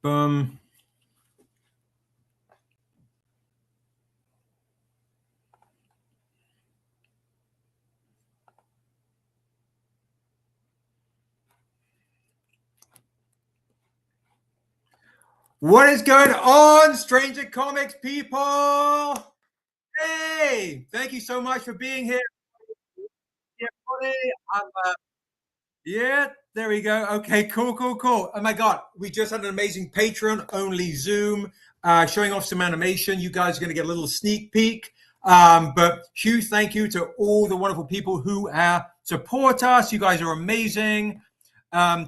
Boom. What is going on, Stranger Comics people? Hey, thank you so much for being here. Yeah, buddy. Yeah, there we go. Okay, cool. Oh my God, we just had an amazing Patreon-only Zoom showing off some animation. You guys are going to get a little sneak peek. But huge thank you to all the wonderful people who support us. You guys are amazing.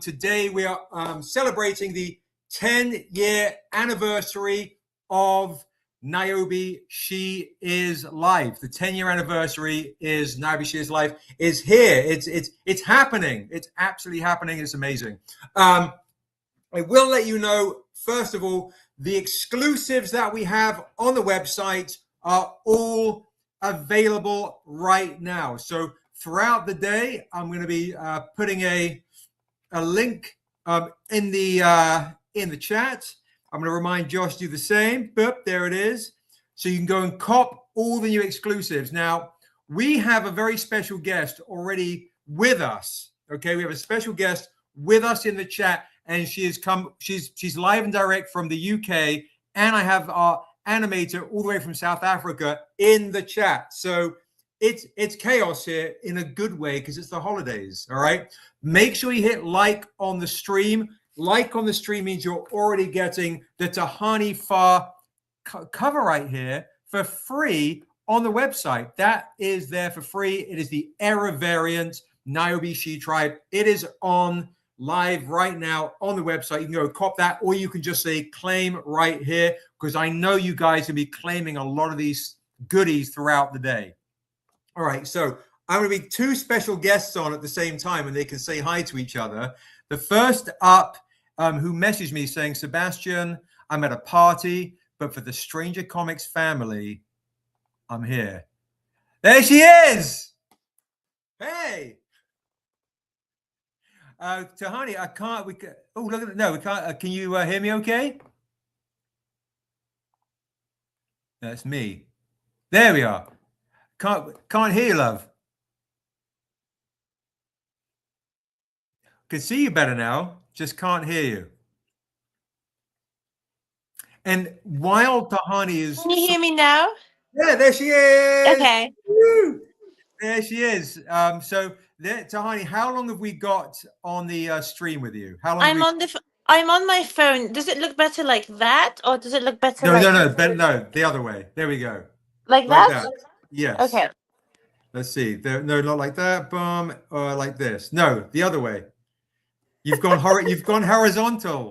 Today we are celebrating the 10-year anniversary of Niobe She Is Live. The 10-year anniversary is Niobe She Is Live is here. It's happening. It's absolutely happening. It's amazing. I will let you know, first of all, the exclusives that we have on the website are all available right now. So throughout the day, I'm going to be putting a link in the chat. I'm going to remind Josh to do the same. Boop, there it is. So you can go and cop all the new exclusives. Now, we have a very special guest already with us. Okay, we have a special guest with us in the chat, and she has come. She's live and direct from the UK, and I have our animator all the way from South Africa in the chat. So it's chaos here in a good way because it's the holidays. All right. Make sure you hit like on the stream. Like on the stream means you're already getting the Tehani Farr cover right here for free on the website. That is there for free. It is the Era variant Niobe She Tribe. It is on live right now on the website. You can go cop that, or you can just say claim right here, because I know you guys will be claiming a lot of these goodies throughout the day. All right, so I'm going to be two special guests on at the same time, and they can say hi to each other. The first up, who messaged me saying, Sebastian, I'm at a party, but for the Stranger Comics family, I'm here. There she is. Hey. Tehani, I can't. Oh, look at it. No, we can't. Can you hear me? Okay. That's me. There we are. Can't hear you, love. Can see you better now. Just can't hear you. And while Tehani is... Can you hear me now? Yeah, there she is. Okay. Woo! There she is. So there, Tehani, how long have we got on the stream with you? How long? I'm on my phone. Does it look better like that, or does it look better? No, the other way. There we go. Like that? Yes. Okay. Let's see. No, not like that. Boom. Or like this. No, the other way. You've gone horizontal.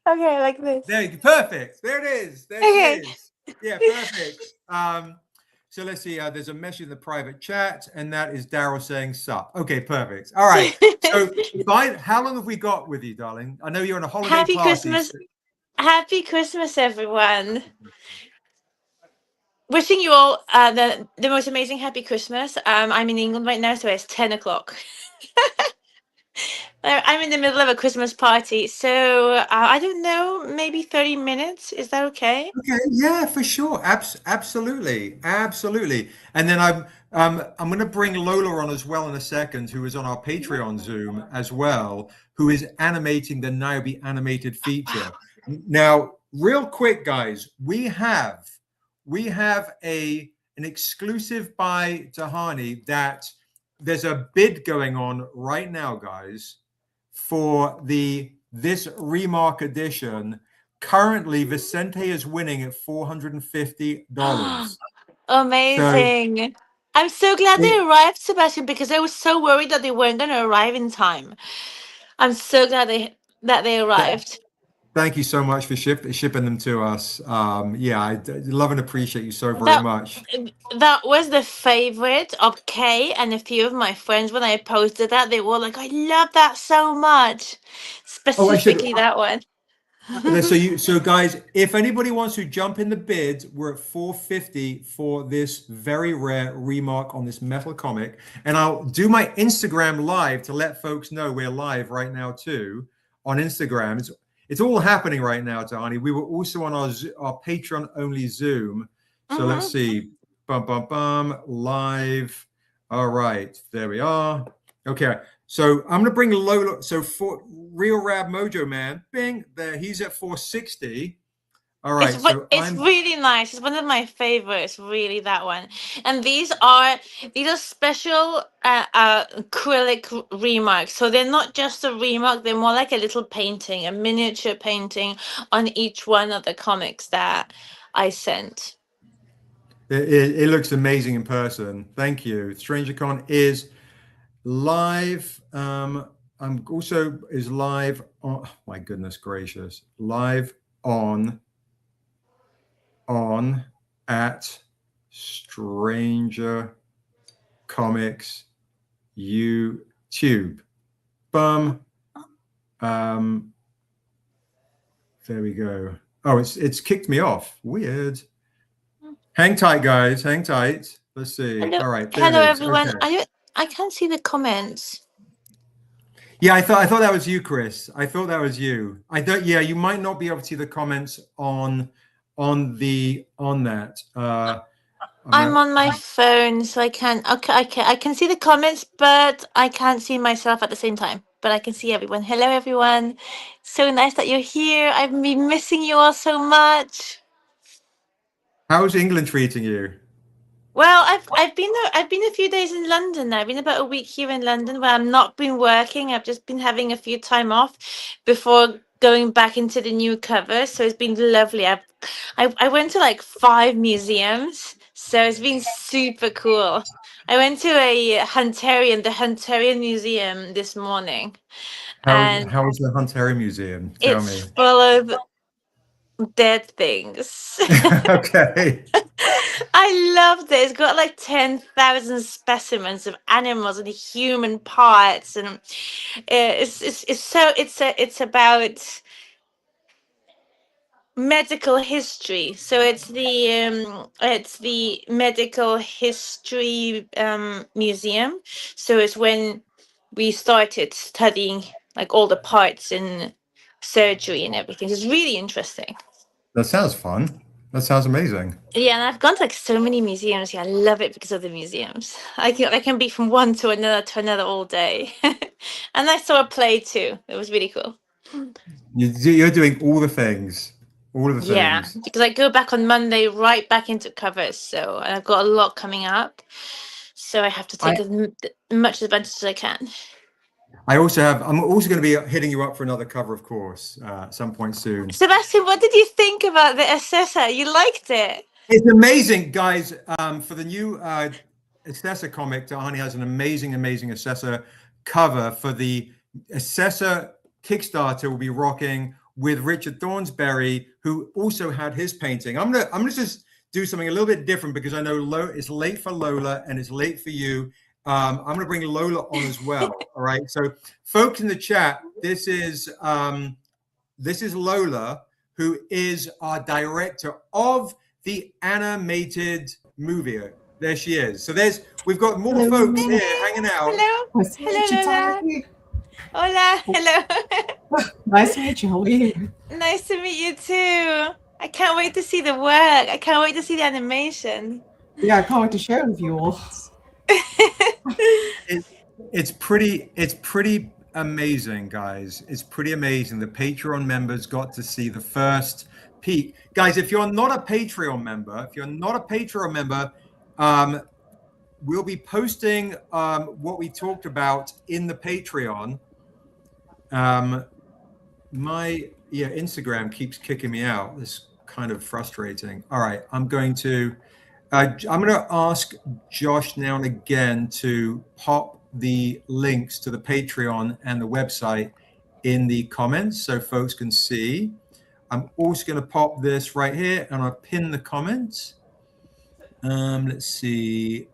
Okay, like this. There you go. Perfect. There it is. There she is. Yeah, perfect. So let's see. There's a message in the private chat, and that is Daryl saying sup. Okay, perfect. All right. So how long have we got with you, darling? I know you're on a holiday Happy party. Christmas. Happy Christmas, everyone. Wishing you all the most amazing happy Christmas. I'm in England right now, so it's 10 o'clock. I'm in the middle of a Christmas party, so I don't know, maybe 30 minutes. Is that okay? Okay, yeah, for sure. Absolutely. And then I'm going to bring Lola on as well in a second, who is on our Patreon Zoom as well, who is animating the Niobe animated feature. Now, real quick, guys, we have an exclusive by Tehani that there's a bid going on right now, guys, for this Remark edition. Currently, Vicente is winning at $450. Amazing. So, I'm so glad they arrived, Sebastian, because I was so worried that they weren't going to arrive in time. I'm so glad that they arrived. Thank you so much for shipping them to us. Yeah, I love and appreciate you so very much. That was the favorite of Kay and a few of my friends. When I posted that, they were like, I love that so much. Specifically that one. So guys, if anybody wants to jump in the bid, we're at $450 for this very rare Remark on this metal comic. And I'll do my Instagram live to let folks know we're live right now too on Instagram. It's all happening right now, Tehani. We were also on our Patreon only Zoom. So let's see. Live. All right, there we are. Okay, so I'm gonna bring Lola. So for Real Rab Mojo Man, bing, there. He's at 460. All right, it's really nice. It's one of my favorites, really, that one. And these are special acrylic remarks. So they're not just a remark; they're more like a little painting, a miniature painting on each one of the comics that I sent. It looks amazing in person. Thank you. Strangercon is live. I'm also is live on. Oh, my goodness gracious! Live on at Stranger Comics YouTube. There we go. Oh, it's kicked me off. Weird. Hang tight, guys. Hang tight. Let's see. Hello, All right. hello everyone. Okay. I can't see the comments. Yeah, I thought that was you, Chris. I thought that was you. I thought, yeah, you might not be able to see the comments on that. I'm on my phone, so I can. Okay, I can see the comments, but I can't see myself at the same time. But I can see everyone. Hello, everyone. So nice that you're here. I've been missing you all so much. How's England treating you? Well, I've been a few days in London now. I've been about a week here in London where I've not been working. I've just been having a few time off before going back into the new cover. So it's been lovely. I went to like 5 museums, so it's been super cool. I went to the Hunterian Museum this morning. How was the Hunterian Museum? Tell me. It's full of dead things. Okay. I loved it. It's got like 10,000 specimens of animals and human parts, and it's about medical history. So it's the medical history museum. So it's when we started studying like all the parts in surgery and everything. It's really interesting. That sounds fun. That sounds amazing. Yeah, and I've gone to like so many museums. Yeah, I love it because of the museums. I can be from one to another all day. And I saw a play too. It was really cool. You're doing all the things. All of the things. Yeah, because I go back on Monday right back into covers. So, and I've got a lot coming up. So I have to take as much advantage as I can. I'm also going to be hitting you up for another cover, of course, at some point soon. Sebastian, what did you think about the Assessor? You liked it? It's amazing, guys. For the new Assessor comic, Tehani has an amazing Assessor cover for the Assessor Kickstarter. Will be rocking with Richard Thornsberry, who also had his painting. I'm gonna just do something a little bit different because I know it's late for Lola and it's late for you. I'm going to bring Lola on as well. All right. So, folks in the chat, this is Lola, who is our director of the animated movie. There she is. So we've got more folks here hanging out. Hello. Hello, Lola. Hola. Hello. Nice to meet you. How are you? Nice to meet you too. I can't wait to see the work. I can't wait to see the animation. Yeah, I can't wait to share it with you all. It's pretty amazing, guys. It's pretty amazing. The Patreon members got to see the first peek. Guys, if you're not a Patreon member, we'll be posting what we talked about in the Patreon. My Instagram keeps kicking me out. It's kind of frustrating. All right, I'm going to ask Josh now and again to pop the links to the Patreon and the website in the comments so folks can see. I'm also going to pop this right here and I'll pin the comments. Let's see.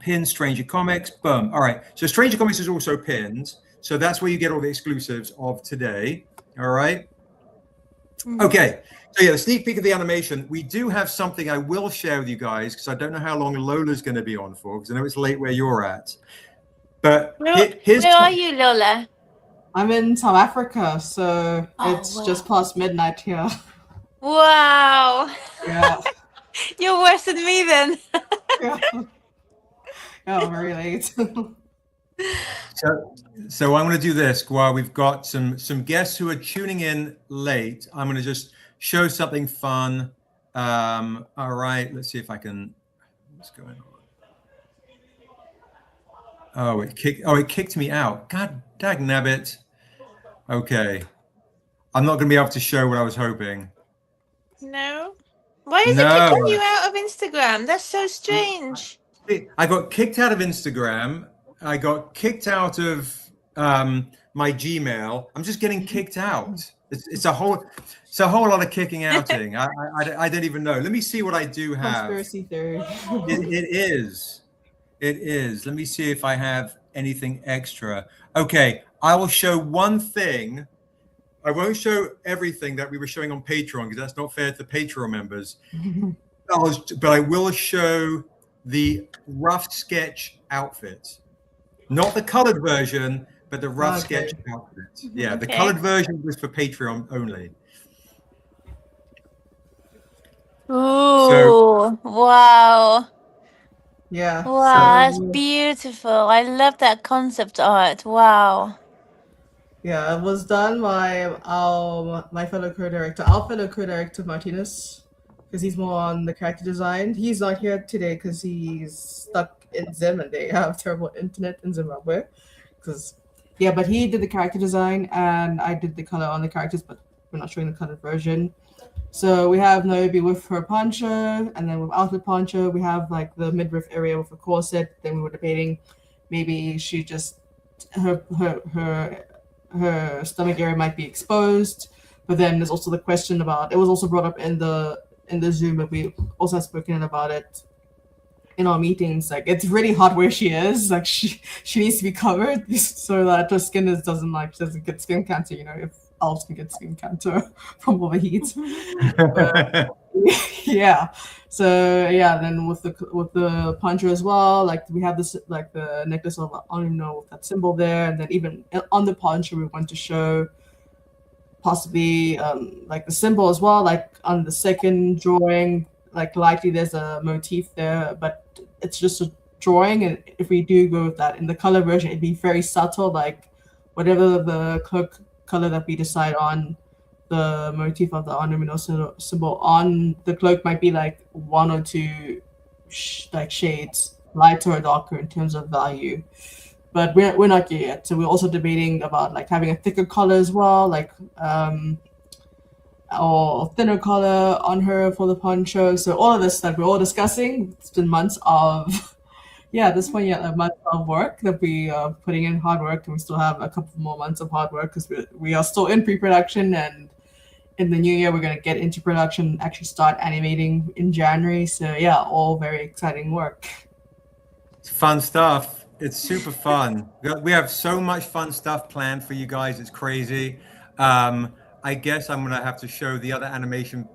Pin Stranger Comics. Boom. All right. So Stranger Comics is also pinned. So that's where you get all the exclusives of today. All right. Okay. So yeah, the sneak peek of the animation. We do have something I will share with you guys because I don't know how long Lola's going to be on for because I know it's late where you're at. But where are you, Lola? I'm in South Africa, so it's wow. just past midnight here. Wow. Yeah. You're worse than me then. Yeah. Yeah, very late. So I'm going to do this while we've got some guests who are tuning in late. I'm going to just show something fun. All right, let's see if I can. What's going on? Oh, it kicked me out. God dag nabbit. Okay, I'm not going to be able to show what I was hoping. No. Why is it No, kicking you out of Instagram? That's so strange. I got kicked out of Instagram. I got kicked out of my Gmail. I'm just getting kicked out. It's a whole lot of kicking outing. I don't even know. Let me see what I do have. Conspiracy theory. It is. Let me see if I have anything extra. Okay, I will show one thing. I won't show everything that we were showing on Patreon because that's not fair to Patreon members. But I will show the rough sketch outfit, not the colored version, but the rough sketch outfit. Yeah, the colored version was for Patreon only. Ooh, wow. Yeah. Wow, that's beautiful. I love that concept art. Wow. Yeah, it was done by my fellow co-director, our fellow co-director Martinez, because he's more on the character design. He's not here today because he's stuck in Zim and they have terrible internet in Zimbabwe. But he did the character design and I did the color on the characters, but we're not showing the colored version. So we have Niobe with her poncho, and then without the poncho, we have like the midriff area with a corset. Then we were debating maybe she just her stomach area might be exposed. But then there's also the question about, it was also brought up in the Zoom, but we also have spoken about it in our meetings. Like, it's really hot where she is. Like, she needs to be covered so that her skin doesn't get skin cancer. You know, if elves can get skin cancer from all the heat. Yeah. So yeah, then with the poncho as well, like we have this, like the necklace of, I don't even know, that symbol there, and then even on the poncho we want to show possibly like the symbol as well, like on the second drawing, like likely there's a motif there, but it's just a drawing, and if we do go with that in the color version, it'd be very subtle, like whatever the cloak color that we decide on, the motif of the ornamental symbol on the cloak might be like one or two shades lighter or darker in terms of value, but we're not here yet. So we're also debating about like having a thicker color as well, like or thinner color on her for the poncho. So all of this that we're all discussing, it's been months of at this point, a month of work that we are putting in, hard work, and we still have a couple more months of hard work because we are still in pre-production, and in the new year we're going to get into production, actually start animating in January. So yeah, all very exciting work. It's fun stuff. It's super fun. We have so much fun stuff planned for you guys. It's crazy. I guess I'm gonna have to show the other animation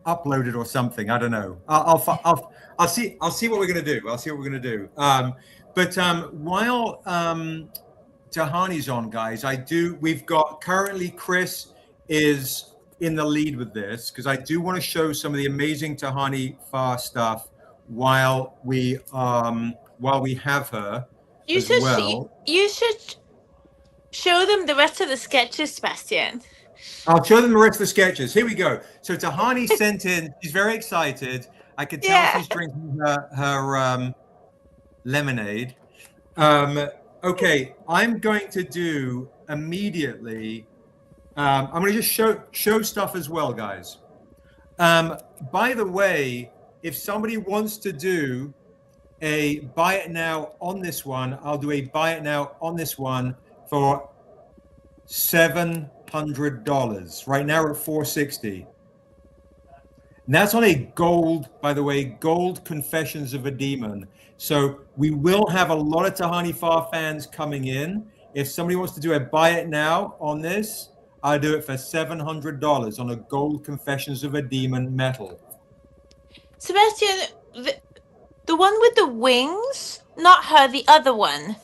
uploaded or something. I don't know. I'll see what we're gonna do. But while Tehani's on, guys, we've got currently Chris is in the lead with this because I do want to show some of the amazing Tehani Farr stuff while we have her. You should show them the rest of the sketches, Sebastian. I'll show them the rest of the sketches. Here we go. So Tehani sent in. She's very excited. I could tell she's drinking her lemonade. Okay, I'm going to do immediately. I'm going to just show stuff as well, guys. By the way, if somebody wants to do a buy it now on this one, I'll do a buy it now on this one for $700. Right now we're at $460. And that's on a gold, by the way, gold Confessions of a Demon. So we will have a lot of Tehani Farr fans coming in. If somebody wants to do a buy it now on this, I'll do it for $700 on a gold Confessions of a Demon metal. Sebastian, the one with the wings, not her, the other one.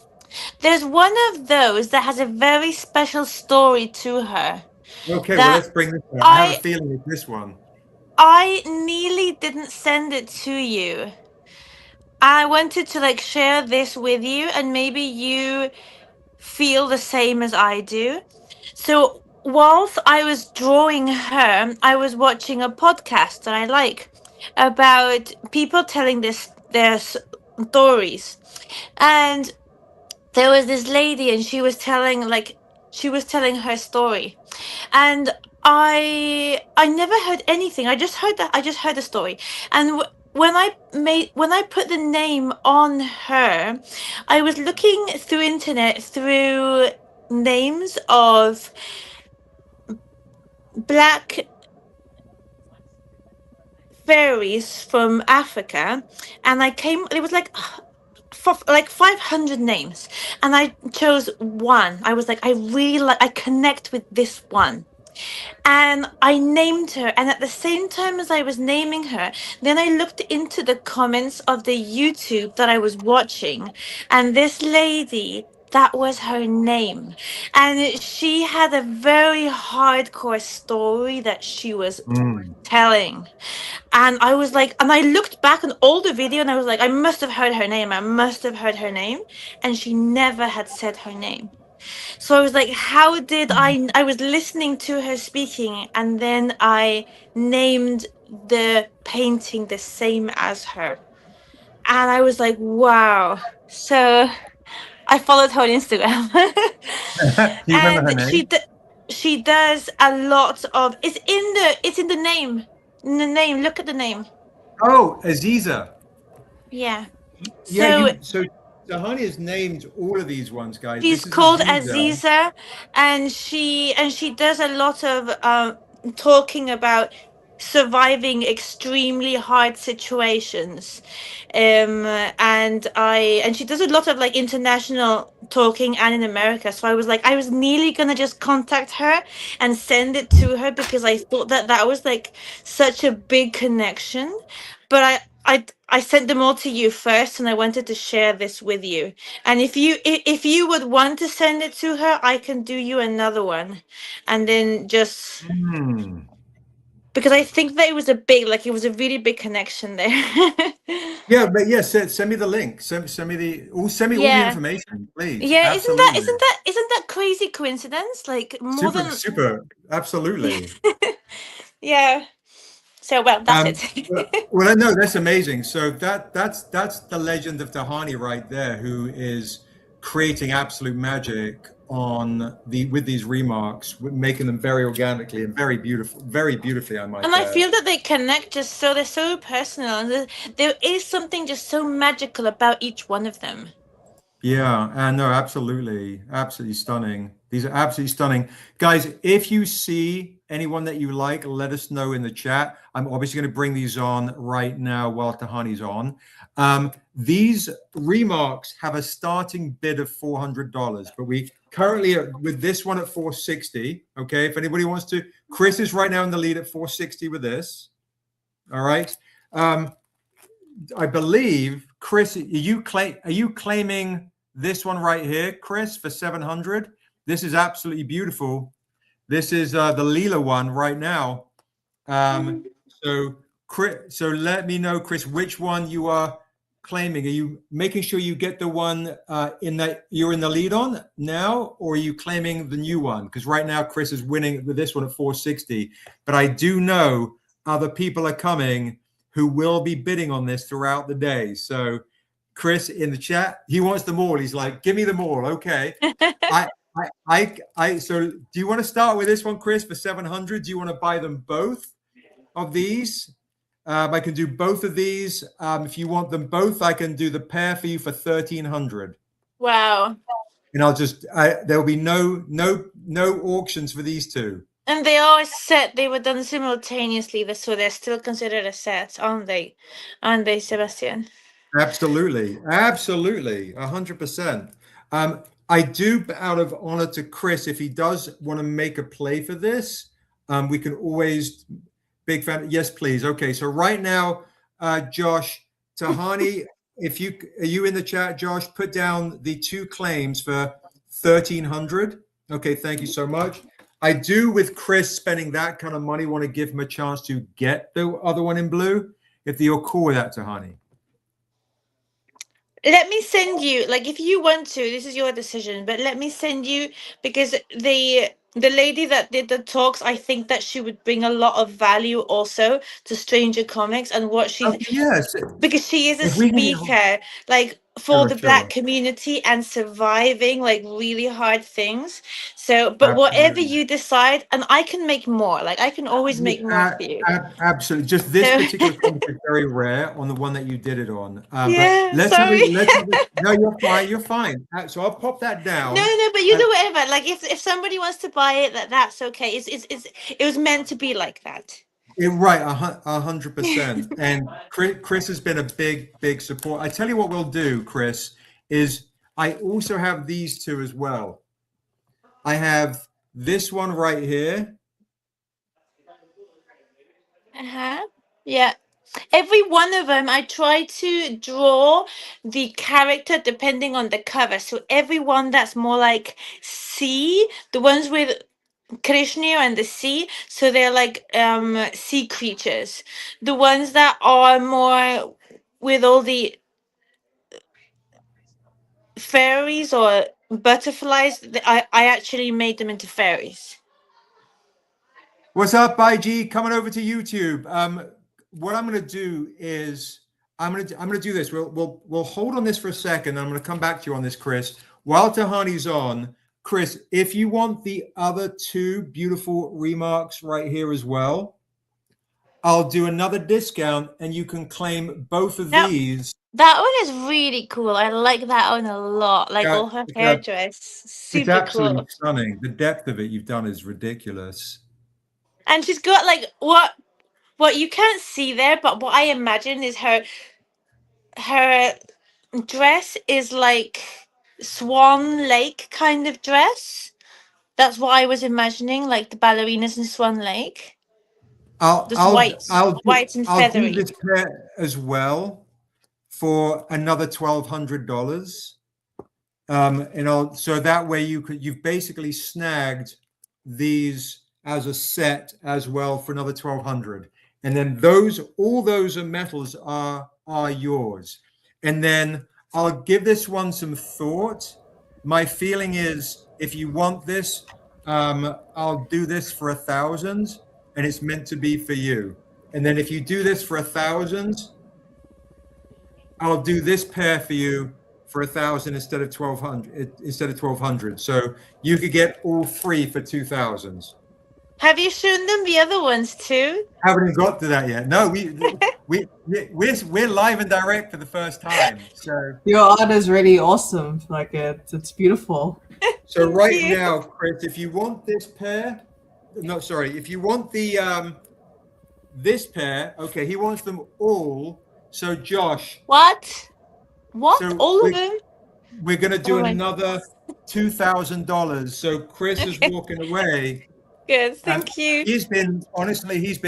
There's one of those that has a very special story to her. Okay, well, That let's bring this one. I have a feeling it's this one. I nearly didn't send it to you. I wanted to like share this with you, and maybe you feel the same as I do. So whilst I was drawing her, I was watching a podcast that I like about people telling their stories, and there was this lady, and she was telling her story, and I never heard anything. I just heard the story, and when I put the name on her, I was looking through internet through names of black fairies from Africa, and I came. It was like for like 500 names, and I chose one. I was like, I connect with this one. And I named her, and at the same time as I was naming her, then I looked into the comments of the YouTube that I was watching, and this lady, that was her name, and she had a very hardcore story that she was telling. And I was like, and I looked back on all the video, and I was like, I must have heard her name, and she never had said her name. So I was like, how did I was listening to her speaking, and then I named the painting the same as her. And I was like, wow. So I followed her on Instagram. Do you remember her And name? she does a lot of it's in the name. In the name, look at the name. Oh, Aziza. Yeah. Yeah, So so Tehani has named all of these ones, guys. she's This is called Aziza. Aziza, and she does a lot of talking about surviving extremely hard situations, and she does a lot of like international talking and in America. So I was nearly gonna just contact her and send it to her, because I thought that was like such a big connection, but I sent them all to you first, and I wanted to share this with you. And if you would want to send it to her, I can do you another one, and then just because I think that it was it was a really big connection there. Yeah, but yes, send me the link. Send me all the Yeah, information, please. yeah. Absolutely. Isn't that crazy coincidence? Like more Super, than super. Absolutely. yeah. So well, that's it. Well, no, that's amazing. So that's the legend of Tehani right there, who is creating absolute magic with these remarks, making them very organically and very beautifully, I might And I add. feel that they connect just so they're so personal, and there is something just so magical about each one of them. Yeah, and no, absolutely, absolutely stunning. These are absolutely stunning. Guys, if you see anyone that you like, let us know in the chat. I'm obviously going to bring these on right now while Tehani's on. These remarks have a starting bid of $400, but we currently are with this one at 460. Okay, if anybody wants to, Chris is right now in the lead at 460 with this. All right. I believe, Chris, are you claiming this one right here, Chris, for 700? This is absolutely beautiful. This is the Leela one right now. So let me know, Chris, which one you are claiming. Are you making sure you get the one in that you're in the lead on now, or are you claiming the new one? Because right now Chris is winning with this one at 460. But I do know other people are coming who will be bidding on this throughout the day. So Chris in the chat, he wants them all. He's like, give me them all. Okay. So do you want to start with this one, Chris, for 700? Do you want to buy them both of these? I can do both of these. If you want them both, I can do the pair for you for 1,300. Wow. And there'll be no auctions for these two. And they are set. They were done simultaneously, so they're still considered a set, aren't they? Aren't they, Sebastian? Absolutely, 100%. I do, out of honor to Chris, if he does want to make a play for this, we can always. Big fan. Yes, please. Okay, so right now, Josh, Tehani if you are you in the chat, Josh, put down the 2 claims for 1,300. Okay, thank you so much. I do, with Chris spending that kind of money, want to give him a chance to get the other one in blue. If you're cool with that, Tehani. Let me send you, like, if you want to, this is your decision, but let me send you, because the lady that did the talks, I think that she would bring a lot of value also to Stranger Comics and what she's, Okay, yes. because she is a If we can get speaker, like, for sure, the sure. Black community and surviving like really hard things. So, but whatever Absolutely. you decide, and I can make more, like I can always make more for you. Absolutely. Just this So, particular comic is very rare on the one that you did it on. But yeah, let's have sorry. it. Let's have it. No, you're fine. You're fine. So I'll pop that No, down. no, but you do whatever. Like if somebody wants to buy it, that's okay. It was meant to be like that. Right, 100%. And Chris has been a big support. I tell you what we'll do, Chris, is I also have these two as well. I have this one right here. Yeah. Every one of them, I try to draw the character depending on the cover. So every one that's more like sea, the ones with Krishna and the sea, so they're like sea creatures. The ones that are more with all the fairies or butterflies, I actually made them into fairies. What's up, IG? Coming over to YouTube. What I'm going to do is I'm going to do this. We'll hold on this for a second. I'm going to come back to you on this, Chris. While Tehani's on, Chris, if you want the other 2 beautiful remarks right here as well, I'll do another discount and you can claim both of these. That one is really cool. I like that one a lot. Like all her hairdress, super it's absolutely cool. stunning. The depth of it you've done is ridiculous. And she's got like what you can't see there, but what I imagine is her dress is like Swan Lake kind of dress. That's what I was imagining, like the ballerinas in Swan Lake. Just white and I'll do feathery. this pair as well for another $1,200. So that way you've basically snagged these as a set as well for another 1,200. And then all those metals are yours. And then I'll give this one some thought. My feeling is if you want this, I'll do this for 1,000 and it's meant to be for you. And then if you do this for 1,000, I'll do this pair for you for 1,000 instead of 1,200. So you could get all 3 for 2,000. Have you shown them the other ones too? Haven't even got to that yet. No, we're live and direct for the first time. So your art is really awesome. Like it's beautiful. So right now, Chris, if you want this pair, no, sorry, if you want the this pair, okay, he wants them all. So Josh, what? So all of them? We're gonna do another $2,000. So Chris is walking away. Good, thank you. He's been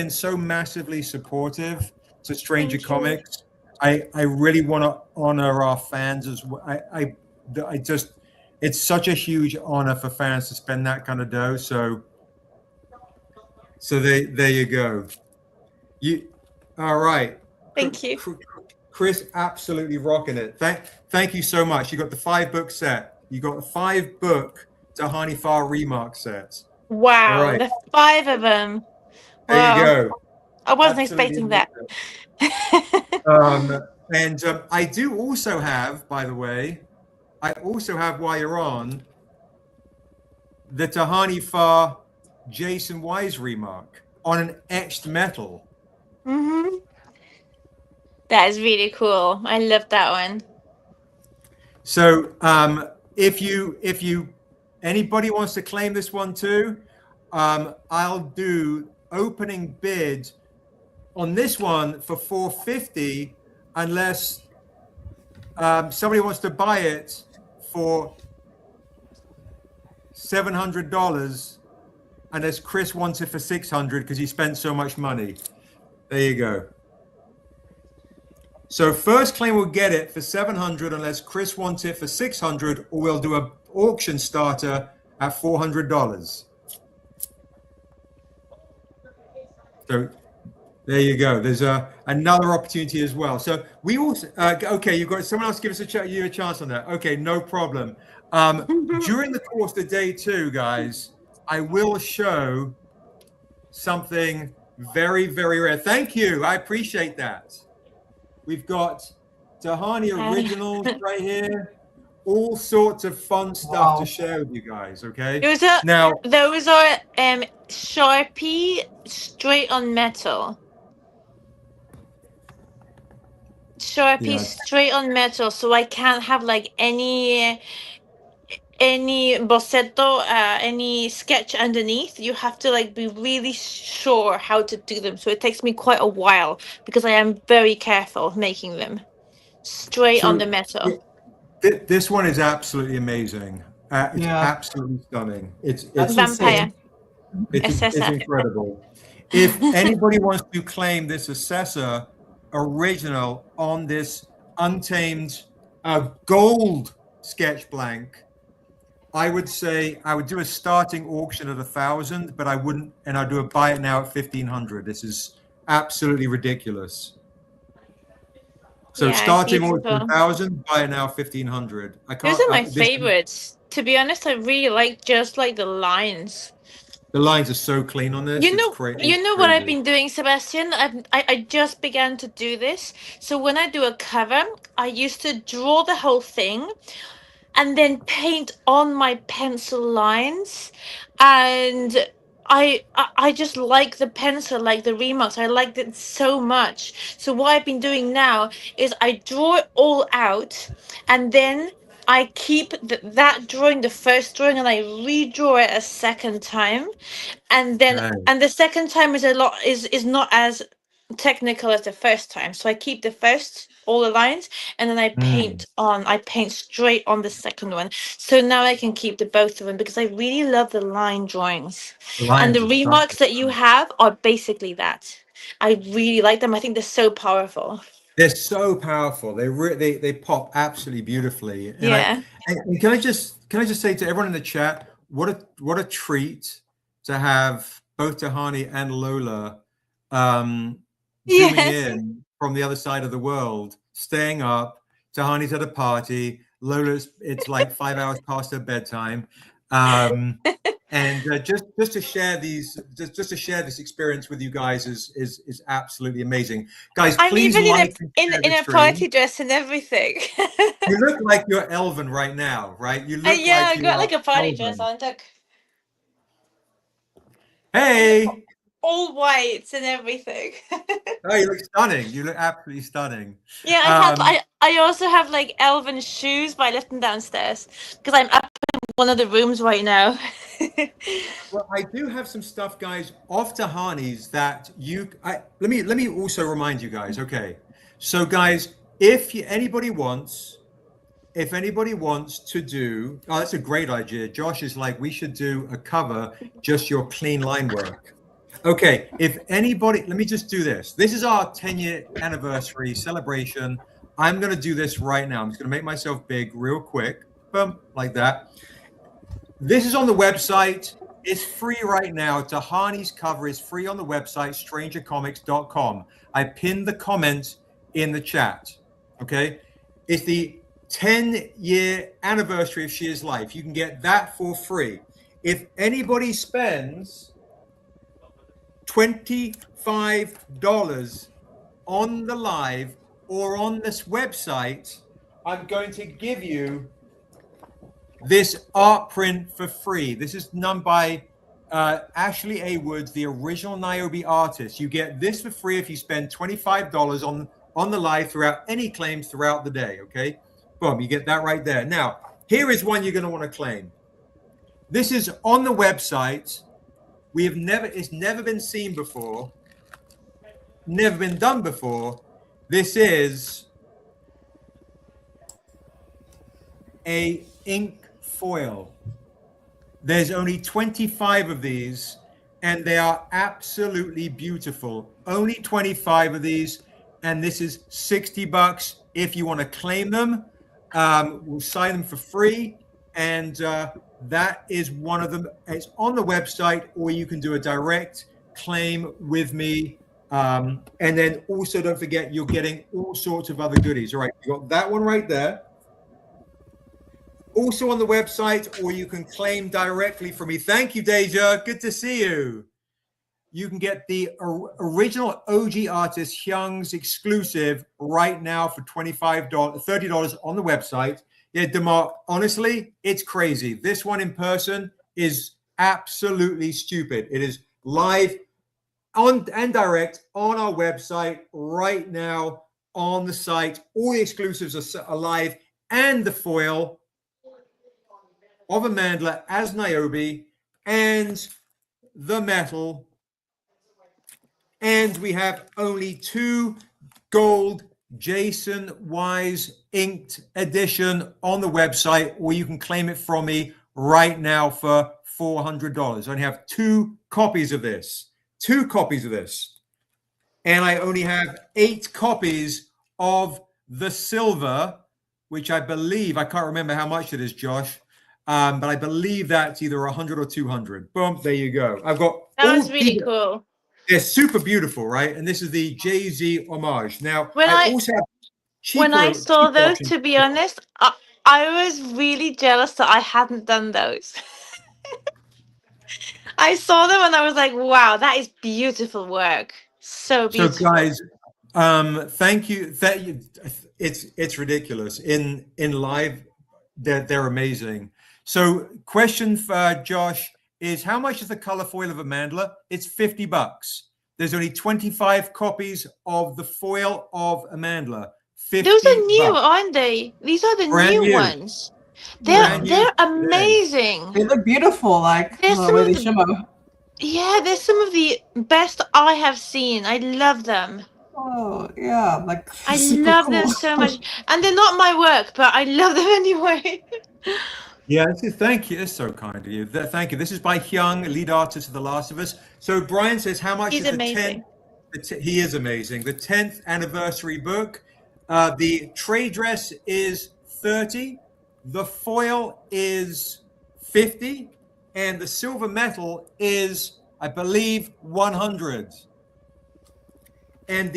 so massively supportive to Stranger Comics. I really want to honor our fans as well. I just, it's such a huge honor for fans to spend that kind of dough. So there you go. All right. Thank you. Chris, absolutely rocking it. Thank you so much. You got the 5-book set. You got the 5-book Tehani Farr remark sets. Wow, right. The 5 of them. There you go. I wasn't expecting that. And I do also have, by the way, while you're on, the Tehani Farr Jaycen Wise remark on an etched metal. Mm-hmm. That is really cool. I love that one. So if anybody wants to claim this one too, I'll do opening bid on this one for $450 unless somebody wants to buy it for $700 unless Chris wants it for $600 because he spent so much money. There you go. So first claim will get it for 700 unless Chris wants it for 600, or we'll do a auction starter at $400. So there you go. There's another opportunity as well. So we also okay. You've got someone else give us you a chance on that. Okay, no problem. During the course of the day too, guys, I will show something very, very rare. Thank you. I appreciate that. We've got Tehani originals right here. All sorts of fun stuff to share with you guys. Okay. Those are Sharpie straight on metal. Sharpie straight on metal, so I can't have like any boceto, any sketch underneath. You have to like be really sure how to do them. So it takes me quite a while because I am very careful making them straight on the metal. This one is absolutely amazing. It's absolutely stunning. It's vampire. It's incredible. If anybody wants to claim this Assessor original on this untamed gold sketch blank, I would say I would do a starting auction at 1,000, but I wouldn't, and I'd do a buy it now at 1,500. This is absolutely ridiculous. So starting auction 1,000, buy it now 1,500. Those are my favorites. To be honest, I really like the lines. The lines are so clean on this. You know what I've been doing, Sebastian? I just began to do this. So when I do a cover, I used to draw the whole thing and then paint on my pencil lines, and I just like the pencil, like the remarks. I liked it so much. So what I've been doing now is I draw it all out, and then I keep that drawing, the first drawing, and I redraw it a second time, and then and the second time is not as technical as the first time. So I keep the first, all the lines, and then I paint straight on the second one. So now I can keep the both of them because I really love the line drawings. And the remarks that you have are basically that. I really like them. I think they're so powerful. They're so powerful. They pop absolutely beautifully. And and can I just say to everyone in the chat, what a treat to have both Tehani and Lola zooming in from the other side of the world, staying up. Tehani's at a party. Lola's, it's like 5 hours past her bedtime. And just to share this experience with you guys is absolutely amazing, guys. Please I'm even in a party dress and everything. You look like you're Elven right now, right? You look like I got like a party dress on. Hey, all whites and everything. Oh, you look stunning. You look absolutely stunning. Yeah, I also have like elven shoes, but I left them downstairs because I'm up in one of the rooms right now. Well, I do have some stuff, guys, off Tehani's that let me also remind you guys. Okay, so guys, if anybody wants to do, that's a great idea. Josh is like, we should do a cover, just your clean line work. Okay, if anybody, let me just do this. This is our 10-year anniversary celebration. I'm going to do this right now. I'm just going to make myself big real quick. Boom, like that. This is on the website. It's free right now. Tehani's cover is free on the website, strangercomics.com. I pinned the comment in the chat. Okay, it's the 10-year anniversary of She Is Life. You can get that for free. If anybody spends $25 on the live or on this website, I'm going to give you this art print for free. This is done by Ashley A. Woods, the original Niobe artist. You get this for free if you spend $25 on the live throughout any claims throughout the day. Okay, boom, you get that right there. Now, here is one you're going to want to claim. This is on the website. It's never been seen before, never been done before. This is a ink foil. There's only 25 of these, and they are absolutely beautiful. Only 25 of these. and this is $60 if you want to claim them. We'll sign them for free, and that is one of them. It's on the website, or you can do a direct claim with me. And then also don't forget, you're getting all sorts of other goodies. All right, you got that one right there. Also on the website, or you can claim directly from me. Thank you, Deja. Good to see you. You can get the original OG artist Hyoung's exclusive right now for $30 on the website. Yeah, DeMarc, honestly, it's crazy. This one in person is absolutely stupid. It is live on and direct on our website right now on the site. All the exclusives are live, and the foil of Amandla as Niobe, and the metal. And we have only 2 gold Jaycen Wise inked edition on the website, or you can claim it from me right now for $400. I only have 2 copies of this. 2 copies of this. And I only have 8 copies of the silver, which I believe, I can't remember how much it is, Josh, but I believe that's either 100 or 200. Boom, there you go. I've got That was really cool. They're super beautiful, right? And this is the Jay-Z homage. Now, When I also have when I saw cheap those, options. to be honest, I was really jealous that I hadn't done those. I saw them and I was like, wow, that is beautiful work. So beautiful. So guys, thank you. It's ridiculous. In live, they're amazing. So question for Josh is, how much is the color foil of Amandla? It's $50. There's only 25 copies of the foil of Amandla. Those are new, aren't they? These are the new ones. They're amazing. They look beautiful, like the way they shimmer. Yeah, they're some of the best I have seen. I love them. Oh yeah, like I love them so much, and they're not my work, but I love them anyway. Yeah, thank you. It's so kind of you. Thank you. This is by Hyoung, lead artist of The Last of Us. So Brian says, how much is amazing. He is amazing. The 10th anniversary book. The trade dress is $30. The foil is $50. And the silver metal is, I believe, $100. And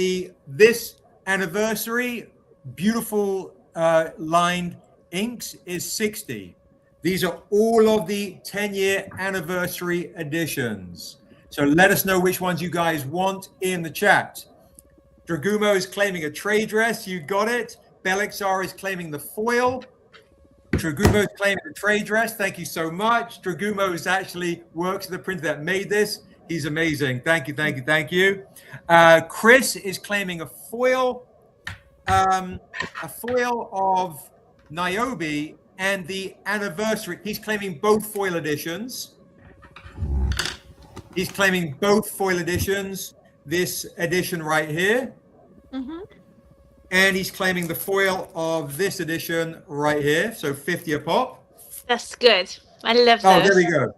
this anniversary beautiful lined inks is $60. These are all of the 10-year anniversary editions. So let us know which ones you guys want in the chat. Dragumo is claiming a trade dress. You got it. Belixar is claiming the foil. Dragumo is claiming the trade dress. Thank you so much. Dragumo is actually works at the printer that made this. He's amazing. Thank you, thank you, thank you. Chris is claiming a foil of Niobe and the anniversary. He's claiming both foil editions. He's claiming both foil editions. This edition right here. Mm-hmm. And he's claiming the foil of this edition right here. So 50 a pop. That's good. I love those. Oh, there we go.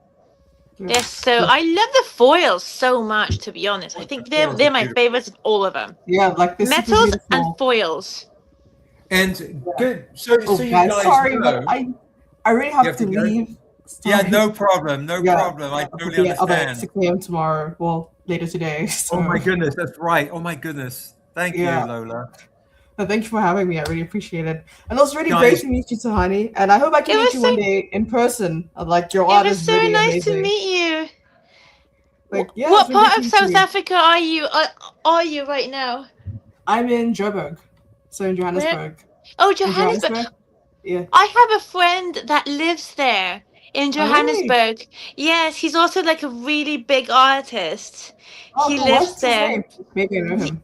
Yes, so I love the foils so much, to be honest. I think they're my favorites of all of them. Yeah, like this metals and foils. And good. So you guys sorry, know. but I really have to leave. Yeah, no problem. No problem. I totally understand. About 6 a.m. tomorrow. Well, later today. So. Oh my goodness, that's right. Oh my goodness. Thank you, Lola. No, thank you for having me. I really appreciate it. And it was really great to meet you, Tehani. And I hope I can meet you one day in person. Like your art is really amazing. It was so nice to meet you. Like, yeah, what part of South Africa are you right now? I'm in Joburg. So in Johannesburg. Oh, Johannesburg. Yeah. I have a friend that lives there in Johannesburg. Oh, really? Yes, he's also like a really big artist. Oh, he lives there. Maybe I know him.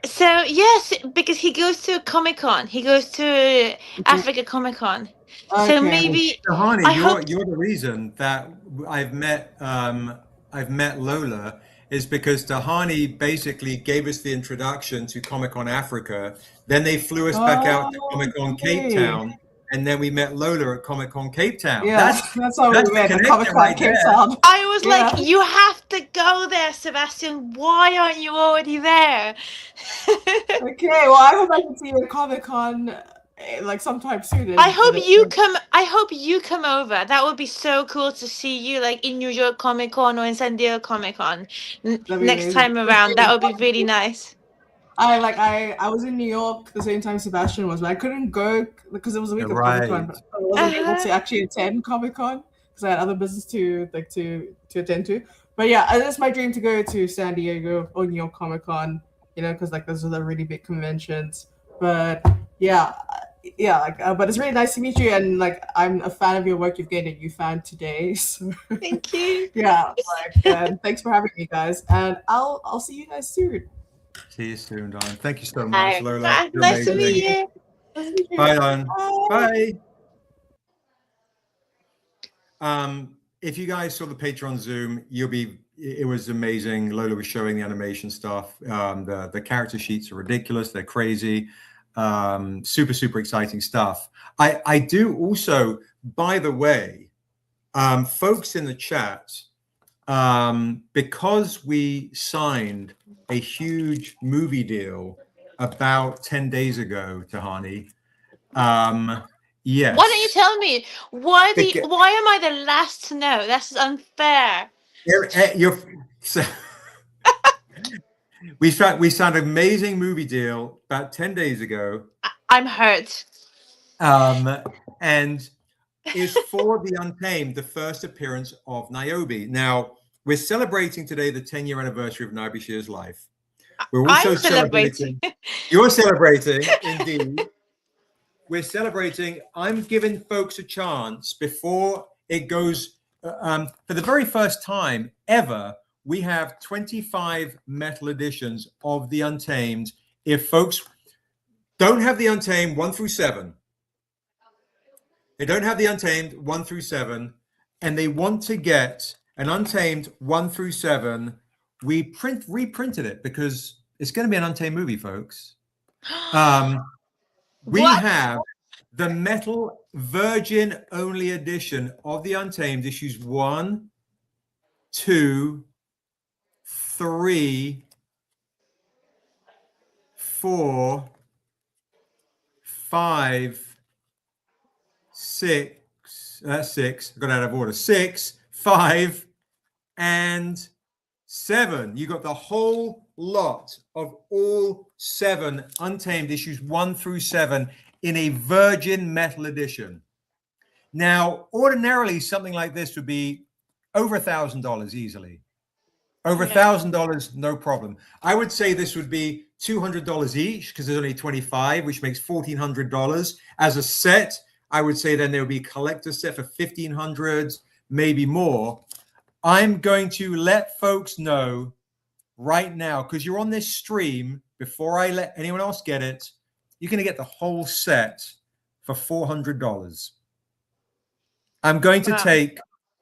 So yes, because he goes to Comic-Con. He goes to Africa Comic-Con. Okay. So maybe Tehani, you're the reason that I've met Lola is because Tehani basically gave us the introduction to Comic-Con Africa. Then they flew us back out to Comic-Con Cape Town. and then we met Lola at Comic-Con Cape Town. Yeah, that's how we the met at connection Comic-Con right Cape there. Town. I was Yeah. like, you have to go there, Sebastian. Why aren't you already there? Okay, well, I hope I can see you at Comic-Con like sometime soon. I hope you come over. That would be so cool to see you like in New York Comic Con or in San Diego Comic Con That'd be next amazing. time around. That would be really nice. I was in New York the same time Sebastian was, but I couldn't go because it was a week of Comic-Con, but I wasn't able to actually attend Comic-Con because I had other business to attend to. But yeah, it's my dream to go to San Diego or New York Comic-Con, you know, because like those are the really big conventions. But yeah, but it's really nice to meet you, and like I'm a fan of your work, Evgeny, and you found today. So Thank you. yeah, and thanks for having me, guys, and I'll see you guys soon. See you soon, Don. Thank you so much, Lola. Bye. You're Nice to amazing. meet you. Bye, Don. Bye. If you guys saw the Patreon Zoom, it was amazing. Lola was showing the animation stuff. The character sheets are ridiculous. They're crazy. Super, super exciting stuff. I do also, by the way, folks in the chat, because we signed a huge movie deal about 10 days ago, Tehani. Yes. Why don't you tell me? Why am I the last to know? That's unfair. We signed an amazing movie deal about 10 days ago. I'm hurt. And is for The Untamed, the first appearance of Niobe. Now, we're celebrating today the 10-year anniversary of Niobe Shear's life. We're also celebrating. You're celebrating, indeed. We're celebrating. I'm giving folks a chance before it goes. For the very first time ever, we have 25 metal editions of The Untamed. If folks don't have The Untamed 1 through 7, they don't have The Untamed 1 through 7, and they want to get an Untamed 1 through 7, we reprinted it because it's going to be an Untamed movie, folks. We have the metal virgin only edition of The Untamed, issues 1, 2, 3, 4, 5, 6. That's 6. I got out of order. 6, 5, and 7. You got the whole lot of all 7 Untamed issues 1 through 7 in a virgin metal edition. Now, ordinarily, something like this would be over $1,000 easily. Over $1,000, no problem. I would say this would be $200 each because there's only 25, which makes $1,400. As a set, I would say then there would be a collector set for $1,500, maybe more. I'm going to let folks know right now, because you're on this stream, before I let anyone else get it, you're going to get the whole set for $400. I'm going to take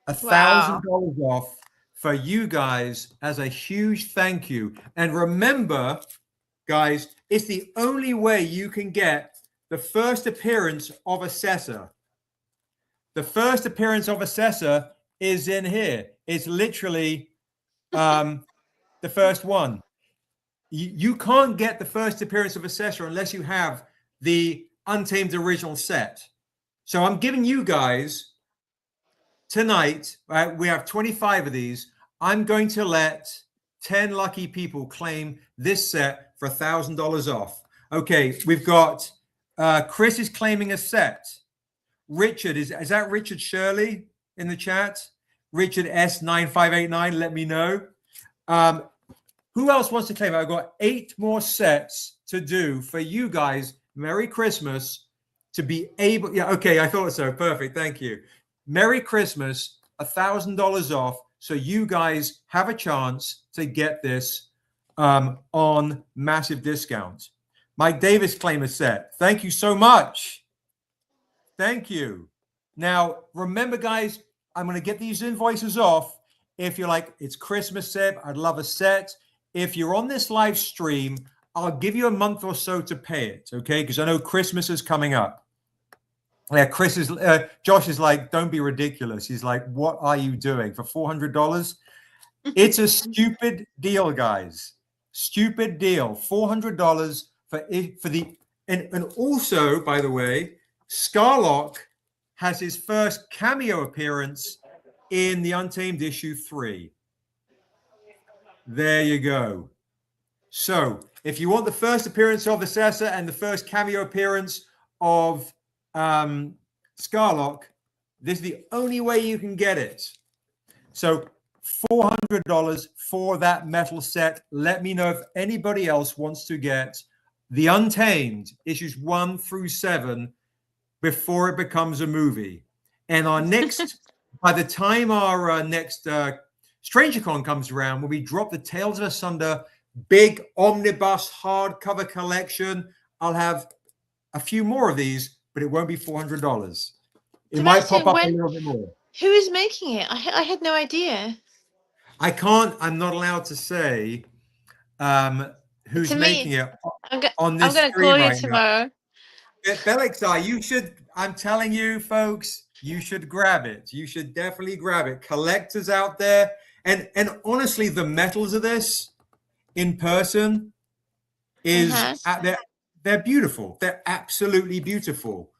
$1,000 off for you guys as a huge thank you. And remember, guys, it's the only way you can get the first appearance of Assessor. The first appearance of Assessor is in here. It's literally the first one. You can't get the first appearance of Assessor unless you have the Untamed original set. So I'm giving you guys tonight, we have 25 of these. I'm going to let 10 lucky people claim this set for $1,000 off. Okay, we've got Chris is claiming a set. Richard, is that Richard Shirley in the chat? Richard S9589, let me know. Who else wants to claim it? I've got 8 more sets to do for you guys. Merry Christmas to be able. Yeah, okay, I thought so. Perfect. Thank you. Merry Christmas, $1,000 off. So you guys have a chance to get this on massive discounts. Mike Davis claim a set. Thank you so much. Thank you. Now, remember, guys, I'm going to get these invoices off. If you're like, it's Christmas, Seb, I'd love a set. If you're on this live stream, I'll give you a month or so to pay it, okay? Because I know Christmas is coming up. Yeah, Josh is like, don't be ridiculous. He's like, what are you doing for $400? It's a stupid deal, guys. Stupid deal. $400 for the and also, by the way, Scarlock has his first cameo appearance in the Untamed issue 3. There you go. So, if you want the first appearance of Assessor and the first cameo appearance of Scarlock, this is the only way you can get it. So $400 for that metal set. Let me know if anybody else wants to get the Untamed issues 1 through 7 before it becomes a movie. And our next, by the time our next Strangercon comes around, when we drop the Tales of Asunder big omnibus hardcover collection, I'll have a few more of these, but it won't be $400. It might pop up a little bit more. Who is making it? I had no idea. I'm not allowed to say who's making it on this I'm going to call you tomorrow. Belixar, you should, I'm telling you, folks, you should grab it. You should definitely grab it. Collectors out there. And honestly, the metals of this in person is, they're beautiful. They're absolutely beautiful.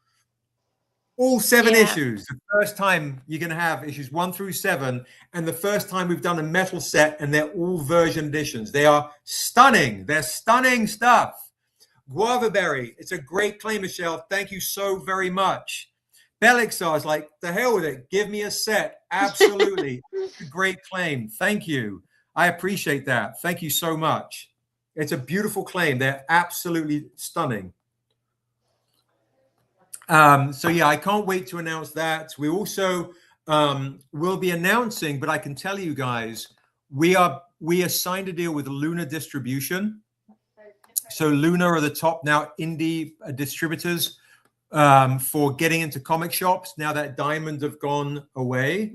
All 7 issues. The first time you're going to have issues 1 through 7, and the first time we've done a metal set, and they're all version editions. They are stunning. They're stunning stuff. Guava Berry, it's a great claim, Michelle. Thank you so very much. Belixar is like, the hell with it. Give me a set. Absolutely. It's a great claim. Thank you. I appreciate that. Thank you so much. It's a beautiful claim. They're absolutely stunning. So yeah, I can't wait to announce that. We also will be announcing, but I can tell you guys, we signed a deal with Luna Distribution. So Luna are the top now indie distributors for getting into comic shops now that Diamond have gone away.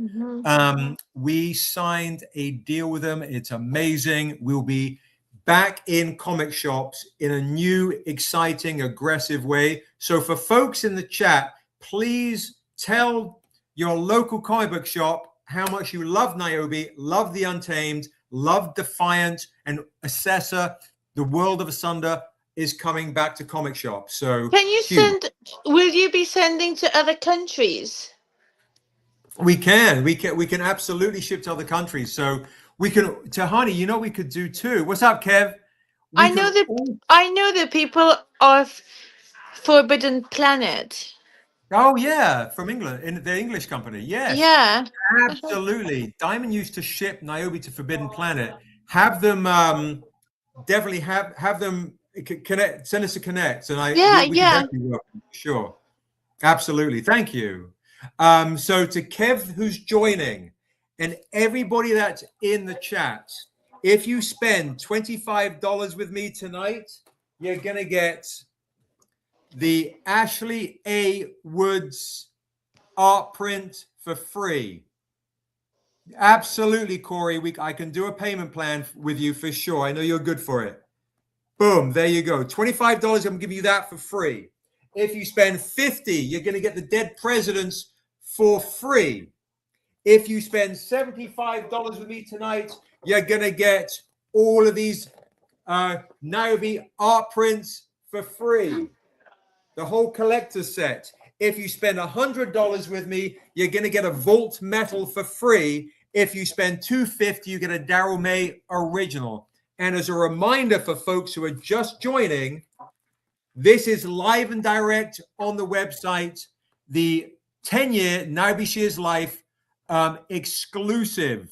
We signed a deal with them. It's amazing. We'll be back in comic shops in a new, exciting, aggressive way. So for folks in the chat, please tell your local comic book shop how much you love Niobe, love The Untamed, love Defiant, and Assessor. The World of Asunder is coming back to comic shops. So can you will you be sending to other countries? We can absolutely ship to other countries. So we can, Tehani, you know, we could do too. What's up, Kev? I know the people of Forbidden Planet. Oh yeah, from England, in the English company. Yes. Yeah. Absolutely. Diamond used to ship Niobe to Forbidden Planet. Have them definitely have them connect, send us a connect, and we can definitely work. Sure. Absolutely. Thank you. So to Kev, who's joining, and everybody that's in the chat, if you spend $25 with me tonight, you're going to get the Ashley A. Woods art print for free. Absolutely, Corey. I can do a payment plan with you for sure. I know you're good for it. Boom. There you go. $25. I'm going to give you that for free. If you spend $50, you're going to get the Dead Presidents for free. If you spend $75 with me tonight, you're going to get all of these Niobe art prints for free. The whole collector's set. If you spend $100 with me, you're going to get a Vault Metal for free. If you spend $250, you get a Daryl May original. And as a reminder for folks who are just joining, this is live and direct on the website. The 10-year Niobe Shears Life exclusive.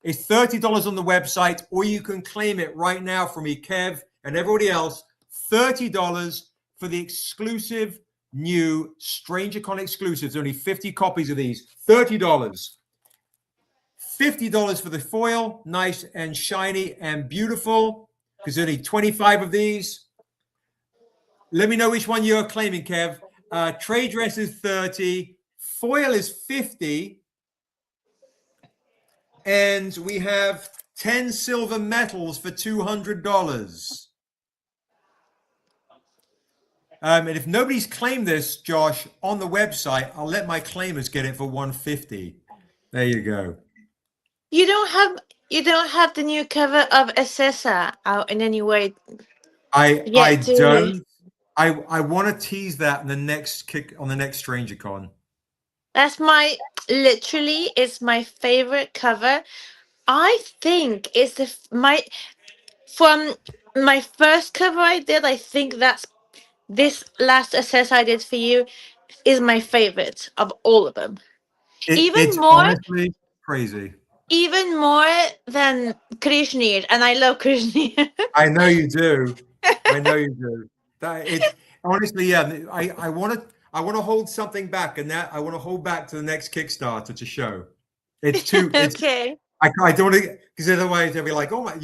It's $30 on the website, or you can claim it right now from me, Kev, and everybody else. $30 for the exclusive new Strangercon exclusives. Only 50 copies of these. $30. $50 for the foil, nice and shiny and beautiful, because only 25 of these. Let me know which one you're claiming, Kev. Trade dress is 30, foil is 50, and we have 10 silver medals for $200. And if nobody's claimed this, Josh, on the website, I'll let my claimers get it for 150. There you go. You don't have the new cover of Assessa out in any way I yet, do you? don't. I want to tease that in the next kick on the next Strangercon. That's literally it's my favorite cover. I think it's from my first cover I did. I think that's this last assess I did for you is my favorite of all of them. It's Even more, honestly crazy. even more than Krishnir, and I love Krishnir. I know you do. I know you do. That it's honestly, yeah. I want to hold something back, and that I want to hold back to the next Kickstarter to show. It's too. It's Okay. I don't want to, because otherwise they'll be like, oh my,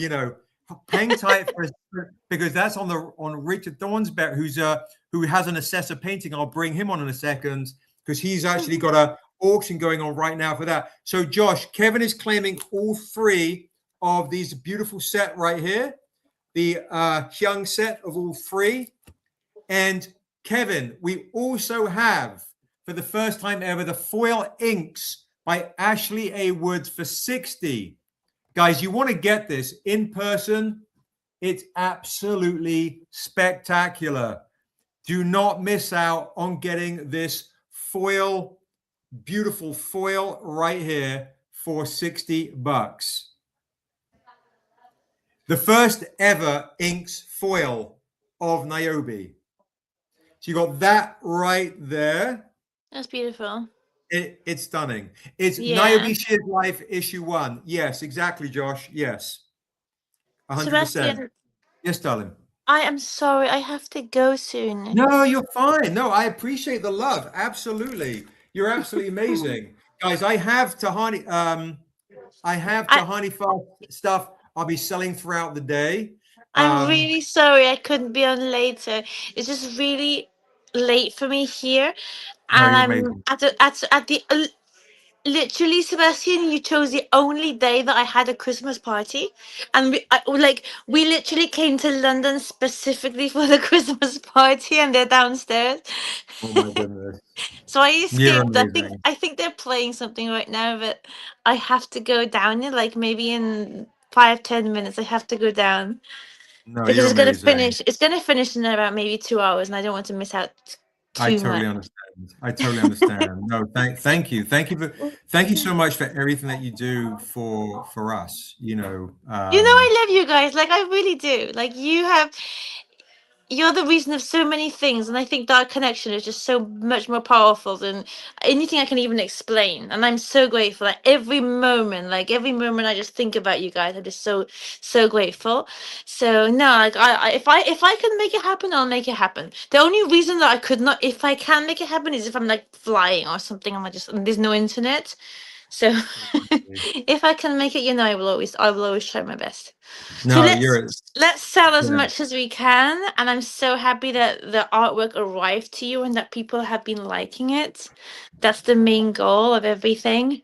hang tight because that's on Richard Thornsberry, who has an assessor painting. I'll bring him on in a second because he's actually got a auction going on right now for that. So Josh, Kevin is claiming all three of these beautiful set right here, the Hyoung set of all three. And Kevin, we also have for the first time ever the foil inks by Ashley A. Woods for 60. Guys, you want to get this in person. It's absolutely spectacular. Do not miss out on getting this foil, beautiful foil right here for $60. The first ever inks foil of Niobe. So you got that right there. That's beautiful. It's stunning. It's Yeah. Niobe Sheer's Life issue 1. Yes, exactly, Josh. Yes. 100%. Sebastian, Yes, darling. I am sorry. I have to go soon. No, you're fine. No, I appreciate the love. Absolutely. You're absolutely amazing. Guys, I have Tehani Farr stuff I'll be selling throughout the day. I'm really sorry I couldn't be on later. It's just really late for me here, No, and you're I'm amazing. at the literally, Sebastian, you chose the only day that I had a Christmas party, and we literally came to London specifically for the Christmas party, and they're downstairs. Oh my goodness. So I You're escaped. amazing. I think they're playing something right now, but I have to go down in like maybe in 5-10 minutes. I have to go down. No, Because you're it's gonna amazing. finish. It's gonna finish in about maybe 2 hours, and I don't want to miss out I too totally much. understand. I totally understand. No, thank you. Thank you so much for everything that you do for us. I love you guys. Like I really do. Like you're the reason of so many things, and I think that connection is just so much more powerful than anything I can even explain. And I'm so grateful. Like every moment I just think about you guys. I'm just so grateful. So no, like if I can make it happen, I'll make it happen. The only reason that I could not, if I can make it happen, is if I'm like flying or something, and there's no internet. So if I can make it, I will always try my best. So No, let's sell as yeah, much as we can, and I'm so happy that the artwork arrived to you and that people have been liking it. That's the main goal of everything.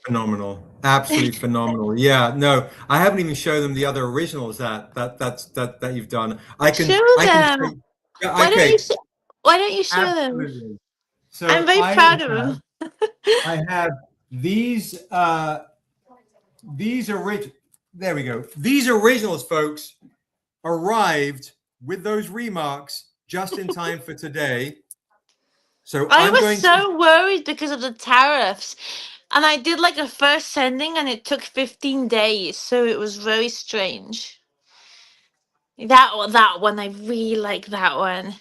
phenomenal. Absolutely phenomenal. Yeah, no, I haven't even shown them the other originals that you've done. I can Show them. show, yeah, Why don't okay, you? Why don't you show them? absolutely. I'm So very proud of them. I have these original. There we go. These originals, folks, arrived with those remarks just in time for today. So I I'm was going so worried because of the tariffs. And I did like a first sending and it took 15 days. So it was very strange. That one, I really like that one.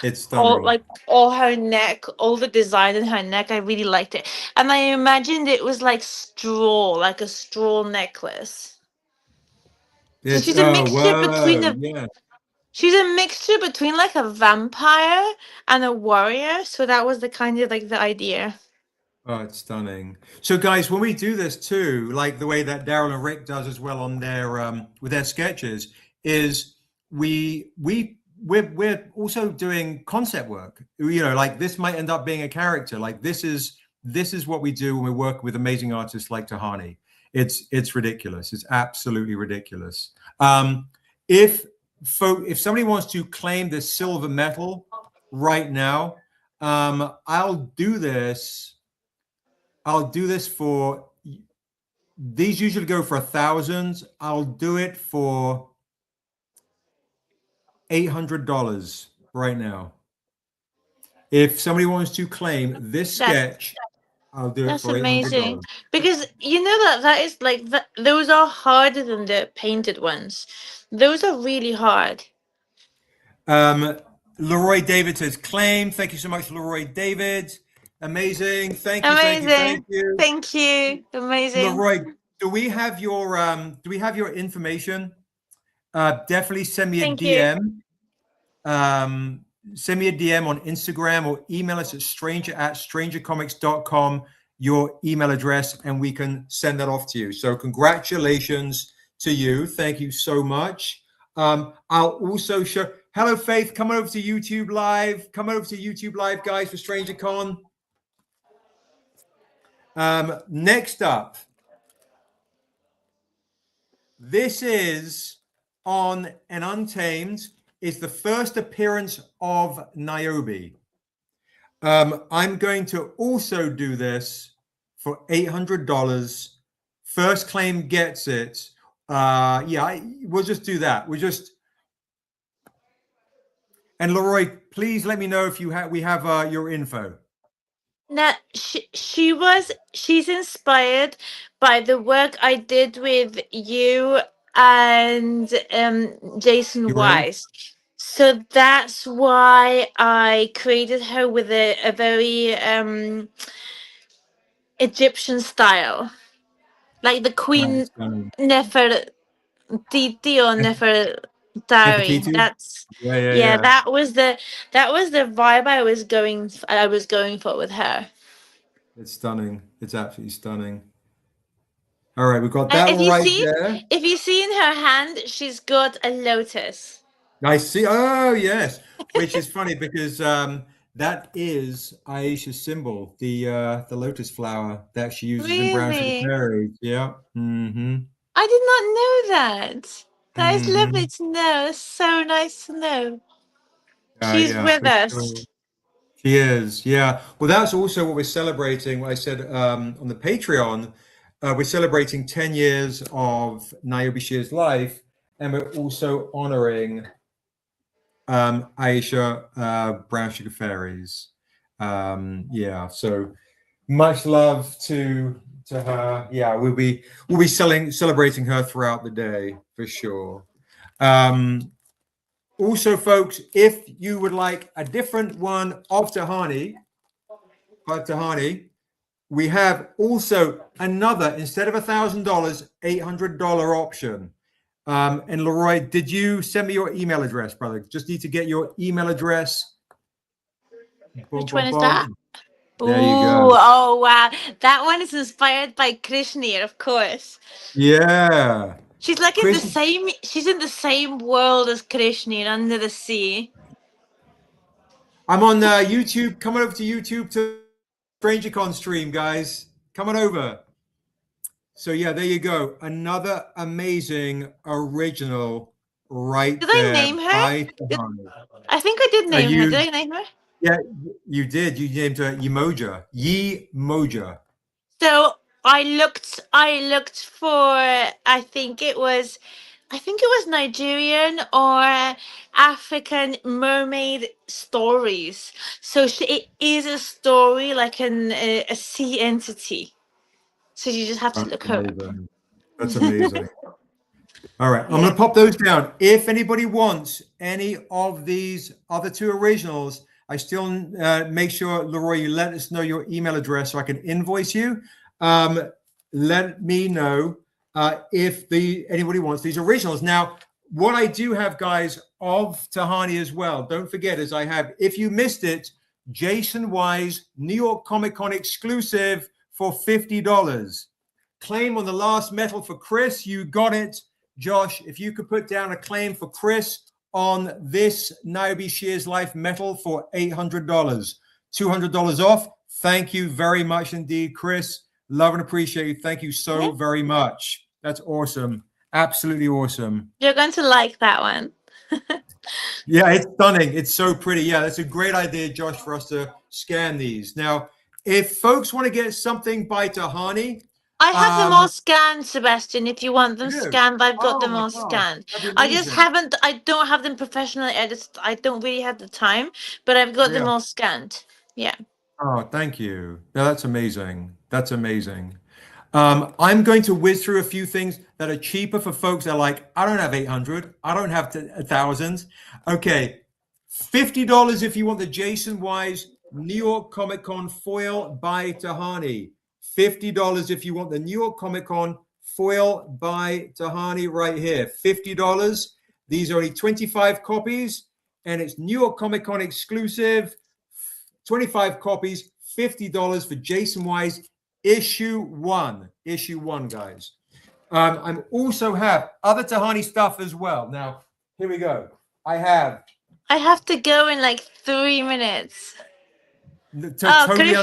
It's stunning. All her neck, all the design in her neck, I really liked it. And I imagined it was like straw, like a straw necklace. So It's whoa, yeah. she's a mixture between like a vampire and a warrior. So that was the kind of like the idea. Oh, it's stunning. So, guys, when we do this too, like the way that Daryl and Rick does as well on their with their sketches, is we're also doing concept work. Like this might end up being a character. Like this is what we do when we work with amazing artists like Tehani. It's ridiculous. It's absolutely ridiculous. If somebody wants to claim this silver medal right now. I'll do this for, these usually go for 1,000. I'll do it for $800 right now. If somebody wants to claim this sketch, I'll do it That's for amazing. $800. Because you know that is like those are harder than the painted ones. Those are really hard. Leroy David says claim. Thank you so much, Leroy David. Amazing. Thank you. Amazing. Thank you. Thank you. Amazing. Leroy, do we have your information? Definitely send me a Thank you. DM. Send me a DM on Instagram or email us at strangercomics.com, your email address, and we can send that off to you. So congratulations to you. Thank you so much. I'll also show, hello Faith, come over to YouTube Live. Come over to YouTube Live, guys, for Strangercon. Next up, this is on an Untamed, is the first appearance of Niobe. I'm going to also do this for $800. First claim gets it. We'll just do that. And Leroy, please let me know if we have your info. Now she's inspired by the work I did with you and Jaycen Wise. So that's why I created her with a very Egyptian style. Like the Queen Nefertiti or Nefertari. That's that was the vibe I was going for with her. It's stunning. It's absolutely stunning. All right, we've got that there. If you see in her hand, she's got a lotus. I see. Oh, yes. Which is funny because that is Aisha's symbol, the lotus flower that she uses in Brown Sugar Fairy. Yeah. Mm-hmm. I did not know that. That is lovely to know. It's so nice to know. She's with us. Sure. She is, yeah. Well, that's also what we're celebrating. What I said on the Patreon, we're celebrating 10 years of Niobe Shear's life, and we're also honoring Aisha Brown Sugar Fairies. So much love to her. Yeah, we'll be celebrating her throughout the day for sure. Also, folks, if you would like a different one of Tehani, we have also another, instead of $1,000, $800 option. And Leroy, did you send me your email address, brother? Just need to get your email address. Which one is that? There you go. Oh, wow. That one is inspired by Krishna, of course. Yeah. She's like in she's in the same world as Krishna, under the sea. I'm on YouTube. Come on over to YouTube to Strangercon stream, guys. Come on over. So yeah, there you go. Another amazing original right there. Did I name her? I think I did name her. Did I name her? Yeah, you did. You named her Yemoja. Yemoja. So I looked for I think it was Nigerian or African mermaid stories. So it is a story like a sea entity. So you just have to look her up. That's amazing. All right, I'm going to pop those down. If anybody wants any of these other two originals, I still make sure, Leroy, you let us know your email address so I can invoice you. Let me know if anybody wants these originals. Now, what I do have, guys, of Tehani as well, don't forget, is I have, if you missed it, Jaycen Wise, New York Comic Con exclusive for $50. Claim on the last metal for Chris. You got it. Josh, if you could put down a claim for Chris on this Niobe Shear's Life metal for $800, $200 off. Thank you very much indeed, Chris. Love and appreciate you. Thank you so very much. That's awesome. Absolutely awesome. You're going to like that one. Yeah, it's stunning. It's so pretty. Yeah, that's a great idea, Josh, for us to scan these. Now, if folks want to get something by Tehani, I have them all scanned, Sebastian. If you want them you do? scanned, I've got Oh them my all gosh, scanned. that'd be I just amazing. haven't. I don't have them professionally edited. I don't really have the time, but I've got them Yeah. all scanned. Yeah. Oh, thank you. No, that's amazing. That's amazing. I'm going to whiz through a few things that are cheaper for folks that are like, I don't have 800, I don't have 1,000. Okay, $50 if you want the Jaycen Wise New York Comic Con foil by Tehani. $50 if you want the New York Comic Con foil by Tehani right here. $50. These are only 25 copies, and it's New York Comic Con exclusive. 25 copies, $50 for Jaycen Wise issue one, guys. I'm also have other Tehani stuff as well. Now, here we go. I have I have to go in like 3 minutes. totally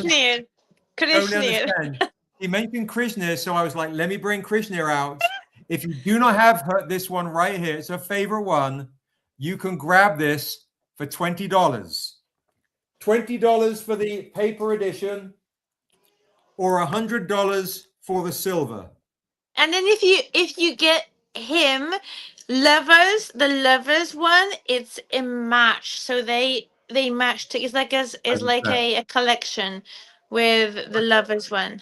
Krishna. understand. He mentioned Krishna, so I was like, let me bring Krishna out. If you do not have this one right here, it's a favorite one. You can grab this for $20. $20 for the paper edition, or $100 for the silver. And then if you get him the lovers one, it's a match. So they match to, it's like a collection with the lovers one.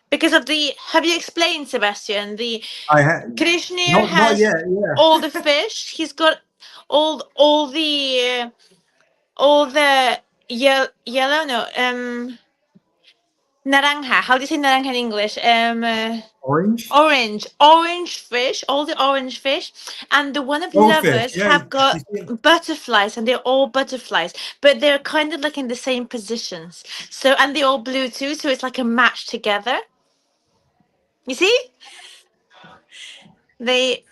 Because of the, have you explained, Sebastian? The I had Krishna not has yet. Yeah. all the fish. He's got all the yellow, no, naranja. How do you say naranja in English? Orange. Orange fish, all the orange fish, and the one of Goldfish. lovers Yeah. have got You see- butterflies, and they're all butterflies, but they're kind of like in the same positions. So, and they're all blue too, so it's like a match together. You see, they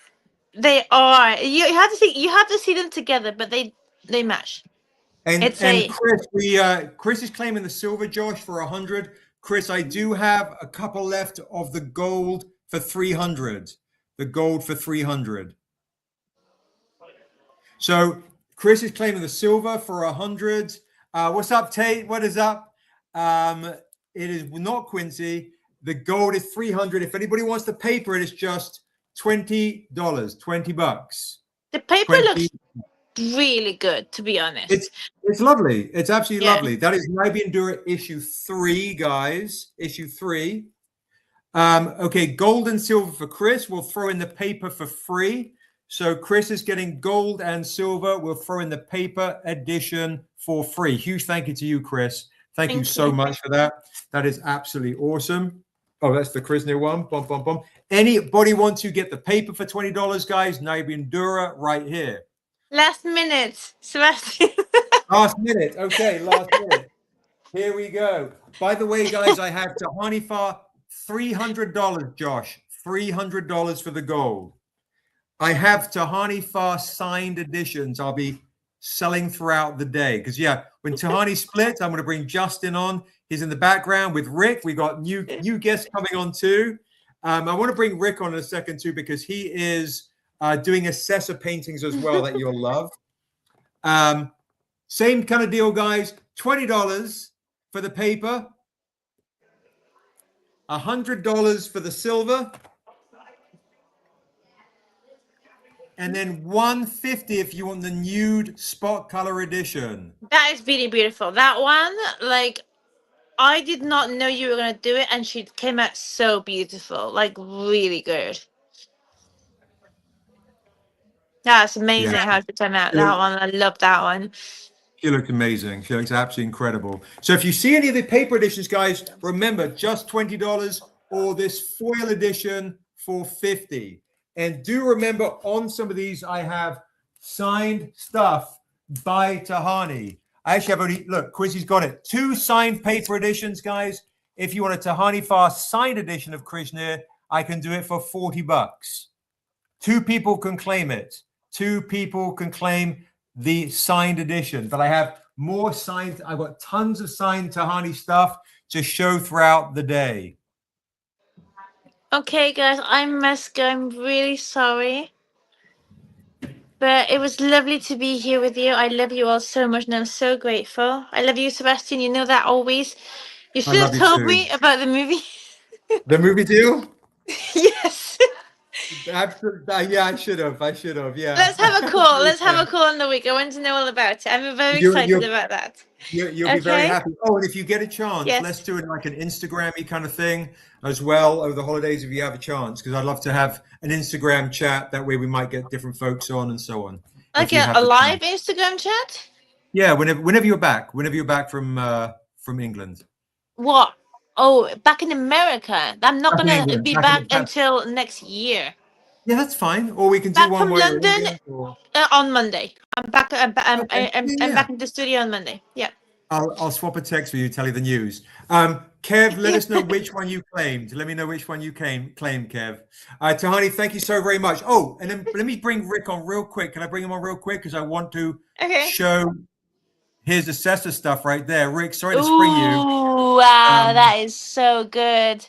they are. You have to see them together, but they match. And It's a Chris, Chris is claiming the silver, Josh, for 100. Chris, I do have a couple left of the gold for 300. The gold for 300. So Chris is claiming the silver for 100. What's up, Tate? What is up? It is not Quincy. The gold is 300. If anybody wants the paper, it is just $20, $20. the paper 20. looks really good, to be honest. It's lovely. It's absolutely Yeah. lovely. That is Niobe Endura issue 3, guys. Issue 3. Okay, gold and silver for Chris. We'll throw in the paper for free. So Chris is getting gold and silver. We'll throw in the paper edition for free. Huge thank you to you, Chris. Thank you so much for that. That is absolutely awesome. Oh, that's the Krishna one. Bum, bum, bum. Anybody want to get the paper for $20, guys? Niobe Endura right here. Last minute, Sebastian. Last minute. Okay, last minute. Here we go. By the way, guys, I have Tehani Farr $300, Josh. $300 for the gold. I have Tehani Farr signed editions. I'll be selling throughout the day. Because, yeah, when Tehani splits, I'm going to bring Justin on. He's in the background with Rick. We got new guests coming on too. I want to bring Rick on in a second too, because he is doing assessor paintings as well that you'll love. Same kind of deal, guys. $20 for the paper, $100 for the silver, and then $150 if you want the nude spot color edition. That is really beautiful. That one, like, I did not know you were gonna do it, and she came out so beautiful, like really good. That's amazing how she came out. That one, I love that one. She looked amazing. She looks absolutely incredible. So if you see any of the paper editions, guys, remember just $20 or this foil edition for $50. And do remember on some of these, I have signed stuff by Tehani. I actually have only, look, Quizzy's got it. 2 signed paper editions, guys. If you want a Tehani Farr signed edition of Krishna, I can do it for $40. 2 people can claim it. 2 people can claim the signed edition, but I have more signed. I've got tons of signed Tehani stuff to show throughout the day. Okay, guys, I must go. I'm really sorry. But it was lovely to be here with you. I love you all so much, and I'm so grateful. I love you, Sebastian. You know that always. You I should have love you told too. me about the movie. The movie deal? Yes. Absolutely. Yeah, I should have. Yeah. Let's have a call. Let's have a call in the week. I want to know all about it. I'm very excited about that. You'll be very Okay. happy. Oh, and if you get a chance, Yes. let's do it like an Instagram-y kind of thing as well over the holidays if you have a chance, because I'd love to have an Instagram chat. That way we might get different folks on and so on. Like a live Instagram chat? Yeah, whenever you're back from England. What? Oh, back in America. I'm not Back in going to England, be back back in- until next year. Yeah, that's fine. Or we can do Back one from while you're in London England, or- on Monday. I'm back. I'm Okay. Yeah. back in the studio on Monday. Yeah. I'll swap a text with you, tell you the news. Kev, let us know which one you claimed. Let me know which one you claimed, Kev. Tehani, thank you so very much. Oh, and then let me bring Rick on real quick. Can I bring him on real quick? Because I want to show his assessor stuff right there. Rick, sorry to spring you. Ooh, wow, that is so good.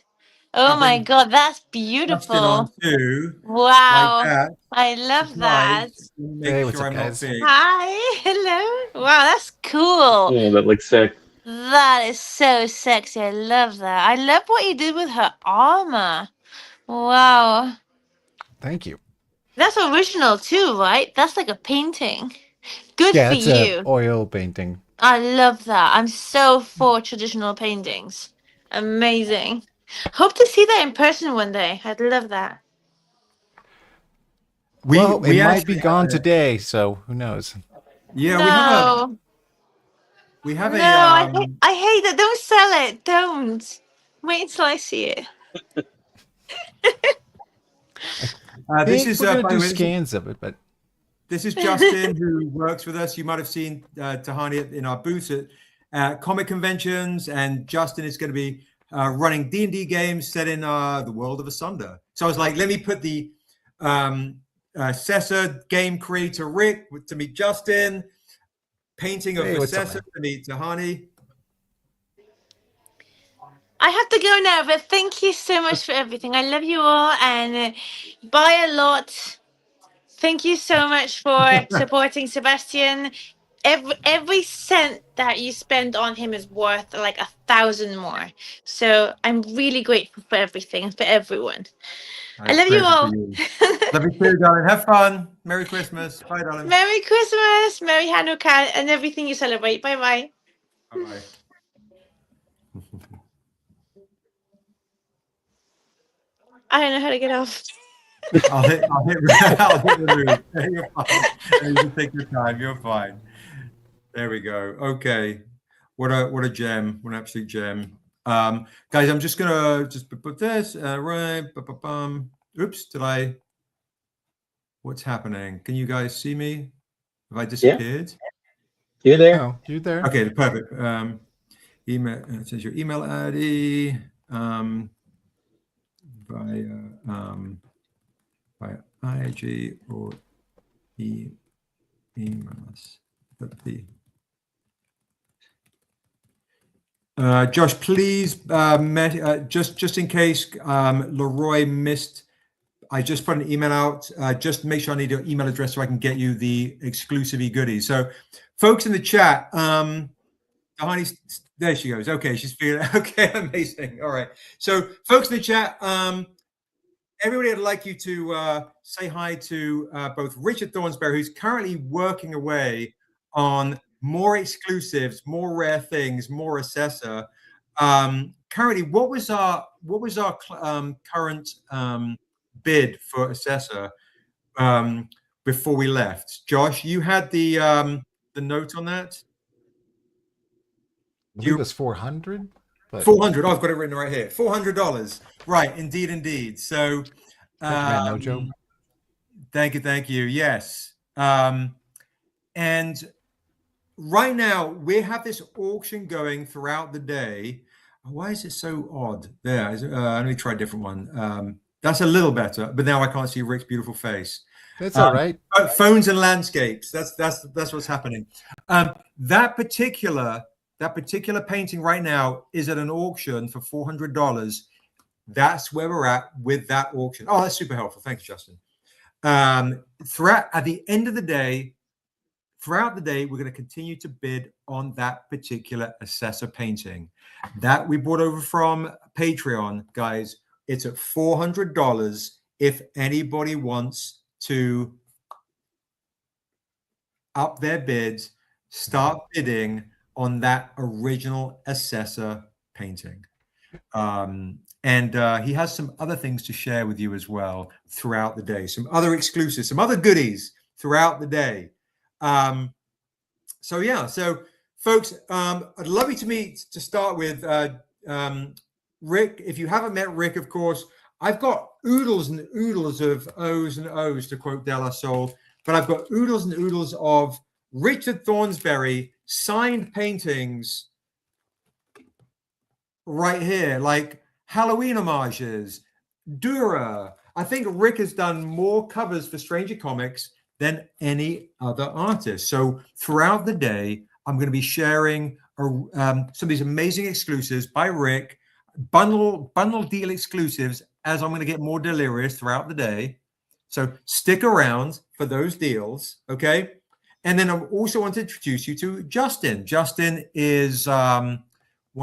Oh my God, that's beautiful. On too, wow. Like that. I love that. Make sure I'm not big. Hi. Hello. Wow, that's cool. Oh, that looks sick. That is so sexy. I love that. I love what you did with her armor. Wow. Thank you. That's original too, right? That's like a painting. Good Yeah, for it's you. an oil painting. I love that. I'm so for traditional paintings. Amazing. Hope to see that in person one day. I'd love that. It might be gone today, so who knows? Yeah, no. we have a I hate it. Don't sell it. Don't. Wait until I see it. This is we're gonna do scans of it, but this is Justin who works with us. You might have seen Tehani in our booth at comic conventions, and Justin is going to be running D&D games set in the world of Asunder. So I was like, let me put the Assessor game creator Rick to meet Justin, painting of Assessor to meet Tehani. I have to go now, but thank you so much for everything. I love you all, and buy a lot. Thank you so much for supporting Sebastian. Every cent that you spend on him is worth like 1,000 more. So I'm really grateful for everything and for everyone. I love you all. Love you too, darling. Have fun. Merry Christmas. Bye, darling. Merry Christmas, Merry Hanukkah, and everything you celebrate. Bye bye. Bye bye. I don't know how to get off. I'll hit the move. You're fine. You can take your time. You're fine. There we go. Okay. What a gem. What an absolute gem. Guys, I'm just gonna put this right. Oops, what's happening? Can you guys see me? Have I disappeared? Yeah. You're there. Oh, you're there. Okay, perfect. Email, it says your email ID by IG or emails. Josh, please, just in case Leroy missed, I just put an email out. Just make sure I need your email address so I can get you the exclusive goodies. So, folks in the chat, Tehani, there she goes. Okay, she's feeling okay. Amazing. All right. So, folks in the chat, everybody, I'd like you to say hi to both Richard Thornsberry, who's currently working away on more exclusives, more rare things, more Assessor. Currently, what was our current bid for Assessor before we left? Josh, you had the note on that. I believe it was 400. 400. I've got it written right here. $400. Right. Indeed. So, no joke. Thank you. Yes. And right now we have this auction going throughout the day. Why is it so odd? There. Let me try a different one. That's a little better, but now I can't see Rick's beautiful face. That's all right. Phones and landscapes. That's what's happening. That particular painting right now is at an auction for $400. That's where we're at with that auction. Oh, that's super helpful. Thank you, Justin. Throughout at the end of the day, throughout the day, we're going to continue to bid on that particular assessor painting that we brought over from Patreon, guys. It's at $400. If anybody wants to up their bids, start bidding on that original assessor painting. And he has some other things to share with you as well throughout the day, some other exclusives, some other goodies throughout the day. So yeah, so folks, I'd love you to start with Rick. If you haven't met Rick, of course, I've got oodles and oodles of O's and O's, to quote De La Soul, but I've got oodles and oodles of Richard Thornsberry signed paintings right here, like Halloween homages, Dura. I think Rick has done more covers for Stranger Comics than any other artist. So throughout the day, I'm going to be sharing some of these amazing exclusives by Rick, bundle deal exclusives, as I'm going to get more delirious throughout the day. So stick around for those deals, okay? And then I also want to introduce you to Justin. Justin is one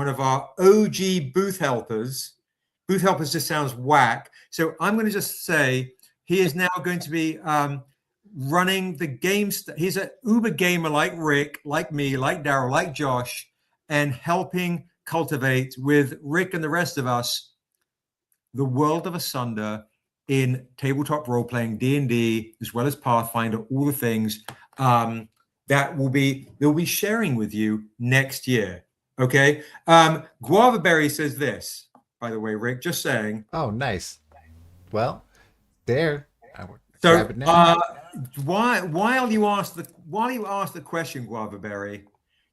of our OG booth helpers. Booth helpers just sounds whack. So I'm going to just say he is now going to be running the game. He's an uber gamer like Rick, like me, like Daryl, like Josh, and helping cultivate with Rick and the rest of us the world of Asunder in tabletop role-playing, D&D, as well as Pathfinder, all the things that they'll be sharing with you next year. Okay. Guava Berry says this, by the way, Rick, just saying. Oh, nice. Well, there. So while you ask the question, Guava Berry,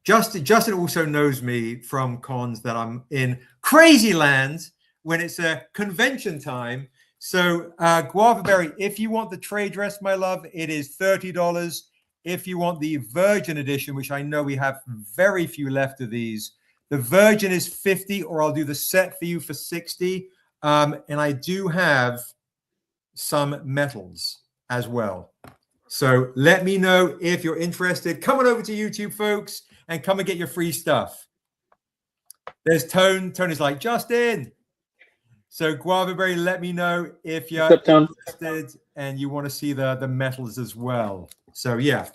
Justin also knows me from cons that I'm in crazy land when it's a convention time. So Guava Berry, if you want the trade dress, my love, it is $30. If you want the Virgin edition, which I know we have very few left of these, the Virgin is $50, or I'll do the set for you for $60. And I do have some metals as well. So let me know if you're interested. Come on over to YouTube, folks, and come and get your free stuff. There's Tone. Tone is like, Justin. So Guava Berry, let me know if you're interested and you want to see the metals as well. So yeah,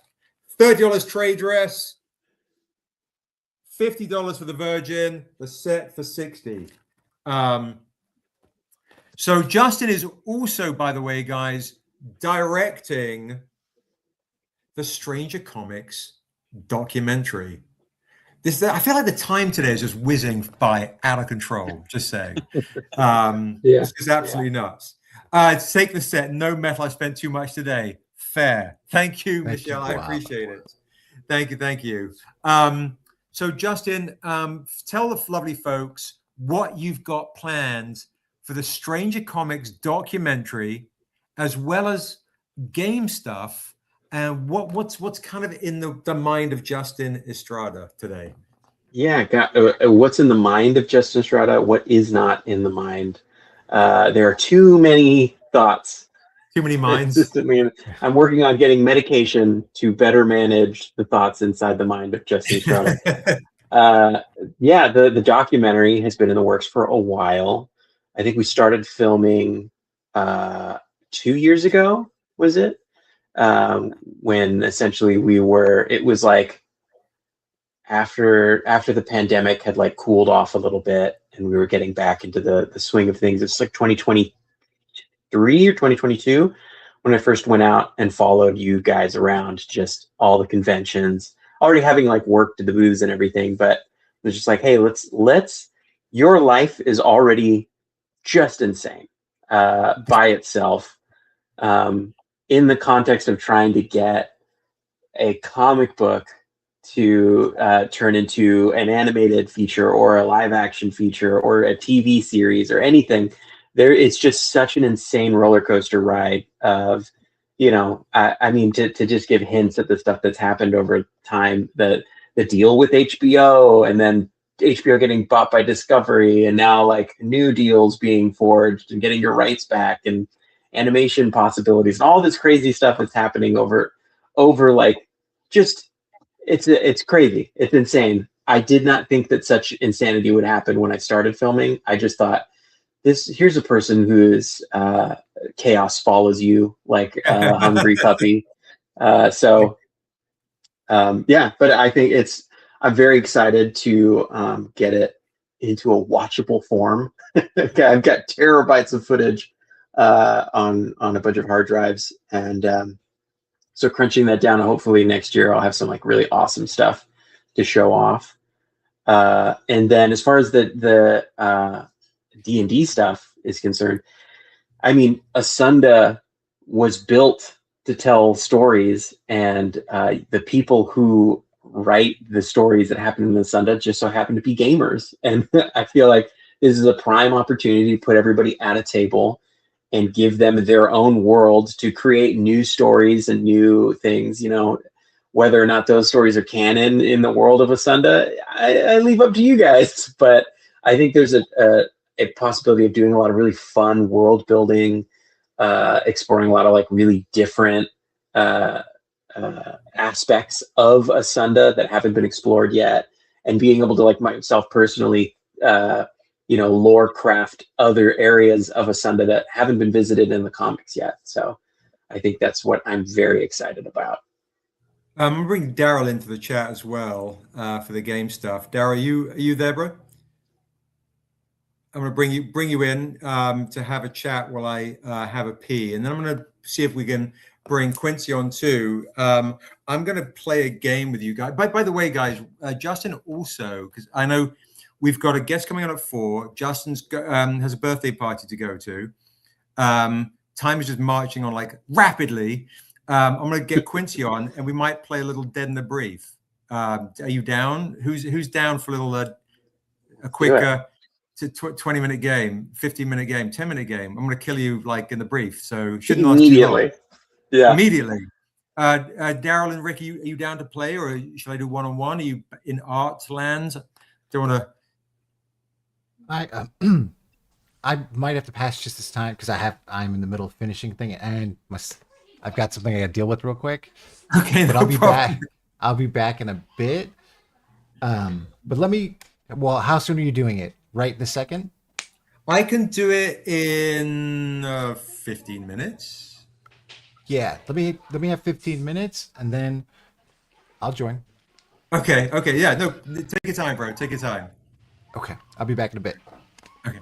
$30 trade dress, $50 for the Virgin, the set for $60. So Justin is also, by the way, guys, directing the Stranger Comics documentary. I feel like the time today is just whizzing by out of control. Just saying. This is absolutely nuts. Take the set. No metal. I spent too much today. Fair. Thank you, Michelle. I appreciate it. Thank you. So Justin, tell the lovely folks what you've got planned for the Stranger Comics documentary, as well as game stuff. And what's kind of in the mind of Justin Estrada today? Yeah, what's in the mind of Justin Estrada? What is not in the mind? There are too many thoughts. Too many minds. Consistently, I'm working on getting medication to better manage the thoughts inside the mind of Justin Estrada. The documentary has been in the works for a while. I think we started filming 2 years ago, was it? When essentially it was like after the pandemic had like cooled off a little bit and we were getting back into the swing of things. It's like 2023 or 2022 when I first went out and followed you guys around just all the conventions, already having like worked at the booths and everything, but it was just like, hey, let's your life is already just insane by itself. In the context of trying to get a comic book to turn into an animated feature or a live action feature or a TV series or anything, it's just such an insane roller coaster ride of, I mean, to just give hints at the stuff that's happened over time, the deal with HBO and then HBO getting bought by Discovery and now like new deals being forged and getting your rights back and animation possibilities and all this crazy stuff that's happening over like just it's crazy. It's insane. I did not think that such insanity would happen when I started filming. I just thought here's a person whose chaos follows you like a hungry puppy. But I think I'm very excited to get it into a watchable form. Okay, I've got terabytes of footage on a bunch of hard drives, and so crunching that down, and hopefully next year I'll have some like really awesome stuff to show off. And then as far as the D&D stuff is concerned, I mean, Asunda was built to tell stories, and the people who write the stories that happen in Asunda just so happen to be gamers. And I feel like this is a prime opportunity to put everybody at a table and give them their own world to create new stories and new things. You know, whether or not those stories are canon in the world of Asunda, I leave up to you guys. But I think there's a possibility of doing a lot of really fun world building, exploring a lot of like really different aspects of Asunda that haven't been explored yet, and being able to, like myself personally, lore craft other areas of Asunda that haven't been visited in the comics yet. So I think that's what I'm very excited about. I'm gonna bring Daryl into the chat as well for the game stuff. Daryl, are you there, bro? I'm gonna bring you in to have a chat while I have a pee, and then I'm gonna see if we can bring Quincy on too. I'm gonna play a game with you guys. By the way, guys, Justin also, because I know we've got a guest coming on at 4. Justin's has a birthday party to go to. Time is just marching on like rapidly. I'm going to get Quincy on, and we might play a little Dead in the Brief. Are you down? Who's down for a little a quick 20-minute game, 15-minute game, 10-minute game? I'm going to kill you like in the brief, so shouldn't last too long. Yeah, immediately. Daryl and Rick, are you down to play, or should I do one-on-one? Are you in art lands? Don't want to. I might have to pass just this time because I'm in the middle of finishing thing, and I've got something I got to deal with real quick. Okay, but I'll be back. I'll be back in a bit. But let me. Well, how soon are you doing it? Right this second? I can do it in 15 minutes. Yeah, let me have 15 minutes, and then I'll join. Okay. Yeah, no, take your time, bro. Take your time. Okay, I'll be back in a bit. Okay.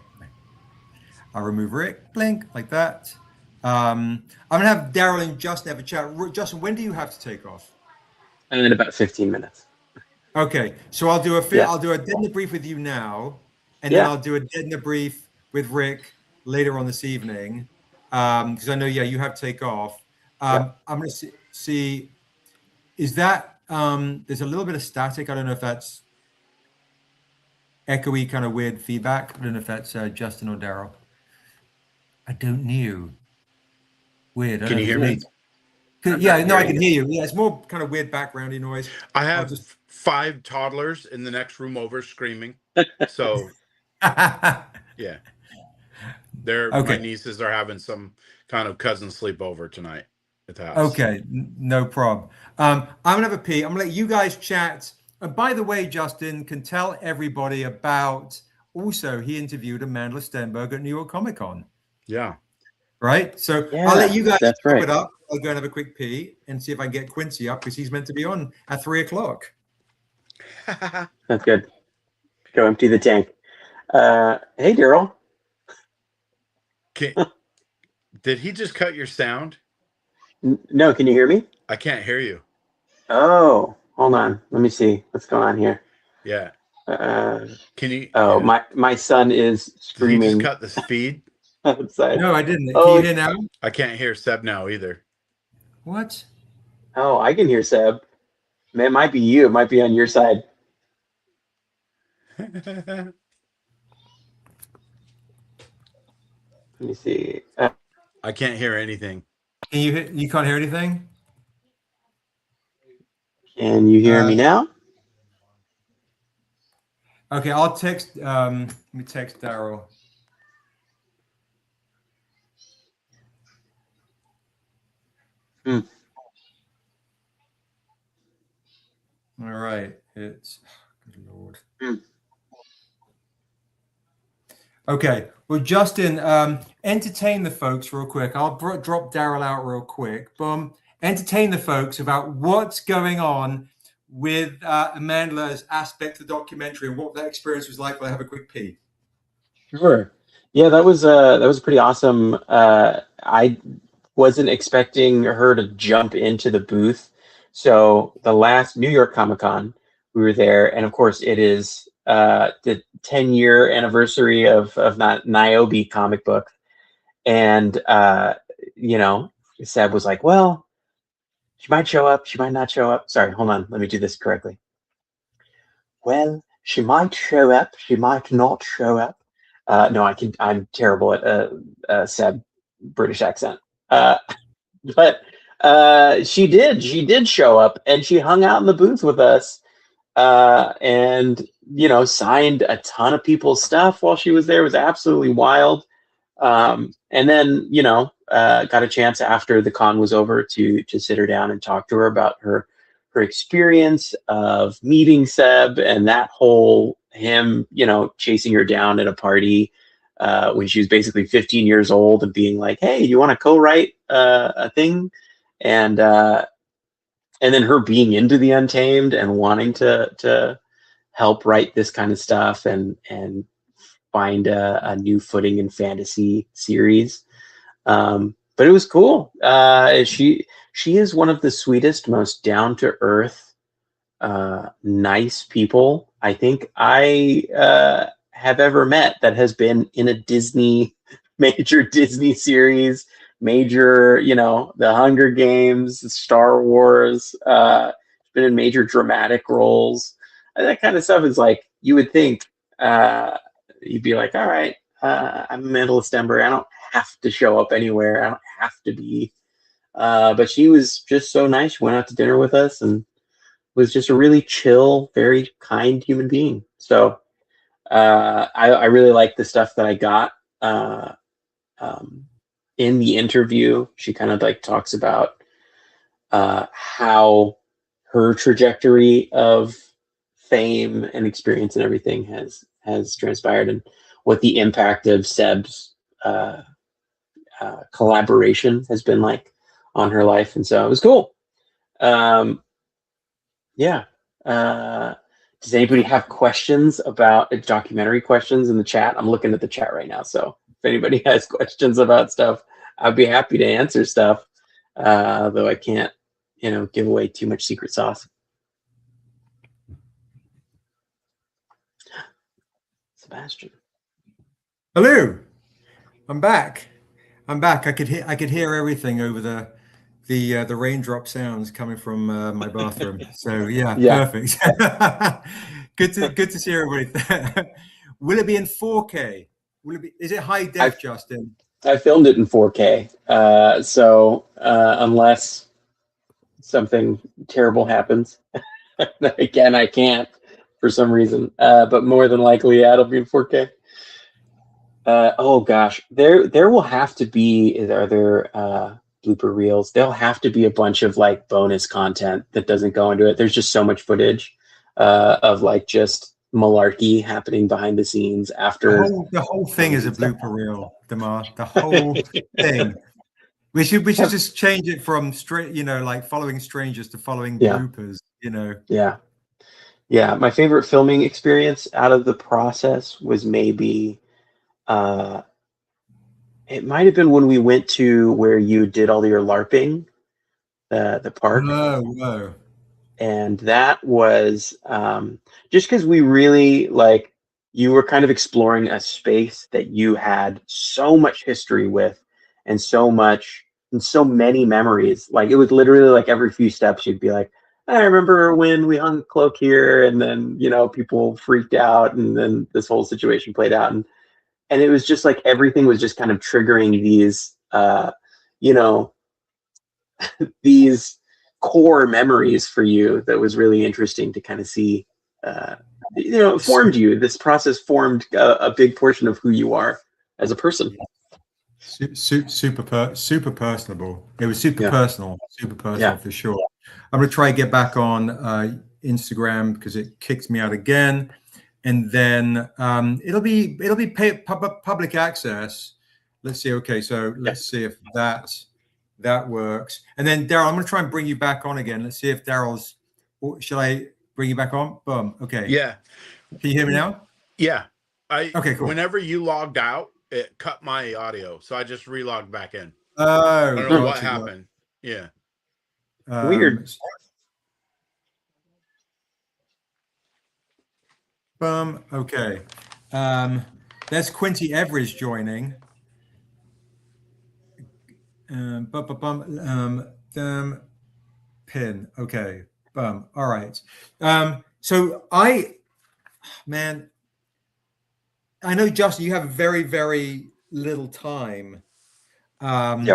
I'll remove Rick, blink, like that. I'm gonna have Daryl and Justin have a chat. Justin, when do you have to take off? In about 15 minutes. Okay, so I'll do a Dead in the Brief with you now, and then I'll do a Dead in the Brief with Rick later on this evening, because I know you have to take off. I'm gonna see. Is that there's a little bit of static? I don't know if that's echoey, kind of weird feedback. I don't know if that's Justin or Daryl. I don't know. Weird. Can you hear me? Yeah, no, I can hear you. Yeah, it's more kind of weird backgroundy noise. I have 5 toddlers in the next room over screaming. So, yeah. My nieces are having some kind of cousin sleepover tonight at the house. Okay, no problem. I'm going to have a pee. I'm going to let you guys chat. And by the way, Justin can tell everybody about, also, he interviewed Amanda Stenberg at New York Comic Con. Yeah. Right? So I'll let you guys wrap it up. I'll go and have a quick pee and see if I can get Quincy up, because he's meant to be on at 3:00. That's good. Go empty the tank. Hey, Daryl. Did he just cut your sound? No, can you hear me? I can't hear you. Oh, hold on. Let me see what's going on here. Yeah. Can you? Oh, my son is screaming. Did he just cut the speed? Outside. No, I didn't. Can you hear now? I can't hear Seb now either. What? Oh, I can hear Seb. Man, it might be you. It might be on your side. Let me see. I can't hear anything. You can't hear anything? Can you hear me now? Okay, I'll text. Let me text Daryl. Mm. All right. It's good Lord. Mm. Okay. Well, Justin, entertain the folks real quick. I'll drop Daryl out real quick. Boom. Entertain the folks about what's going on with Amanda's aspect of the documentary and what that experience was like. I'll have a quick pee. Sure. Yeah, that was pretty awesome. I wasn't expecting her to jump into the booth. So the last New York Comic Con, we were there, and of course it is the 10-year anniversary of Niobe comic book, and you know, Seb was like, "Well, she might show up, she might not show up." Sorry, hold on, let me do this correctly. Well, she might show up, she might not show up. No, I'm terrible at Seb British accent. But she did show up, and she hung out in the booth with us, and signed a ton of people's stuff while she was there. It was absolutely wild. And then got a chance after the con was over to sit her down and talk to her about her experience of meeting Seb, and that whole him chasing her down at a party when she was basically 15 years old and being like, "Hey, you want to co-write a thing?" And then her being into the Untamed and wanting to help write this kind of stuff and find a new footing in fantasy series. But it was cool. She is one of the sweetest, most down to earth, nice people I think I have ever met that has been in a major Disney series, major, the Hunger Games, Star Wars, been in major dramatic roles. And that kind of stuff is like, you would think, you'd be like, all right, I'm Amanda Stenberg. I don't have to show up anywhere. I don't have to be. But she was just so nice. She went out to dinner with us and was just a really chill, very kind human being. So I really like the stuff that I got in the interview. She kind of like talks about how her trajectory of fame and experience and everything has transpired, and what the impact of Seb's collaboration has been like on her life. And so it was cool. Yeah. Does anybody have questions about documentary questions in the chat? I'm looking at the chat right now. So if anybody has questions about stuff, I'd be happy to answer stuff. Though I can't, give away too much secret sauce. Sebastian. Hello. I'm back. I could hear everything over the raindrop sounds coming from my bathroom. So yeah. Perfect. good to see everybody. Will it be in 4K? Is it high def, Justin? I filmed it in 4K. So unless something terrible happens, again, I can't for some reason. But more than likely, yeah, it'll be in 4K. Oh gosh, there will have to be, are there blooper reels? There'll have to be a bunch of like bonus content that doesn't go into it. There's just so much footage of like just malarkey happening behind the scenes after. The whole thing is a blooper reel, Damar. The whole thing. We should just change it from like following strangers to following bloopers. Yeah. My favorite filming experience out of the process was maybe. It might have been when we went to where you did all your LARPing, the park. Whoa. And that was just because we really you were kind of exploring a space that you had so much history with, and so many memories. Like it was literally like every few steps you'd be like, I remember when we hung a cloak here, and then people freaked out, and then this whole situation played out, and it was just like everything was just kind of triggering these, these core memories for you. That was really interesting to kind of see. It formed you. This process formed a big portion of who you are as a person. super personable. It was super personal for sure. I'm gonna try and get back on Instagram because it kicked me out again, and then it'll be public access. Let's see. Okay, so let's see if that works. And then Daryl, I'm gonna try and bring you back on again. Let's see if Daryl's. Shall I bring you back on? Boom. Okay. Yeah. Can you hear me now? Yeah. Okay, cool. Whenever you logged out, it cut my audio, so I just relogged back in. Oh, I don't know what happened. Yeah. Weird. Okay. There's Quincy Everidge joining. Pin. Okay. All right. So I know, Justin, you have very, very little time. I'm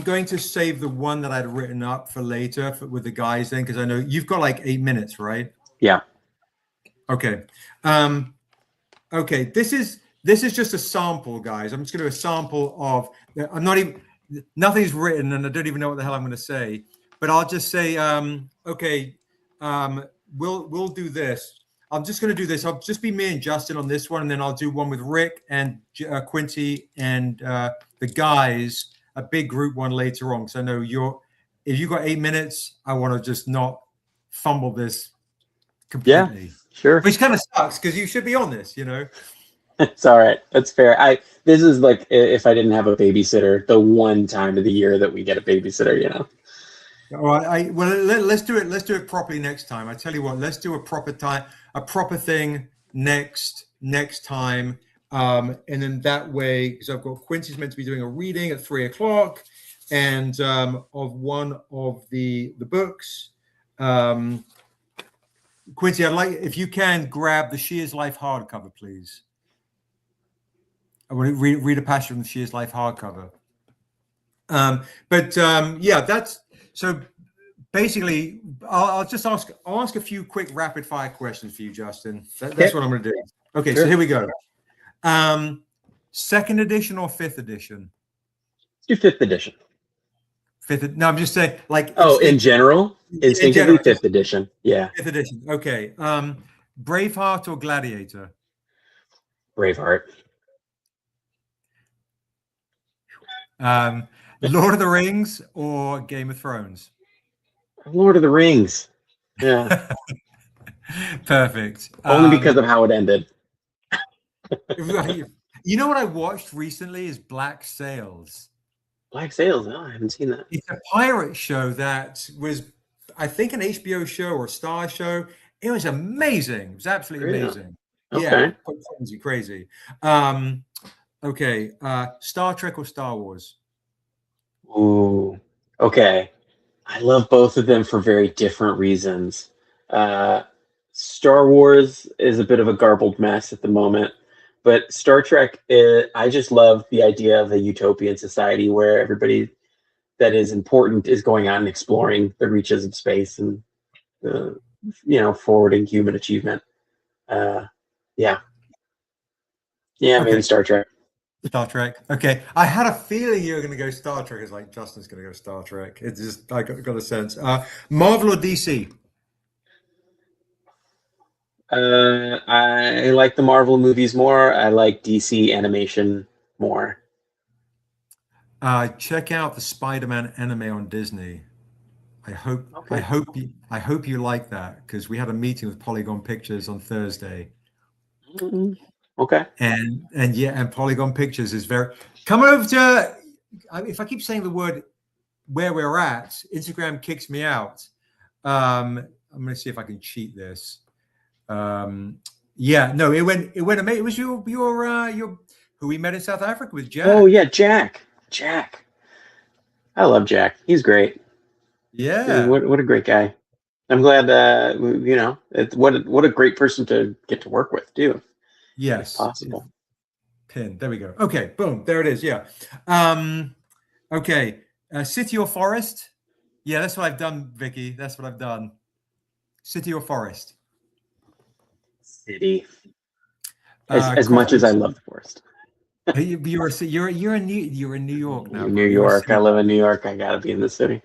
going to save the one that I'd written up for later with the guys then, because I know you've got like 8 minutes, right? Yeah. Okay. Okay. This is just a sample, guys. I'm just going to do a sample of. Nothing's written, and I don't even know what the hell I'm going to say. But I'll just say, okay. We'll do this. I'm just going to do this. I'll just be me and Justin on this one, and then I'll do one with Rick and Quincy and the guys, a big group one later on. Because I know if you got 8 minutes, I want to just not fumble this completely. Yeah, sure. Which kind of sucks because you should be on this, It's all right. That's fair. This is like if I didn't have a babysitter, the one time of the year that we get a babysitter, All right. Let's do it. Let's do it properly next time. I tell you what. Let's do a proper thing next time. And then that way, because I've got Quincy's meant to be doing a reading at 3:00, and of one of the books. Quincy, I'd like if you can grab the She Is Life hardcover, please. I want to read a passage from the She Is Life hardcover. Yeah, that's. So basically, I'll ask a few quick rapid fire questions for you, Justin. That's what I'm going to do. Okay, sure. So here we go. 2nd edition or 5th edition? Do 5th edition. No, I'm just saying, like. In general, instinctively 5th edition. Yeah. 5th edition. Okay. Braveheart or Gladiator? Braveheart. Lord of the Rings or Game of Thrones? Lord of the Rings. Yeah. Perfect. Only because of how it ended. You know what I watched recently is Black Sails. Black Sails? No, I haven't seen that. It's a pirate show that was, I think, an HBO show or a Star show. It was amazing. It was absolutely amazing. Okay. Yeah, crazy. Okay. Star Trek or Star Wars? Ooh. Okay. I love both of them for very different reasons. Star Wars is a bit of a garbled mess at the moment, but Star Trek, I just love the idea of a utopian society where everybody that is important is going out and exploring the reaches of space and, forwarding human achievement. Yeah, maybe Star Trek. Star Trek. Okay. I had a feeling you were going to go Star Trek. It's like Justin's going to go Star Trek. It's just, I got a sense. Marvel or DC? I like the Marvel movies more. I like DC animation more. Check out the Spider-Man anime on Disney. I hope you like that, because we had a meeting with Polygon Pictures on Thursday. Mm-hmm. Okay. And Polygon Pictures is come over to, if I keep saying the word where we're at, Instagram kicks me out. I'm going to see if I can cheat this. It went amazing. It was your who we met in South Africa with Jack. Oh yeah, Jack. I love Jack. He's great. Yeah. What a great guy. I'm glad it's what a great person to get to work with too. Yes. If possible. Pin. There we go. Okay. Boom. There it is. Yeah. Okay. City or forest? Yeah, that's what I've done, Vicky. That's what I've done. City or forest? City. As much as I love the forest. You're in New York now. New York. I live in New York. I gotta be in the city.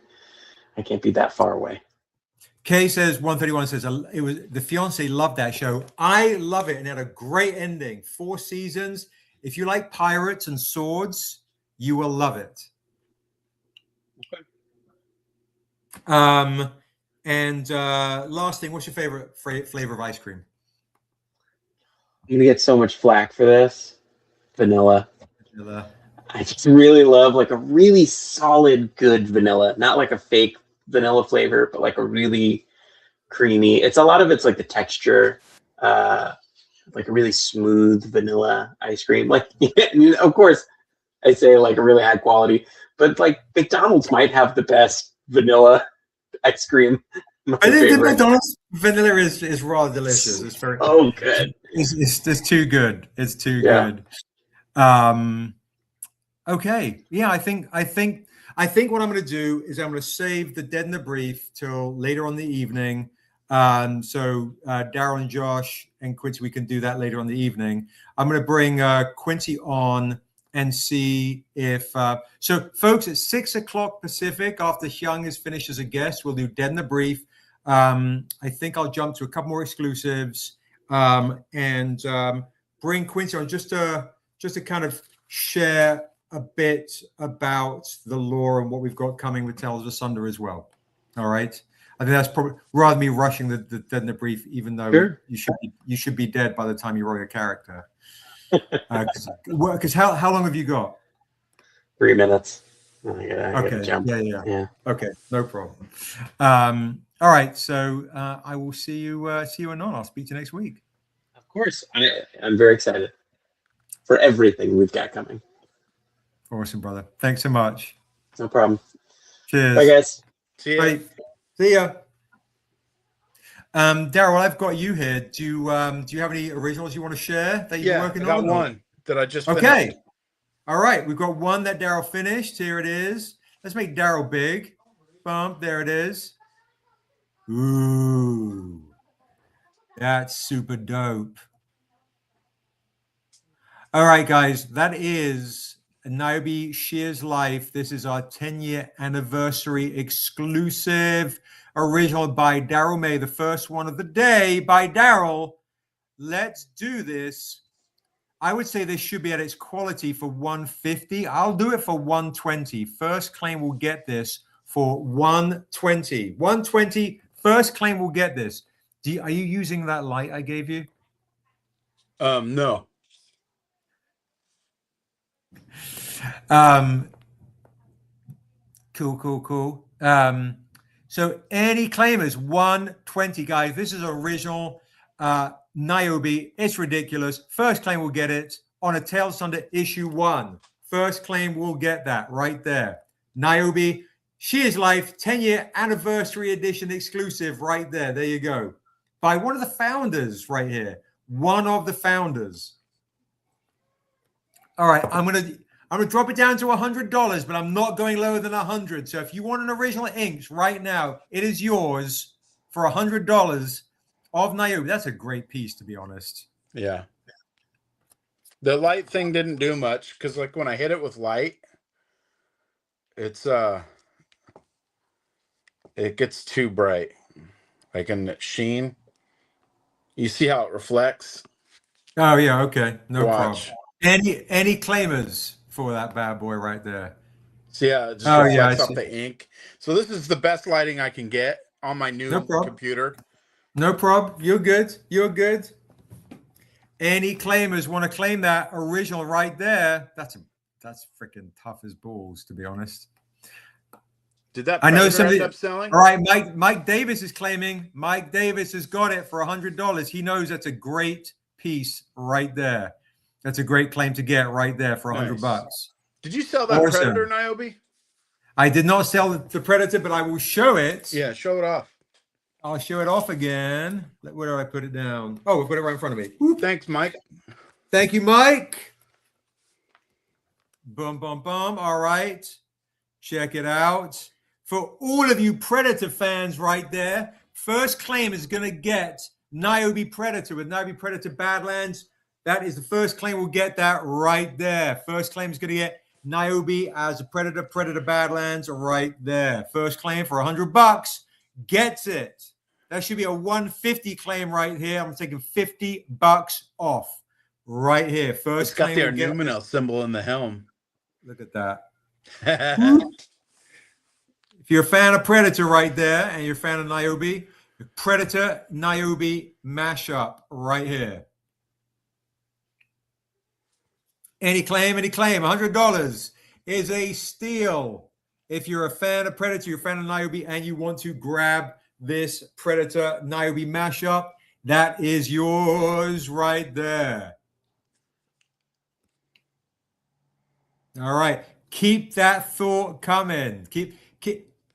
I can't be that far away. Kay says 131 says it was the fiance loved that show. I love it and it had a great ending. 4 seasons. If you like pirates and swords, you will love it. Okay. And last thing, what's your favorite flavor of ice cream? I'm gonna get so much flack for this. Vanilla. Vanilla. I just really love like a really solid, good vanilla, not like a fake vanilla flavor, but like a really creamy. It's a lot of it's like the texture, like a really smooth vanilla ice cream. Like, of course, I say like a really high quality, but like McDonald's might have the best vanilla ice cream. I think the McDonald's vanilla is rather delicious. It's very good. It's too good. It's too good. Okay. Yeah, I think what I'm going to do is I'm going to save the Dead in the Brief till later on the evening. So Daryl and Josh and Quincy, we can do that later on the evening. I'm going to bring Quincy on and see if so folks at 6 o'clock Pacific, after Hyoung is finished as a guest, we'll do Dead in the Brief. I think I'll jump to a couple more exclusives and bring Quincy on just to kind of share a bit about the lore and what we've got coming with Tales of Asunder as well. All right. I think that's probably rather me rushing the Dead in the Brief, even though you should be dead by the time you roll your character. Because how long have you got? 3 minutes. Okay. Jump. Yeah. Okay, no problem. All right. So I will see you anon. I'll speak to you next week. Of course. I'm very excited for everything we've got coming. Awesome, brother. Thanks so much. No problem. Cheers. Bye, guys. See ya. Bye. See ya. Daryl, I've got you here. Do you have any originals you want to share that you're working on? I got one that I just finished. Okay. All right. We've got one that Daryl finished. Here it is. Let's make Daryl big. Bump. There it is. Ooh. That's super dope. All right, guys. That is Niobe Shear's Life. This is our 10-year anniversary exclusive original by Daryl May, the first one of the day by Daryl. Let's do this. I would say this should be at its quality for 150. I'll do it for 120. First claim will get this for 120. 120. First claim will get this. Are you using that light I gave you? No. Cool. So any claimers, 120, guys. This is original Niobe. It's ridiculous. First claim will get it on a Tales of Asunder issue 1. First claim will get that right there. Niobe, Shear's Life, 10-year anniversary edition exclusive right there. There you go. By one of the founders right here. One of the founders. All right, I'm gonna drop it down to $100, but I'm not going lower than 100. So if you want an original inks right now, it is yours for $100 of Niobe. That's a great piece, to be honest. Yeah. The light thing didn't do much because, like, when I hit it with light, it's it gets too bright, like in the sheen. You see how it reflects? Oh yeah, okay, no Watch. problem. Any claimers for that bad boy right there? So yeah, it just reflects off the ink. So this is the best lighting I can get on my new computer. No problem. You're good. You're good. Any claimers want to claim that original right there? That's freaking tough as balls, to be honest. Did that I know somebody end up selling? All right, Mike Davis is claiming. Mike Davis has got it for $100. He knows that's a great piece right there. That's a great claim to get right there for $100. Did you sell that Predator, Niobe? I did not sell the Predator, but I will show it. Yeah, show it off. I'll show it off again. Where do I put it down? Oh, we put it right in front of me. Whoop. Thanks, Mike. Thank you, Mike. Boom, boom, boom. All right. Check it out. For all of you Predator fans right there, first claim is going to get Niobe Predator with Niobe Predator Badlands. That is the first claim. We'll get that right there. First claim is going to get Niobe as a Predator Badlands right there. First claim for $100 gets it. That should be a 150 claim right here. I'm taking $50 off right here. First It's got claim. the Numenor symbol in the helm. Look at that. If you're a fan of Predator right there and you're a fan of Niobe, Predator Niobe mashup right here. Any claim, $100 is a steal. If you're a fan of Predator, you're a fan of Niobe, and you want to grab this Predator Niobe mashup, that is yours right there. All right. Keep that thought coming.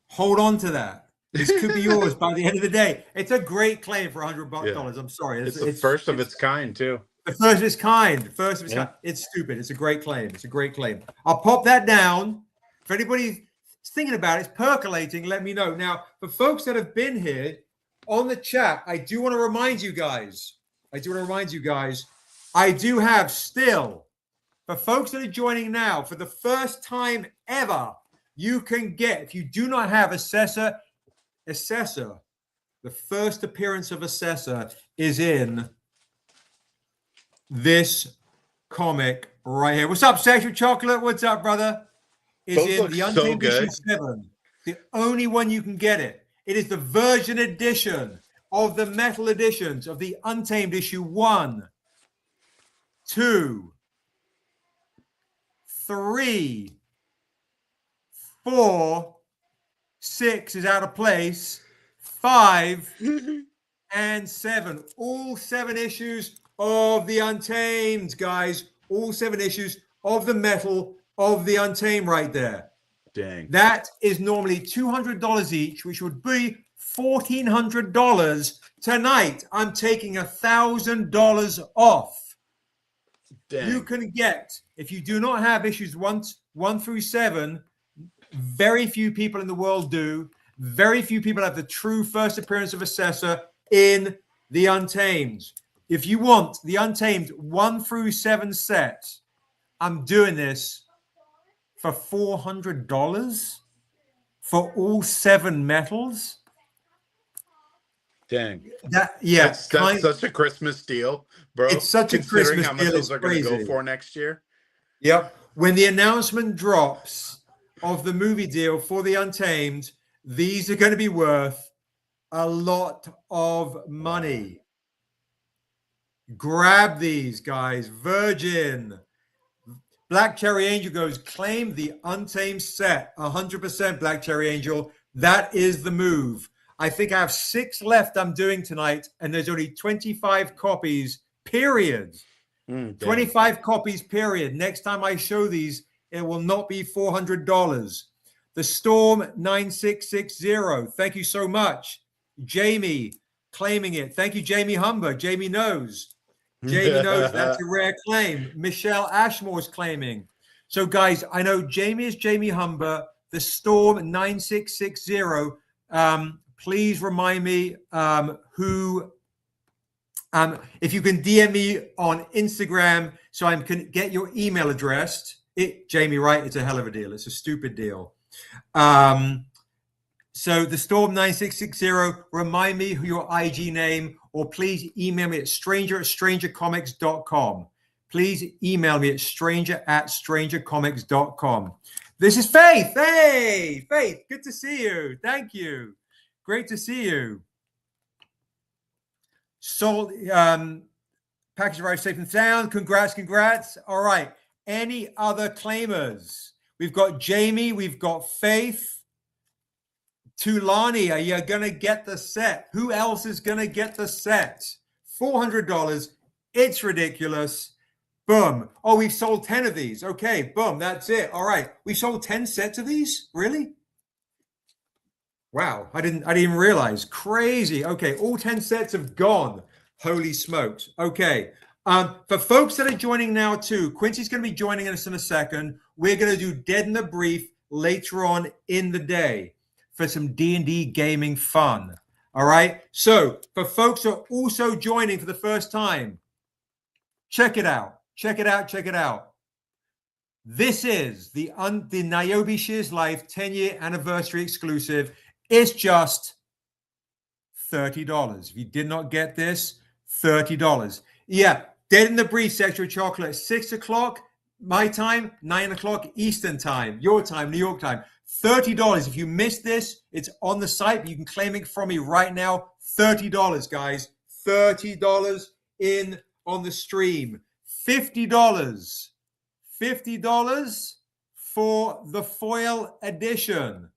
Hold on to that. This could be yours by the end of the day. It's a great claim for $100. Yeah. I'm sorry. It's the first of its kind, too. The first of its kind. First of its kind. It's stupid. It's a great claim. It's a great claim. I'll pop that down. If anybody's thinking about it, it's percolating, let me know. Now, for folks that have been here on the chat, I do want to remind you guys, I do have still, for folks that are joining now, for the first time ever, you can get, if you do not have Assessor, the first appearance of Assessor is in this comic right here. What's up, Sexual Chocolate? What's up, brother? Is Those in look the so Untamed good. Issue 7. The only one you can get it. It is the version edition of the metal editions of the Untamed Issue 1, 2, 3, 4, 6 is out of place, 5, and 7. All 7 issues of the Untamed, guys. All 7 issues of the metal of the Untamed right there. Dang. That is normally $200 each, which would be $1,400. Tonight, I'm taking $1,000 off. Dang. You can get, if you do not have issues 1 through 7, very few people in the world do. Very few people have the true first appearance of Assessor in the Untamed. If you want the Untamed 1 through 7 set, I'm doing this for $400 for all 7 metals. Dang. That's such a Christmas deal, bro. It's such a Considering Christmas how much deal, those it's are going to go crazy. for next year. Yep. When the announcement drops of the movie deal for the Untamed, these are going to be worth a lot of money. Grab these, guys. Virgin. Black Cherry Angel goes, claim the Untamed set. 100% Black Cherry Angel. That is the move. I think I have 6 left I'm doing tonight, and there's only 25 copies, period. 25 copies, period. Next time I show these, it will not be $400. The Storm 9660. Thank you so much. Jamie claiming it. Thank you, Jamie Humber. Jamie knows. Jamie knows that's a rare claim. Michelle Ashmore's claiming. So, guys, I know Jamie is Jamie Humber. The Storm 9660. Please remind me who. If you can DM me on Instagram so I can get your email address. Jamie, right? It's a hell of a deal. It's a stupid deal. So the Storm 9660, remind me who your IG name, or please email me at stranger@strangercomics.com. Please email me at stranger@strangercomics.com. This is Faith. Hey, Faith, good to see you. Thank you. Great to see you. Sold, package arrived safe and sound. Congrats. All right. Any other claimers? We've got Jamie. We've got Faith. Tulani, are you going to get the set? Who else is going to get the set? $400. It's ridiculous. Boom. Oh, we've sold 10 of these. Okay, boom. That's it. All right. We sold 10 sets of these? Really? Wow. I didn't even realize. Crazy. Okay. All 10 sets have gone. Holy smokes. Okay. For folks that are joining now too, Quincy's going to be joining us in a second. We're going to do Dead in the Brief later on in the day for some D&D gaming fun. All right. So for folks who are also joining for the first time, Check it out. Check it out. Check it out. This is the Niobe Shears Life 10-year anniversary exclusive. It's just $30. If you did not get this, $30. Yeah, Dead in the Breeze Sexual Chocolate, 6 o'clock, my time, 9 o'clock Eastern time, your time, New York time. $30. If you missed this, it's on the site. You can claim it from me right now. $30, guys. $30 in on the stream. $50. $50 for the foil edition.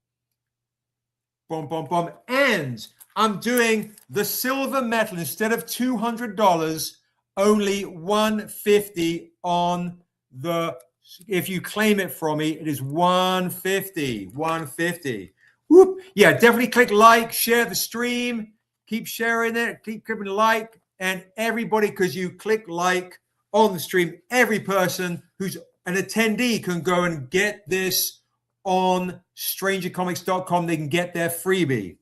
Boom, boom, boom. And I'm doing the silver metal instead of $200, only $150 on the, if you claim it from me, it is $150. $150. Whoop. Yeah, definitely click like, share the stream, keep sharing it, keep clicking like, and everybody, because you click like on the stream, every person who's an attendee can go and get this on strangercomics.com. They can get their freebie.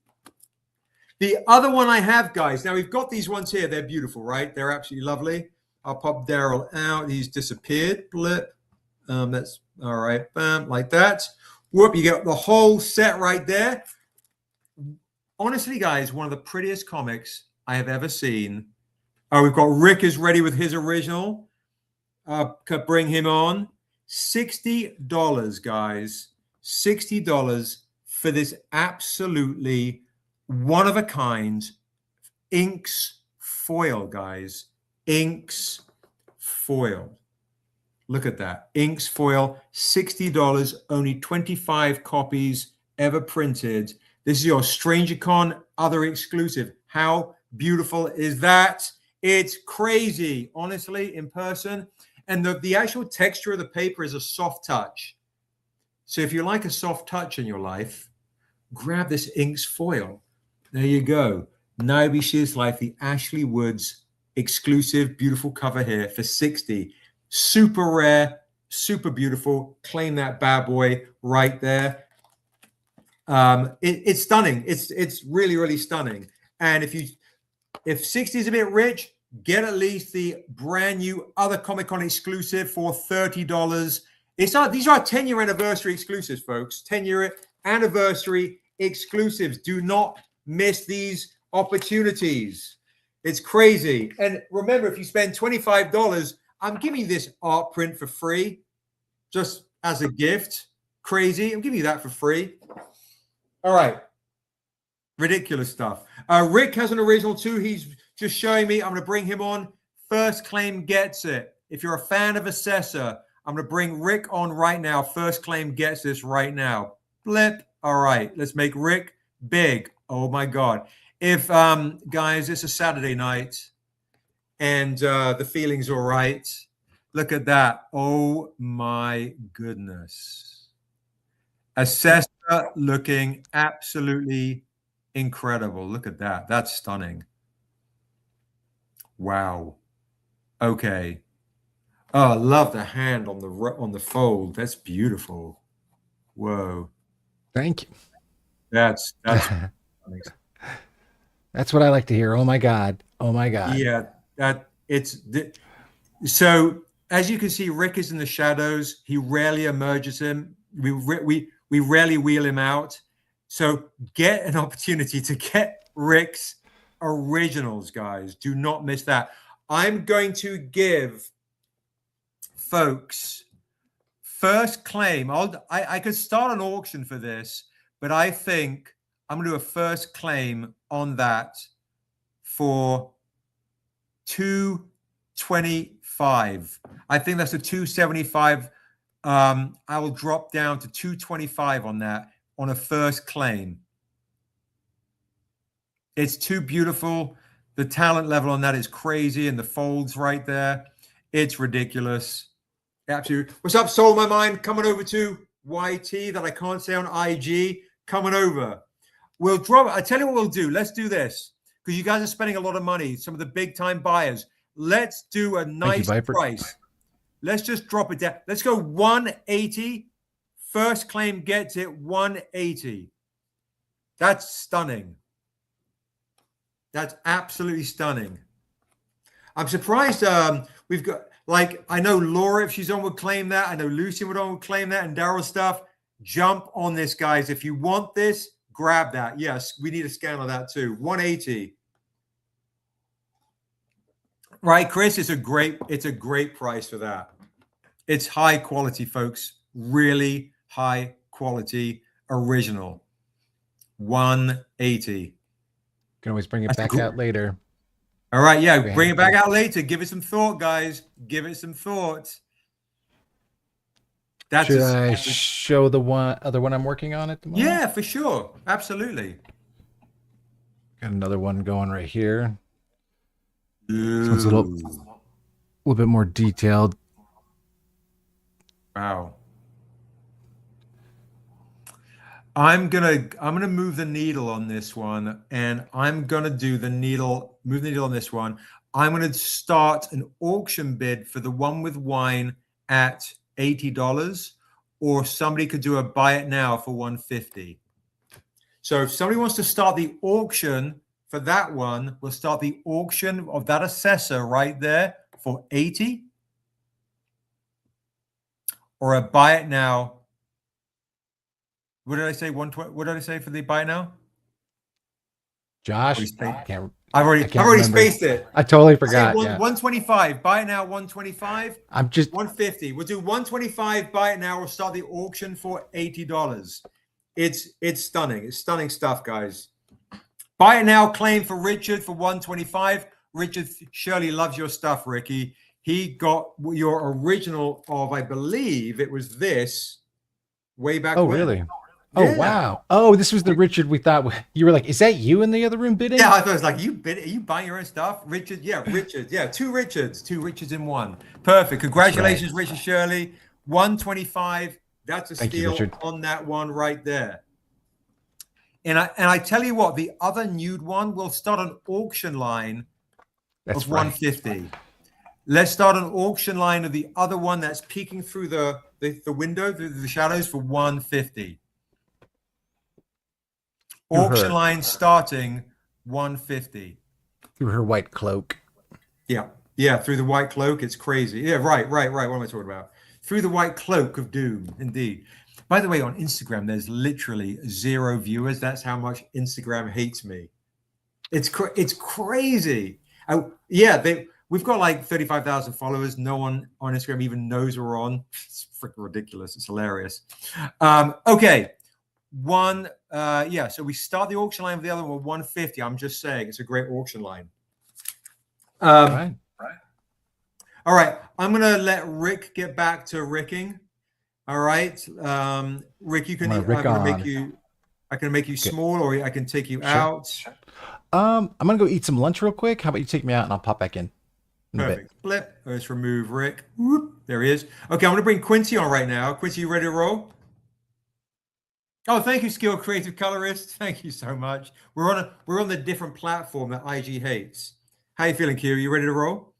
The other one I have, guys, now we've got these ones here. They're beautiful, right? They're absolutely lovely. I'll pop Daryl out. He's disappeared. Blip. That's all right. Bam, like that. Whoop, you get the whole set right there. Honestly, guys, one of the prettiest comics I have ever seen. Oh, we've got Rick is ready with his original. Could bring him on. $60, guys. $60 for this absolutely one-of-a-kind inks foil, guys. Inks foil. Look at that. Inks foil, $60, only 25 copies ever printed. This is your Strangercon other exclusive. How beautiful is that? It's crazy, honestly, in person. And the actual texture of the paper is a soft touch. So if you like a soft touch in your life, grab this inks foil. There you go. Niobe Shears Life, the Ashley Woods exclusive, beautiful cover here for $60. Super rare, super beautiful. Claim that bad boy right there. It's stunning. It's really, really stunning. And if 60 is a bit rich, get at least the brand new other Comic-Con exclusive for $30. These are 10-year anniversary exclusives, folks. 10-year anniversary exclusives. Do not miss these opportunities. It's crazy. And remember, if you spend $25, I'm giving this art print for free, just as a gift. Crazy. I'm giving you that for free. All right. Ridiculous stuff. Rick has an original too. He's just showing me. I'm going to bring him on. First claim gets it. If you're a fan of Assessor, I'm going to bring Rick on right now. First claim gets this right now. Blip. All right. Let's make Rick big. Oh, my God. If, guys, it's a Saturday night and the feeling's all right. Look at that. Oh, my goodness. Assessor looking absolutely incredible. Look at that. That's stunning. Wow. Okay. Oh, I love the hand on the fold. That's beautiful. Whoa. Thank you. That's That's what I like to hear. Oh my God. Oh my God. Yeah, so as you can see, Rick is in the shadows. He rarely emerges him. We rarely wheel him out. So get an opportunity to get Rick's originals, guys. Do not miss that. I'm going to give folks first claim. I could start an auction for this, but I think I'm going to do a first claim on that for $225. I think that's a $275. I will drop down to $225 on that on a first claim. It's too beautiful. The talent level on that is crazy, and the folds right there, it's ridiculous. Absolutely. What's up, Soul My Mind? Coming over to YT that I can't say on IG. Coming over. We'll drop. I tell you what we'll do. Let's do this because you guys are spending a lot of money. Some of the big time buyers. Let's do a nice price. Let's just drop it down. Let's go 180. First claim gets it 180. That's stunning. That's absolutely stunning. I'm surprised. We've got like I know Laura, if she's on, would claim that. I know Lucy would claim that, and Daryl's stuff. Jump on this, guys. If you want this, grab that. Yes, we need a scan of that too. 180. Right, Chris? It's a great price for that. It's high quality, folks. Really high quality original. 180. Can always bring it back out later. All right, yeah, bring it back out later. Give it some thought, guys. Give it some thought. Should I show the other one I'm working on at the moment? Yeah, for sure. Absolutely. Got another one going right here. This one's a little bit more detailed. Wow. I'm gonna move the needle on this one, and I'm gonna do move the needle on this one. I'm gonna start an auction bid for the one with wine at $80, or somebody could do a buy it now for $150. So if somebody wants to start the auction for that one, we'll start the auction of that assessor right there for $80, or a buy it now. What did I say? 120. What did I say for the buy now? Josh, I've already spaced it. I totally forgot. 125. Buy it now. 125. I'm just 150. We'll do 125. Buy it now. We'll start the auction for $80. It's stunning. It's stunning stuff, guys. Buy it now. Claim for Richard for 125. Richard surely loves your stuff, Ricky. He got your original of, I believe it was this way back. Oh, when. Really? Oh, yeah. Wow. Oh, this was the Richard we thought. You were like, is that you in the other room bidding? Yeah, I thought it was like, you buying your own stuff? Richard, yeah, Richard. Yeah, two Richards in one. Perfect. Congratulations, Richard Shirley. 125. That's a steal on that one right there. And I tell you what, the other nude one, we'll start an auction line of 150. Let's start an auction line of the other one that's peeking through the window, through the shadows for 150. Auction line starting 150. Through her white cloak. Yeah, through the white cloak. It's crazy. Yeah, right. What am I talking about? Through the white cloak of doom, indeed. By the way, on Instagram, there's literally 0 viewers. That's how much Instagram hates me. It's crazy. We've got like 35,000 followers. No one on Instagram even knows we're on. It's freaking ridiculous. It's hilarious. Okay. So we start the auction line with the other one with 150. I'm just saying it's a great auction line. All right. I'm gonna let Rick get back to ricking. All right. Rick, you can I can make you small, or I can take you out. I'm gonna go eat some lunch real quick. How about you take me out and I'll pop back in. Perfect. Flip. Let's remove Rick. Whoop. There he is. Okay, I'm gonna bring Quincy on right now. Quincy, you ready to roll? Oh, thank you, Skilled Creative Colorist. Thank you so much. We're on the different platform that IG hates. How you feeling, Q? You ready to roll?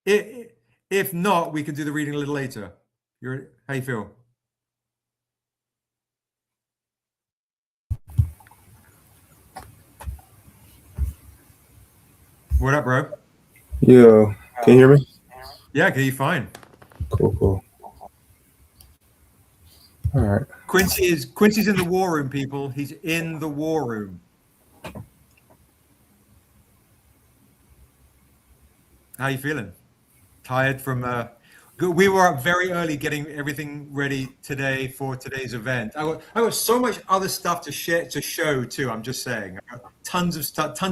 If not, we can do the reading a little later. How you feel? What up, bro? Yeah. Can you hear me? Yeah, I can hear you fine. Cool. All right. Quincy's in the war room, people. He's in the war room. How you feeling? Tired from we were up very early getting everything ready today for today's event. I got so much other stuff to show too. I'm just saying. I got tons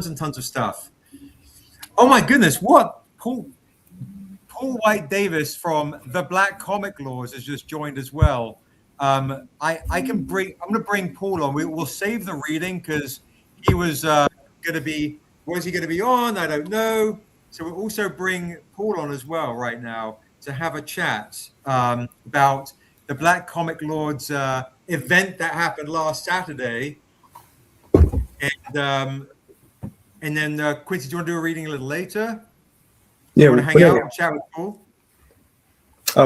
and tons of stuff. Oh my goodness, what? Paul White Davis from the Black Comic Laws has just joined as well. I'm gonna bring Paul on. We'll save the reading because he was gonna be on? I don't know. So we'll also bring Paul on as well right now to have a chat about the Black Comic Lords event that happened last Saturday. And then Quincy, do you want to do a reading a little later? Yeah, you want to hang out and chat with Paul?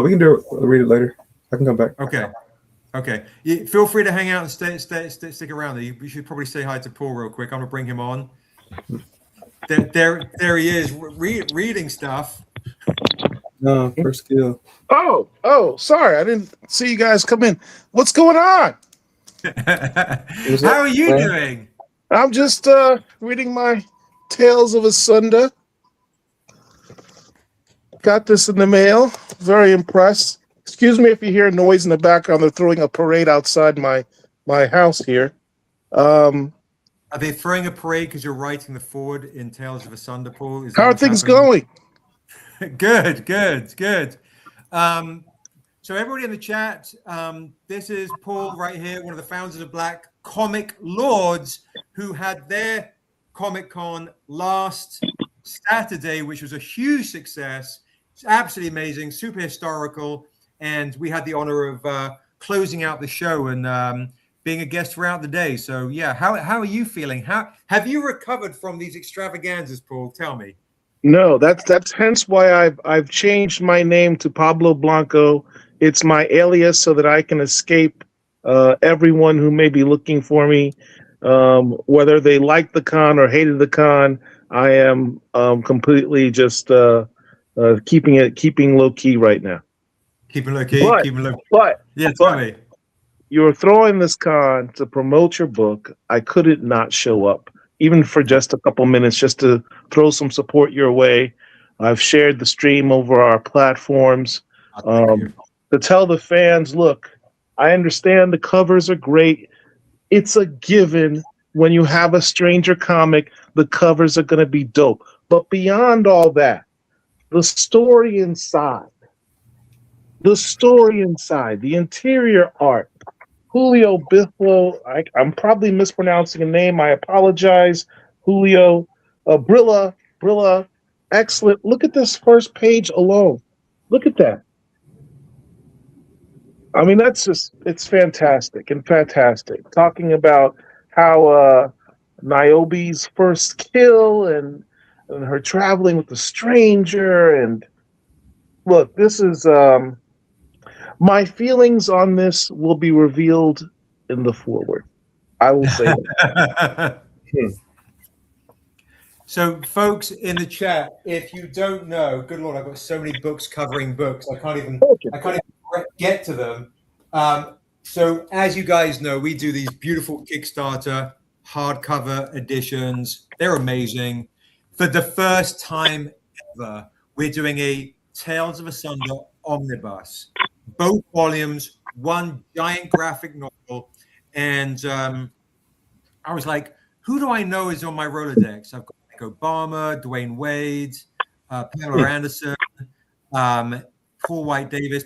We can read it later. I can come back. Okay. Feel free to hang out and stick around. You should probably say hi to Paul real quick. I'm gonna bring him on. there he is reading stuff. No, first kill. Oh, sorry. I didn't see you guys come in. What's going on? How are you doing? I'm just reading my Tales of Estrada. Got this in the mail. Very impressed. Excuse me if you hear noise in the background. They're throwing a parade outside my house here. Are they throwing a parade because you're writing the forward in Tales of Estrada, Paul? How are things going? Good. So everybody in the chat, this is Paul right here, one of the founders of Black Comic Lords, who had their Comic-Con last Saturday, which was a huge success. It's absolutely amazing, super historical, and we had the honor of closing out the show and being a guest throughout the day. So yeah, how are you feeling? How have you recovered from these extravaganzas, Paul? Tell me. No, that's hence why I've changed my name to Pablo Blanco. It's my alias so that I can escape everyone who may be looking for me, whether they liked the con or hated the con. I am completely just keeping low key right now. Keeping low key. But yeah, tell me. You're throwing this con to promote your book. I couldn't not show up, even for just a couple minutes, just to throw some support your way. I've shared the stream over our platforms to tell the fans, look, I understand the covers are great. It's a given when you have a Stranger comic, the covers are going to be dope. But beyond all that, the story inside, the interior art, Julio Biflo, I'm probably mispronouncing a name. I apologize. Julio, Brilla, excellent. Look at this first page alone. Look at that. I mean, it's fantastic and fantastic. Talking about how Niobe's first kill and her traveling with the stranger. And look, this is... my feelings on this will be revealed in the foreword. I will say that. So, folks in the chat, if you don't know, good Lord, I've got so many books covering books. I can't even get to them. So, as you guys know, we do these beautiful Kickstarter hardcover editions. They're amazing. For the first time ever, we're doing a Tales of Estrada omnibus. Both volumes, one giant graphic novel, and I was like, who do I know is on my Rolodex? I've got like Obama, Dwayne Wade, Pamela Anderson, Paul White Davis,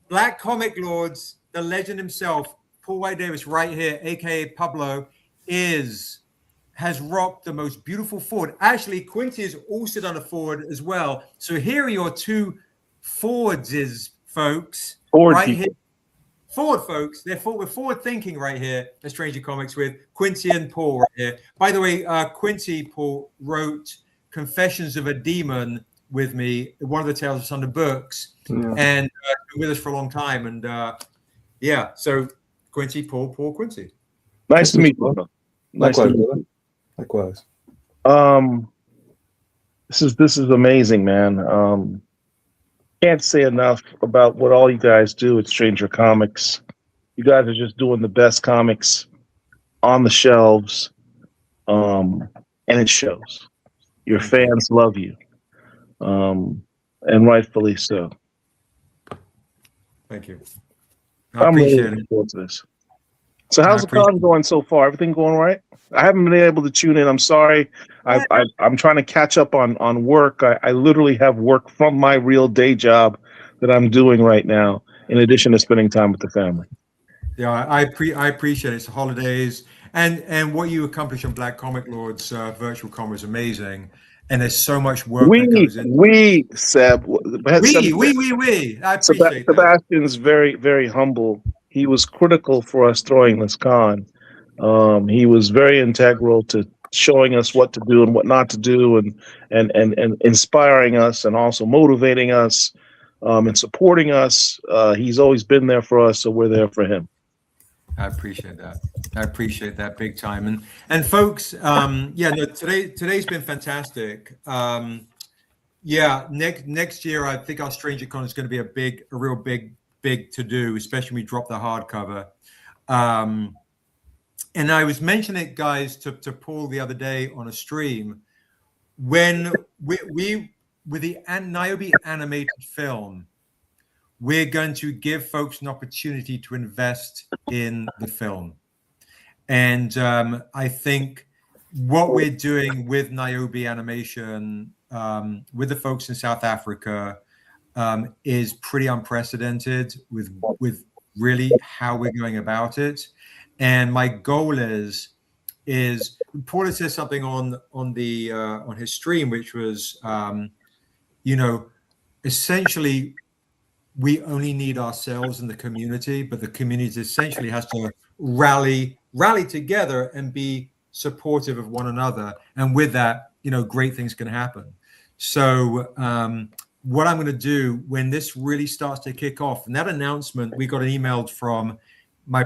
Black Comic Lords, the legend himself, Paul White Davis, right here, aka Pablo, has rocked the most beautiful forward. Actually, Quincy has also done a forward as well. So here are your two forwards, folks. Here. Forward, folks. We're forward thinking right here at Stranger Comics with Quincy and Paul right here. By the way, Quincy, Paul, wrote Confessions of a Demon with me, one of the Tales of Estrada books, and been with us for a long time. And yeah, so Quincy, Paul, Quincy. Nice to meet you. Likewise. This is amazing, man. Can't say enough about what all you guys do at Stranger Comics. You guys are just doing the best comics on the shelves, and it shows. Your fans love you, and rightfully so. Thank you. I'm really looking forward to this. So how's the con going so far? Everything going all right? I haven't been able to tune in. I'm sorry. I'm trying to catch up on work. I literally have work from my real day job that I'm doing right now, in addition to spending time with the family. Yeah, I appreciate it. It's the holidays, and what you accomplish on Black Comic Lords virtual con is amazing. And there's so much work that goes in. Seb. I appreciate that. Sebastian's very, very humble. He was critical for us throwing this con. He was very integral to showing us what to do and what not to do, and inspiring us, and also motivating us, and supporting us. He's always been there for us, so we're there for him. I appreciate that. I appreciate that big time. And folks, yeah, no, today's been fantastic. Yeah, next year I think our Strangercon is going to be a real big to do, especially when we drop the hardcover. And I was mentioning it, guys, to Paul the other day on a stream, when we with the Niobe animated film, we're going to give folks an opportunity to invest in the film. And I think what we're doing with Niobe animation, with the folks in South Africa, is pretty unprecedented with really how we're going about it. And my goal is Paul said something on his stream, which was, you know, essentially we only need ourselves in the community, but the community essentially has to rally together and be supportive of one another. And with that, you know, great things can happen. So what I'm going to do when this really starts to kick off, and that announcement, we got an email from my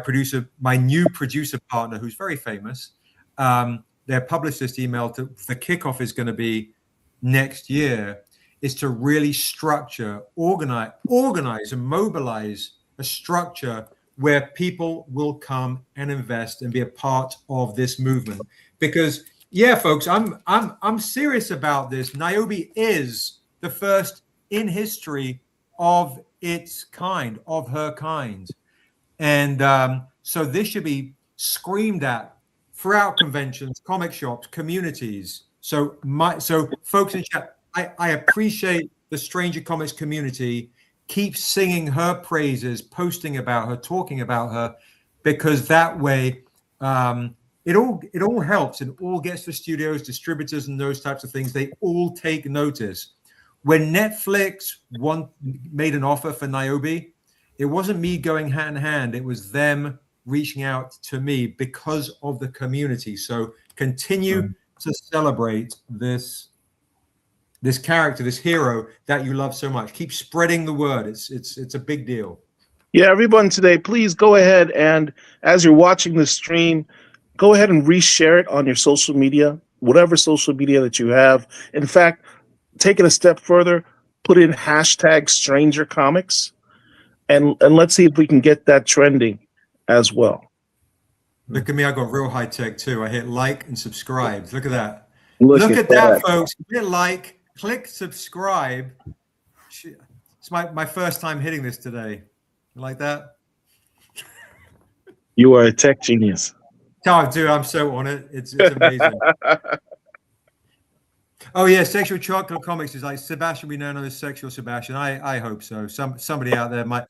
new producer partner, who's very famous. Their publicist emailed the kickoff is going to be next year, is to really structure, organize and mobilize a structure where people will come and invest and be a part of this movement. Because yeah, folks, I'm serious about this. Niobe is the first in history of its kind, of her kind. And so this should be screamed at throughout conventions, comic shops, communities. So folks in chat, I appreciate the Stranger Comics community. Keep singing her praises, posting about her, talking about her, because that way it all helps and all gets to studios, distributors, and those types of things. They all take notice. When Netflix made an offer for Niobe, it wasn't me going hand in hand. It was them reaching out to me because of the community. So continue to celebrate this character, this hero that you love so much. Keep spreading the word. It's a big deal. Yeah, everyone today, please go ahead and, as you're watching the stream, go ahead and reshare it on your social media, whatever social media that you have. In fact, take it a step further, put in hashtag Stranger Comics, and let's see if we can get that trending as well. Look at me, I got real high tech too. I hit like and subscribe. Look at that. Look at that, folks. Hit like, click subscribe. It's my first time hitting this today. You like that? You are a tech genius. Oh, dude, I'm so on it. It's amazing. Oh yeah, Sexual Chocolate Comics is like Sebastian. We now know as Sexual Sebastian. I hope so. Somebody out there might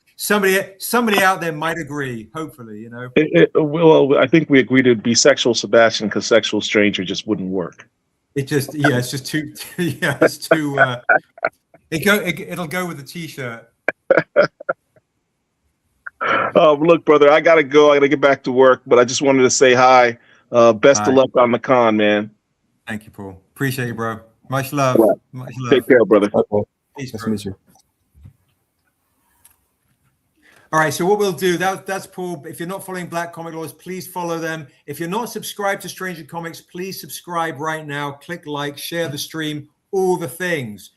agree. Hopefully, you know. Well, I think we agreed it'd be Sexual Sebastian because Sexual Stranger just wouldn't work. It's just too. Yeah, it's too. It'll go with the T-shirt. Look, brother, I gotta go. I gotta get back to work, but I just wanted to say hi. Best of luck on the con, man. Thank you, Paul. Appreciate you, bro. Much love. Right. Much love. Take care, brother. Peace, Nice bro. to meet you. All right, so what we'll do, that's Paul. If you're not following Black Comic Laws, please follow them. If you're not subscribed to Stranger Comics, please subscribe right now. Click like, share the stream, all the things.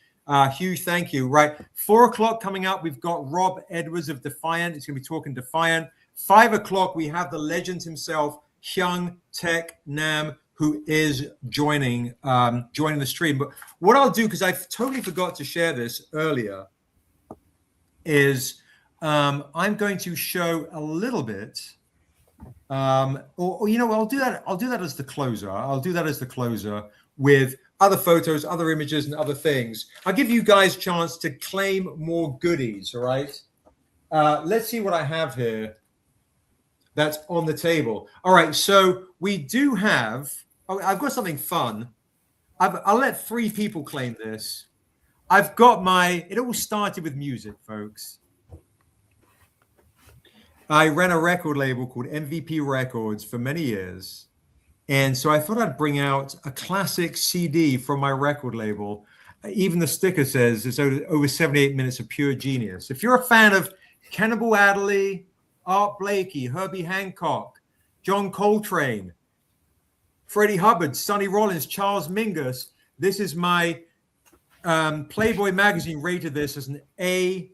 Huge thank you. Right, 4 o'clock coming up, we've got Rob Edwards of Defiant. He's going to be talking Defiant. 5 o'clock, we have the legend himself, Hyoung, Taek, Nam, who is joining the stream. But what I'll do, because I totally forgot to share this earlier, is I'm going to show a little bit, or you know, I'll do that as the closer. I'll do that as the closer with other photos, other images, and other things. I'll give you guys a chance to claim more goodies. All right. Let's see what I have here. That's on the table. All right. So we do have. Oh, I've got something fun. I'll let 3 people claim this. I've got it all started with music, folks. I ran a record label called MVP Records for many years. And so I thought I'd bring out a classic CD from my record label. Even the sticker says it's over 78 minutes of pure genius. If you're a fan of Cannibal Adderley, Art Blakey, Herbie Hancock, John Coltrane, Freddie Hubbard, Sonny Rollins, Charles Mingus. This is my Playboy magazine rated this as an A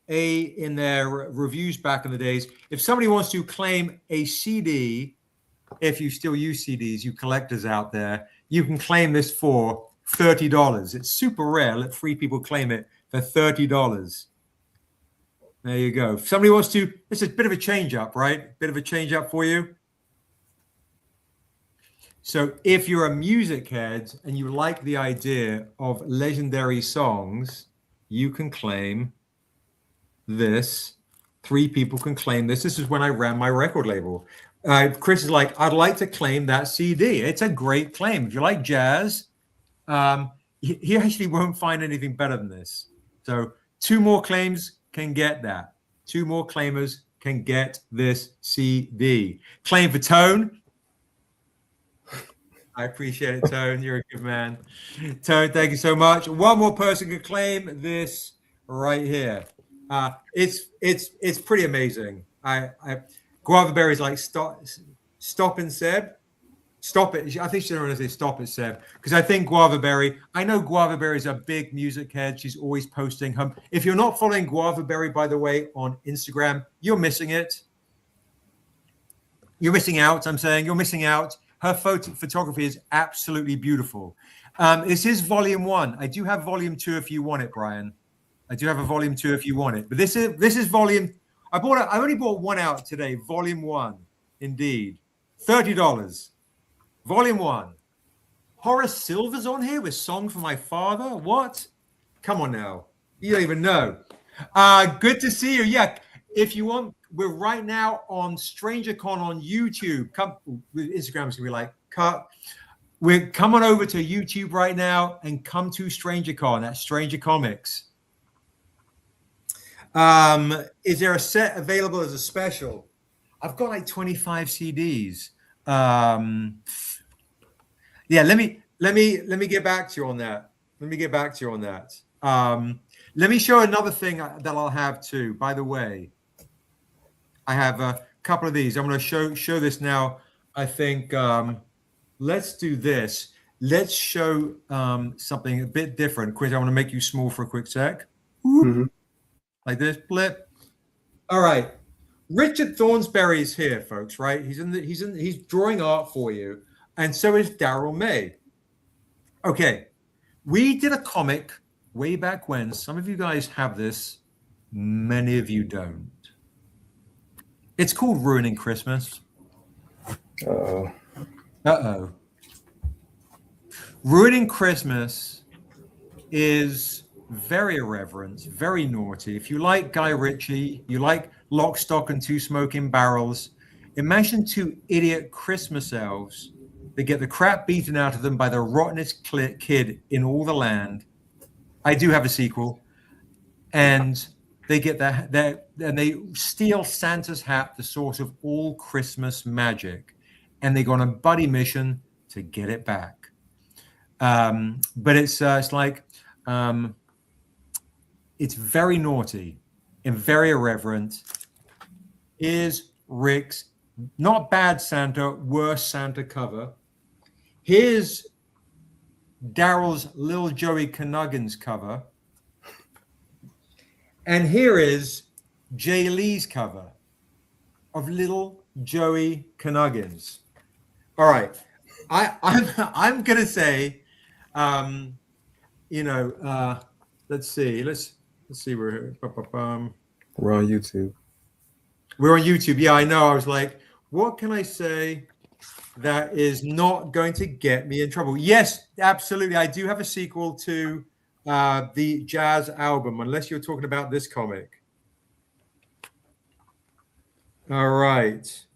in their reviews back in the days. If somebody wants to claim a CD, if you still use CDs, you collectors out there, you can claim this for $30. It's super rare. Let 3 people claim it for $30. There you go. If somebody wants to, this is a bit of a change up, right? Bit of a change up for you. So if you're a music head and you like the idea of legendary songs, you can claim this. 3 people can claim this. This is when I ran my record label. Chris is like, I'd like to claim that CD. It's a great claim. If you like jazz, he actually won't find anything better than this. So 2 more claims can get that. 2 more claimers can get this CD. Claim for Tone. I appreciate it, Tone. You're a good man. Tone, thank you so much. 1 more person can claim this right here. It's pretty amazing. Guava Berry's like stop and Seb. Stop it. I think she's going to say stop it, Seb. Because I think Guava Berry, I know Guava Berry's a big music head. She's always posting her. If you're not following Guava Berry, by the way, on Instagram, you're missing it. You're missing out, I'm saying. You're missing out. Her photography is absolutely beautiful. This is volume 1. I do have volume 2 if you want it, Brian. I do have a volume 2 if you want it. But this is volume. I only bought 1 out today. Volume 1, indeed. $30. Volume 1. Horace Silver's on here with Song for My Father. What? Come on now. You don't even know. Good to see you. Yeah. If you want, we're right now on Strangercon on YouTube. Instagram's gonna be like, cut. We're coming over to YouTube right now and come to Strangercon at Stranger Comics. Is there a set available as a special? I've got like 25 CDs. Yeah, let me get back to you on that. Let me show another thing that I'll have too. By the way, I have a couple of these. I'm going to show this now. I think let's do this. Let's show something a bit different. Chris, I want to make you small for a quick sec. Mm-hmm. Like this, blip. All right. Richard Thornsberry is here, folks, right? He's drawing art for you. And so is Daryl May. Okay. We did a comic way back when. Some of you guys have this. Many of you don't. It's called Ruining Christmas. Uh-oh. Ruining Christmas is very irreverent, very naughty. If you like Guy Ritchie, you like Lock, Stock, and Two Smoking Barrels, imagine 2 idiot Christmas elves that get the crap beaten out of them by the rottenest kid in all the land. I do have a sequel. And they get that, and they steal Santa's hat, the source of all Christmas magic. And they go on a buddy mission to get it back. But it's like... it's very naughty and very irreverent. Here's Rick's not bad Santa, worse Santa cover. Here's Daryl's Little Joey Canuggins cover. And here is Jay Lee's cover of Little Joey Canuggins. All right. I'm going to say, let's see. Let's see. We're here. We're on YouTube. We're on YouTube. Yeah, I know. I was like, what can I say that is not going to get me in trouble? Yes, absolutely. I do have a sequel to the Jazz album, unless you're talking about this comic. All right.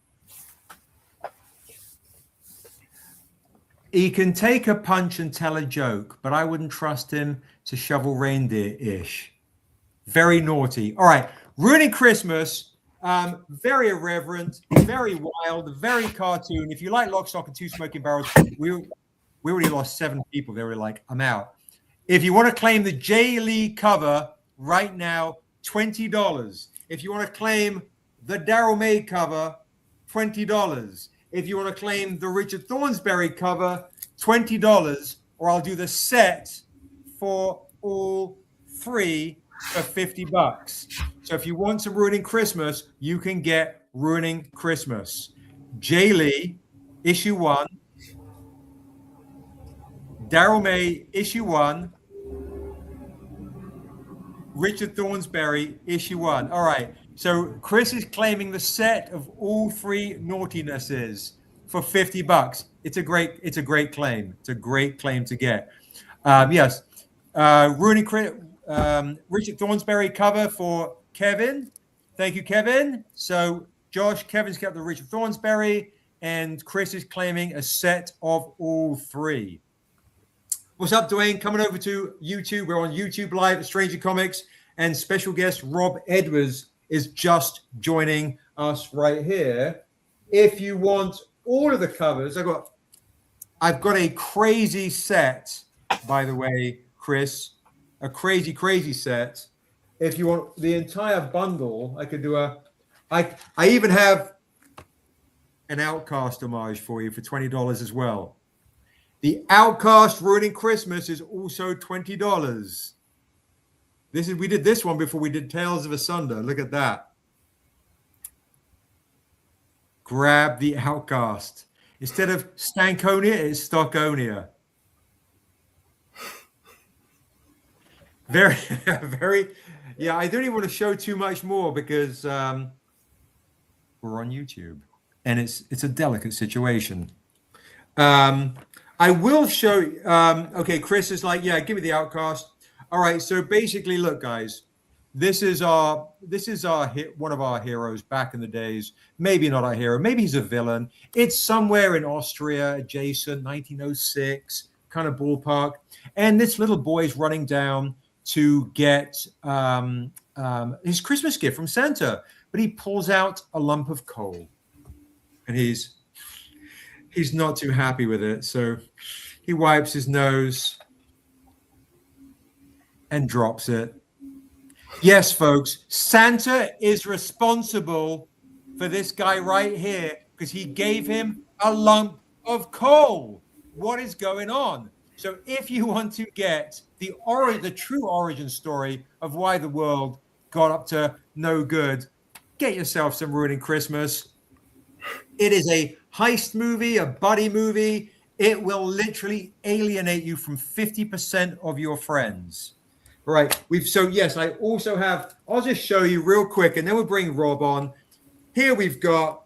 He can take a punch and tell a joke, but I wouldn't trust him to shovel reindeer-ish. Very naughty. All right. Ruining Christmas. Very irreverent, very wild, very cartoon. If you like Lock, Stock, and Two Smoking Barrels, we already lost 7 people. They were like, I'm out. If you want to claim the Jay Lee cover right now, $20. If you want to claim the Daryl May cover, $20. If you want to claim the Richard Thornsberry cover, $20, or I'll do the set for all three for $50. So if you want some Ruining Christmas, you can get Ruining Christmas. Jay Lee, issue 1. Daryl May, issue 1. Richard Thornsberry, issue 1. All right. So Chris is claiming the set of all three naughtinesses for $50. It's a great claim. It's a great claim to get. Yes. Richard Thornsberry cover for Kevin. Thank you, Kevin. So Josh, Kevin's kept the Richard Thornsberry, and Chris is claiming a set of all three. What's up, Dwayne? Coming over to YouTube. We're on YouTube Live at Stranger Comics, and special guest Rob Edwards is just joining us right here. If you want all of the covers, I've got a crazy set, by the way, Chris, a crazy set. If you want the entire bundle, I could do I even have an Outcast homage for you for $20 as well. The Outcast Ruining Christmas is also $20. We did this one before we did Tales of Asunder. Look at that. Grab the Outcast. Instead of Stankonia, it's Stockonia. Very, very. Yeah, I don't even want to show too much more because we're on YouTube, and it's a delicate situation. I will show. Okay, Chris is like, yeah, give me the Outcast. All right, so basically, look, guys, this is one of our heroes back in the days. Maybe not our hero. Maybe he's a villain. It's somewhere in Austria, adjacent, 1906 kind of ballpark, and this little boy's running down to get his Christmas gift from Santa, but he pulls out a lump of coal, and he's not too happy with it. So he wipes his nose and drops it. Yes, folks, Santa is responsible for this guy right here because he gave him a lump of coal. What is going on? So if you want to get the true origin story of why the world got up to no good, get yourself some Ruining Christmas. It is a heist movie, a buddy movie. It will literally alienate you from 50% of your friends. Right. Yes, I also have, I'll just show you real quick and then we'll bring Rob on. Here we've got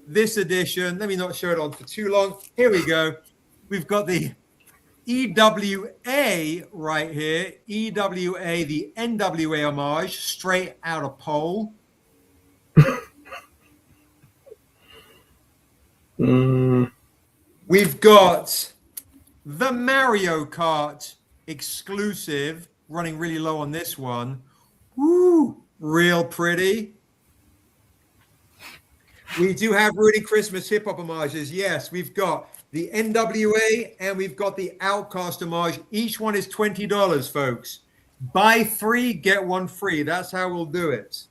this edition. Let me not show it on for too long. Here we go. We've got the EWA right here. EWA, the NWA homage, straight out of Pole. We've got the Mario Kart exclusive, running really low on this one. Woo, real pretty. We do have Ruining Christmas hip hop homages. Yes, we've got the NWA and we've got the Outcast homage. Each one is $20, folks. Buy 3, get 1 free. That's how we'll do it.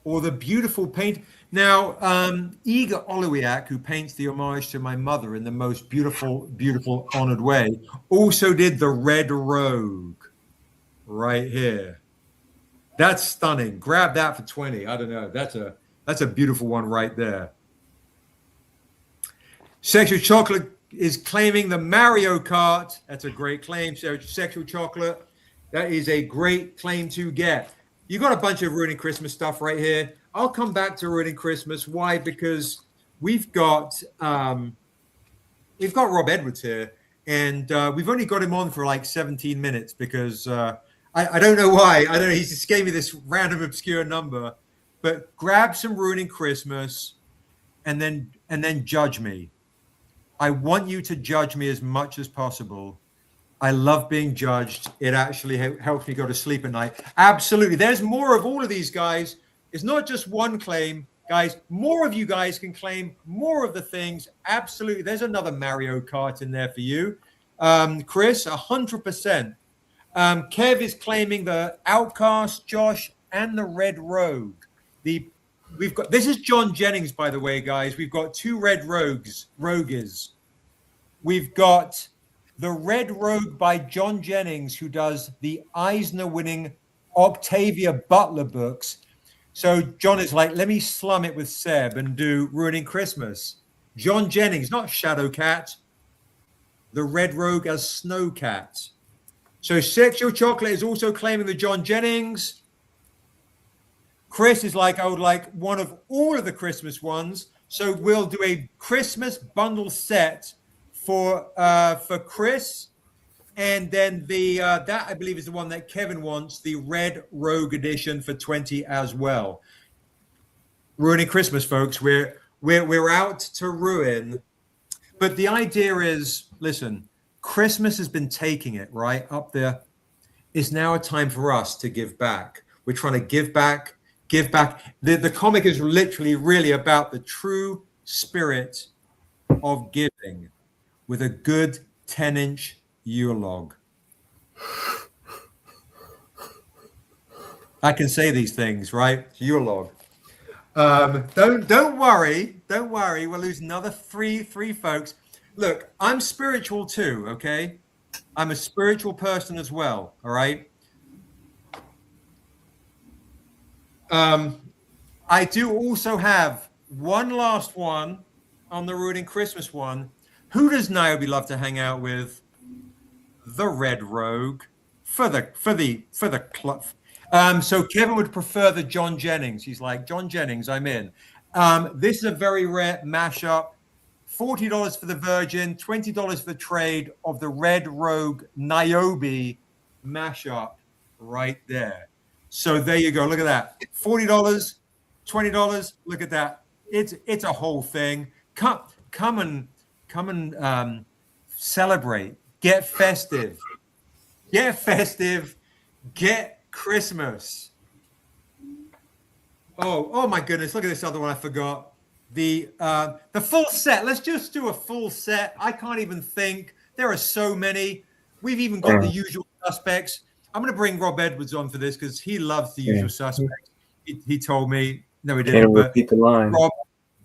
Or the beautiful paint. Now, Igor Olowiak, who paints the homage to my mother in the most beautiful, honored way, also did the Red Rogue right here. That's stunning. Grab that for 20. I don't know. That's a beautiful one right there. Sexual Chocolate is claiming the Mario Kart. That's a great claim. Sexual Chocolate. That is a great claim to get. You got a bunch of Ruining Christmas stuff right here. I'll come back to Ruining Christmas. Why? Because we've got Rob Edwards here, and we've only got him on for like 17 minutes because I don't know why. I don't know. He just gave me this random obscure number. But grab some Ruining Christmas, and then judge me. I want you to judge me as much as possible. I love being judged. It actually helps me go to sleep at night. Absolutely. There's more of all of these guys. It's not just one claim, guys. More of you guys can claim more of the things. Absolutely. There's another Mario Kart in there for you. Chris, 100%. Kev is claiming the Outcast, Josh, and the Red Rogue. We've got this is John Jennings, by the way, guys. We've got 2 Red Rogues. We've got the Red Rogue by John Jennings, who does the Eisner-winning Octavia Butler books. So John is like, let me slum it with Seb and do Ruining Christmas. John Jennings, not Shadowcat. The Red Rogue as Snowcat. So Sexual Chocolate is also claiming the John Jennings. Chris is like, I would like one of all of the Christmas ones. So we'll do a Christmas bundle set for Chris. And then that I believe is the one that Kevin wants, the Red Rogue edition for 20 as well. Ruining Christmas, folks. We're out to ruin. But the idea is, listen, Christmas has been taking it right up there. It's now a time for us to give back. We're trying to give back. The comic is literally really about the true spirit of giving with a good 10-inch Yule log. I can say these things, right? Yule log. Don't worry. We'll lose another three folks. Look, I'm spiritual too, okay? I'm a spiritual person as well, all right? I do also have one last one on the Ruining Christmas one. Who does Niobe love to hang out with? The Red Rogue for the club. So Kevin would prefer the John Jennings. He's like, John Jennings, I'm in. This is a very rare mashup. $40 for the Virgin, $20 for the trade of the Red Rogue Niobe mashup right there. So there you go. Look at that. $40, $20. Look at that. It's a whole thing. Come and celebrate. Get festive. Get Christmas. Oh my goodness. Look at this other one I forgot. The full set. Let's just do a full set. I can't even think. There are so many. We've even got the usual suspects. I'm going to bring Rob Edwards on for this because he loves the usual suspects. He told me. No, he didn't. Can't repeat the line. Rob,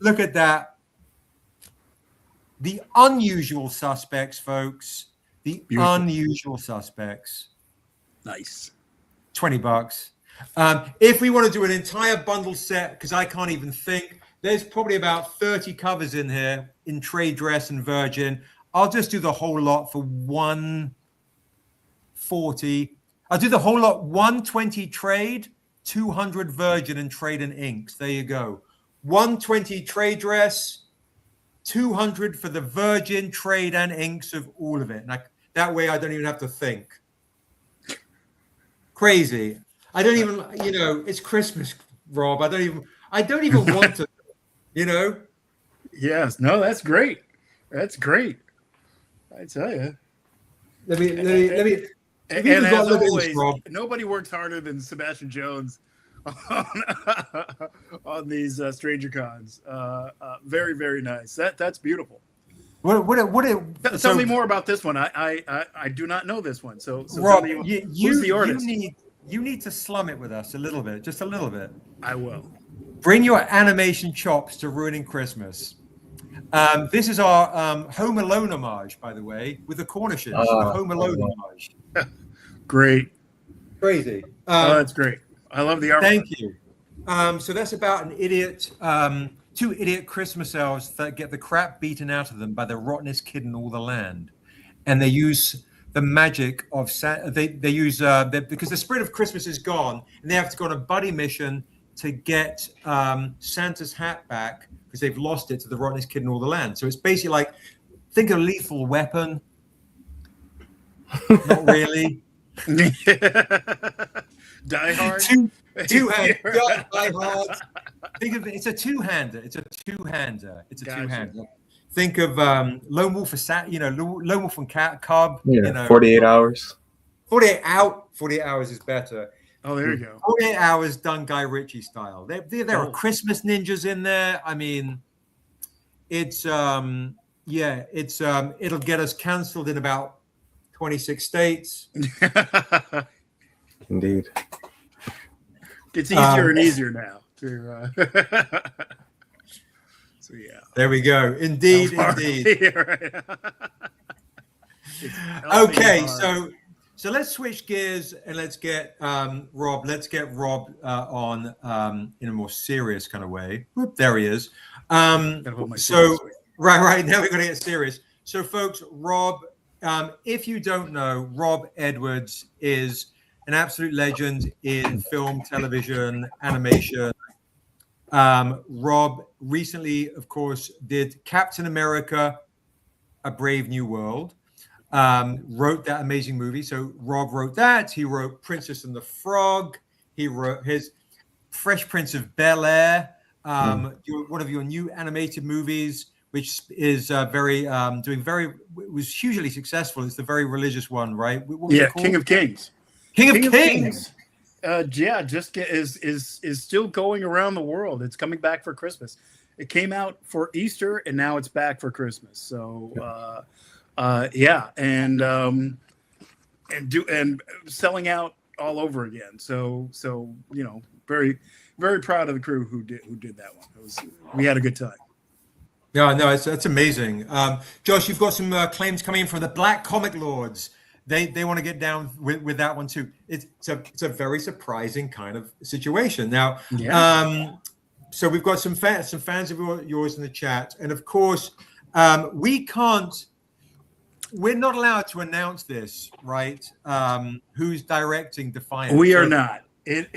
look at that. The unusual suspects, folks. The unusual suspects. Nice. $20. If we want to do an entire bundle set, because I can't even think, there's probably about 30 covers in here in trade dress and Virgin. I'll just do the whole lot for $140. I'll do the whole lot, $120 trade, $200 Virgin and trade and inks. There you go. $120 trade dress, $200 for the Virgin trade and inks of all of it. And that way I don't even have to think. Crazy. I don't even, it's Christmas, Rob. I don't even want to, Yes. No, that's great. That's great. I tell you. Let me. And as always, nobody works harder than Sebastian Jones on these Strangercons. Very, very nice. That's beautiful. Tell me more about this one. I do not know this one. So Rob, tell me, who's the artist? You need to slum it with us a little bit, just a little bit. I will. Bring your animation chops to Ruining Christmas. This is our Home Alone homage, by the way, with the Cornishes. The Home Alone homage. Great. Crazy. That's great. I love the art. Thank you. So that's about an idiot, two idiot Christmas elves that get the crap beaten out of them by the rottenest kid in all the land. And they use the magic of because the spirit of Christmas is gone, and they have to go on a buddy mission to get Santa's hat back because they've lost it to the rottenest kid in all the land. So it's basically like, think of Lethal Weapon. Not really. Die Hard. Two-hander. Die Hard. Think of it. It's a two-hander. Think of Lone Wolf Lone Wolf and Cub. 48 hours. 48 hours is better. Oh, there you go. 48 hours done Guy Ritchie style. There are Christmas ninjas in there. I mean, it's it'll get us cancelled in about 26 states. Indeed. It's easier and easier now. So yeah. There we go. Indeed, indeed. Okay, so let's switch gears and let's get Rob. Let's get Rob on in a more serious kind of way. Whoop, there he is. So right now we're going to get serious. So folks, Rob, if you don't know, Rob Edwards is an absolute legend in film, television, animation. Rob recently, of course, did Captain America: A Brave New World. Wrote that amazing movie. So Rob wrote that. He wrote Princess and the Frog. He wrote his Fresh Prince of Bel-Air, one of your new animated movies, which is was hugely successful. It's the very religious one, right? Yeah, King of Kings. King of Kings. Is still going around the world. It's coming back for Christmas. It came out for Easter and now it's back for Christmas. So and selling out all over again. So you know, very very proud of the crew who did that one. We had a good time. Yeah, no, it's amazing. Josh, you've got some claims coming in from the Black Comic Lords. They want to get down with that one too. It's a very surprising kind of situation. Now, so we've got some fans of yours in the chat, and of course, we're not allowed to announce this, right? Who's directing Defiant? We are not. It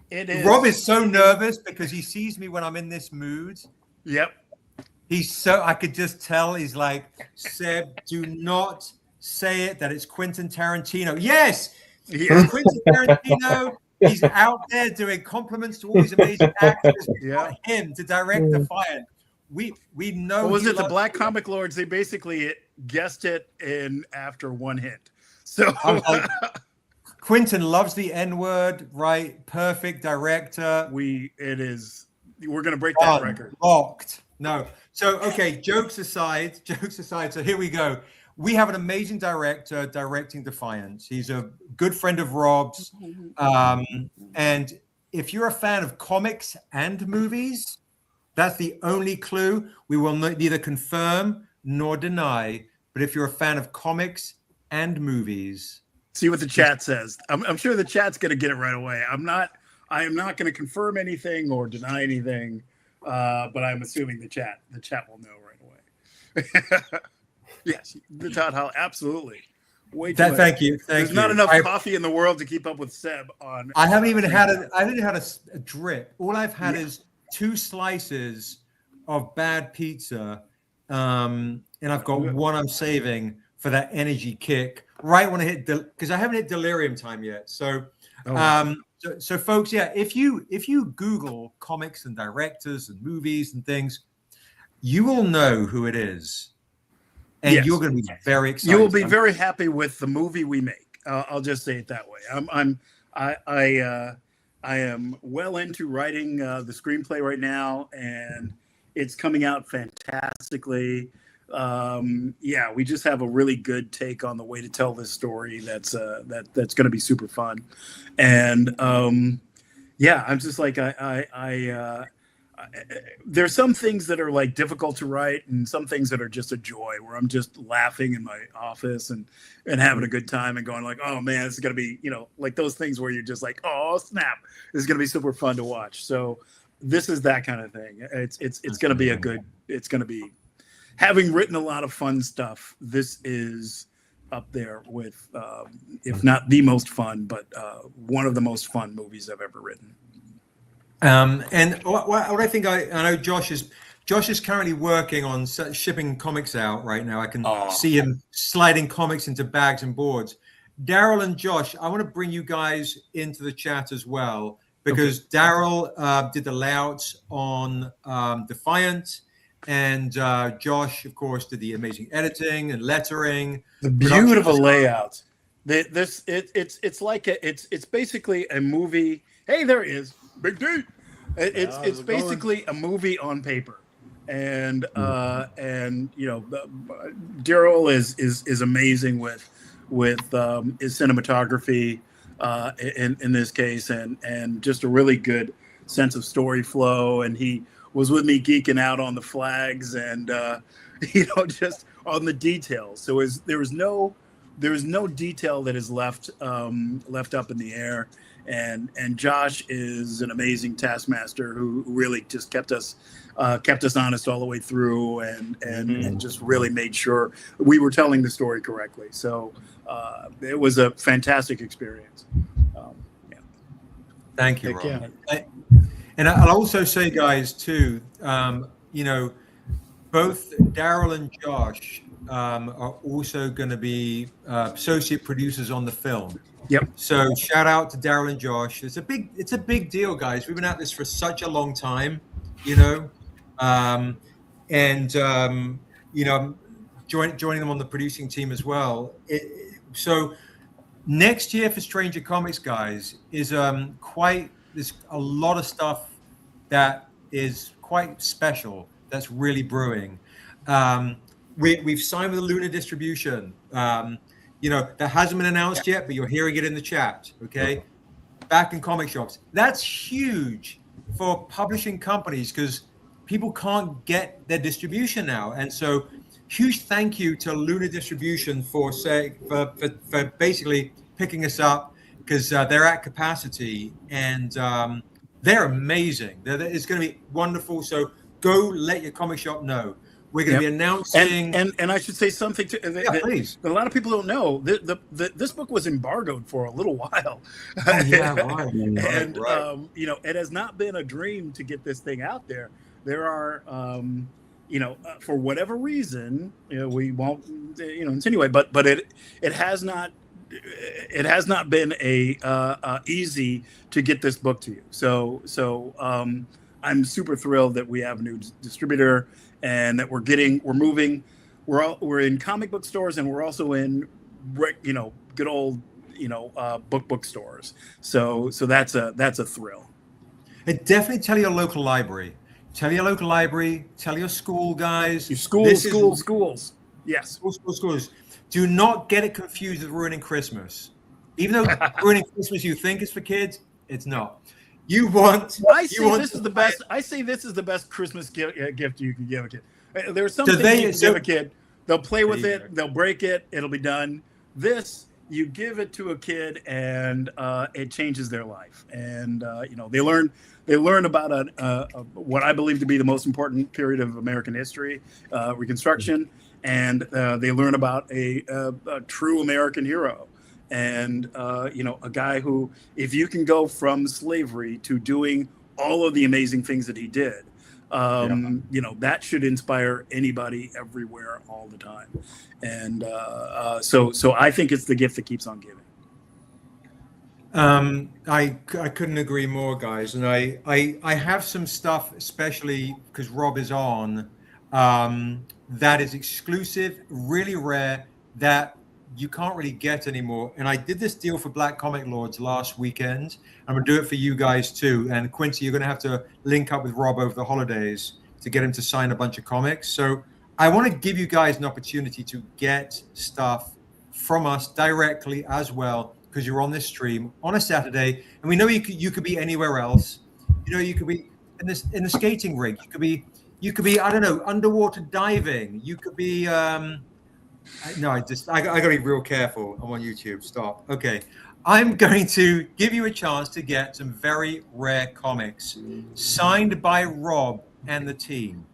is. Rob is so nervous because he sees me when I'm in this mood. Yep. I could just tell he's like, Seb, do not say it that it's Quentin Tarantino. Yes, it's Quentin Tarantino. He's out there doing compliments to all these amazing actors. We want him to direct Defiant. We know. What was it? The Black Comic Lords. They basically guessed it in after one hint. So Quentin loves the N-word, right? Perfect director. We're going to break that record. Locked. No. So okay. Jokes aside. So here we go. We have an amazing director directing Defiant. He's a good friend of Rob's. And if you're a fan of comics and movies, that's the only clue. We will neither confirm nor deny. But if you're a fan of comics and movies, see what the chat says. I'm sure the chat's going to get it right away. I am not going to confirm anything or deny anything, but I'm assuming the chat will know right away. Yes, the Todd Hall, absolutely. Thank you. There's not enough coffee in the world to keep up with Seb on. I haven't even had a drip. All I've had is 2 slices of bad pizza, and I've got one I'm saving for that energy kick right when I hit because I haven't hit delirium time yet. So, so folks, if you Google comics and directors and movies and things, you will know who it is. And you're going to be very excited. You will be very happy with the movie we make. I'll just say it that way. I am well into writing the screenplay right now, and it's coming out fantastically. We just have a really good take on the way to tell this story. That's going to be super fun, and I'm just like there's some things that are like difficult to write and some things that are just a joy where I'm just laughing in my office and having a good time and going like, oh man, this is going to be, like those things where you're just like, oh snap, this is going to be super fun to watch. So this is that kind of thing. It's going to be it's going to be, having written a lot of fun stuff. This is up there with, if not the most fun, but one of the most fun movies I've ever written. And what I think I know Josh is currently working on shipping comics out right now. I can see him sliding comics into bags and boards. Daryl and Josh, I want to bring you guys into the chat as well because Daryl did the layouts on Defiant, and Josh, of course, did the amazing editing and lettering. The beautiful layouts. It's basically a movie. Hey, there he is. Big D. It's basically a movie on paper. and you know, Daryl is amazing with his cinematography in this case, and just a really good sense of story flow. And he was with me geeking out on the flags and you know, just on the details. So there is no detail that is left up in the air. And Josh is an amazing taskmaster who really just kept us honest all the way through, and just really made sure we were telling the story correctly. So it was a fantastic experience. Yeah. Thank you, Heck Rob. yeah. And I'll also say, guys, too, you know, both Daryl and Josh are also going to be associate producers on the film. Yep. So shout out to Daryl and Josh. It's a big deal, guys. We've been at this for such a long time, you know, you know, joining them on the producing team as well. So next year for Stranger Comics, guys, is there's a lot of stuff that is quite special that's really brewing. We've signed with the Luna Distribution. You know, that hasn't been announced yet, but you're hearing it in the chat, okay? Back in comic shops. That's huge for publishing companies because people can't get their distribution now. And so huge thank you to Luna Distribution for basically picking us up, because they're at capacity, and they're amazing. It's going to be wonderful. So go let your comic shop know. We're going to be announcing, and I should say something too. Please. That a lot of people don't know. This book was embargoed for a little while. Oh, yeah, right. And right. you know, it has not been a dream to get this thing out there. There are, you know, for whatever reason, you know, we won't, you know, insinuate, but it has not been easy to get this book to you. So I'm super thrilled that we have a new distributor, and that we're moving. We're in comic book stores, and we're also in, you know, good old, you know, book stores. So that's a thrill. And definitely tell your local library. Tell your local library. Tell your school guys. Your schools. Yes. Schools. Do not get it confused with ruining Christmas. Even though ruining Christmas you think is for kids, it's not. I say this is the best Christmas gift you can give a kid. There's some things you can give a kid. They'll play with it. They'll break it. It'll be done. This, you give it to a kid, and it changes their life. And you know, they learn about what I believe to be the most important period of American history, Reconstruction, and they learn about a true American hero. And you know, a guy who, if you can go from slavery to doing all of the amazing things that he did, you know, that should inspire anybody everywhere all the time. And so I think it's the gift that keeps on giving. I couldn't agree more, guys. And I have some stuff, especially because Rob is on, that is exclusive, really rare, that you can't really get anymore. And I did this deal for Black Comic Lords last weekend. I'm gonna do it for you guys too. And Quincy, you're gonna have to link up with Rob over the holidays to get him to sign a bunch of comics. So I want to give you guys an opportunity to get stuff from us directly as well, because you're on this stream on a Saturday, and we know you could be anywhere else. You know, you could be in the skating rink. You could be I don't know, underwater diving. You could be no, I gotta be real careful. I'm on YouTube. Stop. Okay. I'm going to give you a chance to get some very rare comics signed by Rob and the team.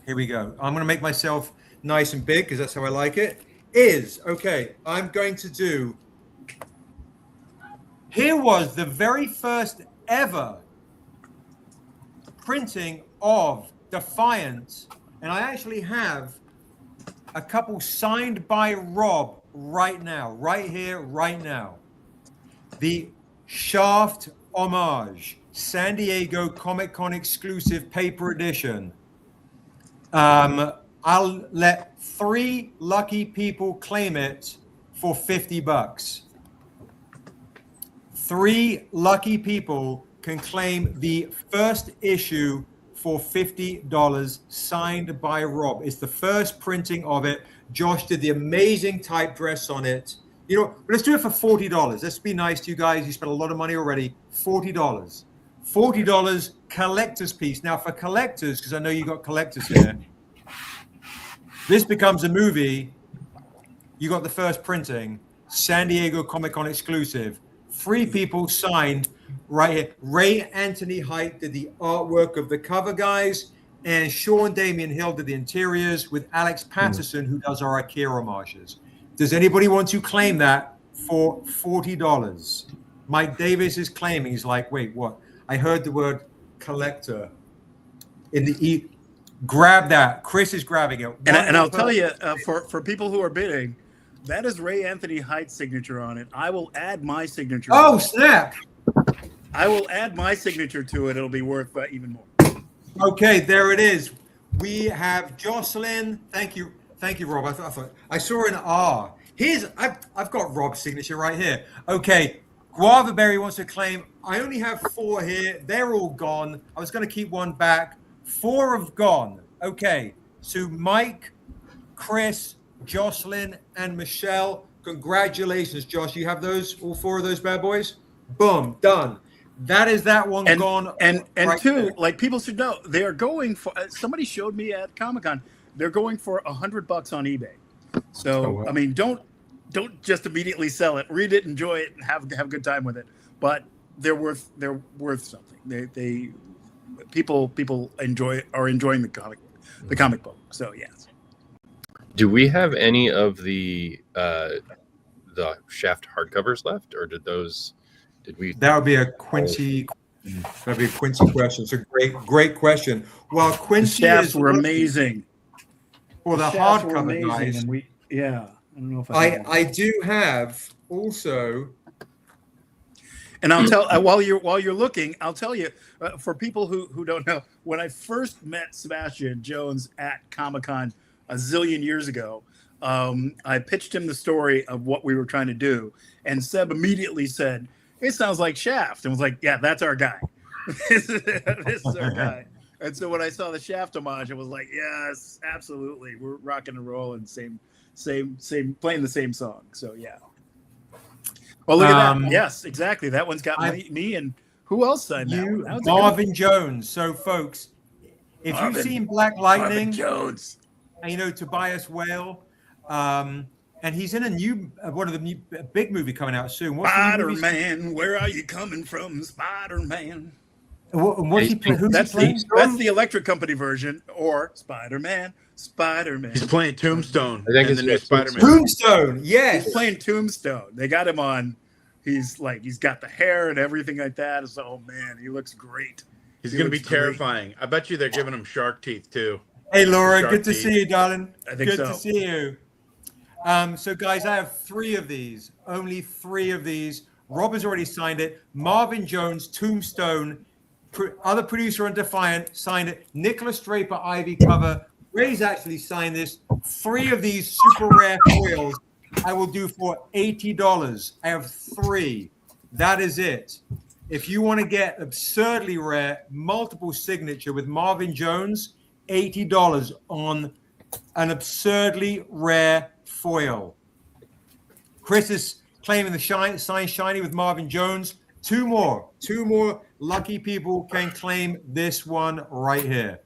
Here we go. I'm going to make myself nice and big because that's how I like it. Okay. I'm going to do. Here was the very first ever printing of Defiant. And I actually have a couple signed by Rob right now, right here, right now. The Shaft Homage, San Diego Comic-Con exclusive paper edition. I'll let 3 lucky people claim it for $50. 3 lucky people can claim the first issue for $50, signed by Rob. It's the first printing of it. Josh did the amazing type dress on it. You know, let's do it for $40. Let's be nice to you guys. You spent a lot of money already. $40. $40 collector's piece. Now for collectors, because I know you got collectors here, this becomes a movie. You got the first printing, San Diego Comic-Con exclusive. 3 people signed right here. Ray Anthony Height did the artwork of the cover, guys, and Sean Damian Hill did the interiors with Alex Patterson, who does our IKEA homages. Does anybody want to claim that for $40? Mike Davis is claiming. He's like, wait, what? I heard the word collector in the grab that. Chris is grabbing it. And I'll tell you, for people who are bidding, that is Ray Anthony Height's signature on it. I will add my signature. Oh, snap. I will add my signature to it. It'll be worth even more. Okay, there it is. We have Jocelyn. Thank you, Rob. I thought I saw an R. I've got Rob's signature right here. Okay, Guava Berry wants to claim. I only have 4 here. They're all gone. I was going to keep 1 back. 4 have gone. Okay, so Mike, Chris, Jocelyn, and Michelle. Congratulations, Josh. You have those, all 4 of those bad boys? Boom, done. That is that one gone. And right 2, there. like people should know, they are going for. Somebody showed me at Comic-Con. They're going for $100 on eBay. So I mean, don't just immediately sell it. Read it, enjoy it, and have a good time with it. But they're worth something. They people are enjoying the comic book. So yes. Do we have any of the Shaft hardcovers left, or did we? That would be a Quincy. That'd be a Quincy question. It's a great question. Well, Quincy the shafts were amazing. For the hardcover guys, and I don't know if I do have also. And I'll tell while you're looking, I'll tell you for people who don't know, when I first met Sebastian Jones at Comic-Con a zillion years ago, I pitched him the story of what we were trying to do, and Seb immediately said, "It sounds like Shaft," and was like, "Yeah, that's our guy. This is our guy." And so when I saw the Shaft homage, I was like, "Yes, absolutely, we're rocking and rolling, same, playing the same song." So yeah. Well, look at that. Yes, exactly. That one's got me and who else signed that one? Marvin Jones. So, folks, if you've seen Black Lightning, Jones, and you know Tobias Whale, and he's in one of the new big movie coming out soon. Spider-Man, where are you coming from, Spider-Man? Who's he playing? That's the Electric Company version, or Spider-Man. He's playing Tombstone. I think in the new Spider-Man. Tombstone, yes. He's playing Tombstone. They got him on. He's got the hair and everything like that. So, oh man, he looks great. He's going to be terrifying. I bet you they're giving him shark teeth too. Hey, Laura, good to see you, darling. I think good to see you. So, guys, I have 3 of these. Only 3 of these. Rob has already signed it. Marvin Jones, Tombstone. Other producer on Defiant signed it. Nicholas Draper, Ivy cover. Ray's actually signed this. 3 of these super rare foils I will do for $80. I have 3. That is it. If you want to get absurdly rare, multiple signature with Marvin Jones, $80 on an absurdly rare foil. Chris is claiming the signed shiny with Marvin Jones. 2 more. 2 more lucky people can claim this one right here.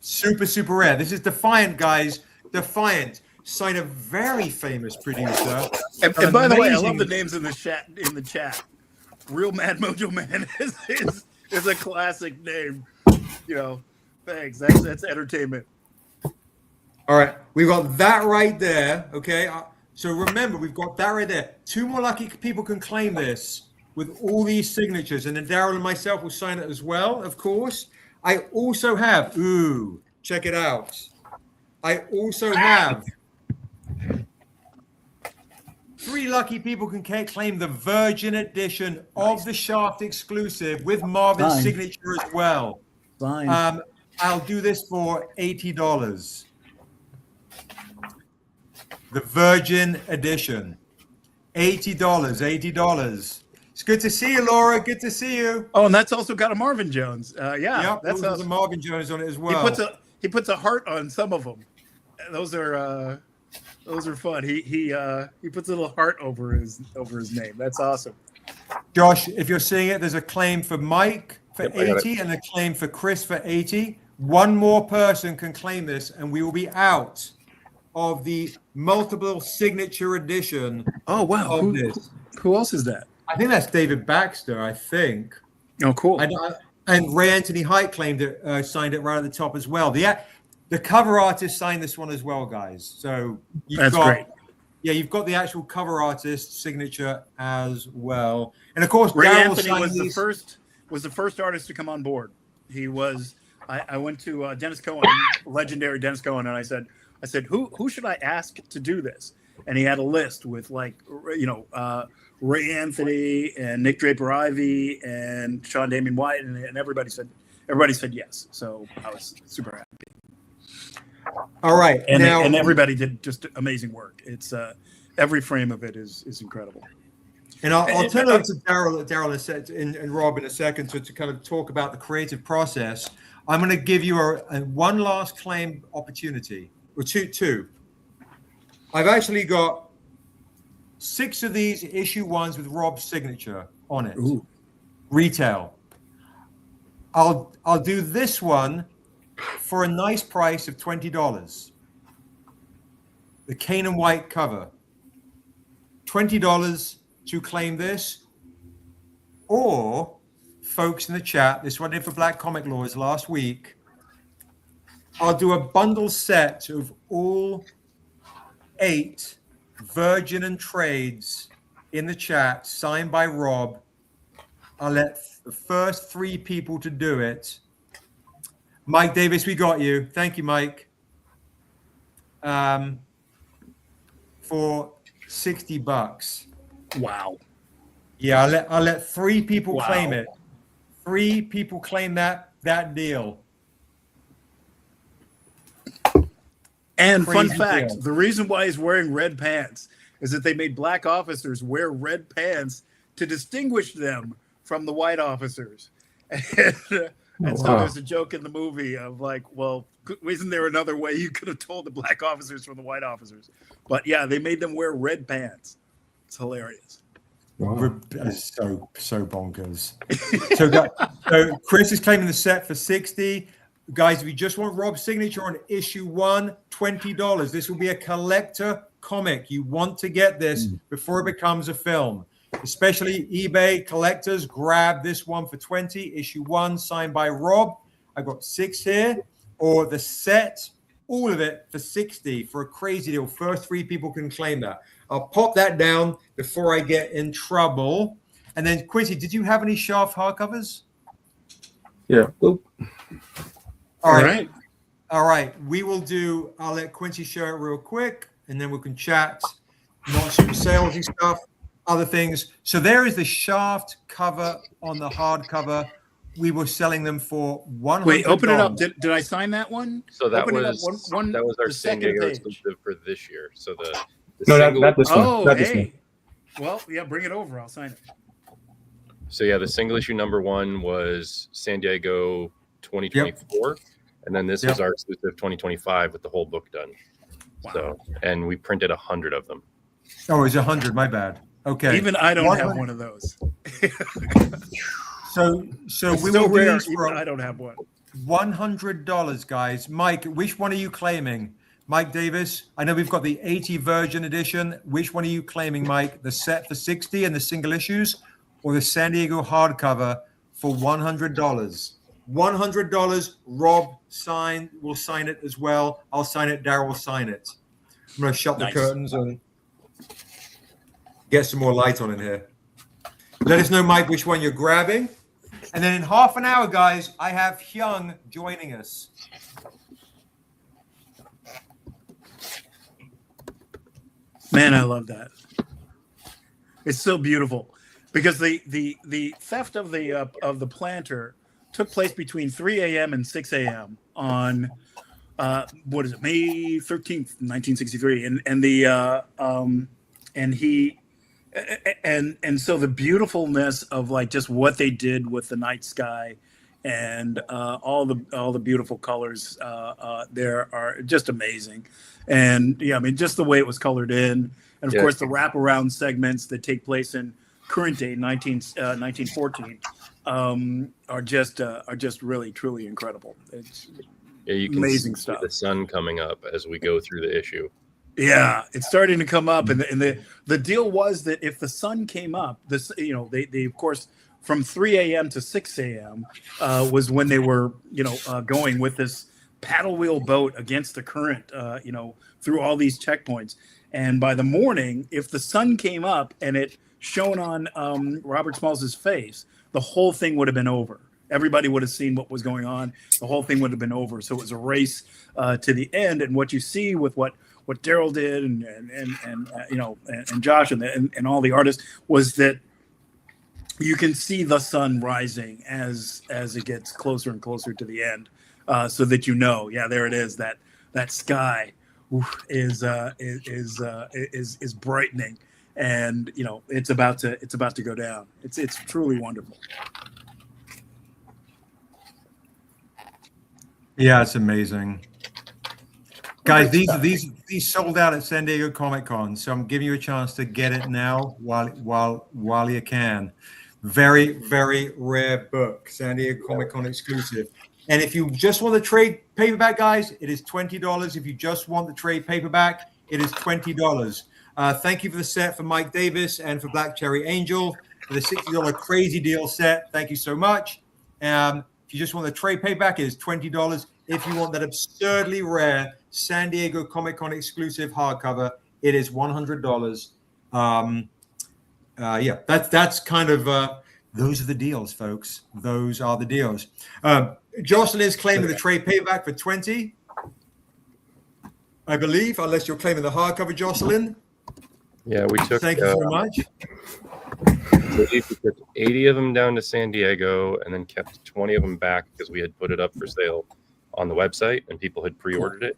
Super, super rare. This is Defiant, guys. Defiant. Signed a very famous producer. And by the way, I love the names in the chat. Real Mad Mojo Man is a classic name. You know, thanks. That's entertainment. All right, we've got that right there. Okay, so remember, we've got that right there. 2 more lucky people can claim this with all these signatures, and then Daryl and myself will sign it as well, of course. I also have, check it out. I also have 3 lucky people can claim the Virgin edition of the Shaft exclusive with Marvin's signature as well. Fine. I'll do this for $80. The Virgin edition. $80. It's good to see you, Laura. Good to see you. Oh, and that's also got a Marvin Jones. Yep, that's there's a Marvin Jones on it as well. He puts a heart on some of them. Those are fun. He puts a little heart over his name. That's awesome. Josh, if you're seeing it, there's a claim for Mike for Yep, I got 80 and a claim for Chris for 80. One more person can claim this, and we will be out of the multiple signature edition. Oh wow! Of this. Who else is that? I think that's David Baxter. I think. Oh, cool. And Ray Anthony Height claimed it, signed it right at the top as well. The cover artist signed this one as well, guys. So that's great. Yeah, you've got the actual cover artist signature as well, and of course, Ray Darryl Anthony was the first artist to come on board. He was. I went to Dennis Cohen, legendary Dennis Cohen, and I said, who should I ask to do this? And he had a list with Ray Anthony and Nick Draper Ivey and Sean Damian White, and everybody said yes. So I was super happy. All right, and everybody did just amazing work. It's every frame of it is incredible. And I'll turn over to Daryl and Rob in a second to kind of talk about the creative process. I'm going to give you a one last claim opportunity, or two. I've actually got 6 of these issue 1s with Rob's signature on it. Ooh. Retail. I'll do this one for a nice price of $20. The Canaan White cover. $20 to claim this. Or, folks in the chat, this one did for Black Comic Laws last week. I'll do a bundle set of all 8 Virgin and trades in the chat, signed by Rob. I'll let the first 3 people to do it. Mike Davis, we got you. Thank you, Mike. For $60. Wow. Yeah, I'll let 3 people claim it. 3 people claim that deal. And Crazy fun fact, deal. the reason why he's wearing red pants is that they made black officers wear red pants to distinguish them from the white officers. And so there's a joke in the movie of like, well, isn't there another way you could have told the black officers from the white officers? But yeah, they made them wear red pants. It's hilarious. Wow. So bonkers. So Chris is claiming the set for $60. Guys, if you just want Rob's signature on issue 1, $20. This will be a collector comic. You want to get this before it becomes a film. Especially eBay collectors, grab this one for $20. Issue 1, signed by Rob. I've got 6 here. Or the set, all of it for $60 for a crazy deal. First 3 people can claim that. I'll pop that down before I get in trouble. And then, Quincy, did you have any Shaft hardcovers? Yeah. Oop. All right. We will do, I'll let Quincy share it real quick, and then we can chat. Not super salesy stuff, other things. So there is the Shaft cover on the hardcover. We were selling them for $100. Wait, open it up. Did I sign that one? So that Open it up. was One, that was our the San second Diego page. exclusive for this year. So the No, single, not this one. Oh, Not this one. hey. Well, yeah, bring it over. I'll sign it. So yeah, the single issue number 1 was San Diego 2024, and then this was our exclusive 2025 with the whole book done. Wow. So, and we printed 100 of them. Oh, it's 100. My bad. Okay. Even I don't have one of those. So It's we so will do rare. these for Even I don't have one. $100, guys. Mike, which one are you claiming? Mike Davis, I know we've got the 80 Virgin edition. Which one are you claiming, Mike? The set for $60 and the single issues, or the San Diego hardcover for $100? $100. Rob will sign it as well. I'll sign it. Daryl will sign it. I'm going to shut the curtains and get some more light on in here. Let us know, Mike, which one you're grabbing. And then in half an hour, guys, I have Hyoung joining us. Man, I love that. It's so beautiful because the theft of the planter took place between 3 a.m. and 6 a.m. on May 13th, 1963, and and so the beautifulness of like just what they did with the night sky and all the beautiful colors there are just amazing. And yeah, I mean, just the way it was colored in, and of Yeah. course the wraparound segments that take place in current day 1914 are just really truly incredible. It's Yeah, you can amazing see stuff. the sun coming up as we go through the issue. Yeah, it's starting to come up, and the deal was that if the sun came up, this they of course from 3 a.m. to 6 a.m. Was when they were going with this paddle wheel boat against the current, through all these checkpoints. And by the morning, if the sun came up and it shone on Robert Smalls' face, the whole thing would have been over. Everybody would have seen what was going on. The whole thing would have been over. So it was a race to the end. And what you see with what Daryl did and Josh and all the artists was that you can see the sun rising as it gets closer and closer to the end, so that there it is, that sky is brightening, and it's about to go down. It's truly wonderful. Yeah, it's amazing. Guys, these sold out at San Diego Comic-Con, so I'm giving you a chance to get it now while you can. Very, very rare book, San Diego Comic-Con exclusive. And if you just want the trade paperback, guys, it is $20. If you just want the trade paperback, it is $20. Thank you for the set for Mike Davis and for Black Cherry Angel for the $60 crazy deal set. Thank you so much. If you just want the trade paperback, it is $20. If you want that absurdly rare San Diego Comic-Con exclusive hardcover, it is $100. Yeah, that's kind of those are the deals, folks. Those are the deals. Jocelyn is claiming the trade paperback for $20, I believe, unless you're claiming the hardcover, Jocelyn. Yeah, we took. Thank you so much. We took 80 of them down to San Diego, and then kept 20 of them back because we had put it up for sale on the website, and people had pre-ordered it.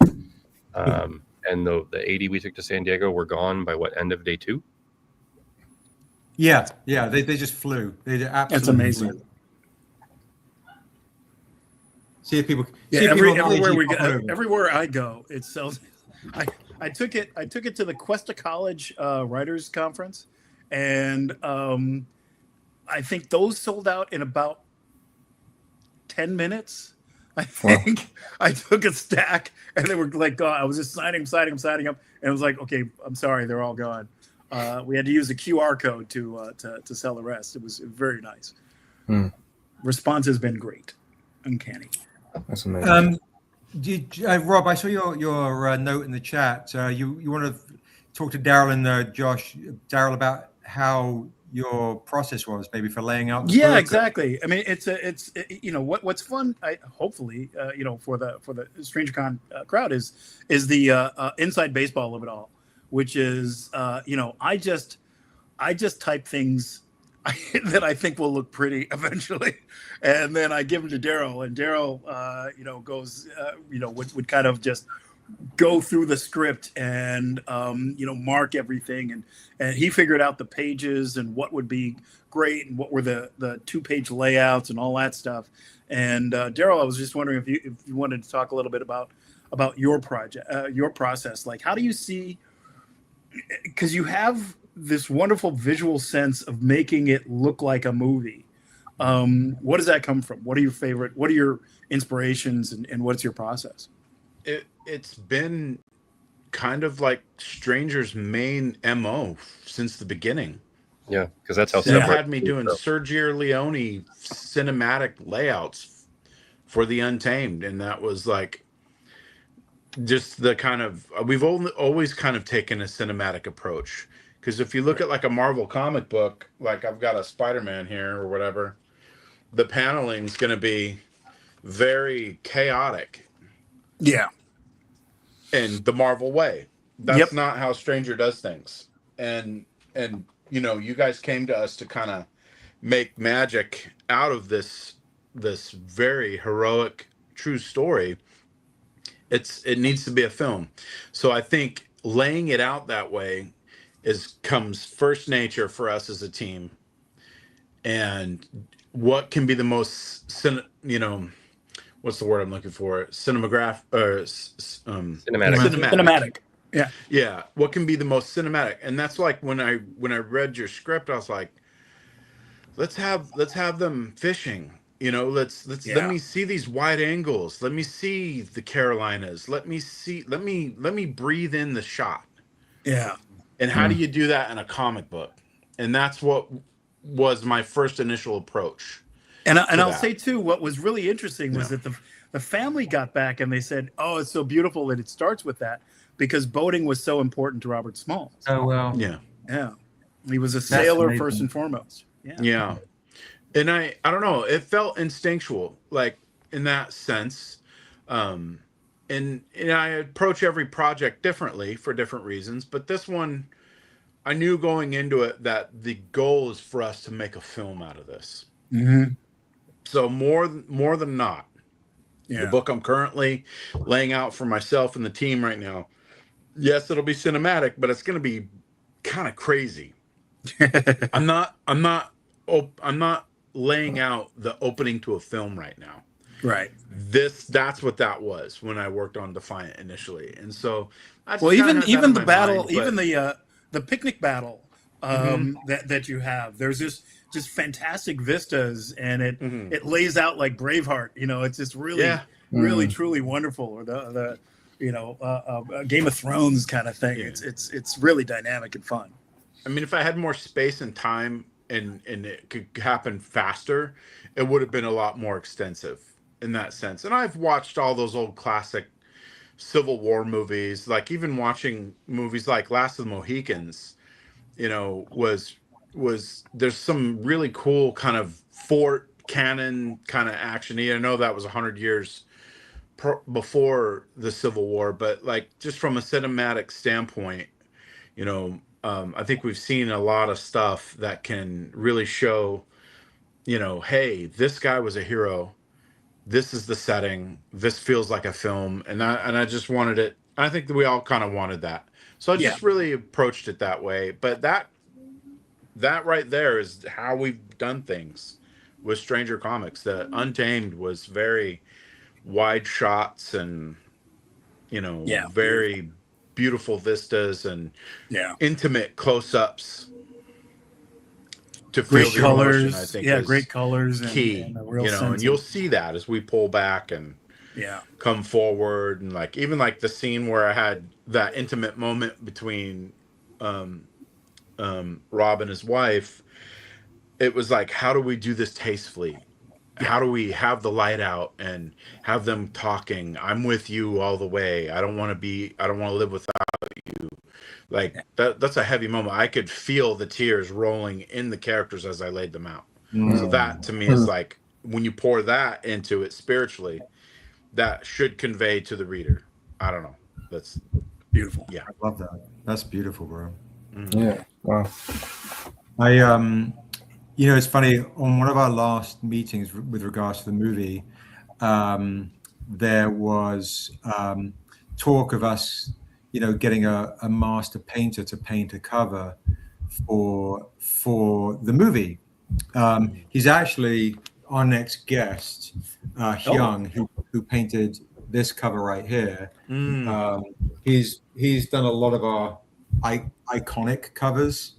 And the 80 we took to San Diego were gone by end of day 2? Yeah, they just flew. They absolutely That's amazing. flew. See if people. Yeah, see if people on everywhere IG we pop go, over. everywhere I go, it sells. I took it to the Cuesta College Writers Conference, and I think those sold out in about 10 minutes. I think I took a stack, and they were like, "God!" I was just signing up, and it was like, "Okay, I'm sorry, they're all gone." We had to use a QR code to sell the rest. It was very nice. Response has been great, uncanny. That's amazing. Rob, I saw your note in the chat. You want to talk to Daryl and Josh, Daryl, about how your process was, maybe for laying out the Yeah, book? exactly. I mean, it's what's fun. Hopefully, for the Strangercon crowd is the inside baseball of it all, which is I just type things that I think will look pretty eventually, and then I give them to Daryl, and Daryl goes would kind of just go through the script and mark everything, and he figured out the pages and what would be great and what were the 2-page layouts and all that stuff. And Daryl, I was just wondering if you wanted to talk a little bit about your project, your process. Like, how do you see, because you have this wonderful visual sense of making it look like a movie. What does that come from? What are your inspirations, and what's your process? It's been kind of like Stranger's main MO since the beginning. Yeah, because that's how They had me doing Sergio Leone cinematic layouts for the Untamed, and that was like just the kind of, we've always kind of taken a cinematic approach. Because if you look at like a Marvel comic book, like I've got a Spider-Man here or whatever, the paneling is going to be very chaotic. Yeah. In the Marvel way. That's not how Stranger does things. And you guys came to us to kind of make magic out of this very heroic true story. It needs to be a film. So I think laying it out that way comes first nature for us as a team, and what can be the most what's the word I'm looking for? Cinematic. Cinematic. Yeah. What can be the most cinematic? And that's like when I read your script, I was like, let's have them fishing. Let me see these wide angles. Let me see the Carolinas. Let me breathe in the shot. Yeah. And how do you do that in a comic book? And that's what was my first initial approach. And I'll say too, what was really interesting was that the family got back and they said, "Oh, it's so beautiful that it starts with that," because boating was so important to Robert Smalls. Oh well. Yeah. He was a sailor first and foremost. Yeah. And I don't know, it felt instinctual, like in that sense. And I approach every project differently for different reasons, but this one, I knew going into it that the goal is for us to make a film out of this. Mm-hmm. So more than not, the book I'm currently laying out for myself and the team right now, yes, it'll be cinematic, but it's going to be kind of crazy. I'm not laying out the opening to a film right now. Right. That's what that was when I worked on Defiant initially. And so even the battle, the picnic battle that you have, there's just fantastic vistas, and it lays out like Braveheart. It's just really truly wonderful, or the Game of Thrones kind of thing. It's really dynamic and fun. I mean, if I had more space and time and it could happen faster, it would have been a lot more extensive in that sense. And I've watched all those old classic Civil War movies, like even watching movies like Last of the Mohicans, was there's some really cool kind of fort cannon kind of action. I know that was 100 years before the Civil War, but like just from a cinematic standpoint, I think we've seen a lot of stuff that can really show, hey, this guy was a hero. This is the setting. This feels like a film. And I just wanted it. I think that we all kind of wanted that. So I just really approached it that way. But that right there is how we've done things with Stranger Comics. The Untamed was very wide shots and, very beautiful vistas and intimate close-ups to feel great the colors. Emotion, I think Great colors. Key, and a real sense and you'll see that as we pull back and come forward, and like even like the scene where I had that intimate moment between Rob and his wife. It was like, how do we do this tastefully? How do we have the light out and have them talking? I'm with you all the way. I don't want to live without you. Like that's a heavy moment. I could feel the tears rolling in the characters as I laid them out. So that to me is like, when you pour that into it spiritually, that should convey to the reader. I don't know. That's beautiful. Yeah. I love that. That's beautiful, bro. Yeah. Wow. It's funny, on one of our last meetings with regards to the movie, there was talk of us, getting a master painter to paint a cover for the movie. He's actually our next guest, Hyoung, who painted this cover right here. He's done a lot of our iconic covers.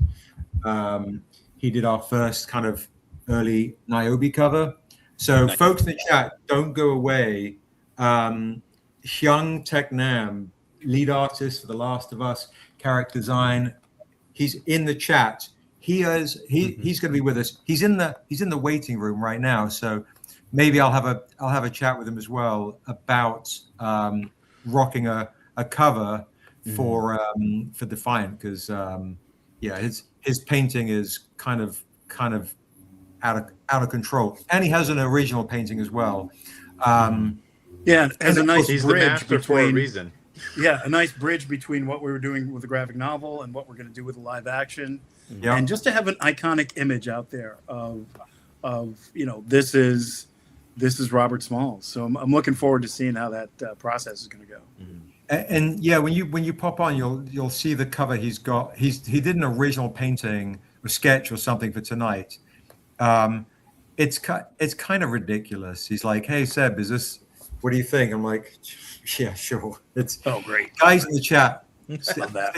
He did our first kind of early Niobe cover. So folks in the chat, don't go away. Hyoung Taek Nam, lead artist for The Last of Us, character design. He's in the chat. He's going to be with us. He's in the waiting room right now. So maybe I'll have a chat with him as well about rocking a cover for Defiant, because his painting is kind of out of control, and he has an original painting as well. As a nice he's bridge the master between, for a reason. a nice bridge between what we were doing with the graphic novel and what we're going to do with the live action, and just to have an iconic image out there of this is Robert Smalls. So I'm looking forward to seeing how that process is going to go. And yeah, when you pop on, you'll see the cover he's got. He did an original painting or sketch or something for tonight. It's kind of ridiculous. He's like, "Hey Seb, what do you think?" I'm like, "Yeah, sure." It's great. Guys in the chat, Love that.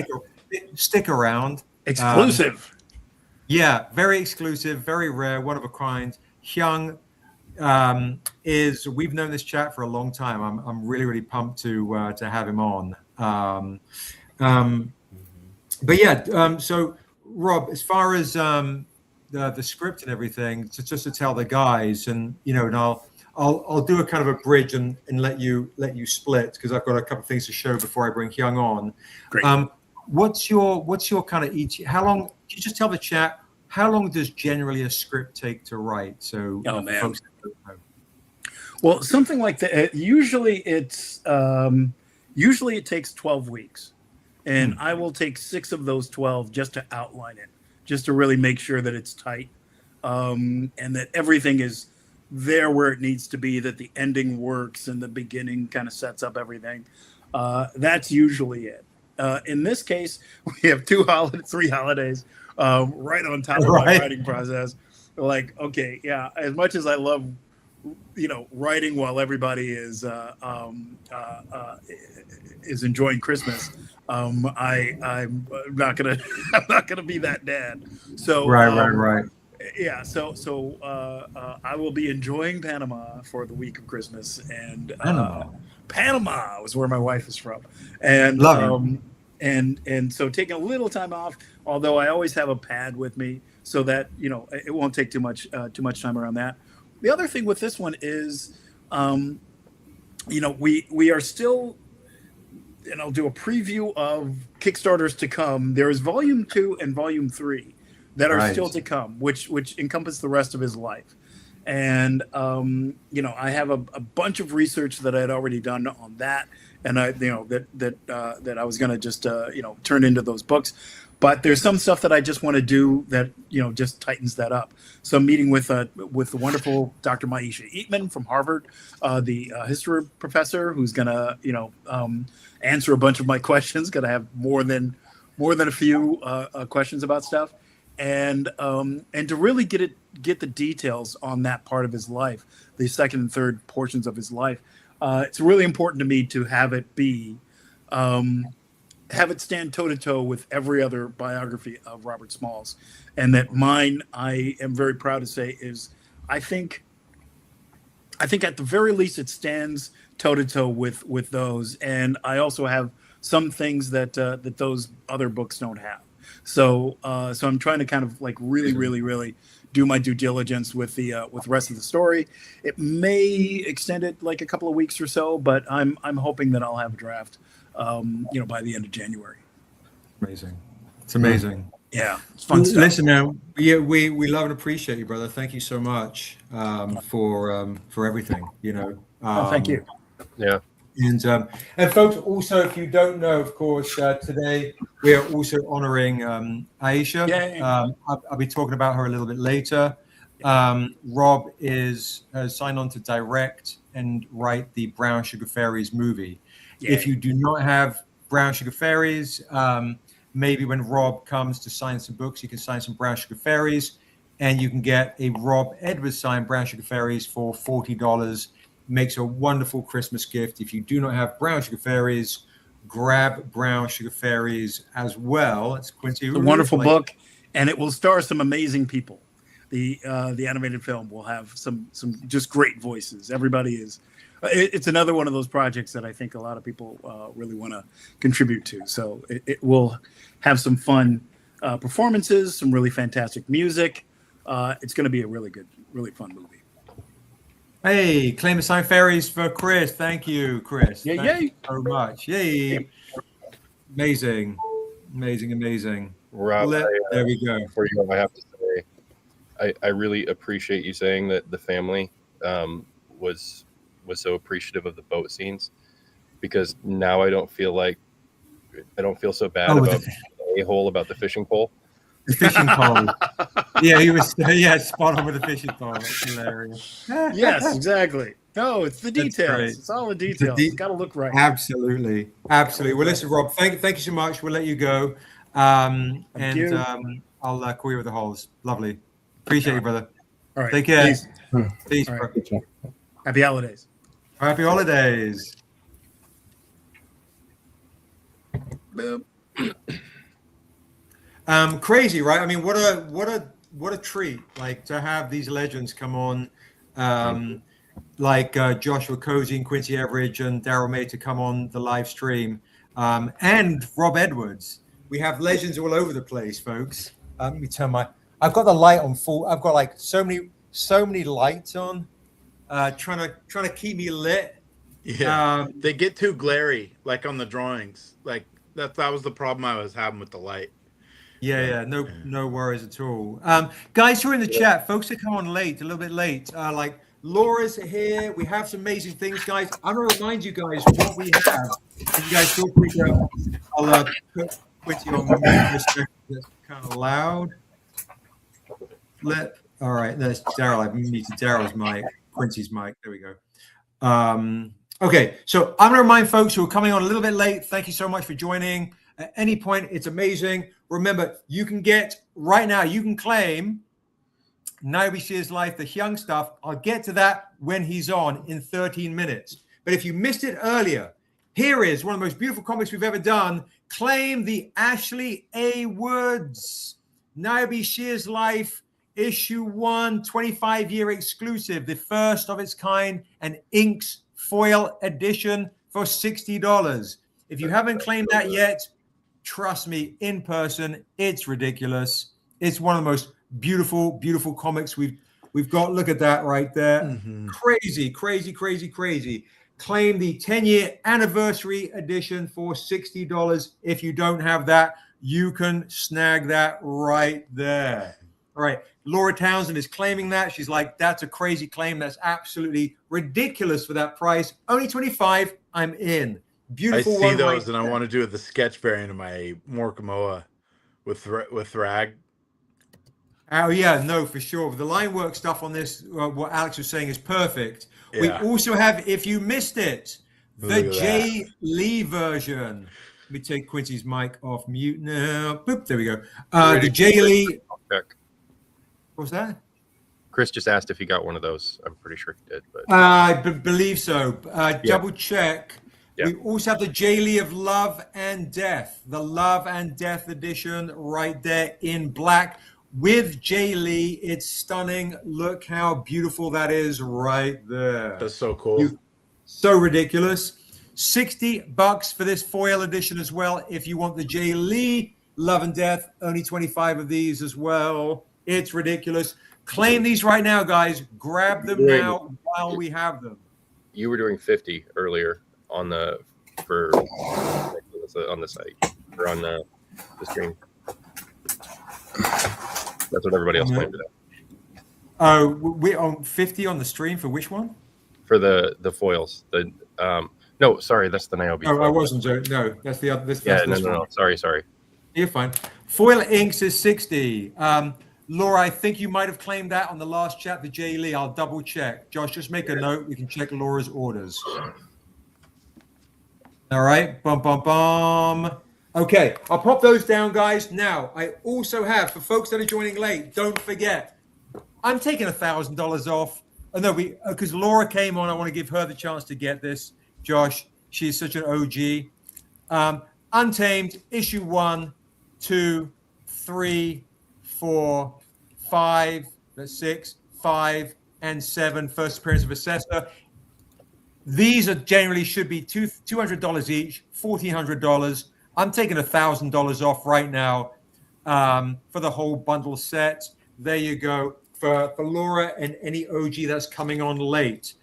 stick around. Exclusive. Yeah, very exclusive, very rare, one of a kind. Hyoung we've known this chat for a long time. I'm really pumped to have him on. But yeah, so Rob, as far as the script and everything, just to tell the guys, and and I'll do a kind of a bridge and let you split, because I've got a couple of things to show before I bring Hyoung on. Great. What's your kind of how long? Can you just tell the chat how long does generally a script take to write? So folks don't know. Well, something like that. Usually it takes 12 weeks, and I will take 6 of those 12 just to outline it, just to really make sure that it's tight, and that everything is there where it needs to be, that the ending works and the beginning kind of sets up everything. That's usually it. In this case, we have 3 holidays right on top of my writing process. Like, okay, yeah, as much as I love writing while everybody is enjoying Christmas, I'm not gonna be that dad. So right. Yeah, so I will be enjoying Panama for the week of Christmas, and Panama was where my wife is from, and and so taking a little time off. Although I always have a pad with me, so that it won't take too much time around that. The other thing with this one is, we are still, and I'll do a preview of Kickstarters to come. There is Volume 2 and Volume 3 that are still to come, which encompass the rest of his life. And I have a bunch of research that I had already done on that, and that I was going to just turn into those books. But there's some stuff that I just want to do that just tightens that up. So I'm meeting with the wonderful Dr. Maisha Eatman from Harvard, the history professor, who's going to answer a bunch of my questions. Going to have more than a few questions about stuff, and to really get the details on that part of his life, the second and third portions of his life. It's really important to me to have it be. Have it stand toe-to-toe with every other biography of Robert Smalls. And that mine, I am very proud to say, is I think at the very least it stands toe-to-toe with those. And I also have some things that those other books don't have. So I'm trying to kind of like really do my due diligence with the rest of the story. It may extend it like a couple of weeks or so, but I'm hoping that I'll have a draft by the end of January. Amazing. It's amazing. Yeah, it's fun stuff. Listen, man, we love and appreciate you, brother. Thank you so much for everything. Thank you. Yeah. And folks, also, if you don't know, of course, today we are also honoring Aisha. I'll be talking about her a little bit later. Rob has signed on to direct and write the Brown Sugar Fairies movie. If you do not have Brown Sugar Fairies, maybe when Rob comes to sign some books, you can sign some Brown Sugar Fairies, and you can get a Rob Edwards signed Brown Sugar Fairies for $40. Makes a wonderful Christmas gift. If you do not have Brown Sugar Fairies, grab Brown Sugar Fairies as well. It's Quincy. It's a wonderful book, and it will star some amazing people. The animated film will have some just great voices. Everybody is. It's another one of those projects that I think a lot of people really want to contribute to. So it will have some fun performances, some really fantastic music. It's going to be a really good, really fun movie. Hey, claim to sign fairies for Chris. Thank you, Chris. Yay, Thank you so much. Yay. Amazing. Rob, there we go. For you, I have to say, I really appreciate you saying that the family was so appreciative of the boat scenes, because now I don't feel so bad about the a-hole about the fishing pole. The fishing pole. Yeah, he was spot on with the fishing pole. That's hilarious. Yes, exactly. No, it's the That's details. great. It's all the details. It's got to look right. Absolutely. Well, listen, Rob, thank you so much. We'll let you go. you. I'll call you with the holes. Lovely. Appreciate you, brother. All right. Take care. Peace. Peace, All bro. right. Happy holidays. Happy holidays. Boom. Crazy, right? I mean, what a treat! Like to have these legends come on, like Joshua Cozy and Quincy Everidge and Daryl May to come on the live stream, and Rob Edwards. We have legends all over the place, folks. Let me turn I've got the light on full. I've got like so many lights on, trying to keep me lit. Yeah, they get too glary, like on the drawings. Like that was the problem I was having with the light. Yeah, no worries at all. Guys who are in the chat, folks that come on late, a little bit late, like Laura's here. We have some amazing things, guys. I'm gonna remind you guys what we have. You guys feel free to. I'll put Quincy on mute for a second. That's kind of loud. All right, there's Daryl. I've muted Daryl's mic, Quincy's mic. There we go. Okay, so I'm going to remind folks who are coming on a little bit late, thank you so much for joining. At any point, it's amazing. Remember, you can get, right now, you can claim Niobe Shears Life, the Hyoung stuff. I'll get to that when he's on in 13 minutes. But if you missed it earlier, here is one of the most beautiful comics we've ever done. Claim the Ashley A. Woods, Niobe Shears Life, Issue 1, 25-year exclusive, the first of its kind, an inks foil edition for $60. If you haven't claimed that yet, trust me, in person, it's ridiculous. It's one of the most beautiful, beautiful comics we've got. Look at that right there. Mm-hmm. Crazy. Claim the 10-year anniversary edition for $60. If you don't have that, you can snag that right there. All right. Laura Townsend is claiming that. She's like, that's a crazy claim. That's absolutely ridiculous for that price. Only $25. I'm in. Beautiful. I see those, and I want to do the sketch variant of my Morkamoa with Thrag. Oh yeah, no, for sure. The line work stuff on this, what Alex was saying, is perfect. Yeah. We also have, if you missed it, the Jay Lee version. Let me take Quincy's mic off mute now. Boop, there we go. The Jay Lee. Check. What's that? Chris just asked if he got one of those. I'm pretty sure he did. But I believe so. Double check. Yeah. We also have the Jay Lee of Love and Death, the Love and Death edition right there in black with Jay Lee. It's stunning. Look how beautiful that is right there. That's so cool. So ridiculous. $60 for this foil edition as well. If you want the Jay Lee Love and Death, only 25 of these as well. It's ridiculous. Claim these right now, guys. Grab them now while we have them. You were doing 50 earlier on the site or on the stream. That's what everybody else claimed today. Oh, we're on 50 on the stream for which one? For the foils. No, sorry, that's the Niobe. Oh, I wasn't. No, that's the other. No. Sorry. You're fine. Foil inks is 60. Laura, I think you might have claimed that on the last chat, the Jay Lee. I'll double check. Josh, just make a note. We can check Laura's orders. All right. Bum. Okay. I'll pop those down, guys. Now, I also have, for folks that are joining late, don't forget, I'm taking $1,000 off. Oh, no, because Laura came on. I want to give her the chance to get this. Josh, she's such an OG. Untamed, issue 1, 2, 3, 4, 5, 6, 5, and 7. First appearance of Assessor. These are generally should be $200 each, $1,400. I'm taking $1,000 off right now for the whole bundle set. There you go. For Laura and any OG that's coming on late.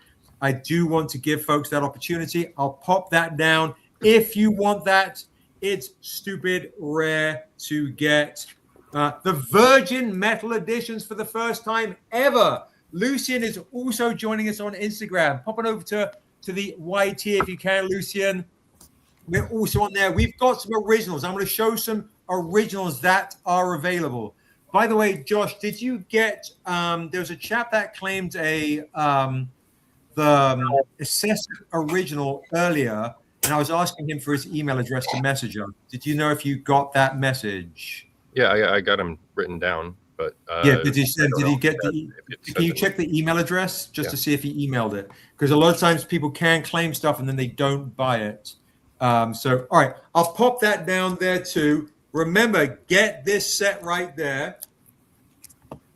I do want to give folks that opportunity. I'll pop that down. If you want that, it's stupid rare to get. The Virgin Metal editions for the first time ever. Lucian is also joining us on Instagram. Pop on over to the YT if you can, Lucian. We're also on there. We've got some originals. I'm going to show some originals that are available. By the way, Josh, did you get there was a chap that claimed a the Assessor original earlier, and I was asking him for his email address to message him. Did you know if you got that message? Yeah, I got him written down, but yeah, did he get the? Can you check the email address just to see if he emailed it? Because a lot of times people can claim stuff and then they don't buy it. So, all right, I'll pop that down there too. Remember, get this set right there.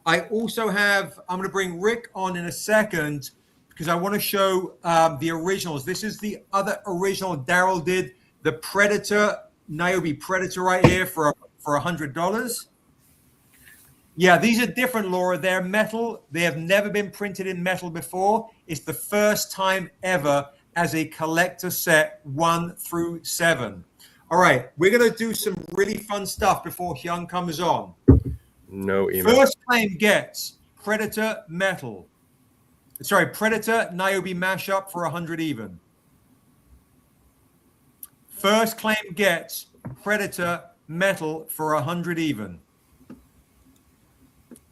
I also have, I'm going to bring Rick on in a second because I want to show the originals. This is the other original Daryl did, the Predator, Niobe Predator right here for $100. Yeah, these are different, Laura. They're metal. They have never been printed in metal before. It's the first time ever as a collector set 1 through 7. All right, we're going to do some really fun stuff before Hyoung comes on. No email. First claim gets Predator metal. Sorry, Predator Niobe mashup for 100 even. First claim gets Predator metal for 100 even.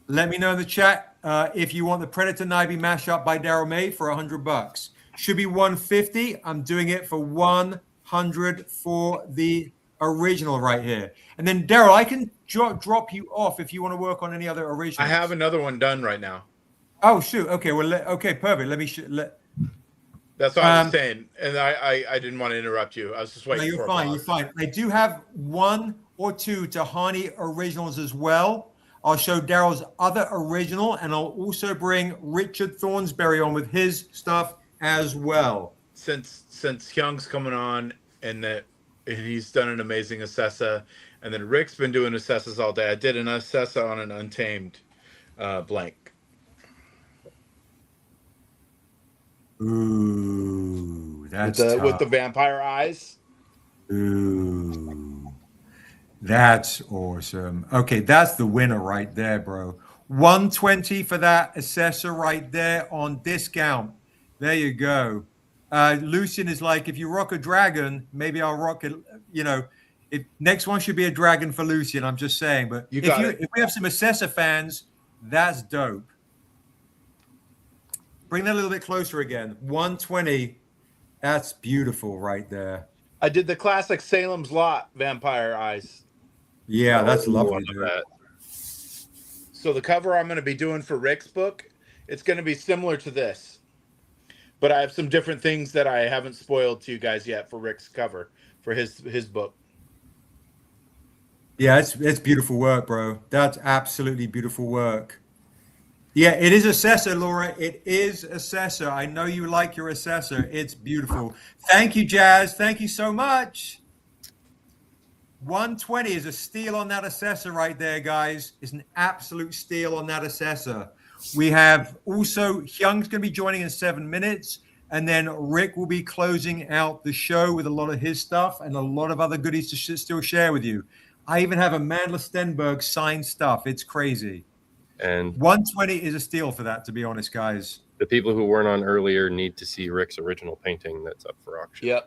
Let me know in the chat if you want the Predator Niobe mashup by Daryl May for $100. Should be 150. I'm doing it for 100 for the original right here. And then Daryl, I can drop you off if you want to work on any other originals. I have another one done right now. Oh shoot. Okay. Well. Okay. Perfect. Let me. That's what I was saying, and I didn't want to interrupt you. I was just waiting. No, you're fine. You're fine. I do have 1 or 2 Tehani originals as well. I'll show Daryl's other original, and I'll also bring Richard Thornsberry on with his stuff as well. Since Hyoung's coming on, and he's done an amazing Assessa, and then Rick's been doing Assessas all day. I did an Assessa on an Untamed blank. Ooh, that's with the vampire eyes. Ooh, that's awesome. Okay, that's the winner right there, bro. 120 for that Assessor right there on discount. There you go. Lucian is like, if you rock a dragon, maybe I'll rock it. You know, next one should be a dragon for Lucian. I'm just saying. But if we have some Assessor fans, that's dope. Bring that a little bit closer again. 120. That's beautiful right there. I did the classic Salem's Lot vampire eyes. Yeah, that's lovely. That. So the cover I'm going to be doing for Rick's book, it's going to be similar to this. But I have some different things that I haven't spoiled to you guys yet for Rick's cover for his book. Yeah, it's beautiful work, bro. That's absolutely beautiful work. Yeah, it is Assessor, Laura. It is Assessor. I know you like your Assessor. It's beautiful. Thank you, Jazz. Thank you so much. 120 is a steal on that Assessor right there, guys. It's an absolute steal on that Assessor. We have also Hyung's going to be joining in 7 minutes, and then Rick will be closing out the show with a lot of his stuff and a lot of other goodies to still share with you. I even have a Mandler Stenberg signed stuff. It's crazy. And 120 is a steal for that, to be honest, guys. The people who weren't on earlier need to see Rick's original painting that's up for auction.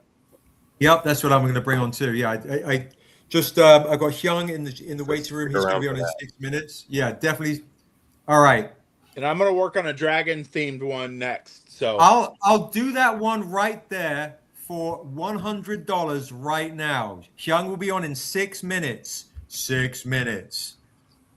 Yep, that's what I'm going to bring on too. Yeah, I just I got Hyoung in the waiting room. He's going to be on in 6 minutes. Yeah, definitely. All right. And I'm going to work on a dragon themed one next. So I'll do that one right there for $100 right now. Hyoung will be on in 6 minutes. 6 minutes.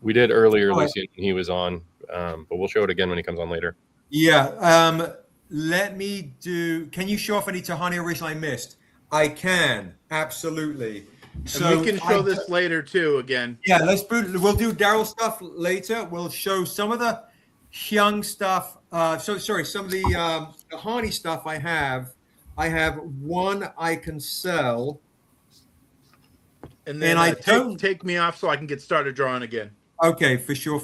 We did earlier, Lucian, when he was on, but we'll show it again when he comes on later. Yeah. Let me do. Can you show off any Tehani original I missed? I can. Absolutely. So and we can show this later too. Again. Yeah. We'll do Daryl stuff later. We'll show some of the Hyoung stuff. Some of the Tehani stuff I have. I have one I can sell. And then I take me off so I can get started drawing again. Okay, for sure.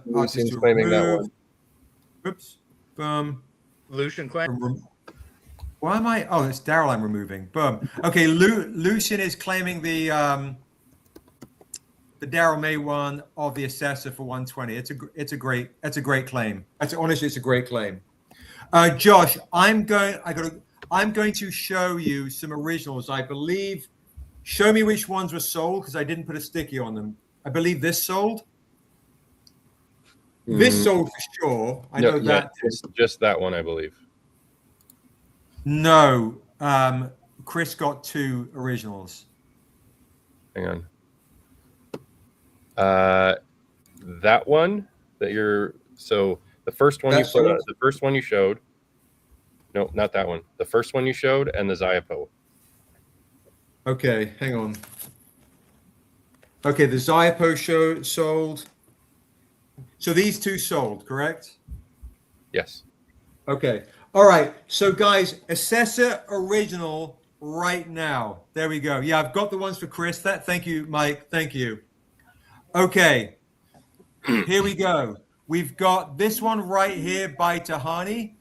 Lucian's claiming that one. Oops. Lucian claim. Why am I? Oh, it's Daryl I'm removing. Boom. Okay, Lucian is claiming the Daryl May one of the Assessor for 120. It's a great claim. Honestly, it's a great claim. Josh, I'm going to show you some originals. I believe. Show me which ones were sold because I didn't put a sticky on them. I believe this sold. This sold for sure. I know that. Just that one, I believe. No, Chris got 2 originals. Hang on. That one that you're the first one the first one you showed. No, not that one. The first one you showed and the Xiaopo. Okay, hang on. Okay, the Xiaopo sold. So these 2 sold, correct? Yes. Okay. All right. So guys, Assessor Original right now. There we go. Yeah, I've got the ones for Chris. Thank you, Mike. Thank you. Okay. Here we go. We've got this one right here by Tehani.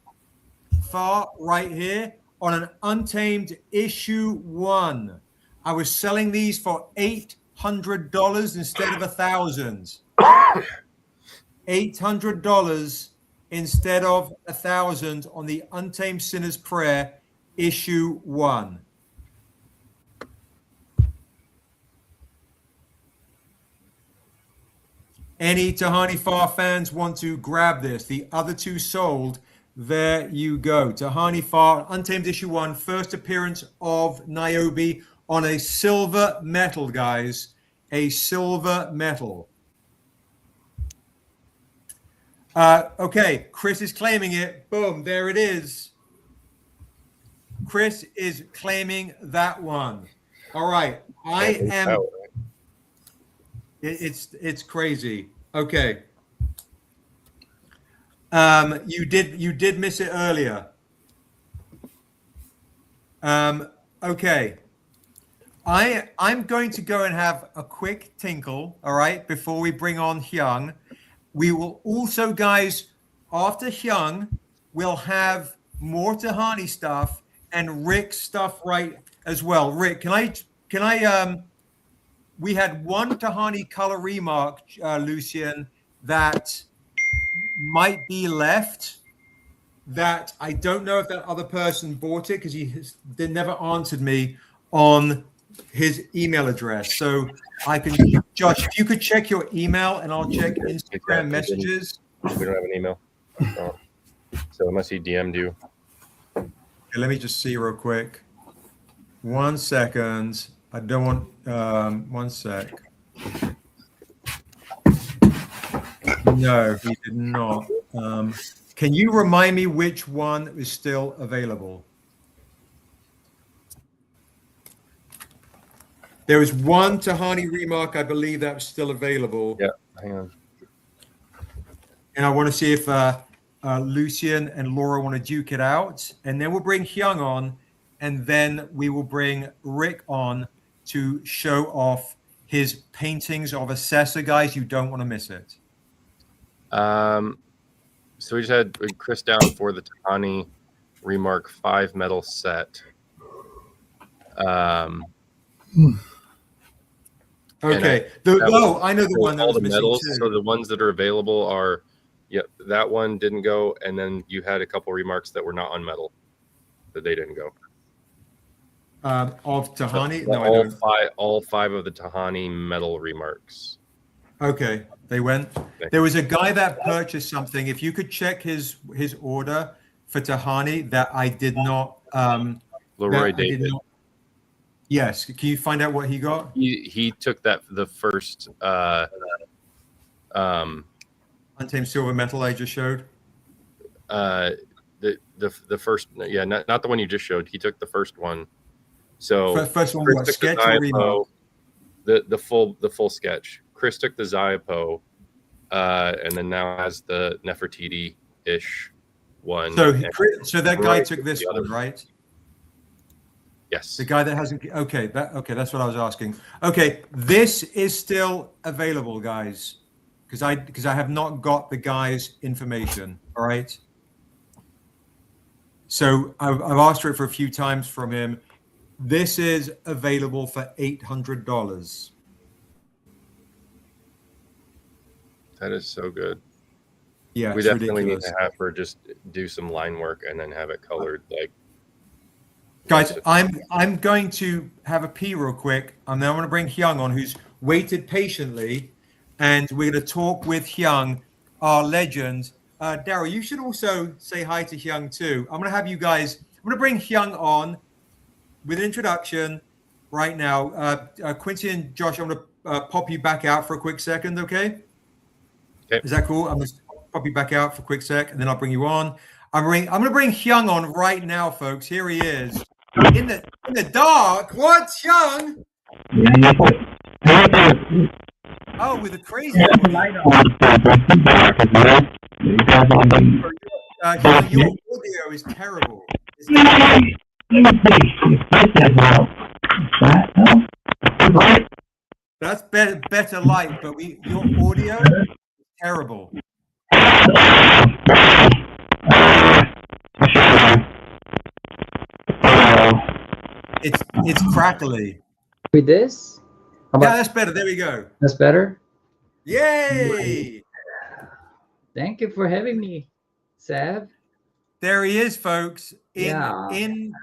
Farr right here on an Untamed issue 1. I was selling these for $800 instead of $1,000. $800 instead of $1,000 on the Untamed Sinner's Prayer issue 1. Any Tehani Farr fans want to grab this? The other 2 sold. There you go. Tehani Farr, Untamed issue 1, first appearance of Niobe on a silver metal, guys. A silver metal. Okay, Chris is claiming it. Boom, there it is. Chris is claiming that one. All right, I am. It's crazy. Okay. You did miss it earlier. Okay. I'm going to go and have a quick tinkle, all right, before we bring on Hyoung. We will also, guys, after Hyoung, we'll have more Tehani stuff and Rick stuff right as well. Rick, can I we had one Tehani color remark, Lucian, that might be left, that I don't know if that other person bought it because they never answered me on his email address. So I can, Josh, if you could check your email and I'll check Instagram messages. We don't have an email. So unless he DM'd you. Okay, let me just see real quick. 1 second. I don't want, 1 sec. No, he did not. Can you remind me which one is still available? There was one Tehani remark, I believe, that was still available. Yeah, hang on. And I want to see if Lucian and Laura want to duke it out. And then we'll bring Hyoung on, and then we will bring Rick on to show off his paintings of Assessor, guys. You don't want to miss it. So we just had Chris down for the Tehani Remark 5 metal set. Okay. I know the one that was missing metals, too. So the ones that are available are, that one didn't go, and then you had a couple remarks that were not on metal, that they didn't go. Of Tehani? So No, all five of the Tehani metal remarks. Okay, they went. There was a guy that purchased something. If you could check his order for Tehani, that I did not. Leroy David. Yes, can you find out what he got? He took the first Untamed Silver Metal I just showed. The first, not the one you just showed. He took the first one. So first one, what, took sketch the or Xiaopo, remark? the full sketch. Chris took the Xiaopo, and then now has the Nefertiti-ish one. So that guy took this one, right? Yes. The guy that hasn't. Okay, that's what I was asking. Okay, this is still available, guys, because I have not got the guy's information. All right. So I've asked for it for a few times from him. This is available for $800. That is so good. Yeah, we definitely need to have her just do some line work and then have it colored like. Guys, I'm going to have a pee real quick. I'm now going to bring Hyoung on, who's waited patiently, and we're going to talk with Hyoung our legends. Daryl, you should also say hi to Hyoung too. I'm going to have you guys. I'm going to bring Hyoung on with an introduction right now. Quincy and Josh, I'm going to pop you back out for a quick second. Okay. Is that cool? I'm going to pop you back out for a quick sec, and then I'll bring you on. I'm going to bring Hyoung on right now, folks. Here he is in the dark. What's Hyoung? Oh, with a crazy Hyoung, your audio is terrible. That's better light, but your audio is terrible. It's crackly. With this? Yeah, that's better. There we go. That's better? Yay! Thank you for having me, Seb. There he is, folks. Yeah. An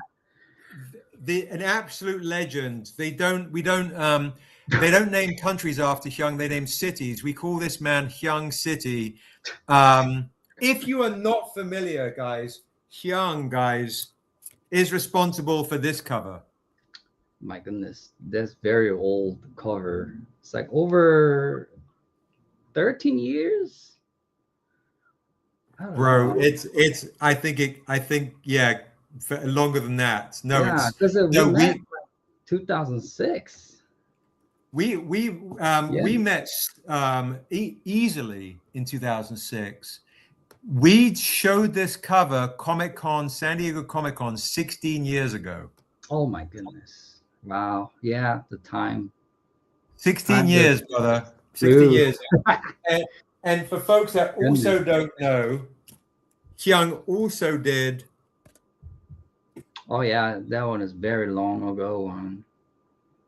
absolute legend. They don't name countries after Hyoung, they name cities. We call this man Hyoung City. If you are not familiar, guys, Hyoung, is responsible for this cover. My goodness, that's very old cover. It's like over 13 years. Bro, it's I think yeah, for longer than that. No, yeah, because we met 2006. We met easily in 2006. We showed this cover Comic-Con, San Diego Comic-Con 16 years ago. Oh my goodness. Wow. Yeah, the time. 16 years, brother. 16 years. And for folks that also don't know, Hyoung also did. Oh yeah, that one is very long ago.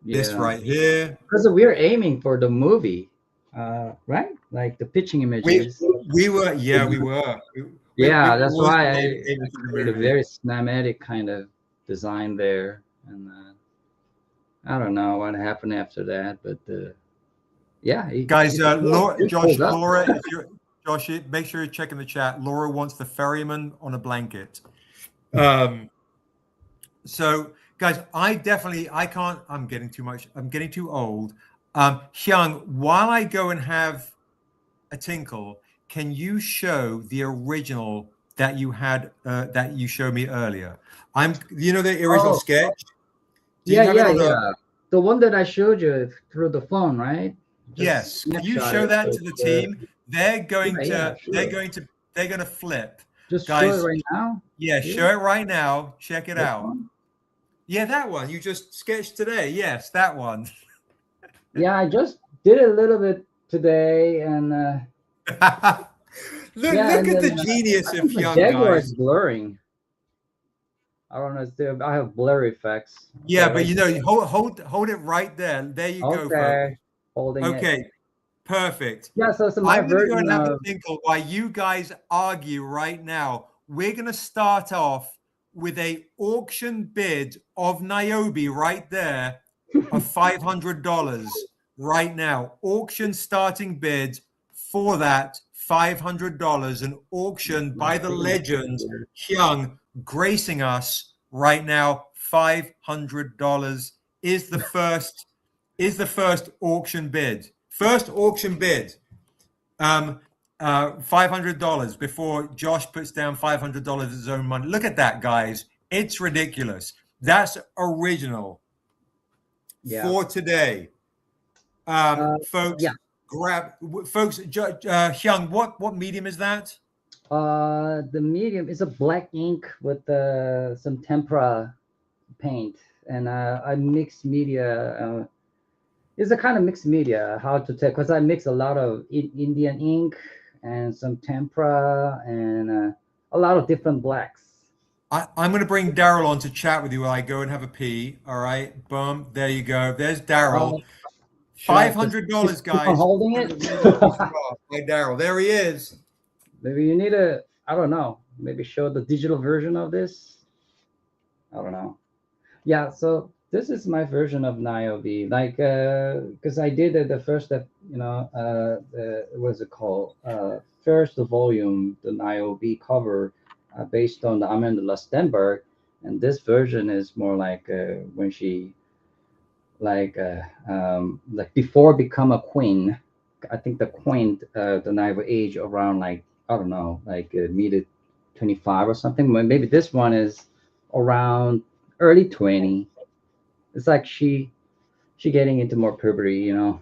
This right here. Because we're aiming for the movie, right? Like the pitching images. We were. Yeah, we were. Yeah, that's why I did a very cinematic kind of design there. And I don't know what happened after that, but yeah. Guys, Laura, Josh, make sure you check in the chat. Laura wants the ferryman on a blanket. So, guys, I'm getting too much. I'm getting too old. Hyoung, while I go and have a tinkle, can you show the original that you had, that you showed me earlier? The original sketch? Yeah. The one that I showed you through the phone, right? Yes. Can you show that to the team? They're going to flip. Just guys, show it right now. Yeah, show it right now. Check it out. One? Yeah, that one you just sketched today. Yes, that one. Yeah, I just did a little bit today, and look at the genius of Hyoung, guys. Is blurring. I don't know. I have blur effects. Yeah, but hold it right there. There you go, folks. Holding it. Okay, perfect. Yeah, so I'm going to go and have a tinkle while you guys argue right now. We're going to start off with a auction bid of Niobe right there of $500 right now. Auction starting bid for that $500. An auction by the legend Hyoung, gracing us right now. $500 is the first auction bid. First auction bid. $500 before Josh puts down $500 of his own money. Look at that, guys. It's ridiculous. That's original for today. Folks, Hyoung, what medium is that? The medium is a black ink with some tempera paint, and I mix media. It's a kind of mixed media, how to tell, because I mix a lot of Indian ink and some tempera and a lot of different blacks. I'm going to bring Daryl on to chat with you while I go and have a pee. All right, boom, there you go. There's Daryl. $500, guys. I'm holding it. Hey, Daryl, there he is. Maybe you need I don't know, maybe show the digital version of this. I don't know. Yeah, so this is my version of Niobe, because I did the first step, what's it called? first volume, the Niobe cover, based on the Amanda Stenberg, and this version is more like when she like before become a queen. I think the queen, the Niobe age around like I don't know, like mid 25 or something. Maybe this one is around early 20. It's like she getting into more puberty, you know.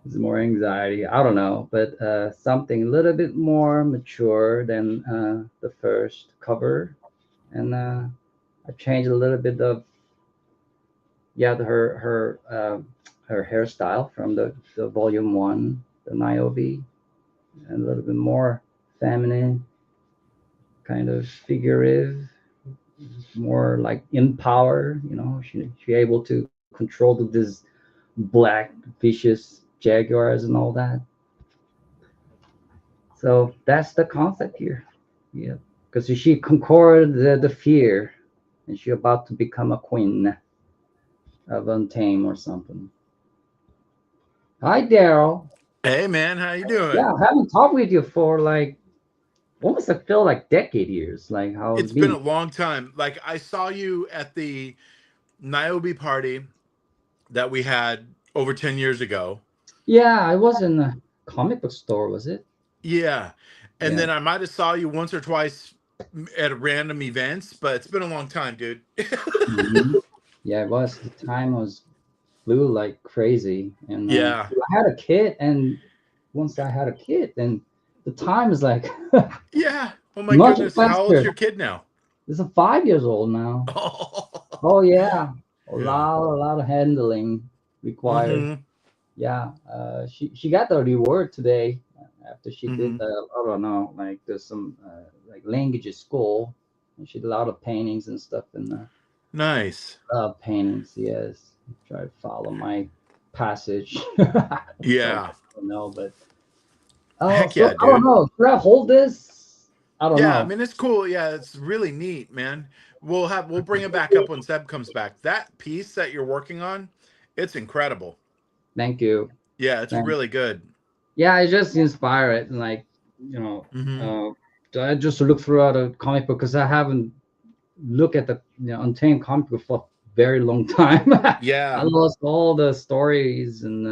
It's more anxiety. I don't know, but something a little bit more mature than the first cover, and I changed a little bit of her hairstyle from the volume one, the Niobe, and a little bit more feminine, kind of figurative, more like in power. You know, she able to control this black vicious jaguars and all that. So that's the concept here. Yeah, because she conquered the fear, and she about to become a queen of Untamed or something. Hi, Daryl. Hey, man, how you doing? Yeah, I haven't talked with you for like almost I feel like decade years. Like how It's been a long time. Like I saw you at the Niobe party that we had over 10 years ago. Yeah, I was in a comic book store, was it? Yeah. And Yeah. then I might have saw you once or twice at random events, but it's been a long time, dude. Mhm. Yeah, it was. The time flew like crazy. And Yeah. I had a kid, and once I had a kid, then the time is like Yeah. Oh my much goodness. How old's faster. your kid now? It's a 5 years old now. Oh yeah. A lot of handling required. Mhm. Yeah. She got the reward today after she did Mhm. I don't know, like there's some like language at school, and she did a lot of paintings and stuff in Nice. paintings. Yes. Try to follow my passage. Yeah. I don't know, but Heck so yeah, I don't dude. know. Should I hold this? I don't Yeah, I know. mean it's cool. Yeah, it's really neat, man. We'll bring it back up when Seb comes back. That piece that you're working on, it's incredible. Thank you. Yeah, it's really good. Yeah, I just inspire it, and like you know, Mhm. I just look throughout a comic book because I haven't looked at the Untamed comic book for a very long time. I Yeah. lost all the stories and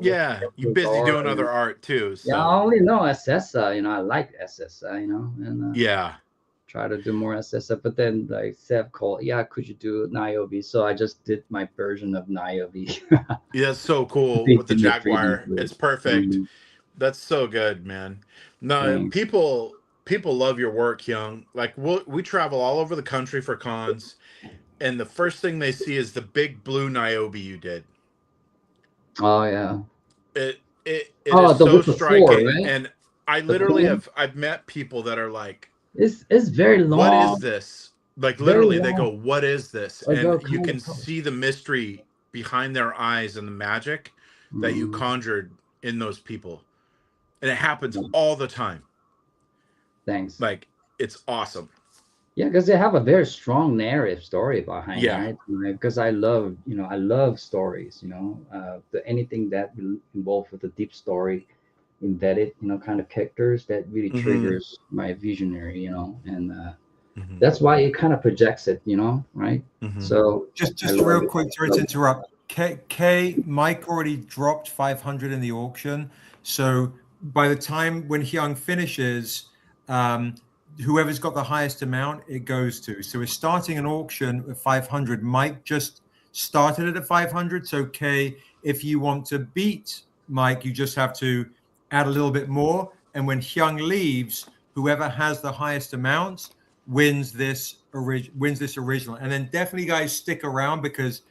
Yeah, you're busy doing other art too, Yeah, I so only know SSA. I like SSA. And yeah. try to do more SSA. But then like Seb called, yeah, could you do Niobe? So I just did my version of Niobe. Yeah, it's so cool with the Jaguar. It's perfect. That's so good, man. No, Thanks. people love your work, Hyoung. Like we travel all over the country for cons, and the first thing they see is the big blue Niobe you did. Oh yeah. It is so with the four, striking, right? and I The literally queen? I've met people that are like, It's very long. what is this? Like Very literally they go, long. what is this? Like And a you kind can of color. see the mystery behind their eyes and the magic that you conjured in those people. And it happens all the time. Thanks. Like it's awesome. Yeah, because they have a very strong narrative story behind Yeah. it, right? Because I love stories, anything that will involve with a deep story, embedded, kind of characters that really triggers my visionary, and that's why it kind of projects it, right? So just real quick, sorry to interrupt. Mike already dropped 500 in the auction, so by the time when Hyoung finishes, whoever's got the highest amount, it goes to. So we're starting an auction at 500. Mike just started it at 500. So Kay, if you want to beat Mike, you just have to add a little bit more. And when Hyoung leaves, whoever has the highest amount wins this original. And then definitely, guys, stick around because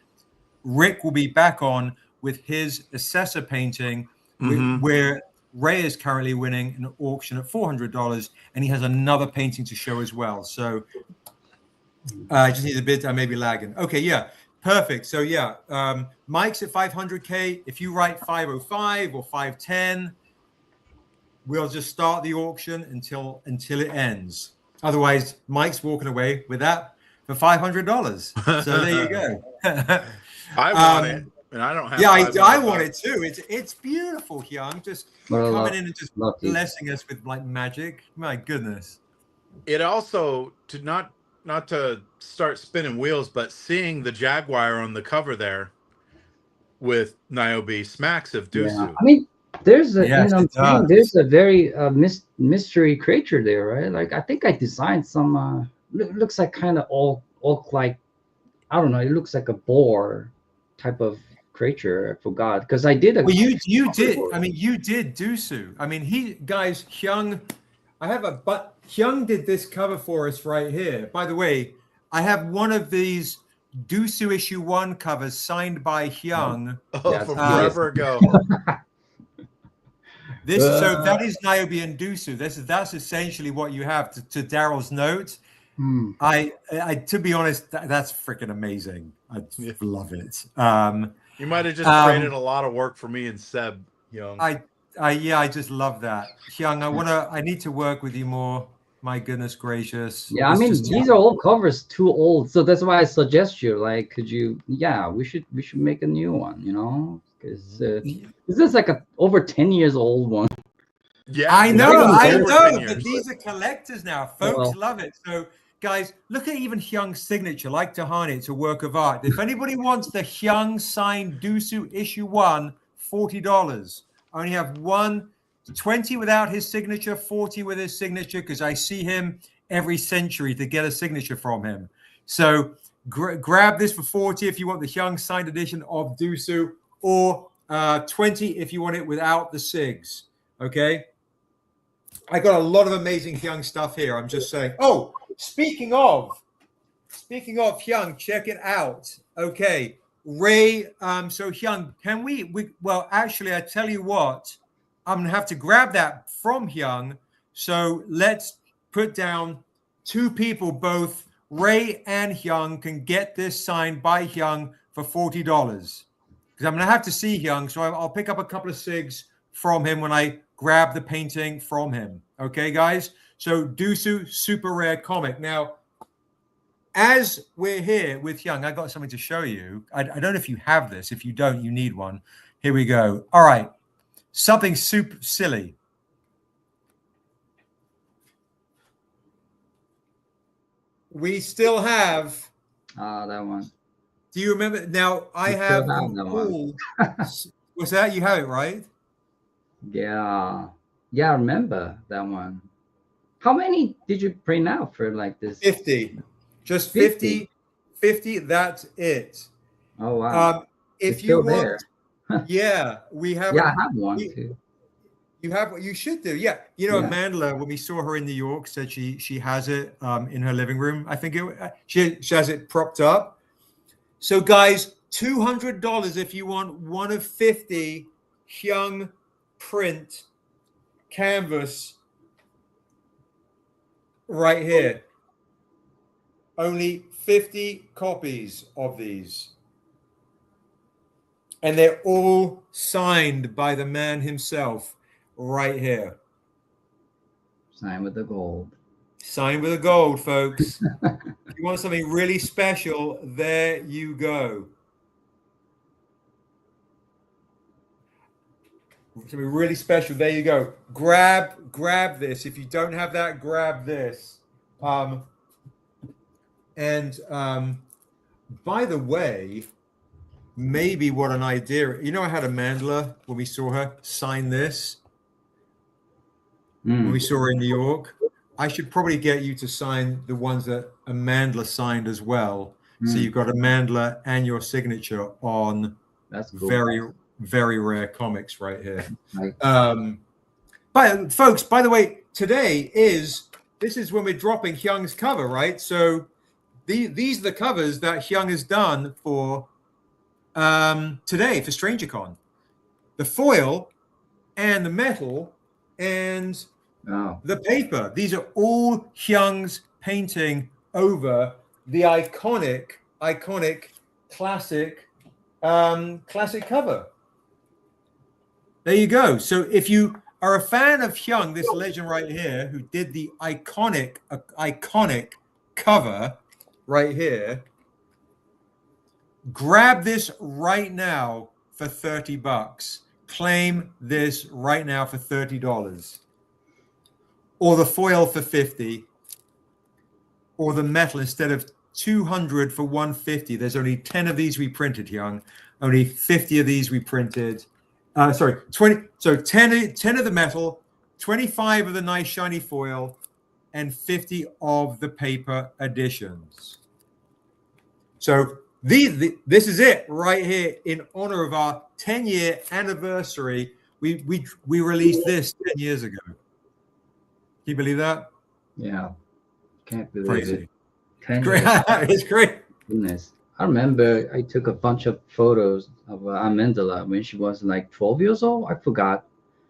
Rick will be back on with his assessor painting, where Ray is currently winning an auction at $400, and he has another painting to show as well. So I just need a bit. I may be lagging. Okay, yeah, perfect. So yeah, Mike's at 500K. If you write 505 or 510, we'll just start the auction until it ends. Otherwise, Mike's walking away with that for $500. So there you go. I want it. and I don't have. Yeah, I $500. want it too. It's beautiful, Hyoung. Just Well, coming in and just lucky. blessing us with like magic. My goodness. It also to not to start spinning wheels, but seeing the Jaguar on the cover there with Niobe smacks of Dusu. Yeah. I mean, there's a Yes, it does. there's a very mystery creature there, right? Like I think I designed some. Looks like kind of all like, I don't know. It looks like a boar type of creature. I forgot because I did a. Well, you did. I mean, you did Dusu. I mean, Hyoung. But Hyoung did this cover for us right here. By the way, I have one of these Dusu issue 1 covers signed by Hyoung. Oh, from forever ago. So that is Niobe and Dusu. That's essentially what you have. To Daryl's note, I to be honest, that's freaking amazing. I love it. You might have just created a lot of work for me and Seb, Hyoung. I just love that. Hyoung, I need to work with you more. My goodness gracious. Yeah, I mean, these are all covers too old, so that's why I suggest you. Like, could you? Yeah, we should make a new one. You know, because this is like a over 10 years old one. Yeah, I know, but but these are collectors now. Folks love it. So, guys, look at even Hyung's signature. Like Tehani, it's a work of art. If anybody wants the Hyoung signed Dusu issue 1, $40. I only have 20 without his signature, 40 with his signature, because I see him every century to get a signature from him. So grab this for 40 if you want the Hyoung signed edition of Dusu, or 20 if you want it without the SIGs. Okay? I got a lot of amazing Hyoung stuff here. I'm just saying. Oh, speaking of Hyoung, check it out. Okay. Ray, so Hyoung, can we well, actually, I tell you what, I'm gonna have to grab that from Hyoung. So let's put down 2 people, both Ray and Hyoung can get this signed by Hyoung for $40. Because I'm gonna have to see Hyoung, so I'll pick up a couple of SIGs from him when I grab the painting from him. Okay, guys? So Dusu, super rare comic. Now, as we're here with Hyoung, I got something to show you. I don't know if you have this. If you don't, you need one. Here we go. All right. Something super silly. We still have. That one. Do you remember? Now, I have them all. What's that? You have it, right? Yeah. Yeah, I remember that one. How many did you print out for like this? 50. Just 50. 50, that's it. Oh, wow. If you want, there. Yeah, we have. Yeah, I have one too. You have what you should do. Yeah. You know, Yeah. Amanda, when we saw her in New York, said she has it in her living room. I think she has it propped up. So, guys, $200 if you want one of 50 Hyoung print canvas right here. Only 50 copies of these. And they're all signed by the man himself right here. Signed with the gold. Signed with the gold, folks. If you want something really special, there you go. Something really special, there you go. Grab this. If you don't have that, grab this. By the way, maybe what an idea. You know, I had Amanda when we saw her sign this. When we saw her in New York. I should probably get you to sign the ones that Amanda signed as well. So you've got Amanda and your signature on. That's cool. Very, very rare comics right here. Right. But folks, by the way, this is when we're dropping Hyung's cover, right? So these are the covers that Hyoung has done for today for Strangercon. The foil and the metal and the paper. These are all Hyung's painting over the iconic classic cover. There you go. So if you are a fan of Hyoung, this legend right here, who did the iconic cover right here, grab this right now for $30. Claim this right now for $30. Or the foil for 50. Or the metal instead of 200 for 150. There's only 10 of these we printed, Hyoung. Only 50 of these we printed. Sorry, 20. So 10 of the metal, 25 of the nice shiny foil, and 50 of the paper editions. So this is it right here in honor of our 10-year anniversary. We released this 10 years ago. Can you believe that? Yeah. Can't believe Crazy. it. 10 Great. years. It's great. Goodness. I remember I took a bunch of photos of Amandla when she was like 12 years old. I forgot.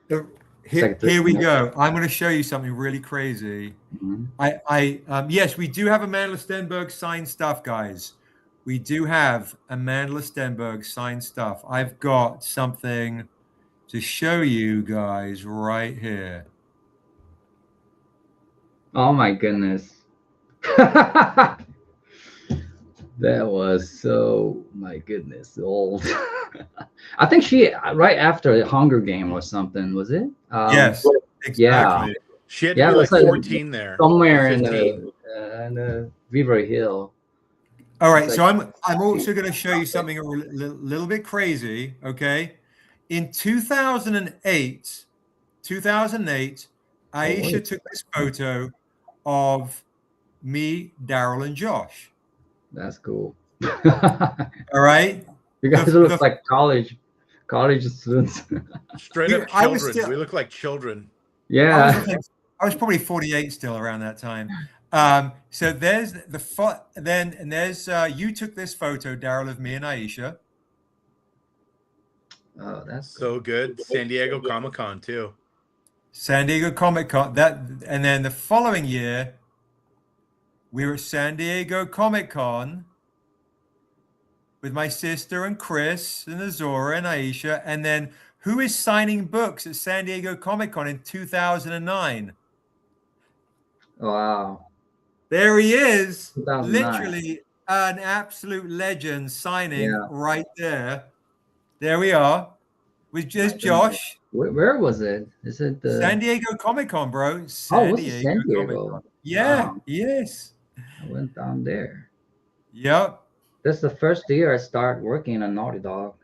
Here we go. I'm going to show you something really crazy. Mm-hmm. Yes, we do have Amandla Stenberg signed stuff, guys. We do have Amandla Stenberg signed stuff. I've got something to show you guys right here. Oh my goodness. That was so, my goodness, old. I think she right after the Hunger Game or something, was it? Yes, exactly. Yeah. She had to be like 14 there. Somewhere in 15. the Beverly Hill. All right, It's so like- I'm also going to show you something a little bit crazy, okay? In 2008, Aisha took this photo of me, Daryl, and Josh. That's cool. All right? You guys look like college students. Straight up children. We look like children. Yeah. I was probably 48 still around that time. So there's there's you took this photo, Daryl, of me and Aisha. Oh, that's so good. San Diego Comic-Con too. San Diego Comic-Con. And then the following year, we were at San Diego Comic-Con with my sister and Chris and Azora and Aisha. And then who is signing books at San Diego Comic-Con in 2009? Wow. There he is. 2009. Literally an absolute legend signing right there. There we are. With just Josh. Where was it? Is it the San Diego Comic-Con, bro? San Diego. Yeah, Wow. yes. I went down there. Yep. That's the first year I started working on Naughty Dog,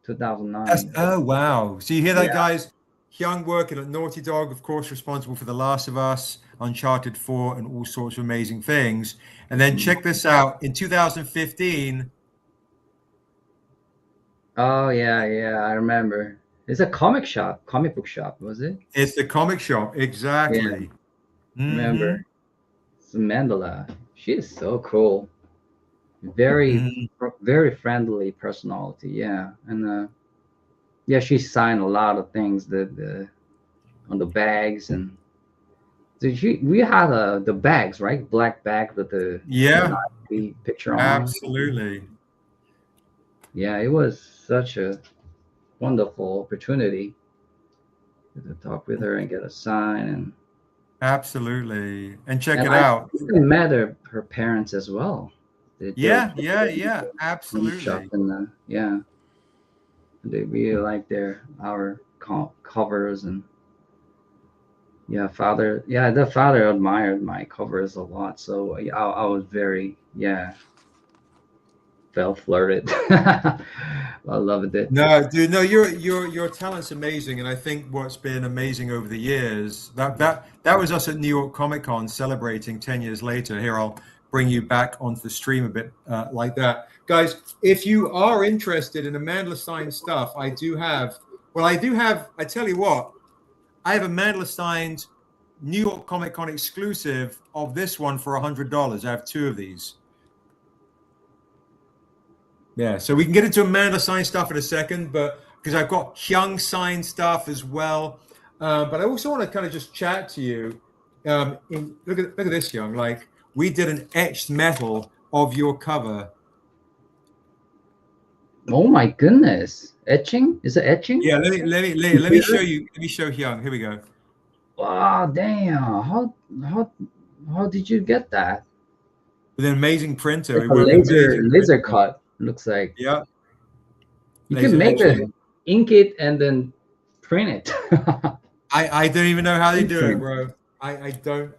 2009. Oh, wow. So you hear that, guys? Hyoung working at Naughty Dog, of course, responsible for The Last of Us, Uncharted 4, and all sorts of amazing things. And then check this out. In 2015. Oh, yeah, I remember. It's a comic book shop, was it? It's the comic shop, exactly. Yeah. Remember. It's Mandela. She is so cool. Very, very friendly personality. Yeah. And she signed a lot of things on the bags, and we had the bags, right? Black bag with the picture on. Absolutely. Yeah, it was such a wonderful opportunity to talk with her and get a sign. And absolutely. And check it out. I met her parents as well. Yeah, absolutely. And, they really like our covers, and the father admired my covers a lot. So I was very felt flirted. I loved it. No, dude, no, your talent's amazing, and I think what's been amazing over the years that was us at New York Comic Con celebrating 10 years later. Here, I'll bring you back onto the stream a bit like that, guys. If you are interested in Amandla signed stuff, I have. I tell you what, I have a Amandla signed New York Comic Con exclusive of this one for $100. I have 2 of these. Yeah, so we can get into Amandla signed stuff in a second, but because I've got Hyoung signed stuff as well. But I also want to kind of just chat to you. Look at this, Hyoung. Like, we did an etched metal of your cover. Oh my goodness! Etching? Is it etching? Yeah, let me show you. Let me show Hyoung. Here we go. Wow, damn! How did you get that? With an amazing printer. It's a laser cut. Looks like. Yeah. You These can are make actually- it, ink it, and then print it. I don't even know how they do it, Insane. bro. I don't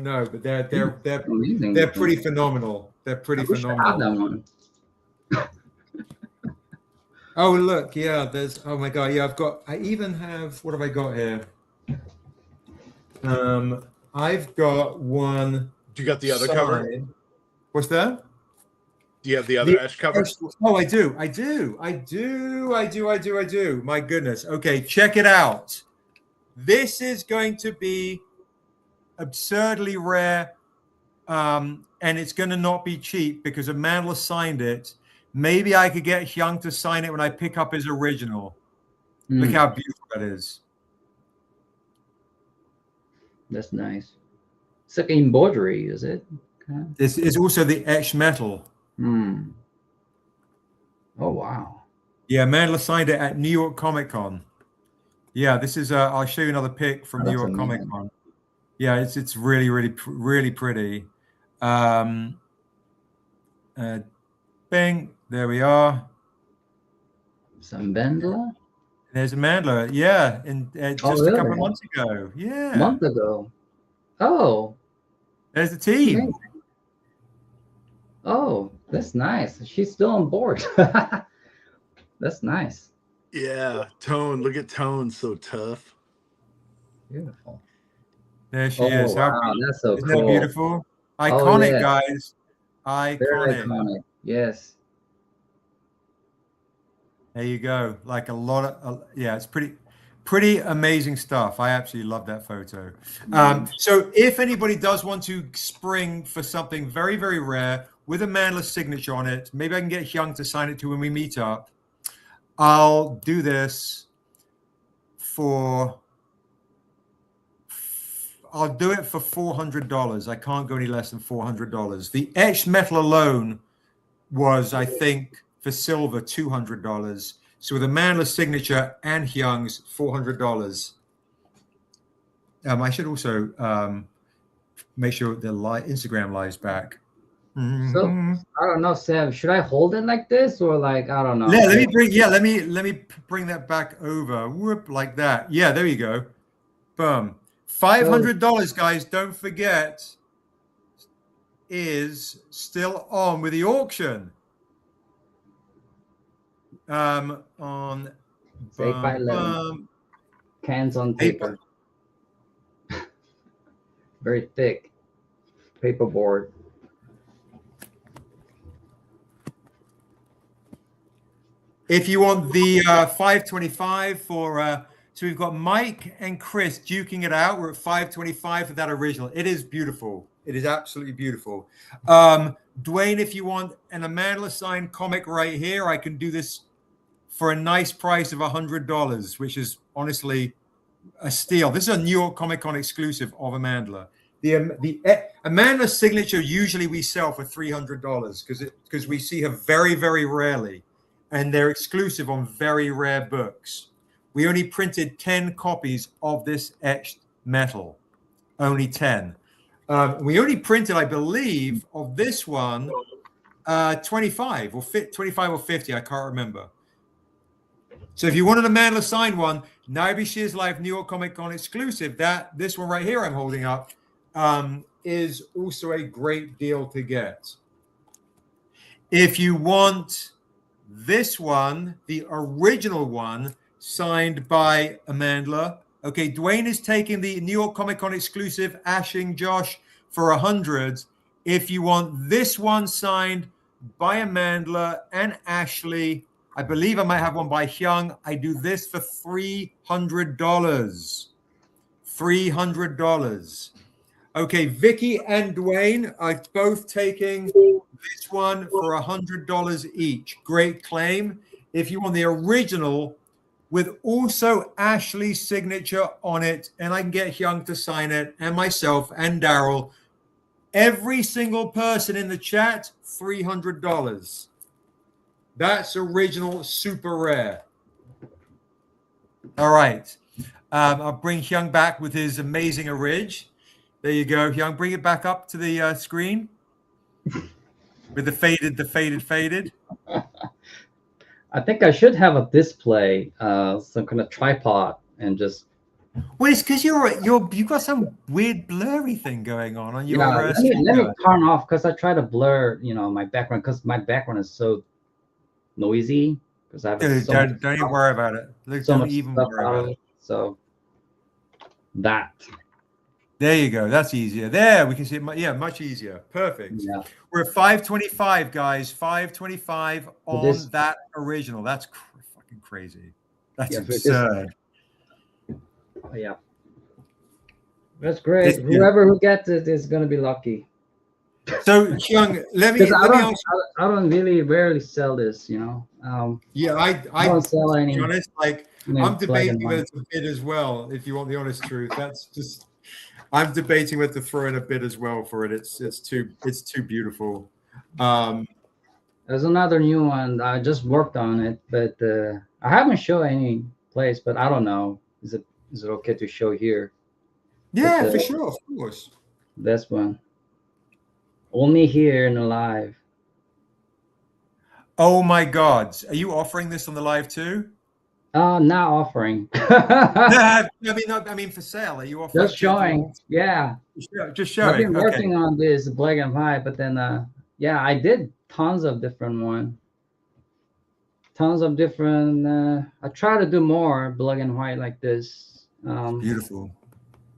know, but they're Amazing. they're pretty phenomenal. They're pretty I wish I had phenomenal. that one. Oh look, yeah. There's. Oh my god, yeah. I even have. What have I got here? I've got one. Do you got the other cover? side. What's that? Do you have the other etched cover? Oh, I do. My goodness. Okay, check it out. This is going to be absurdly rare, and it's going to not be cheap because Amandla signed it. Maybe I could get Hyoung to sign it when I pick up his original. Look how beautiful that is. That's nice. It's like embroidery, is it? Okay. This is also the etched metal. Oh, wow. Yeah, Amandla signed it at New York Comic Con. Yeah, this is. I'll show you another pic from New York Comic Con. Yeah, it's really, really, really pretty. Bing, there we are. Some Amandla? There's Amandla. Yeah, and just really? a couple of months ago. Yeah, A month ago. Oh. There's the team. Amazing. Oh, that's nice. She's still on board. That's nice. Yeah, Tone. Look at Tone, so tough. Beautiful. There she is. Wow, that's so Isn't cool. that beautiful? Iconic, yeah. guys. Iconic. Very iconic. Yes. There you go. Like a lot of, yeah, it's pretty amazing stuff. I absolutely love that photo. So if anybody does want to spring for something very, very rare with Amandla's signature on it, maybe I can get Hyoung to sign it to when we meet up. I'll do this I'll do it for $400. I can't go any less than $400. The etched metal alone was, I think, for silver, $200. So with Amandla's signature and Hyoung's, $400. I should also make sure the Instagram live's back. So I don't know, Sam. Should I hold it like this or like I don't know? Yeah, let me bring that back over. Whoop, like that. Yeah, there you go. Boom. $500, guys. Don't forget, is still on with the auction. On 8x11. Cans on paper. Very thick paperboard. If you want the 525 for, so we've got Mike and Chris duking it out. We're at 525 for that original. It is beautiful. It is absolutely beautiful. Dwayne, if you want an Amandla signed comic right here, I can do this for a nice price of $100, which is honestly a steal. This is a New York Comic Con exclusive of Amandla. The Amandla signature usually we sell for $300 because we see her very, very rarely. And they're exclusive on very rare books. We only printed 10 copies of this etched metal, only 10. We only printed, I believe, of this one, 25 or 50. I can't remember. So if you wanted a Amandla signed one, Niobe Shears Live New York Comic Con exclusive, this one right here I'm holding up is also a great deal to get. If you want this one, the original one, signed by Amandla. Okay, Dwayne is taking the New York Comic Con exclusive Ashing Josh for $100. If you want this one signed by Amandla and Ashley, I believe I might have one by Hyoung. I do this for $300. $300. Okay, Vicky and Dwayne are both taking this one for $100 each. Great claim. If you want the original with also Ashley's signature on it, and I can get Hyoung to sign it, and myself and Daryl, every single person in the chat, $300. That's original, super rare. All right. I'll bring Hyoung back with his amazing orig. There you go, Hyoung. Bring it back up to the screen with the faded. I think I should have a display, some kind of tripod, and just Well, it's because you've got some weird blurry thing going on your. let me turn off, because I try to blur, my background, because my background is so noisy, because I have Dude, so don't even worry about it. Look, so don't much even stuff worry out about of it. it. So that. There you go. That's easier. There, we can see it. Yeah, much easier. Perfect. Yeah. We're at 525, guys. 525 on that original. That's fucking crazy. That's absurd. Yeah. That's great. Whoever who gets it is going to be lucky. So, Hyoung, let me ask. I don't really rarely sell this, Yeah, I don't sell to any. be honest, like any I'm black and debating whether white. to bid as well. If you want the honest truth, that's just. I'm debating whether to throw in a bid as well for it. It's too beautiful. There's another new one. I just worked on it, but I haven't shown any place. But I don't know. Is it okay to show here? Yeah, for sure, of course. This one. Only here in the live. Oh my God! Are you offering this on the live too? Not offering. I mean, for sale. Are you offering? Just showing. Yeah. Just showing. I've been working on this black and white, but then I did tons of different one. Tons of different. I try to do more black and white like this. Beautiful.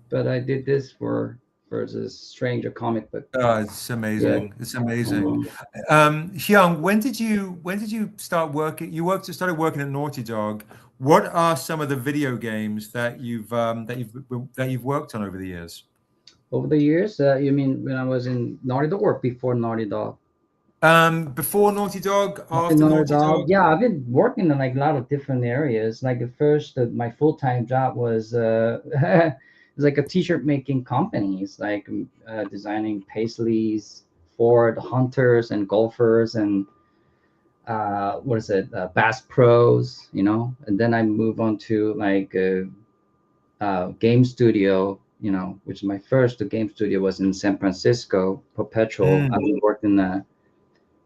But I did this for this Stranger comic book. Oh, it's amazing. Yeah. It's amazing. Hyoung, when did you start working? You started working at Naughty Dog. What are some of the video games that you've worked on over the years? Over the years, you mean when I was in Naughty Dog or before Naughty Dog? Before Naughty Dog, after Naughty Dog. Yeah, I've been working in like a lot of different areas. Like at first, my full-time job was it's like a t-shirt making company. It's like designing paisleys for the hunters and golfers and Bass Pros, And then I move on to like game studio, which my first game studio was in San Francisco, Perpetual. I've been working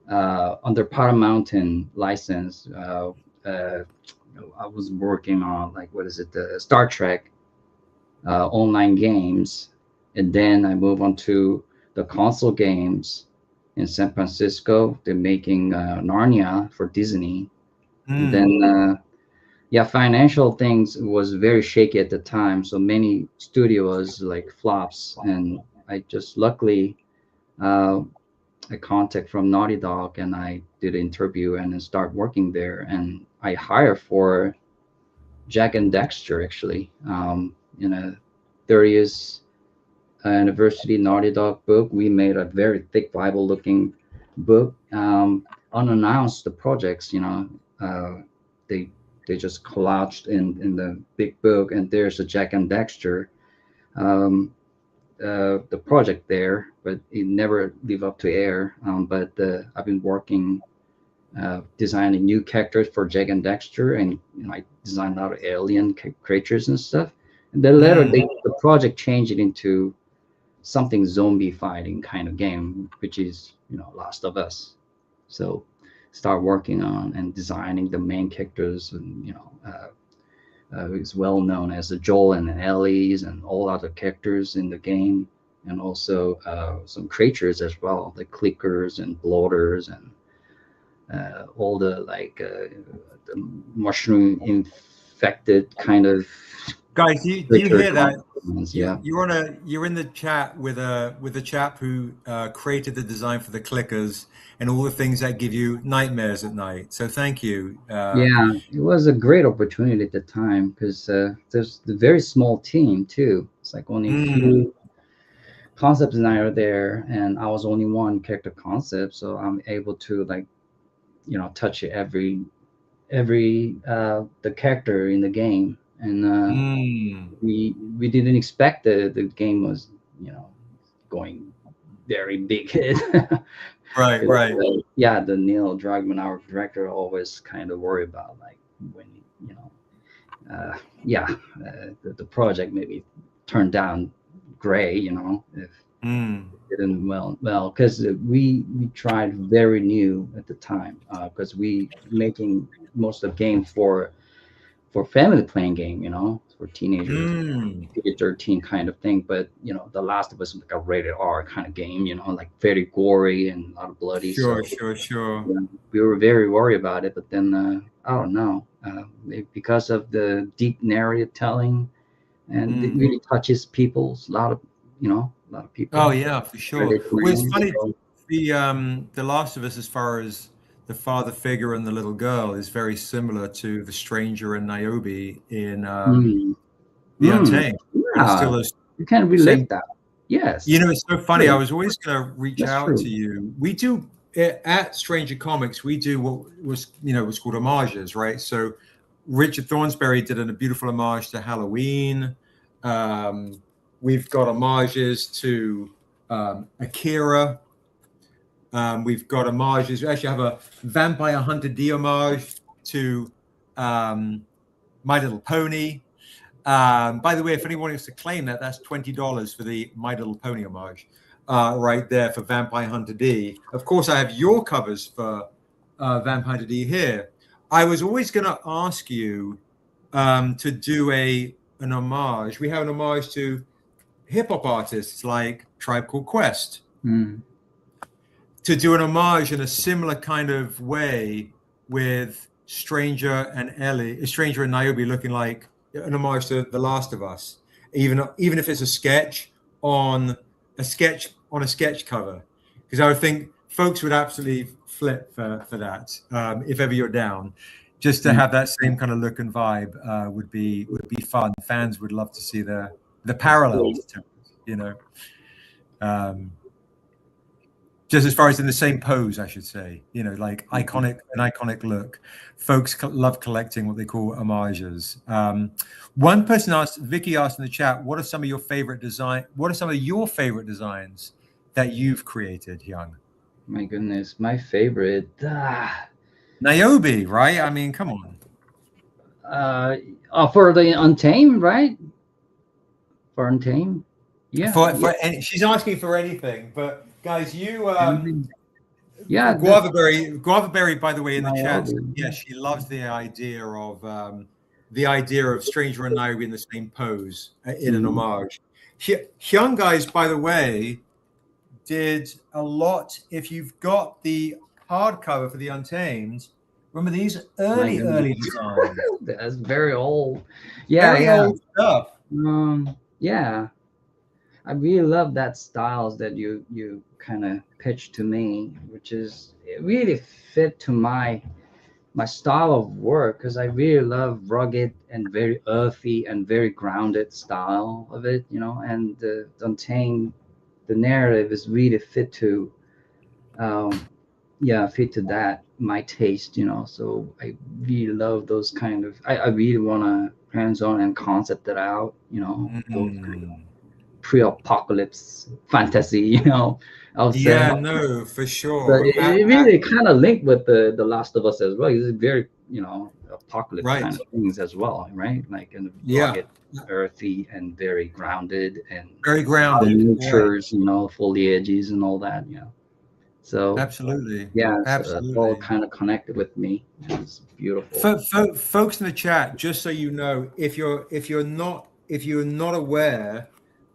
under Powder Mountain license. I was working on the Star Trek online games, and then I move on to the console games in San Francisco. They're making Narnia for Disney. And then financial things was very shaky at the time, so many studios like flops, and I just luckily a contact from Naughty Dog, and I did an interview and then start working there, and I hired for Jack and Dexter actually. In a 30th anniversary Naughty Dog book, we made a very thick Bible looking book, unannounced the projects, they just collaged in the big book, and there's a Jack and Dexter the project there, but it never lived up to air. But I've been working designing new characters for Jack and Dexter, and I designed a lot of alien creatures and stuff. And then later, the project changed it into something zombie fighting kind of game, which is Last of Us. So start working on and designing the main characters, and is well known as the Joel and Ellie's and all other characters in the game, and also some creatures as well, the clickers and bloaters and all the the mushroom infected kind of. Guys, do you hear that? Yeah, you're in the chat with a chap who created the design for the clickers and all the things that give you nightmares at night. So thank you. Yeah, it was a great opportunity at the time, because there's a very small team too. It's like only a few concept designers there, and I was only one character concept, so I'm able to touch every the character in the game. And we didn't expect the game was going very big hit. Right. The Neil Druckmann, our director, always kind of worry about when the project maybe turned down gray, if Didn't well because we tried very new at the time because we making most of the game for family playing game, for teenagers, 13 kind of thing. But The Last of Us was like a rated R kind of game, like very gory and a lot of bloody. Sure. We were very worried about it, but then I don't know, because of the deep narrative telling, and it really touches people's a lot of people. Oh yeah, for sure. Well, it's funny. The Last of Us, as far as the father figure and the little girl, is very similar to the stranger and Niobe in the Untamed. Yeah, Still you can relate that. Yes. It's so funny. True. I was always going to reach That's out true. to you. We do at Stranger Comics. We do what was called homages, right? So Richard Thornsberry did a beautiful homage to Halloween. We've got homages to Akira. We've got homages. We actually have a Vampire Hunter D homage to My Little Pony. By the way, if anyone wants to claim that, that's $20 for the My Little Pony homage right there for Vampire Hunter D. Of course, I have your covers for Vampire Hunter D here. I was always going to ask you to do an homage. We have an homage to hip-hop artists like Tribe Called Quest. To do an homage in a similar kind of way with Stranger and Niobe looking like an homage to The Last of Us, even if it's a sketch on a sketch cover, because I would think folks would absolutely flip for that if ever you're down. Just to have that same kind of look and vibe would be fun. Fans would love to see the parallels to it, just as far as in the same pose, I should say, like an iconic look. Folks love collecting what they call homages. One person Vicky asked in the chat, what are some of your favorite designs that you've created, Hyoung? My goodness, my favorite. Niobe, right? I mean, come on. For the Untamed, right? For Untamed, yeah. She's asking for anything, but guys, you yeah. Guavaberry, by the way, in the chat, Niobe. yeah, she loves the idea of Stranger and Niobe in the same pose in an homage. Hyoung guys, by the way, did a lot. If you've got the hardcover for the Untamed, remember these early designs. That's very old. Very old stuff. Yeah, I really love that styles that you kind of pitched to me, which is it really fit to my style of work, because I really love rugged and very earthy and very grounded style of it, and the Untamed, the narrative is really fit to that, my taste, so I really love those kind of, I really want to hands-on and concept it out, those kind of pre-apocalypse fantasy, I'll say. Yeah, no, for sure. But it really kind of linked with the Last of Us as well. It's very, apocalypse kind of things as well, right? Like rugged, earthy, and very grounded, and very grounded. The natures, foliages and all that, So absolutely, absolutely, all kind of connected with me. It's beautiful. Folks in the chat, just so you know, if you're not aware,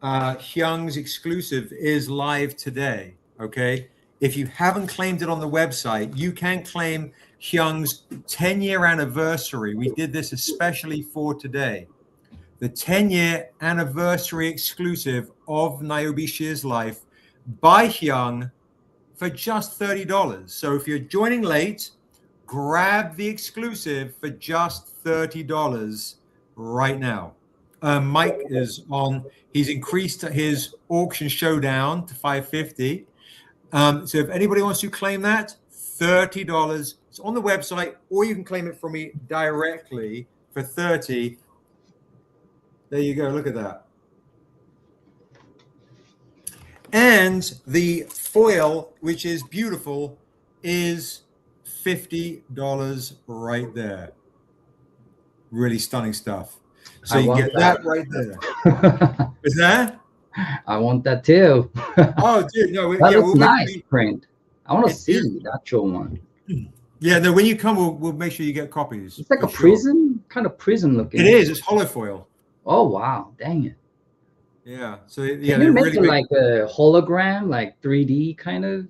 Hyoung's exclusive is live today. Okay, if you haven't claimed it on the website, you can claim Hyoung's 10-year anniversary. We did this especially for today. The 10-year anniversary exclusive of Niobe Shear's life by Hyoung for just $30. So if you're joining late, grab the exclusive for just $30 right now. Mike is on. He's increased his auction showdown to $550. So if anybody wants to claim that, $30. It's on the website, or you can claim it from me directly for $30. There you go. Look at that. And the foil, which is beautiful, is $50 right there. Really stunning stuff. So you get that right there. Is that? I want that too. Oh, dude, no, That yeah, looks we'll make nice sure print. I want to it's see beautiful. the actual one. Yeah, no, when you come, we'll make sure you get copies. It's like for a sure. prism, kind of prism looking. It is. It's holofoil. Oh wow, dang it! Yeah. So Can yeah, you they're make really it big. like a hologram, like 3D kind of?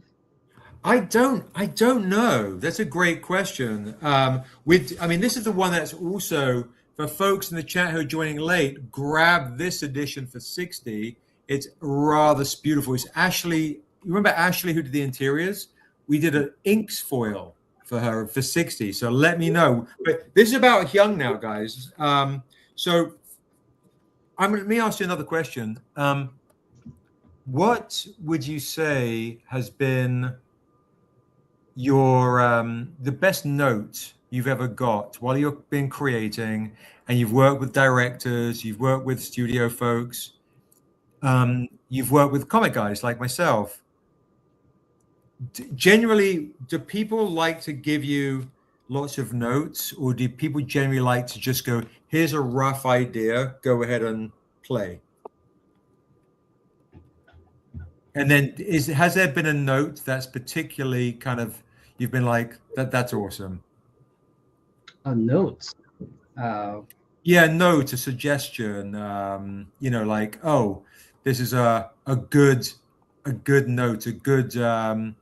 I don't know. That's a great question. I mean, this is the one that's also for folks in the chat who are joining late. Grab this edition for 60. It's rather beautiful. It's Ashley. You remember Ashley who did the interiors? We did an inks foil for her for 60. So let me know. But this is about Hyoung now, guys. So let me ask you another question. What would you say has been your the best note you've ever got while you've been creating, and you've worked with directors, you've worked with studio folks, you've worked with comic guys like myself? Generally, do people like to give you lots of notes, or do people generally like to just go, here's a rough idea, go ahead and play? And then has there been a note that's particularly kind of, you've been like, that's awesome? Notes. Yeah, note, a suggestion. Like, oh, this is a good note, a good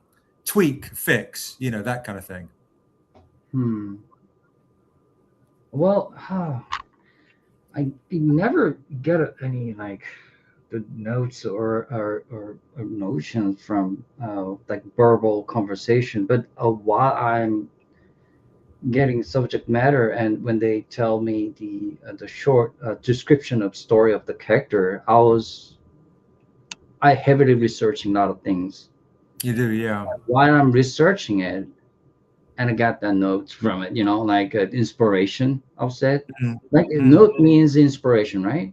tweak, fix, that kind of thing. Well, I never get any like the notes or notions from like verbal conversation, but while I'm getting subject matter, and when they tell me the short description of story of the character, I heavily researching a lot of things. You do, yeah. While I'm researching it, and I got that notes from it, like inspiration. I'll say it. Like note means inspiration, right?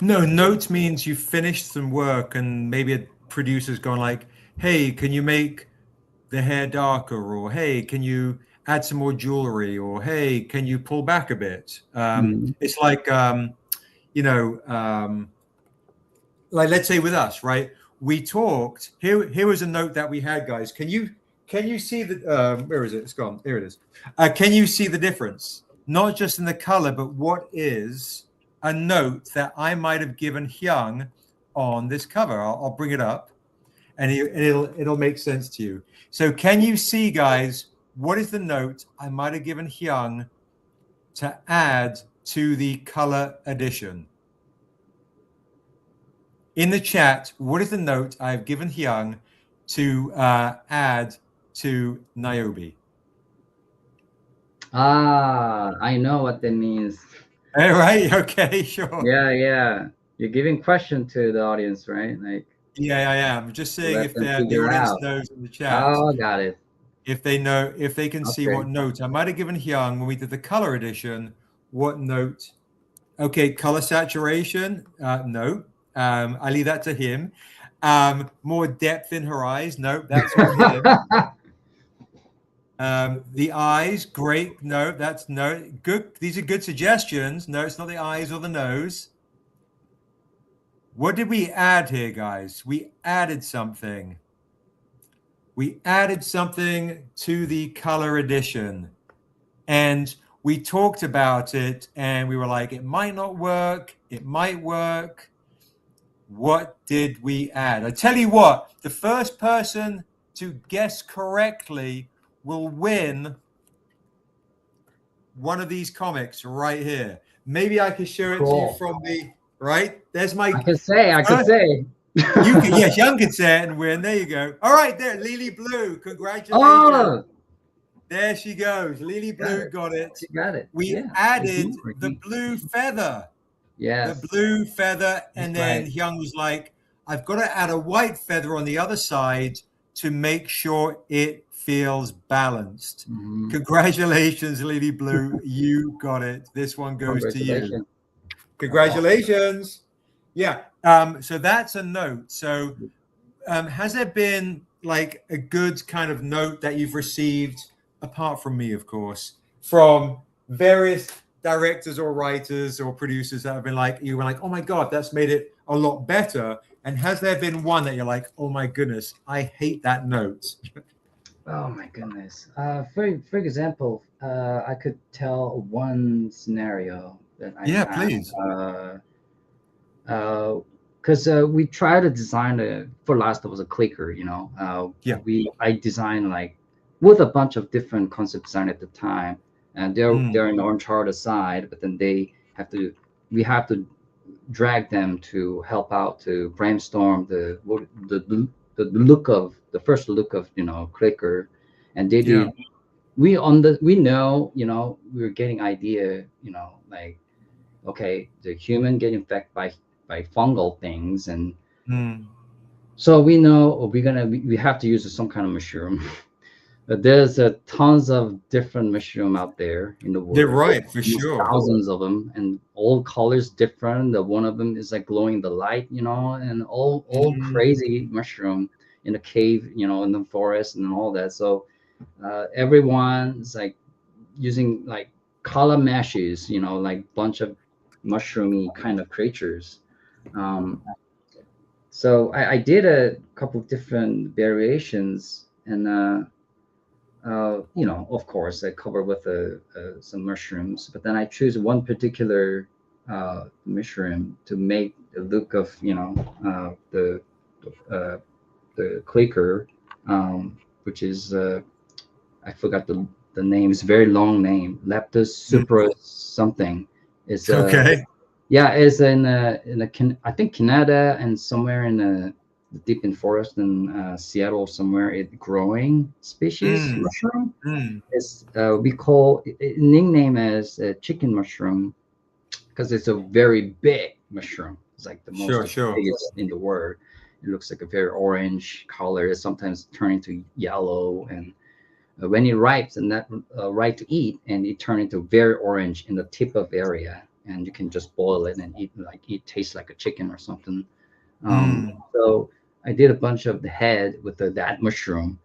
No, notes means you finished some work, and maybe a producer's gone like, hey, can you make the hair darker, or hey, can you add some more jewelry, or hey, can you pull back a bit? It's like like, let's say with us, right? We talked. Here was a note that we had, guys. Can you see the where is it? It's gone. There it is. Can you see the difference? Not just in the color, but what is a note that I might have given Hyoung on this cover? I'll bring it up, and it'll make sense to you. So can you see, guys, what is the note I might have given Hyoung to add to the color edition? In the chat, what is the note I've given Hyoung to add to Niobe? I know what that means. All right. Okay. Sure. Yeah. You're giving question to the audience, right? Like. Yeah, I am. Just saying if the figure audience out. knows in the chat. Oh, got it. If they know, if they can see Okay. what note I might have given Hyoung when we did the color edition. What note? Okay, color saturation. No. I leave that to him. More depth in her eyes. No, that's on him. The eyes, great. No, that's no. Good. These are good suggestions. No, it's not the eyes or the nose. What did we add here, guys? We added something. We added something to the color edition, and we talked about it, and we were like, it might not work. It might work. What did we add? I tell you what, the first person to guess correctly will win one of these comics right here. Maybe I can show it to you from the right. There's my. I can say. You can, yes, Hyoung can say it and win. There you go. All right, there, Lily Blue. Congratulations. Oh, there she goes. Lily Blue got it. She got it. We added the blue feather. Yes. The blue feather, and That's then right. Hyoung was like, I've got to add a white feather on the other side to make sure it feels balanced. Congratulations, Lily Blue. You got it. This one goes to you. Congratulations. Yeah. So that's a note. So has there been like a good kind of note that you've received, apart from me, of course, from various directors or writers or producers that have been like, you were like, oh my God, that's made it a lot better? And has there been one that you're like, oh my goodness, I hate that note? Oh my goodness. For example, I could tell one scenario that I Yeah, had. please. Because we tried to design for last there was a clicker, you know. Yeah. I designed like with a bunch of different concept design at the time, and they're in Uncharted side, but then we have to drag them to help out to brainstorm the look of the first look of, you know, clicker, and they did. We know, you know, we were getting idea, you know, like, okay, the human get infected by fungal things, and so we know we have to use some kind of mushroom. But there's tons of different mushroom out there in the world. They're right, for There's sure. thousands of them, and all colors different. The one of them is like glowing the light, you know, and all crazy mushroom in a cave, you know, in the forest and all that. So everyone's like using like color meshes, you know, like bunch of mushroomy kind of creatures. So I did a couple of different variations, and you know, of course, I cover with some mushrooms, but then I choose one particular mushroom to make the look of, you know, the clicker, which is I forgot the name. It's a very long name. Leptos supra something. It's okay. Yeah, it's in I think Canada and somewhere in the deep in forest in Seattle somewhere. It growing species mushroom. It's we call nickname as chicken mushroom because it's a very big mushroom. It's like the most biggest in the world. It looks like a very orange color. It sometimes turn into yellow, and when it ripes and that ripe to eat, and it turn into very orange in the tip of area, and you can just boil it and eat, like it tastes like a chicken or something. So I did a bunch of the head with that mushroom,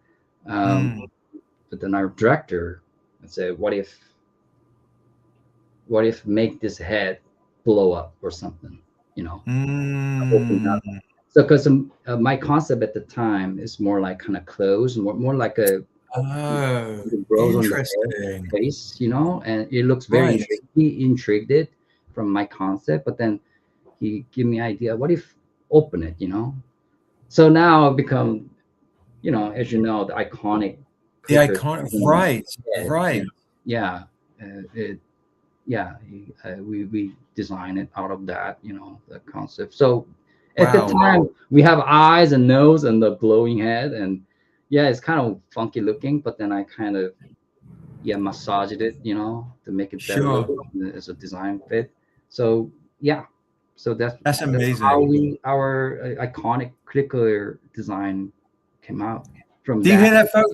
but then our director said, what if make this head blow up or something, you know? So because my concept at the time is more like kind of closed, more like a grows on the face, you know, and it looks very intrigued from my concept. But then he gave me idea, what if open it, you know? So now I've become, you know, as you know, the iconic. Right. Yeah, we design it out of that, you know, the concept. So at the time we have eyes and nose and the glowing head, and yeah, it's kind of funky looking, but then I kind of massaged it, you know, to make it better as a design fit. So yeah, so that's amazing. That's how our iconic clicker design came out. From Do you hear that, folks?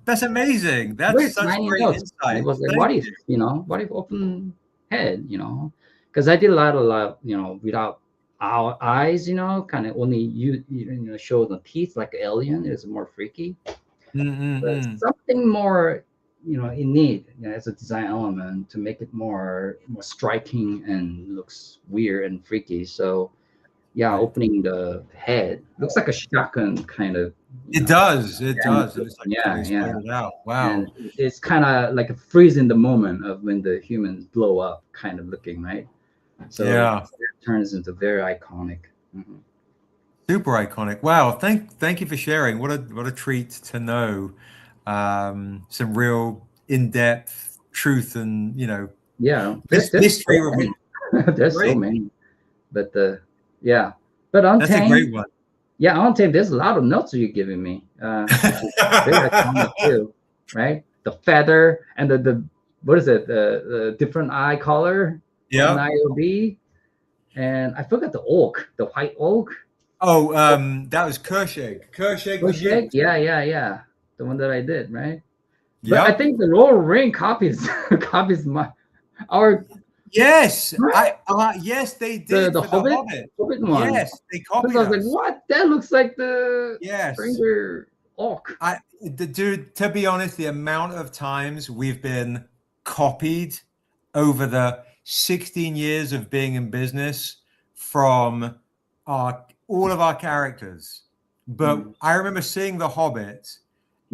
That's amazing. That's such great insight. It was like, what if, you know, what if open head, you know, because I did a lot, you know, without our eyes, you know, kind of only you know, show the teeth like alien is more freaky. But something more, you know, in need, you know, as a design element to make it more striking and looks weird and freaky. So yeah, opening the head looks like a shotgun kind of. It does. It does. It's like it out. Wow. And it's kind of like a freeze in the moment of when the humans blow up, kind of looking, right? So it turns into very iconic. Super iconic. Wow. Thank you for sharing. What a treat to know some real in-depth truth and, you know, history. There's so many, but but Untamed, that's a great one. Yeah, Untamed, there's a lot of notes you're giving me. Very iconic too, right? The feather and the what is it? The different eye color. Yeah. Niobe, and I forgot the oak, the white oak. Oh, that was Kershig. Kershig, yeah. The one that I did, right? But I think the Lord of the Ring copies our. Yes, yes, they did. The Hobbit one. Yes, they copied. I was like, what? That looks like the Stranger Orc. Dude, to be honest, the amount of times we've been copied over the 16 years of being in business from all of our characters. But I remember seeing The Hobbit,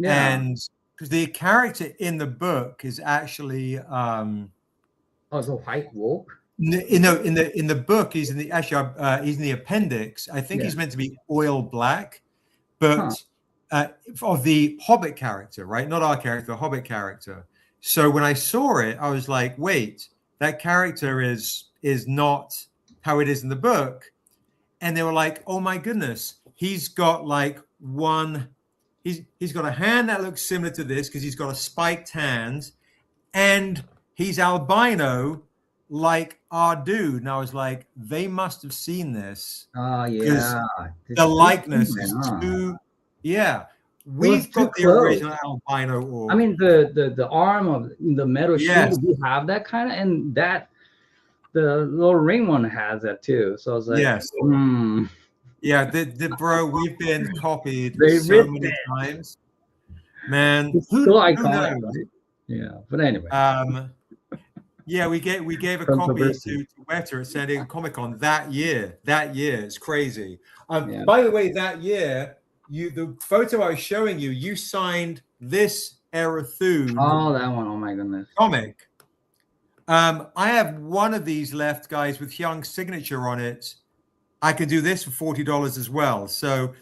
and because the character in the book is actually the White Wolf. in the book he's in the appendix. I think he's meant to be oil black, but of the Hobbit character, right? Not our character, the Hobbit character. So when I saw it, I was like, wait, that character is not how it is in the book. And they were like, oh my goodness, he's got like he's got a hand that looks similar to this because he's got a spiked hand, and he's albino like our dude. And I was like, they must have seen this. Oh yeah. The likeness is too, we've got the original albino orc. I mean, the arm of the metal shield, we have that kind of, and that the little ring one has that too. So I was like, yeah, bro, we've been copied so many times, man. It's so iconic, right? Yeah, but anyway. We gave a copy to Weta at San Diego Comic-Con that year. It's crazy. By the way, that year, the photo I was showing you, you signed this Erathun. Oh, that one! Oh my goodness. Comic. I have one of these left, guys, with Hyoung's signature on it. I can do this for $40 as well. So,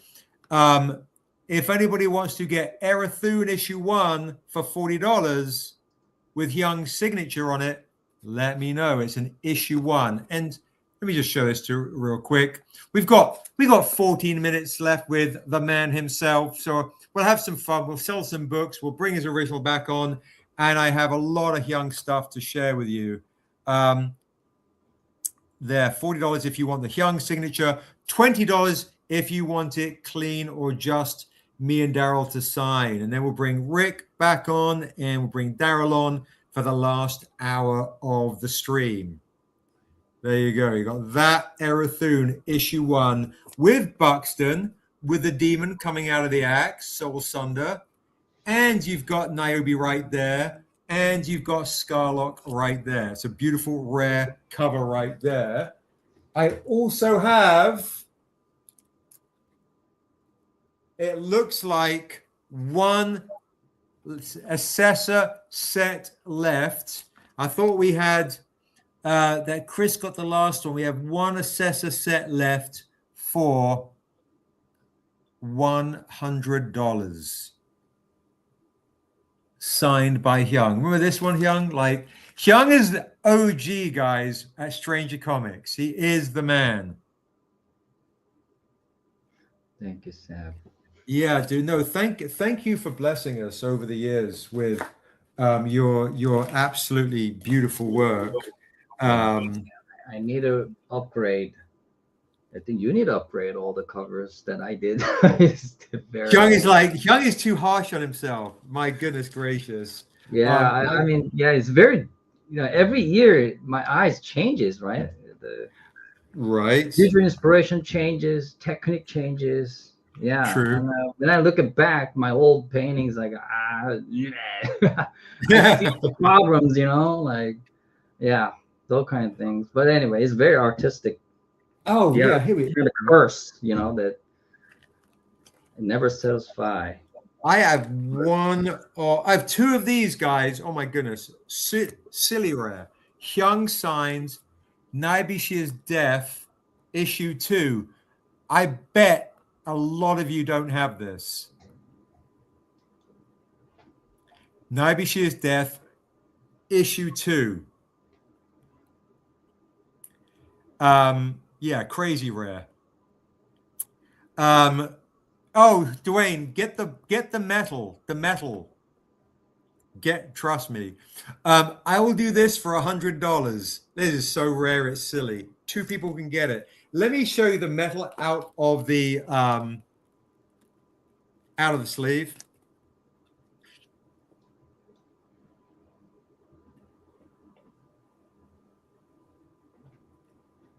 if anybody wants to get Erathun issue 1 for $40 with Hyoung's signature on it, let me know. It's an issue 1, and let me just show this to you real quick. We got 14 minutes left with the man himself, so we'll have some fun. We'll sell some books. We'll bring his original back on, and I have a lot of Hyoung stuff to share with you. There, $40 if you want the Hyoung signature, $20 if you want it clean or just me and Daryl to sign. And then we'll bring Rick back on, and we'll bring Daryl on for the last hour of the stream. There you go. You got that Erathun issue 1 with Buxton, with the demon coming out of the axe, Soul Sunder, and you've got Niobe right there, and you've got Scarlock right there. It's a beautiful, rare cover right there. I also have, it looks like one Assessor set left. I thought we had that Chris got the last one. We have one Assessor set left for $100. Signed by Hyoung. Remember this one, Hyoung? Like, Hyoung is the OG, guys, at Stranger Comics. He is the man. Thank you, Seb. Yeah, dude. No, thank you for blessing us over the years with your absolutely beautiful work. I need to upgrade. I think you need to upgrade all the covers that I did. Hyoung is too harsh on himself. My goodness gracious. Yeah, I mean, it's very, every year my eyes changes, right? Right. Future inspiration changes, technique changes. Yeah. True. And, when I look back, my old paintings, like, I see the problems, those kind of things. But anyway, it's very artistic. Oh yeah, here we go. The curse, that it never satisfy. I have I have two of these guys. Oh my goodness, silly rare. Hyoung signs, Niobe She Is Deaf, issue 2. I bet a lot of you don't have this. Niobe She Is Deaf, issue 2. Yeah, crazy rare. Oh, Dwayne, get the metal. Trust me. I will do this for $100. This is so rare, it's silly. 2 people can get it. Let me show you the metal out of the sleeve.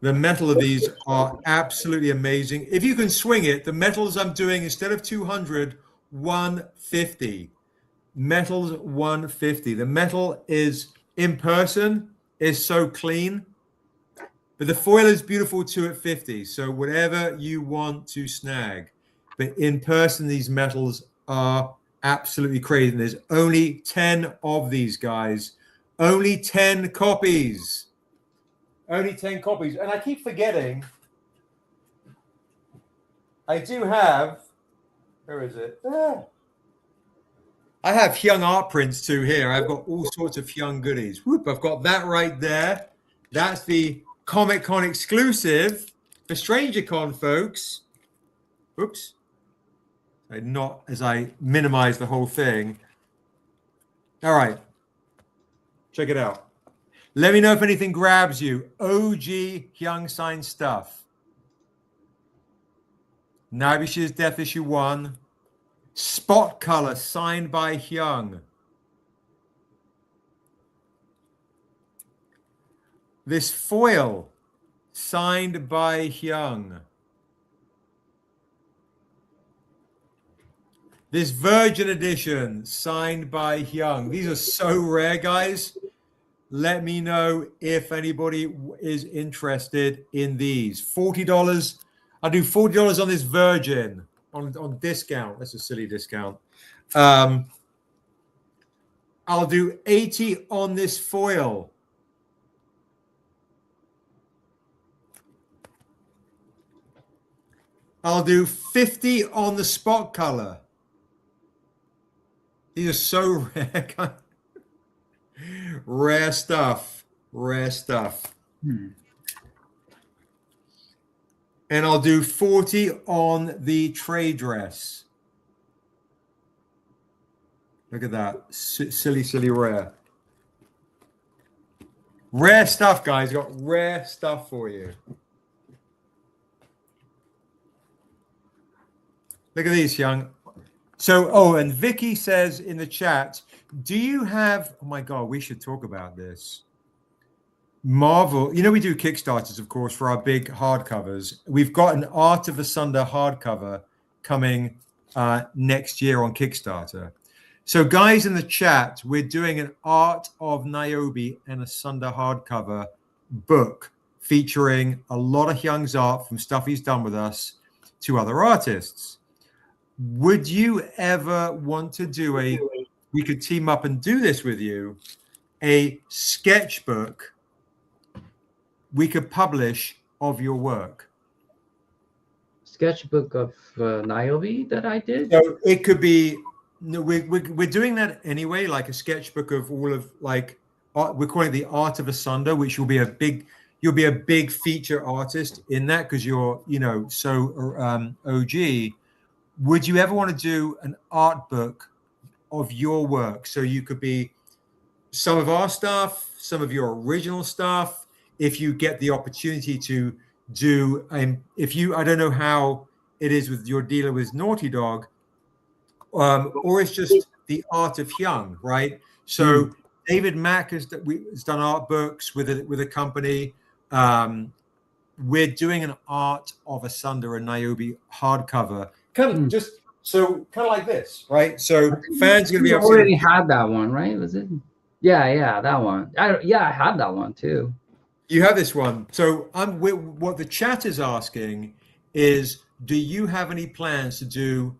The metal of these are absolutely amazing. If you can swing it, the metals I'm doing, instead of 200, 150. Metals 150. The metal is, in person, is so clean. But the foil is beautiful too at 50. So whatever you want to snag. But in person, these metals are absolutely crazy. And there's only 10 of these guys. Only 10 copies. Only 10 copies. And I keep forgetting. I do have. Where is it? Ah. I have Hyoung art prints too here. I've got all sorts of Hyoung goodies. Whoop, I've got that right there. That's the Comic-Con exclusive for Strangercon, folks. Oops. Not as I minimize the whole thing. All right. Check it out. Let me know if anything grabs you. OG Hyoung signed stuff. Niobe's Death Issue 1. Spot color signed by Hyoung. This foil signed by Hyoung. This Virgin Edition signed by Hyoung. These are so rare, guys. Let me know if anybody is interested in these. $40. I'll do $40 on this Virgin on discount. That's a silly discount. I'll do $80 on this foil. I'll do $50 on the spot color. These are so rare. Rare stuff. Rare stuff. And I'll do $40 on the trade dress. Look at that. Silly, silly rare. Rare stuff, guys. Got rare stuff for you. Look at these, Hyoung. So, oh, and Vicky says in the chat, do you have, oh my God, we should talk about this. Marvel, you know, we do Kickstarters, of course, for our big hardcovers. We've got an Art of Asunder hardcover coming next year on Kickstarter. So, guys in the chat, we're doing an Art of Niobe and Asunder hardcover book featuring a lot of Hyoung's art from stuff he's done with us to other artists. Would you ever want to do we could team up and do this with you, a sketchbook we could publish of your work? Sketchbook of Niobe that I did? So it could be, no, we're doing that anyway, like a sketchbook of all of, like, we're calling it the Art of Asunder, which will be you'll be a big feature artist in that because you're, you know, so OG. Would you ever want to do an art book of your work? So you could be some of our stuff, some of your original stuff. If you get the opportunity to do, if you, I don't know how it is with your dealer with Naughty Dog, or it's just the art of Hyoung, right? So David Mack has done art books with a company. We're doing an Art of Asunder and Niobe hardcover. Kind of just kind of like this, right? So fans are going to be able to already had that one, right? Was it? Yeah, that one. I had that one too. You have this one. So what the chat is asking is, do you have any plans to do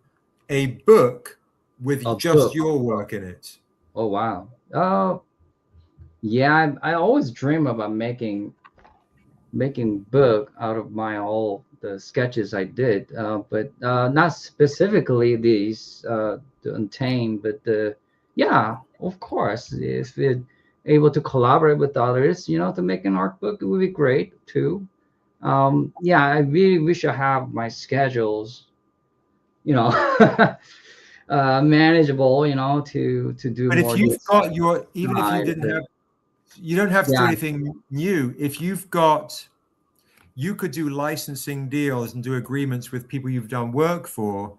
a book with just your work in it? Oh wow. Yeah, I always dream about making book out of all the sketches I did, but not specifically these the Untamed, but yeah, of course, if we're able to collaborate with others, you know, to make an art book, it would be great too. Yeah, I really wish I have my schedules, you know, manageable, you know, to do. But more if you've got your, even if you didn't have, you don't have to do anything new. If you've got, you could do licensing deals and do agreements with people you've done work for.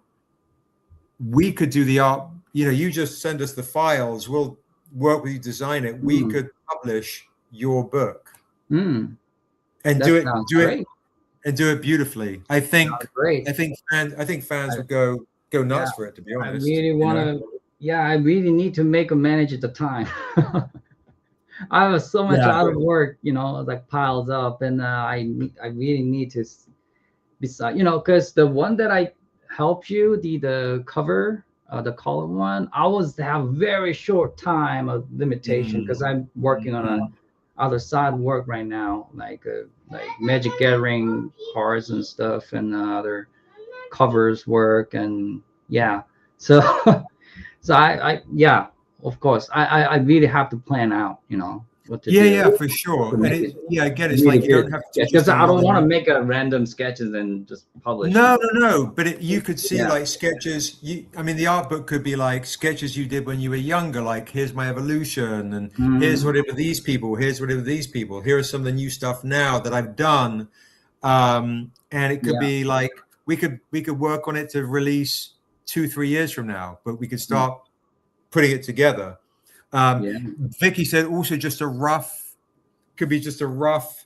We could do the art, you know, you just send us the files, we'll work with you, design it. We could publish your book and do it beautifally. I think fans would go nuts for it, to be honest. I really want to, I really need to manage the time. I have so much Yeah. other work, like piles up, and I really need to beside, because the one that I helped you, the cover, the column one, I was have very short time of limitation because I'm working on a other side work right now, like Magic Gathering cards and stuff, and other covers work, and so so I of course I really have to plan out, what to do. Yeah, for sure. And again, it's like you don't have to because I don't want to make a random sketches and just publish. No. But you could see like sketches. The art book could be like sketches you did when you were younger. Like, here's my evolution, and here's whatever these people. Here's whatever these people. Here are some of the new stuff now that I've done. And it could be like we could work on it to release 2-3 years from now, but we could start putting it together. Vicky said also could be just a rough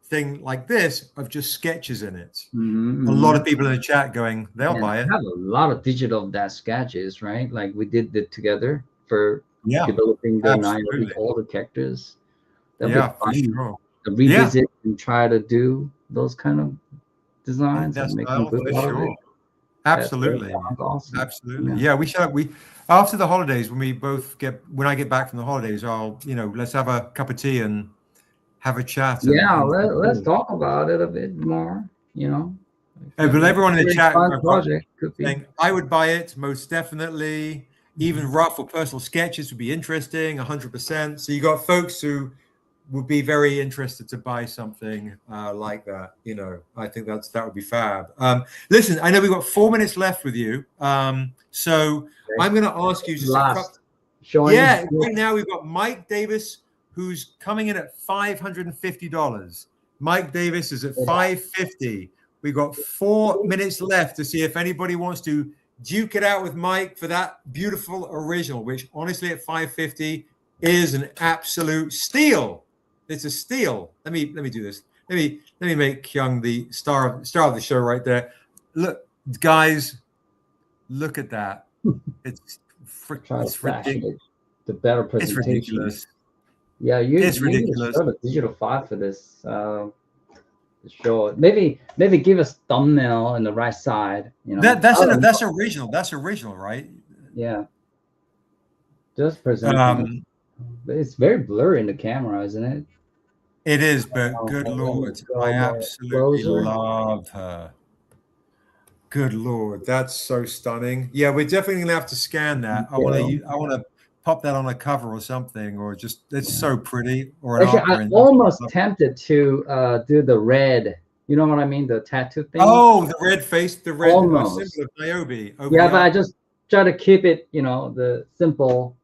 thing like this of just sketches in it. A lot of people in the chat going, they'll buy it. I have a lot of digital dash sketches, right? Like we did it together for developing the Niobe, all the characters. For sure. To revisit and try to do those kind of designs That's and make them good. for sure. Absolutely. Awesome. Absolutely. Yeah, we should. After the holidays, when I get back from the holidays, I'll, let's have a cup of tea and have a chat. Let's talk about it a bit more, But everyone in the chat, project could be. I would buy it most definitely. Even rough or personal sketches would be interesting, 100%. So you got folks who would be very interested to buy something like that. I think that would be fab. Listen, I know we've got 4 minutes left with you. So I'm going to ask you just right now we've got Mike Davis, who's coming in at $550. Mike Davis is at $550. We've got 4 minutes left to see if anybody wants to duke it out with Mike for that beautiful original, which honestly at $550 is an absolute steal. It's a steal. Let me do this. Let me make Hyoung the star of the show right there. Look, guys, look at that. It's ridiculous. The better presentation. It's ridiculous. Yeah, it's ridiculous. Show the digital file for this. Show maybe give us thumbnail on the right side. That's original. That's original, right? Yeah. Just present. But it's very blurry in the camera, isn't it? It is, but good Lord, I absolutely love her. Good Lord, that's so stunning. Yeah, we're definitely gonna have to scan that. I want to pop that on a cover or something, or just it's so pretty. Or actually, I'm almost tempted to do the red. You know what I mean? The tattoo thing. Oh, the red face, the red symbol of Niobe. Yeah, but I just try to keep it, the simple,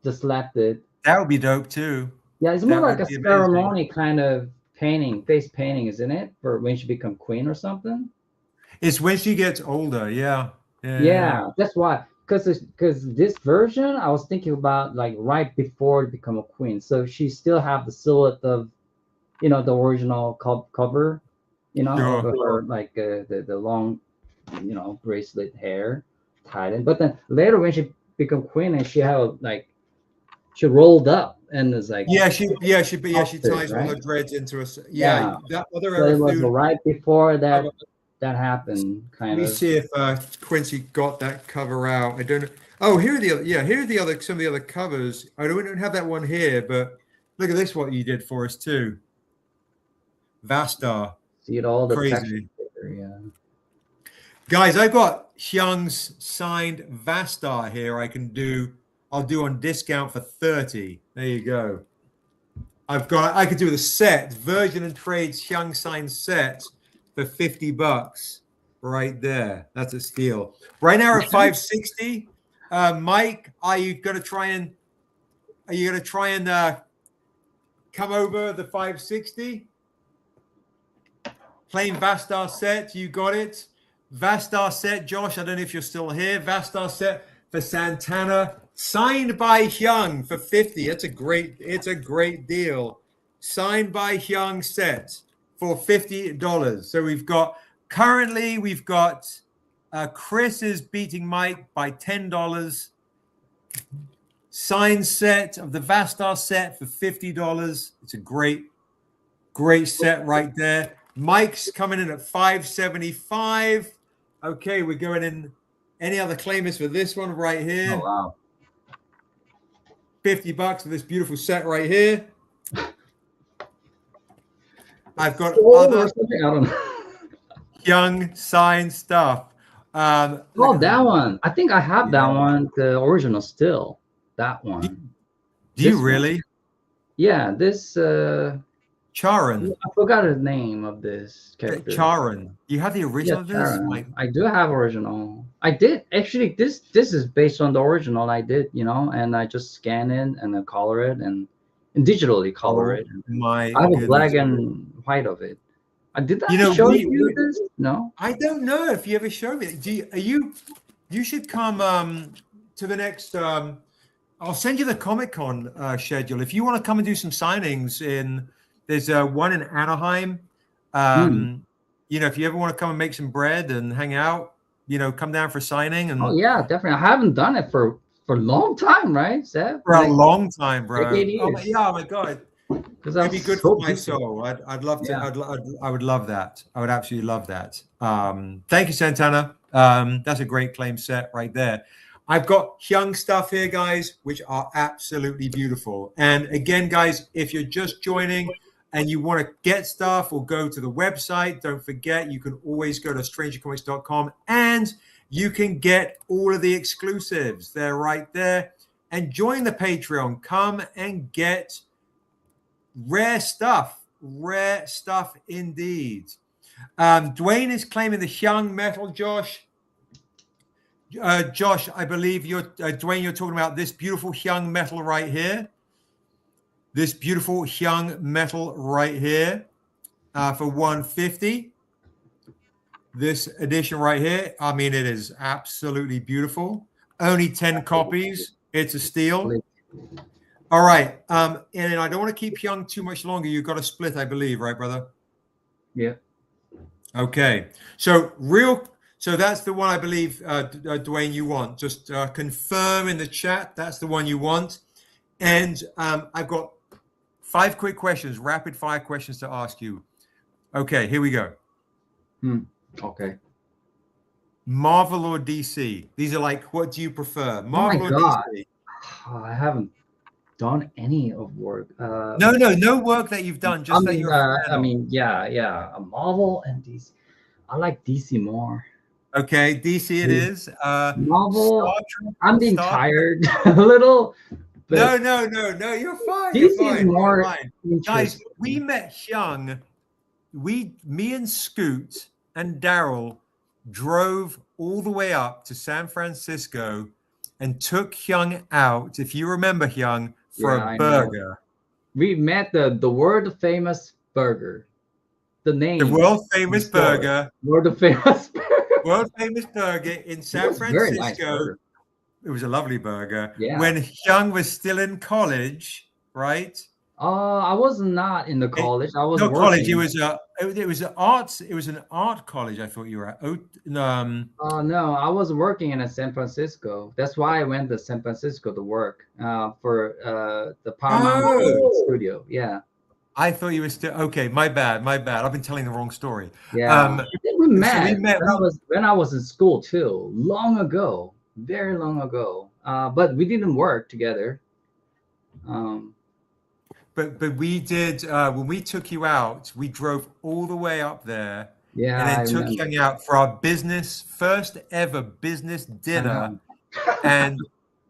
just left it. That would be dope too. Yeah, it's more like a ceremony kind of painting, face painting, isn't it? For when she become queen or something. It's when she gets older. Yeah. That's why. Because this version, I was thinking about like right before to become a queen. So she still have the silhouette of, the original cover, or like the long, bracelet hair tied in. But then later when she become queen and she had she rolled up and is like she ties all her dreads into a that other so it was right before that happened. Let me see if Quincy got that cover out. I don't know. Oh, here are some of the other covers. I don't have that one here, but look at this, what you did for us too. Vastar. See it all the crazy. Texture, Guys, I've got Hyoung's signed Vastar here. I'll do on discount for 30. There you go. I could do the set, Virgin and Trades Hyoung signed set for $50 right there. That's a steal. Right now we're at 560. Mike, are you gonna try and come over the 560? Plain Vastar set, you got it. Vastar set, Josh. I don't know if you're still here. Vastar set for Santana. Signed by Hyoung for 50. It's a great deal. Signed by Hyoung set for $50. So we've got Chris is beating Mike by $10. signed set of the Vastar set for $50. It's a great set right there. Mike's coming in at $575. Okay, we're going in. Any other claimers for this one right here? Oh wow. $50 for this beautiful set right here. I've got Or other something, I don't know. Hyoung signed stuff. Oh, that one. I think I have that one, the original still. That one. Do you really? One. Yeah, this Charon. I forgot the name of this character. Charon. You have the original of this? Charon. I do have original. I did actually. This is based on the original. I did, and I just scan it and then color it and digitally color it. I have a black and white of it. Did that show you this? No, I don't know if you ever showed me. You should come to the next. I'll send you the Comic-Con schedule if you want to come and do some signings. There's one in Anaheim. If you ever want to come and make some bread and hang out, come down for signing. And oh yeah, definitely. I haven't done it for a long time, right, Seb? For a long time, bro. Oh my God. It'd be good for my soul. I'd love to. Yeah. I would love that. I would absolutely love that. Thank you, Santana. That's a great claim set right there. I've got Hyoung stuff here, guys, which are absolutely beautiful. And again, guys, if you're just joining and you want to get stuff or go to the website, don't forget you can always go to strangercomics.com and you can get all of the exclusives. They're right there. And join the Patreon. Come and get rare stuff indeed. Dwayne is claiming the Hyoung metal. Josh, I believe you're Dwayne. You're talking about this beautiful Hyoung metal right here. This beautiful Hyoung metal right here for $150. This edition right here. I mean, it is absolutely beautiful. Only 10 copies. It's a steal. All right. And I don't want to keep Hyoung too much longer. You've got a split, I believe, right, brother? Yeah. Okay. So that's the one I believe, Dwayne, you want. Just confirm in the chat. That's the one you want. And I've got 5 quick questions, rapid fire questions to ask you. Okay, here we go. Okay. Marvel or DC? These are like, what do you prefer? Marvel or DC? I haven't done any of work. No work that you've done. Just yeah, Marvel and DC. I like DC more. Okay, DC it is. Marvel. I'm being tired a little. No, you're fine. DC is more guys. We met Hyoung. Me and Scoot and Daryl drove all the way up to San Francisco and took Hyoung out. If you remember Hyoung. For a burger. We met the world famous burger. The name. The world famous burger. World famous burger. World famous burger in San Francisco. Nice burger. It was a lovely burger. Yeah. When Hyoung was still in college, right? I was not in the college. I was no working. College. It was an arts. It was an art college. I thought you were at. No, I was working in San Francisco. That's why I went to San Francisco to work for the Paramount studio. Yeah. I thought you were still okay. My bad. I've been telling the wrong story. Yeah. We met when I was in school too, long ago, very long ago. But we didn't work together. But we did when we took you out. We drove all the way up there, and then took Hyoung out for our first ever business dinner, and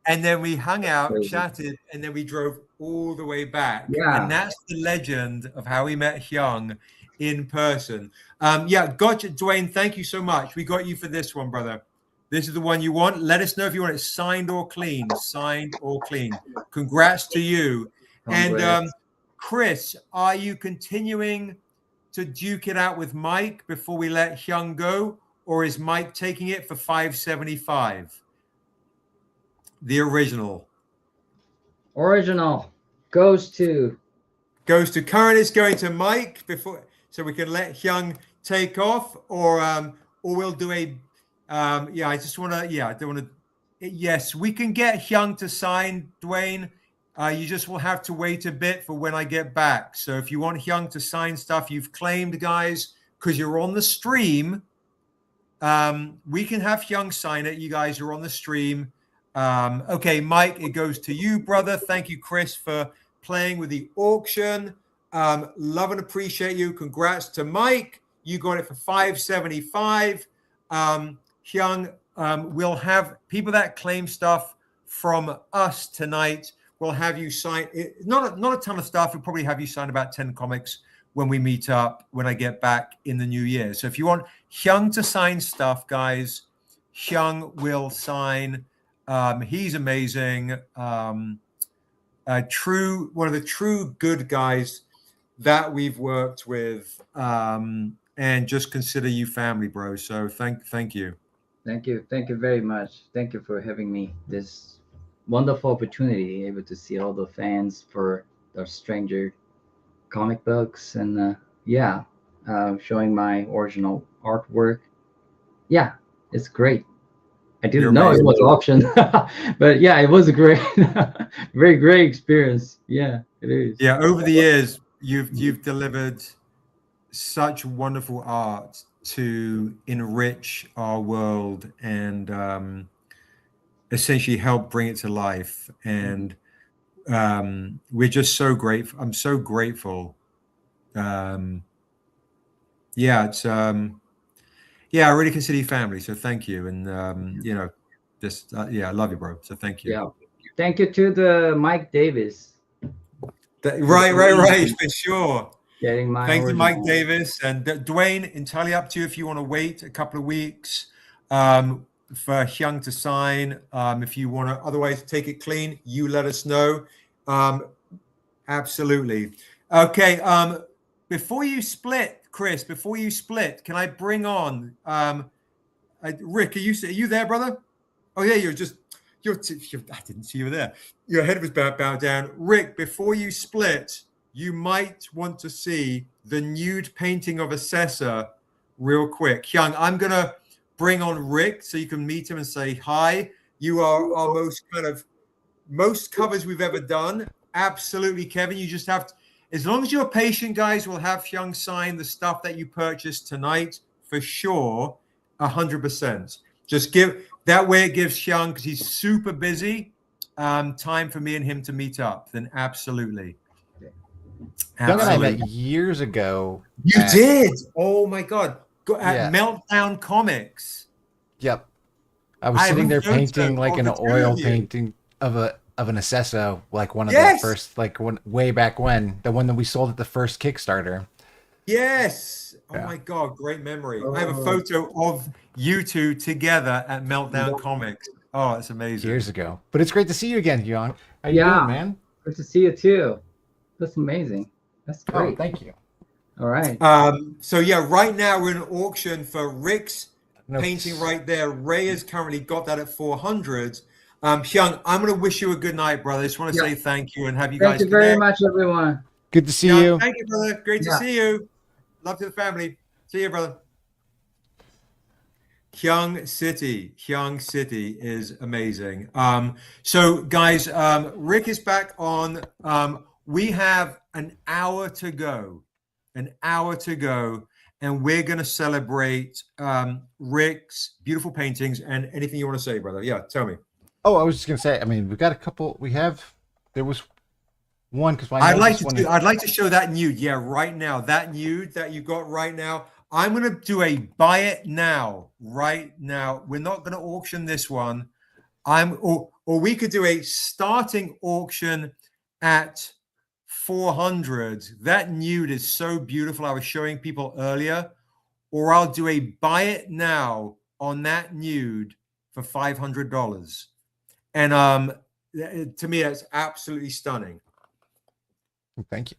then we hung out, chatted, and then we drove all the way back. Yeah, and that's the legend of how we met Hyoung in person. Gotcha, Dwayne. Thank you so much. We got you for this one, brother. This is the one you want. Let us know if you want it signed or clean. Signed or clean. Congrats to you. And Chris, are you continuing to duke it out with Mike before we let Hyoung go, or is Mike taking it for $575? The original. Original goes to current is going to Mike before, so we can let Hyoung take off, or we'll do a I don't want to yes, we can get Hyoung to sign, Dwayne. You just will have to wait a bit for when I get back. So if you want Hyoung to sign stuff you've claimed, guys, because you're on the stream, we can have Hyoung sign it. You guys are on the stream. Okay, Mike, it goes to you, brother. Thank you, Chris, for playing with the auction. Love and appreciate you. Congrats to Mike. You got it for $575. Hyoung, we'll have people that claim stuff from us tonight. We'll have you sign not a ton of stuff. We'll probably have you sign about 10 comics when we meet up when I get back in the new year. So if you want Hyoung to sign stuff, guys, Hyoung will sign. He's amazing. One of the true good guys that we've worked with. And just consider you family, bro. So thank you. Thank you very much. Thank you for having me this wonderful opportunity, able to see all the fans for the Stranger comic books, and showing my original artwork. Yeah, it's great. I didn't know it was auction, but yeah, it was a great, very great experience. Yeah, it is. Yeah, over the years, you've delivered such wonderful art to enrich our world and essentially help bring it to life. And we're just so grateful. I'm so grateful. It's I really consider you family. So thank you. And I love you, bro. So thank you. Yeah, thank you to the Mike Davis. Right, for sure. Getting my Thanks to Mike Davis and Dwayne. Entirely up to you if you want to wait a couple of weeks for Hyoung to sign. If you want to otherwise take it clean, you let us know. Absolutely. Okay. Before you split, Chris, can I bring on Rick? Are you there, brother? Oh yeah, I didn't see you were there. Your head was bowed down. Rick, before you split, you might want to see the nude painting of Assessor real quick. Hyoung, I'm going to bring on Rick so you can meet him and say hi. You are our most covers we've ever done. Absolutely, Kevin. You just have to, as long as you're patient, guys, we'll have Hyoung sign the stuff that you purchased tonight for sure, 100%. Just that way it gives Hyoung, because he's super busy, time for me and him to meet up. Then absolutely. Hyoung and I met years ago. You did? Oh my God. At Meltdown Comics. Yep. I was sitting there painting like an oil painting of an Assessor, like one of the first, way back when, the one that we sold at the first Kickstarter. Yes. Oh my God, great memory. I have a photo of you two together at Meltdown Comics. Oh, that's amazing. Years ago. But it's great to see you again, Hyoung. How you doing, man? Good to see you too. That's amazing. That's great. Oh, thank you. All right. Right now we're in an auction for Rick's painting right there. Ray has currently got that at 400. Hyoung, I'm going to wish you a good night, brother. I just want to say thank you and have you guys Thank you very much, everyone. Good to see you. Thank you, brother. Great to see you. Love to the family. See you, brother. Hyoung City is amazing. So guys, Rick is back on. We have an hour to go, and we're going to celebrate Rick's beautiful paintings. And anything you want to say, brother? Yeah, tell me. Oh, I was just going to say, I mean, we've got a couple. There was one, because I'd like to show that nude. Yeah, right now, that nude that you got right now. I'm going to do a buy it now, right now. We're not going to auction this one. Or we could do a starting auction at 400. That nude is so beautiful. I was showing people earlier. Or I'll do a buy it now on that nude for $500. And to me, that's absolutely stunning. Thank you.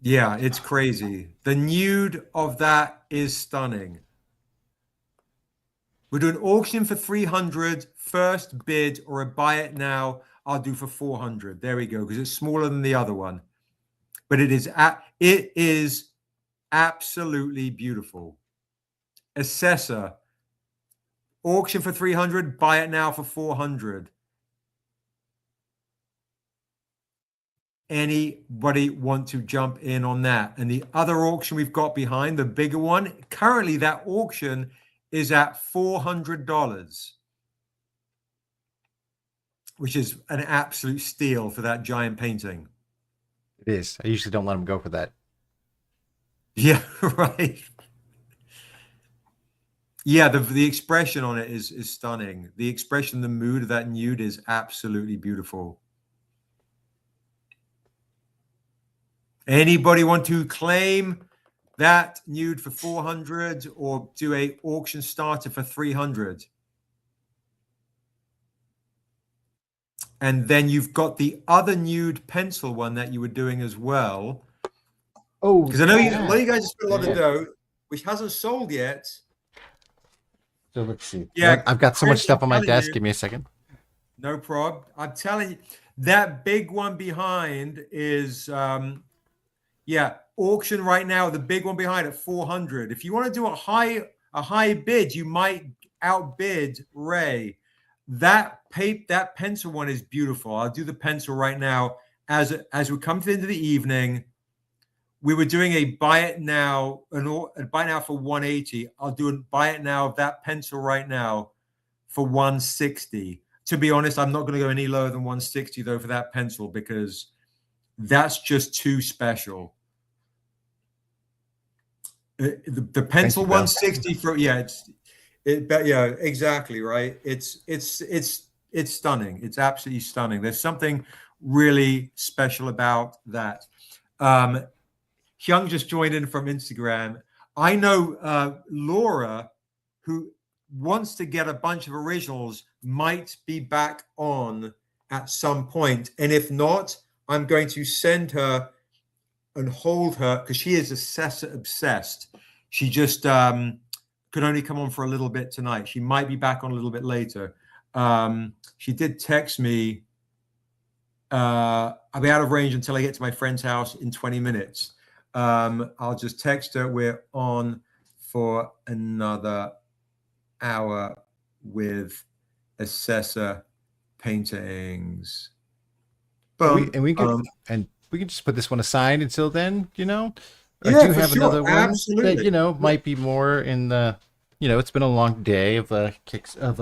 Yeah, it's crazy. The nude of that is stunning. We're doing auction for 300, first bid, or a buy it now. I'll do for 400. There we go, because it's smaller than the other one. But it is absolutely beautiful. Assessor. Auction for 300, buy it now for 400. Anybody want to jump in on that? And the other auction we've got behind, the bigger one, currently that auction is at $400, which is an absolute steal for that giant painting. It is. I usually don't let them go for that. Yeah, right. Yeah, the expression on it is stunning. The expression, the mood of that nude is absolutely beautiful. Anybody want to claim that nude for 400 or do a auction starter for 300? And then you've got the other nude pencil one that you were doing as well. Oh, because I know you guys just put a lot of dough, which hasn't sold yet. So let's see. Yeah, I've got so much stuff on my desk. Give me a second. No problem. I'm telling you, that big one behind is auction right now. The big one behind at 400. If you want to do a high bid, you might outbid Ray. That pencil one is beautiful. I'll do the pencil right now. As we come to the end of the evening, we were doing a buy it now, a buy now for 180. I'll do a buy it now of that pencil right now for 160. To be honest, I'm not going to go any lower than 160 though for that pencil because that's just too special. The pencil 160 for exactly right. It's stunning. It's absolutely stunning. There's something really special about that. Hyoung just joined in from Instagram. I know Laura, who wants to get a bunch of originals, might be back on at some point. And if not, I'm going to send her and hold her because she is assessor obsessed. She just could only come on for a little bit tonight. She might be back on a little bit later. She did text me, I'll be out of range until I get to my friend's house in 20 minutes. I'll just text her. We're on for another hour with assessor paintings. We can just put this one aside until then, I do have another one Absolutely. that might be more in the it's been a long day of kicks of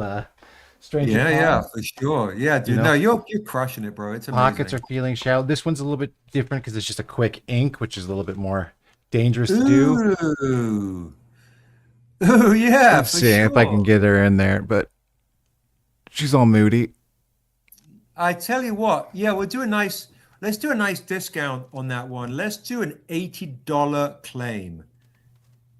Strangercon. Yeah, for sure. Yeah, dude. No, you're crushing it, bro. It's amazing. Pockets are feeling shallow. This one's a little bit different because it's just a quick ink, which is a little bit more dangerous to do. Ooh, yeah. Let's see if I can get her in there, but she's all moody. I tell you what, let's do a nice discount on that one. Let's do an $80 claim,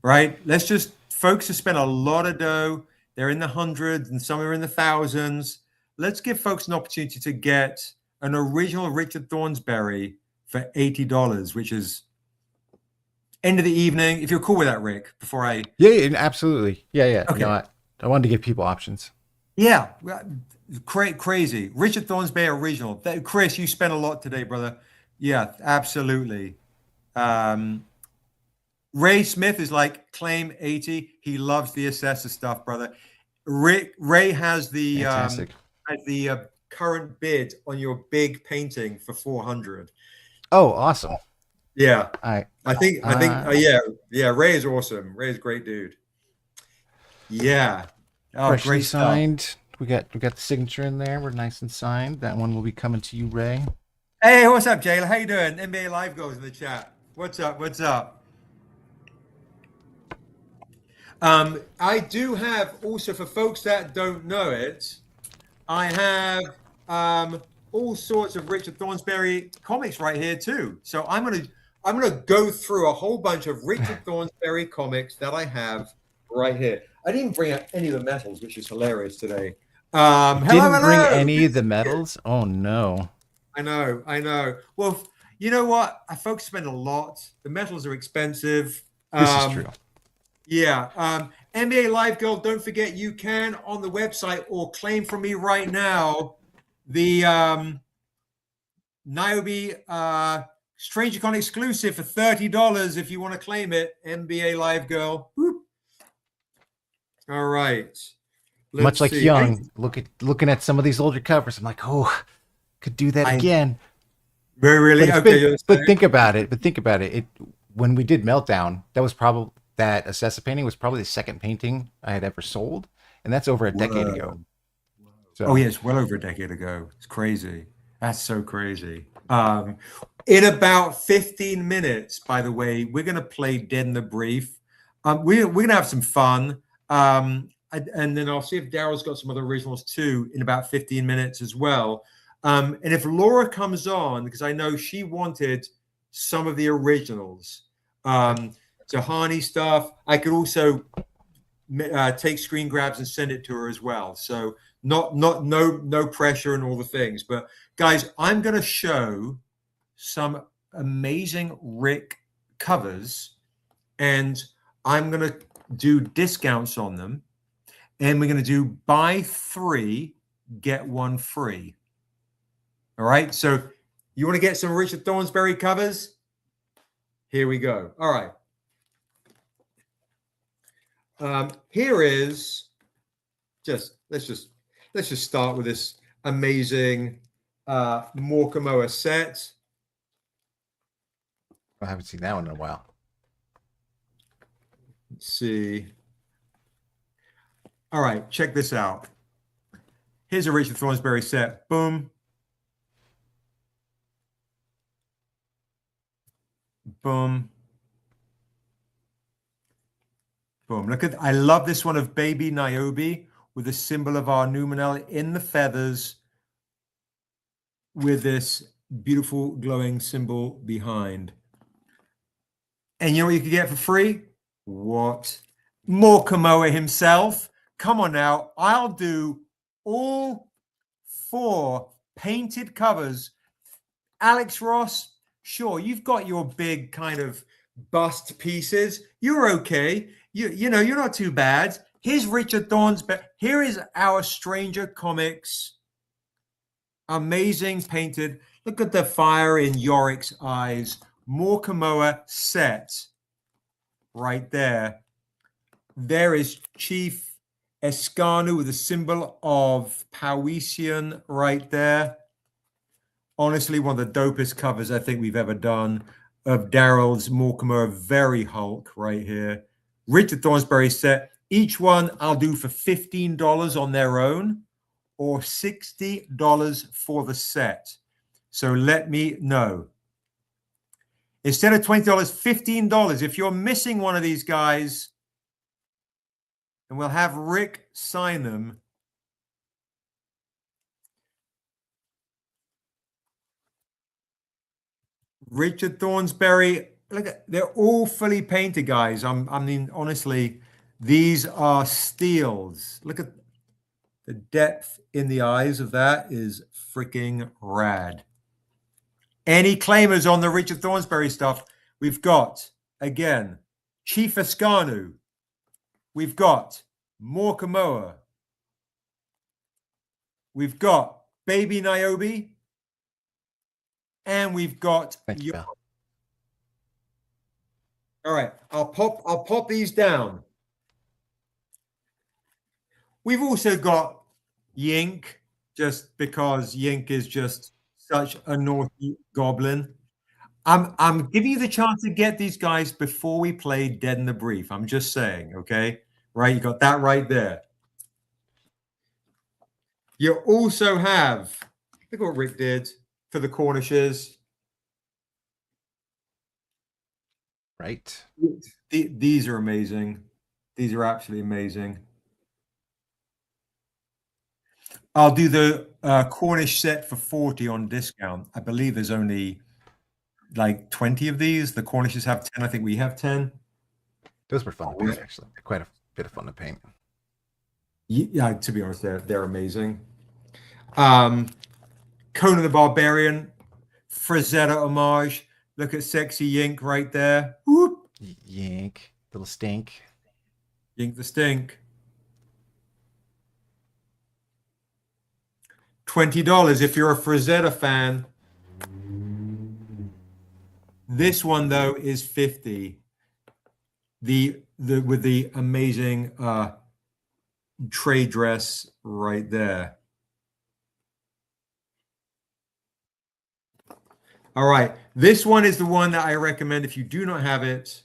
right? Let's just, folks have spent a lot of dough. They're in the hundreds and some are in the thousands. Let's give folks an opportunity to get an original Richard Thornsberry for $80, which is end of the evening. If you're cool with that, Rick, before I... Yeah, absolutely. Yeah. Okay. I wanted to give people options. Yeah. Crazy. Richard Thornsberry original. Chris, you spent a lot today, brother. Yeah, absolutely. Ray Smith is like, claim 80. He loves the assessor stuff, brother. Ray has the current bid on your big painting for 400. Oh, awesome. Yeah. I think Ray is awesome. Ray is a great dude. Yeah. Oh, freshly great signed. Stuff. We got the signature in there. We're nice and signed. That one will be coming to you, Ray. Hey, what's up, Jayla? How you doing? NBA Live goes in the chat. What's up? I do have also, for folks that don't know it, I have all sorts of Richard Thornsberry comics right here too. So I'm gonna go through a whole bunch of Richard Thornsberry comics that I have right here. I didn't bring out any of the metals, which is hilarious today. Didn't bring any of the metals? Oh no. I know. Well, you know what? Folks spend a lot. The metals are expensive. This is true. Yeah. NBA Live Girl, don't forget you can on the website or claim from me right now the Niobe Strangercon exclusive for $30 if you want to claim it. NBA Live Girl. Whoop. All right. Much like Hyoung, looking at some of these older covers, I'm like, oh, could do that again. Really? But think about it. It when we did Meltdown, that Acessa painting was probably the second painting I had ever sold, and that's over a decade ago. So. Oh yeah, it's well over a decade ago. It's crazy. That's so crazy. In about 15 minutes, by the way, we're going to play Dead in the Brief. We're going to have some fun. And then I'll see if Daryl's got some other originals too in about 15 minutes as well. And if Laura comes on, because I know she wanted some of the originals, Tehani stuff, I could also take screen grabs and send it to her as well. So no pressure and all the things. But guys, I'm going to show some amazing Rick covers, and I'm going to do discounts on them, and we're going to do buy 3 get 1 free. All right, so you want to get some Richard Thornsberry covers? Here we go. All right. Here is let's just start with this amazing Morkamoa set. I haven't seen that one in a while. Let's see. All right, check this out. Here's a Richard Thornsberry set. Boom. Boom. Boom. Look at, I love this one of Baby Niobe with the symbol of our Numenel in the feathers with this beautiful glowing symbol behind. And you know what you could get for free? What? Morkamoa himself. Come on now. I'll do all 4 painted covers. Alex Ross, sure, you've got your big kind of bust pieces. You're okay. You know, you're not too bad. Here's Richard Thornsberry. Here is our Stranger Comics. Amazing painted. Look at the fire in Yorick's eyes. Morkamoa set right there. There is Chief Escanu with the symbol of Powesian right there. Honestly, one of the dopest covers I think we've ever done of Daryl's Morkamoa Very Hulk right here. Richard Thornsberry set. Each one I'll do for $15 on their own or $60 for the set. So let me know. Instead of $20, $15. If you're missing one of these guys, and we'll have Rick sign them. Richard Thornsberry, look, they're all fully painted, guys. I mean, honestly, these are steals. Look at the depth in the eyes of that is freaking rad. Any claimers on the Richard Thornsberry stuff? We've got, again, Chief Escanu. We've got Morkamoa. We've got Baby Niobe. And we've got your... All right, I'll pop these down. We've also got Yink, just because Yink is just such a naughty goblin. I'm giving you the chance to get these guys before we play Dead in the Brief. I'm just saying, okay? Right, you got that right there. You also have, look what Rick did for the Cornishes. Right. These are amazing. These are absolutely amazing. I'll do the Cornish set for 40 on discount. I believe there's only like 20 of these. The Cornishes have 10. I think we have 10. Those were fun to paint, actually. Quite a bit of fun to paint. Yeah, to be honest, they're amazing. Conan the Barbarian, Frazetta homage. Look at sexy Yink right there. Whoop. Yink, little stink. Yink the stink. $20 if you're a Frazetta fan. This one though is $50. The with the amazing trade dress right there. All right, this one is the one that I recommend. If you do not have it,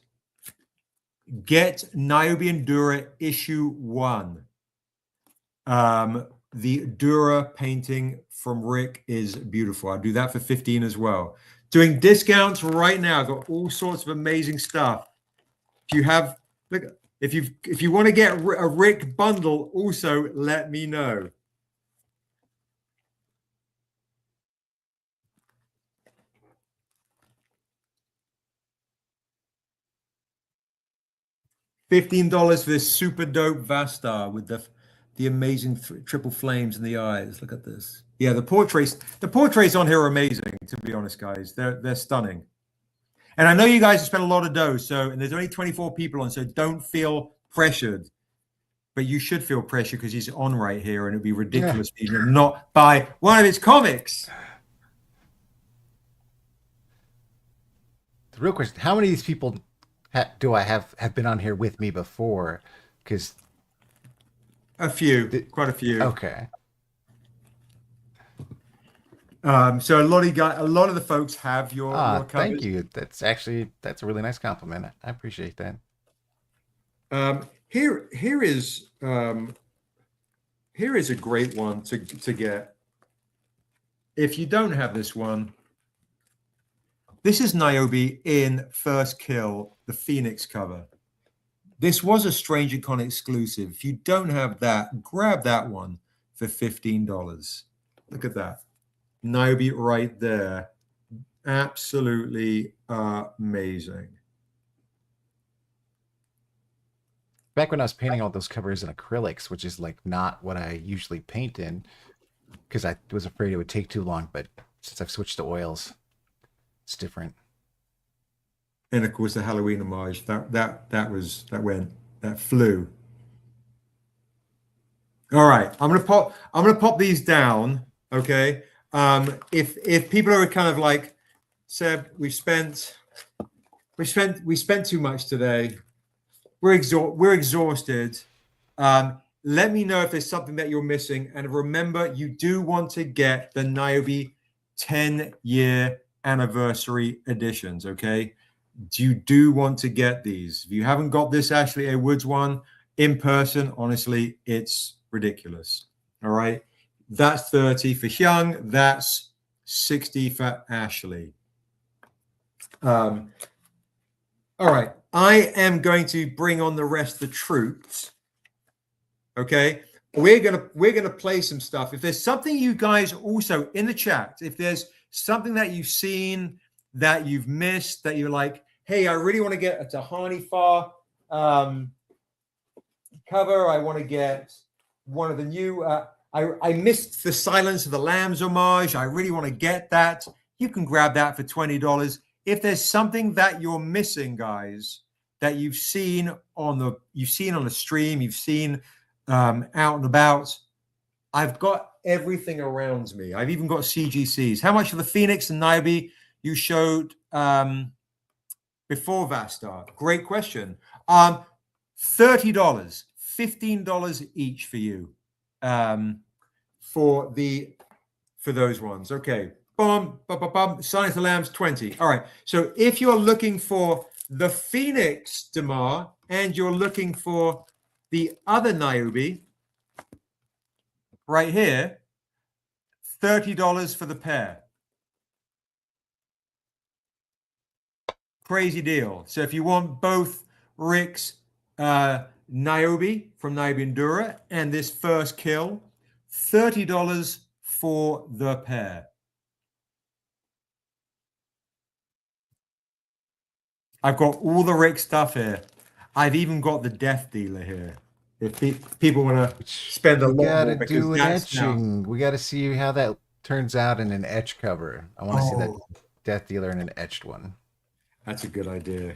get Niobe and Dura issue 1. The Dura painting from Rick is beautiful. I'll do that for 15 as well. Doing discounts right now. I've got all sorts of amazing stuff. If you have, look, if you want to get a Rick bundle, also let me know. $15 for this super dope Vastar with the amazing triple flames in the eyes. Look at this. Yeah, the portraits on here are amazing, to be honest, guys. They're stunning. And I know you guys have spent a lot of dough, and there's only 24 people on, so don't feel pressured. But you should feel pressure because he's on right here, and it'd be ridiculous for you to not buy one of his comics. The real question: how many of these people do I have been on here with me before? Because a few, quite a few. Okay. So a lot of the folks have your covers. Thank you. That's a really nice compliment. I appreciate that. Here is a great one to get. If you don't have this one, this is Niobe in First Kill, the Phoenix cover. This was a Strangercon exclusive. If you don't have that, grab that one for $15. Look at that. Niobe right there. Absolutely amazing. Back when I was painting all those covers in acrylics, which is like not what I usually paint in, because I was afraid it would take too long. But since I've switched to oils, it's different. And of course, the Halloween homage that flew. All right, I'm gonna pop these down. Okay. If people are kind of like, Seb, we spent too much today. We're exhausted. Let me know if there's something that you're missing. And remember, you do want to get the Niobe 10-year anniversary editions, okay? You do want to get these. If you haven't got this Ashley A. Woods one in person, honestly, it's ridiculous. All right? That's 30 for Hyoung. That's 60 for Ashley. All right. I am going to bring on the rest of the troops. Okay. We're gonna play some stuff. If there's something you guys also in the chat, if there's something that you've seen that you've missed, that you're like, hey, I really want to get a Tehani Farr cover. I want to get one of the new. I missed the Silence of the Lambs homage. I really want to get that. You can grab that for $20. If there's something that you're missing, guys, that you've seen on the stream, you've seen out and about, I've got everything around me. I've even got CGCs. How much for the Phoenix and Niobe you showed before Vastar? Great question. $30, $15 each for you for those ones. Okay. Boom, bum, bum, bum. Silence of the Lambs, 20. All right. So if you're looking for the Phoenix Damar and you're looking for the other Niobe right here, $30 for the pair. Crazy deal. So if you want both Rick's Niobe from Niobe and Dura and this First Kill, $30 for the pair. I've got all the Rick stuff here. I've even got the Death Dealer here. If people want to spend a lot more, because do an etching. We got to see how that turns out in an etch cover. I want to see that Death Dealer in an etched one. That's a good idea.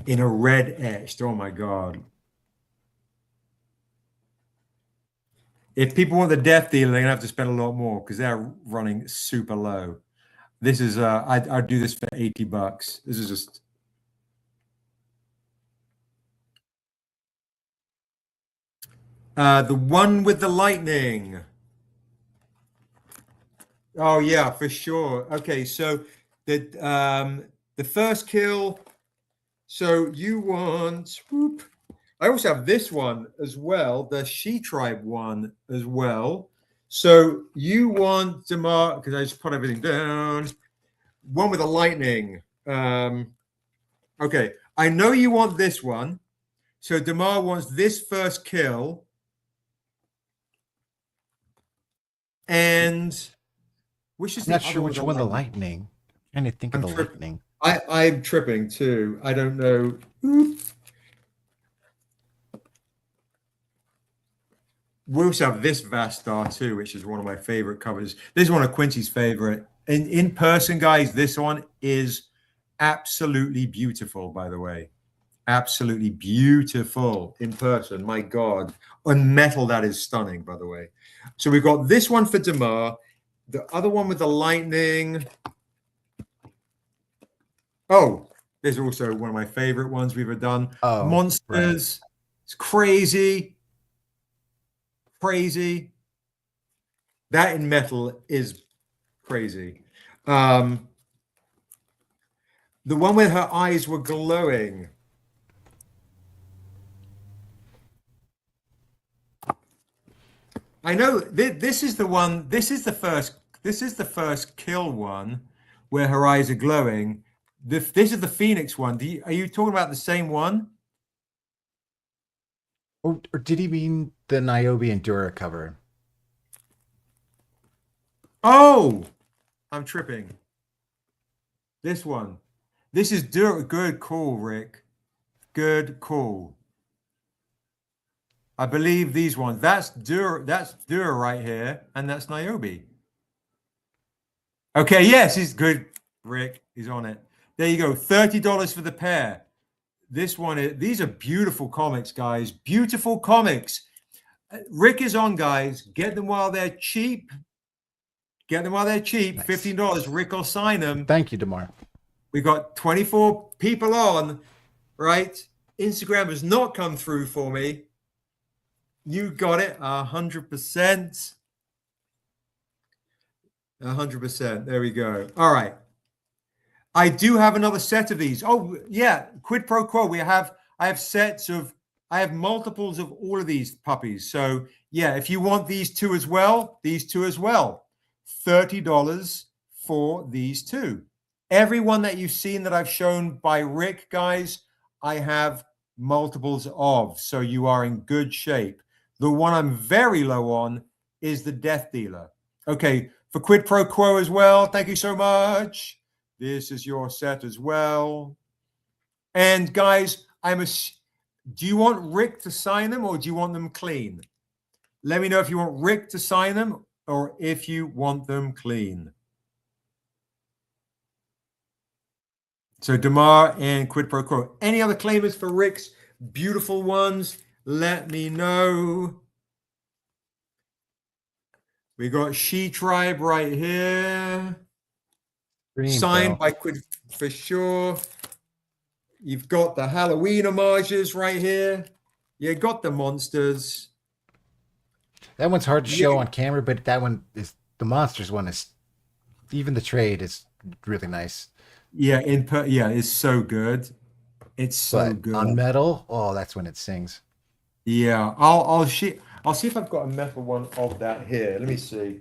In a red etched. Oh my God. If people want the Death Dealer, they're gonna have to spend a lot more because they're running super low. This is I'd do this for $80. This is just. The one with the lightning. Oh yeah, for sure. Okay, so the first kill. So you want. Whoop. I also have this one as well, the She Tribe one as well. So you want Damar, because I just put everything down. One with a lightning. Okay, I know you want this one. So Damar wants this first kill. And which is I'm not the sure other which with one the lightning. I'm trying to think of the lightning. I'm tripping too. I don't know. Oop. We also have this Vastar too, which is one of my favorite covers. This is one of Quincy's favorite. In person, guys, this one is absolutely beautiful, by the way. Absolutely beautiful in person. My God. On metal, that is stunning, by the way. So we've got this one for Damar. The other one with the lightning. Oh, there's also one of my favorite ones we've ever done. Oh, Monsters. right. It's crazy. Crazy. That in metal is crazy. The one where her eyes were glowing. I know this is the one. This is the first kill one where her eyes are glowing. This is the Phoenix one. Are you talking about the same one? Or did he mean the Niobe and Dura cover? Oh, I'm tripping. This one. This is Dura. Good call, Rick. Good call. I believe these ones. That's Dura right here, and that's Niobe. Okay, yes, he's good, Rick. He's on it. There you go. $30 for the pair. This one is. These are beautiful comics, guys. Beautiful comics. Rick is on, guys. Get them while they're cheap. Get them while they're cheap. Nice. $15. Rick will sign them. Thank you, Damar. We got 24 people on, right? Instagram has not come through for me. You got it, 100%. 100%. There we go. All right. I do have another set of these. Oh, yeah. Quid pro quo. I have multiples of all of these puppies. So, yeah, if you want these two as well, $30 for these two. Every one that you've seen that I've shown by Rick, guys, I have multiples of. So you are in good shape. The one I'm very low on is the Death Dealer. Okay, for quid pro quo as well. Thank you so much. This is your set as well. And guys, do you want Rick to sign them or do you want them clean? Let me know if you want Rick to sign them or if you want them clean. So Damar and quid pro quo. Any other claimers for Rick's beautiful ones? Let me know. We got She Tribe right here. Signed by Quid for sure. You've got the Halloween homages right here. You got the monsters. That one's hard to show on camera, but that one is the monsters one is even the trade is really nice. Yeah, it's so good. It's so good. On metal, oh, that's when it sings. Yeah, I'll see if I've got a metal one of that here. Let me see.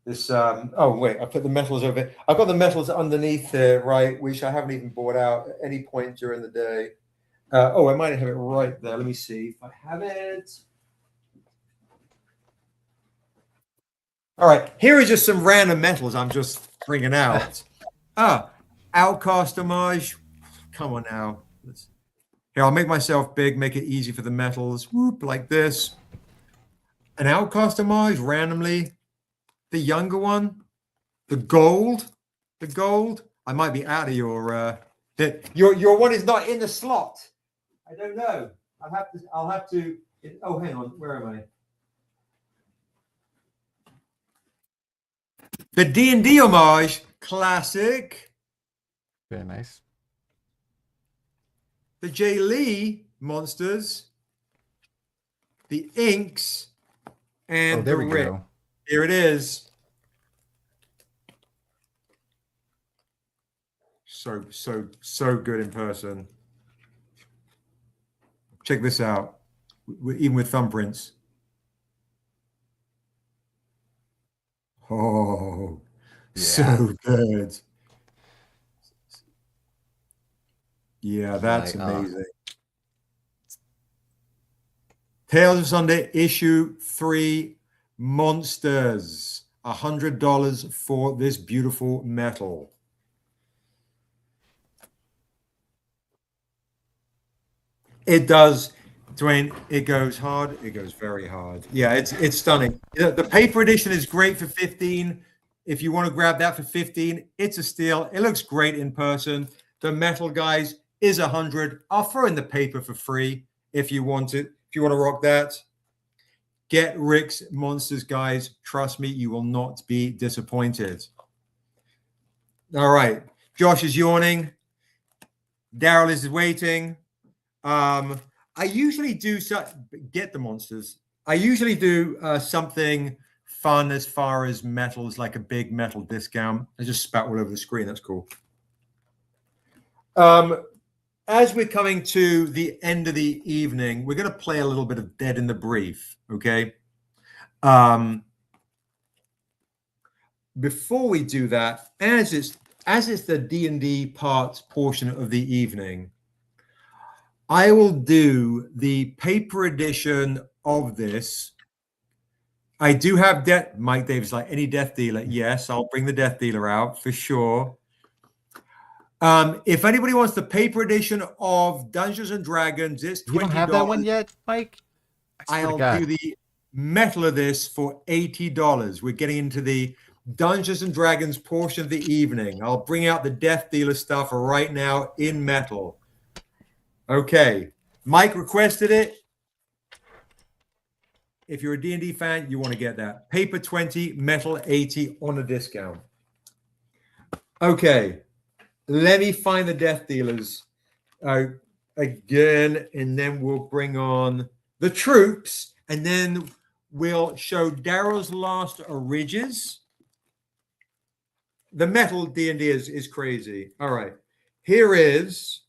This oh wait, I put the metals over it. I've got the metals underneath there, right, which I haven't even bought out at any point during the day. I might have it right there. Let me see if I have it. All right, here are just some random metals I'm just bringing out. Outcast homage. Come on now. Here, I'll make myself big, make it easy for the metals. Whoop, like this. An Outcast homage randomly. The younger one. The gold. I might be out of your one is not in the slot. I don't know. I'll have to. Oh, hang on. Where am I? The D&D homage. Classic. Very nice. The Jay Lee monsters. the inks, and there the we rig. go. Here it is. So good in person. Check this out. Even with thumbprints. Oh, so good. Yeah, that's amazing. Tales of Sunday, issue 3, Monsters. $100 for this beautiful metal. It does, Dwayne. It goes hard. It goes very hard. Yeah, it's stunning. The paper edition is great for 15. If you want to grab that for 15, it's a steal. It looks great in person. The metal, guys, is 100. I'll throw in the paper for free if you want it. If you want to rock that, get Rick's Monsters, guys. Trust me, you will not be disappointed. All right, Josh is yawning. Daryl is waiting. I usually do get the Monsters. I usually do something fun as far as metals, like a big metal discount. I just spat all over the screen. That's cool. As we're coming to the end of the evening, we're going to play a little bit of Dead in the Brief. Okay. Before we do that, as it's the D&D part portion of the evening, I will do the paper edition of this. I do have Mike Davis, like any Death Dealer. Yes, I'll bring the Death Dealer out for sure. If anybody wants the paper edition of Dungeons and Dragons, it's $20. You don't have that one yet, Mike? I'll do the metal of this for $80. We're getting into the Dungeons and Dragons portion of the evening. I'll bring out the Death Dealer stuff right now in metal. Okay, Mike requested it. If you're a D&D fan, you want to get that. Paper 20, metal 80 on a discount. Okay, let me find the Death Dealers again, and then we'll bring on the troops, and then we'll show Daryl's last ridges. The metal D&D is crazy. All right, here is...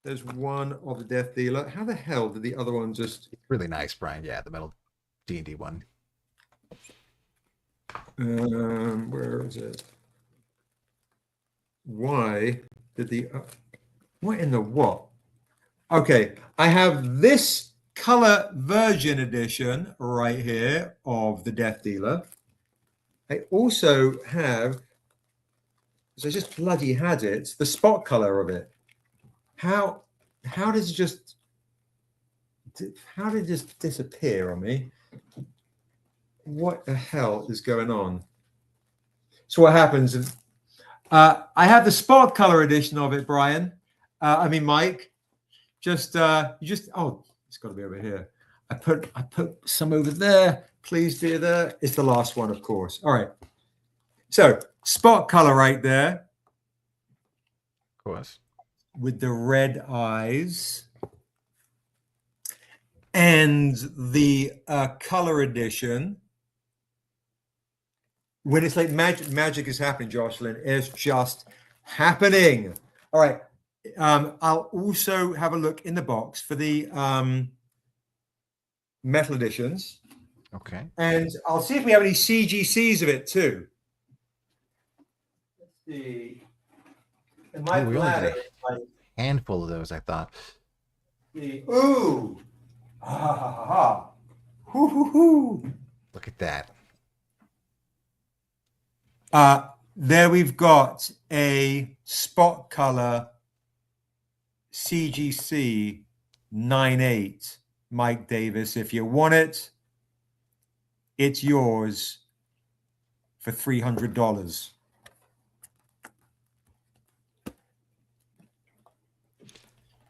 There's one of the Death Dealer. How the hell did the other one just... Really nice, Brian. Yeah, the metal D&D one. Where is it? Why did the... what in the what? Okay, I have this color version edition right here of the Death Dealer. I also have... So I just bloody had it. The spot color of it. How did it just disappear on me? What the hell is going on? So what happens? I have the spot color edition of it, Brian. Mike. Oh, it's got to be over here. I put some over there. Please be there. It's the last one, of course. All right. So spot color right there. Of course. With the red eyes, and the color edition. When it's like magic is happening, Jocelyn, it's just happening. All right. I'll also have a look in the box for the metal editions. Okay. And I'll see if we have any CGCs of it too. Let's see. We only got a handful of those, I thought. Ooh. Look at that. There we've got a spot color CGC 9.8 Mike Davis. If you want it, it's yours for $300.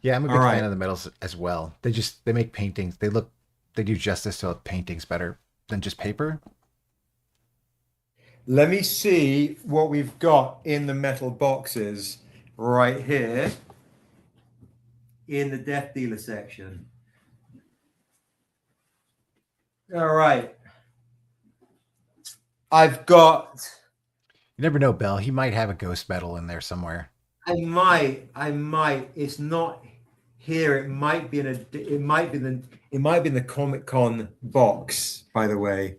Yeah, I'm a big fan of the metals as well. They make paintings. They do justice to paintings better than just paper. Let me see what we've got in the metal boxes right here in the Death Dealer section. All right. I've got. You never know, Bell. He might have a ghost medal in there somewhere. I might. It's not here. It might be in a. It might be in the Comic Con box, by the way.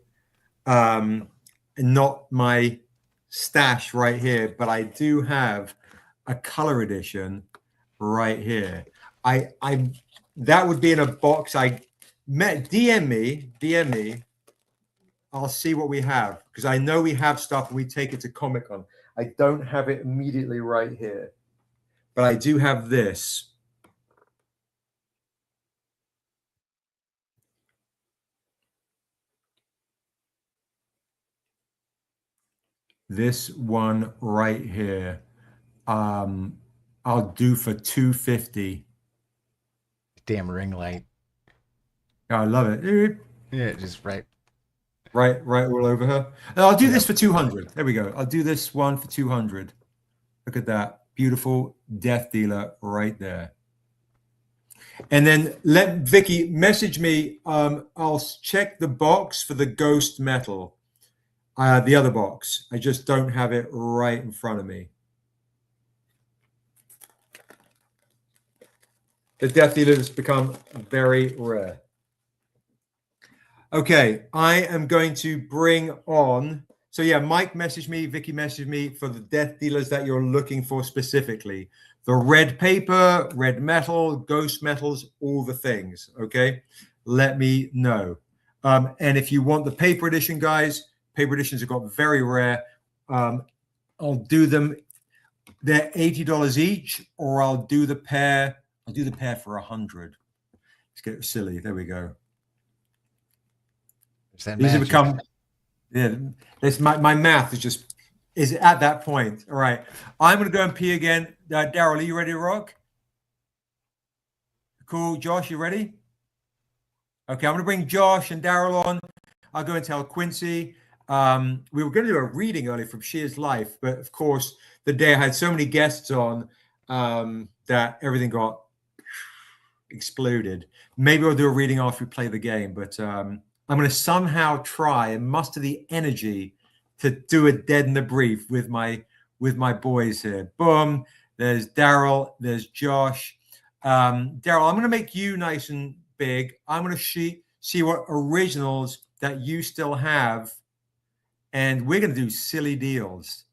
Not my stash right here, but I do have a color edition right here. That would be in a box. DM me. I'll see what we have, because I know we have stuff and we take it to Comic Con. I don't have it immediately right here, but I do have this. This one right here. I'll do for $250. Damn ring light. Oh, I love it. Yeah, just right all over her. And I'll do this for 200. There we go. I'll do this one for 200. Look at that. Beautiful Death Dealer right there. And then let Vicky message me. I'll check the box for the Ghost Metal. The other box. I just don't have it right in front of me. The Death Dealer has become very rare. Okay, I am going to bring on. So yeah, Mike messaged me, Vicky messaged me for the Death Dealers that you're looking for specifically. The red paper, red metal, ghost metals, all the things. Okay, let me know. And if you want the paper edition, guys, paper editions have got very rare. I'll do them. They're $80 each, or I'll do the pair. I'll do the pair for 100. Let's get silly. There we go. These have become, yeah. This my math is at that point. All right, I'm gonna go and pee again. Daryl, are you ready to rock? Cool, Josh, you ready? Okay, I'm gonna bring Josh and Daryl on. I'll go and tell Quincy. We were going to do a reading earlier from Shear's life, but of course, the day I had so many guests on that everything got exploded. Maybe I'll do a reading after we play the game, but I'm going to somehow try and muster the energy to do a Dead in the Brief with my boys here. Boom. There's Daryl. There's Josh. Daryl, I'm going to make you nice and big. I'm going to see what originals that you still have, and we're going to do silly deals.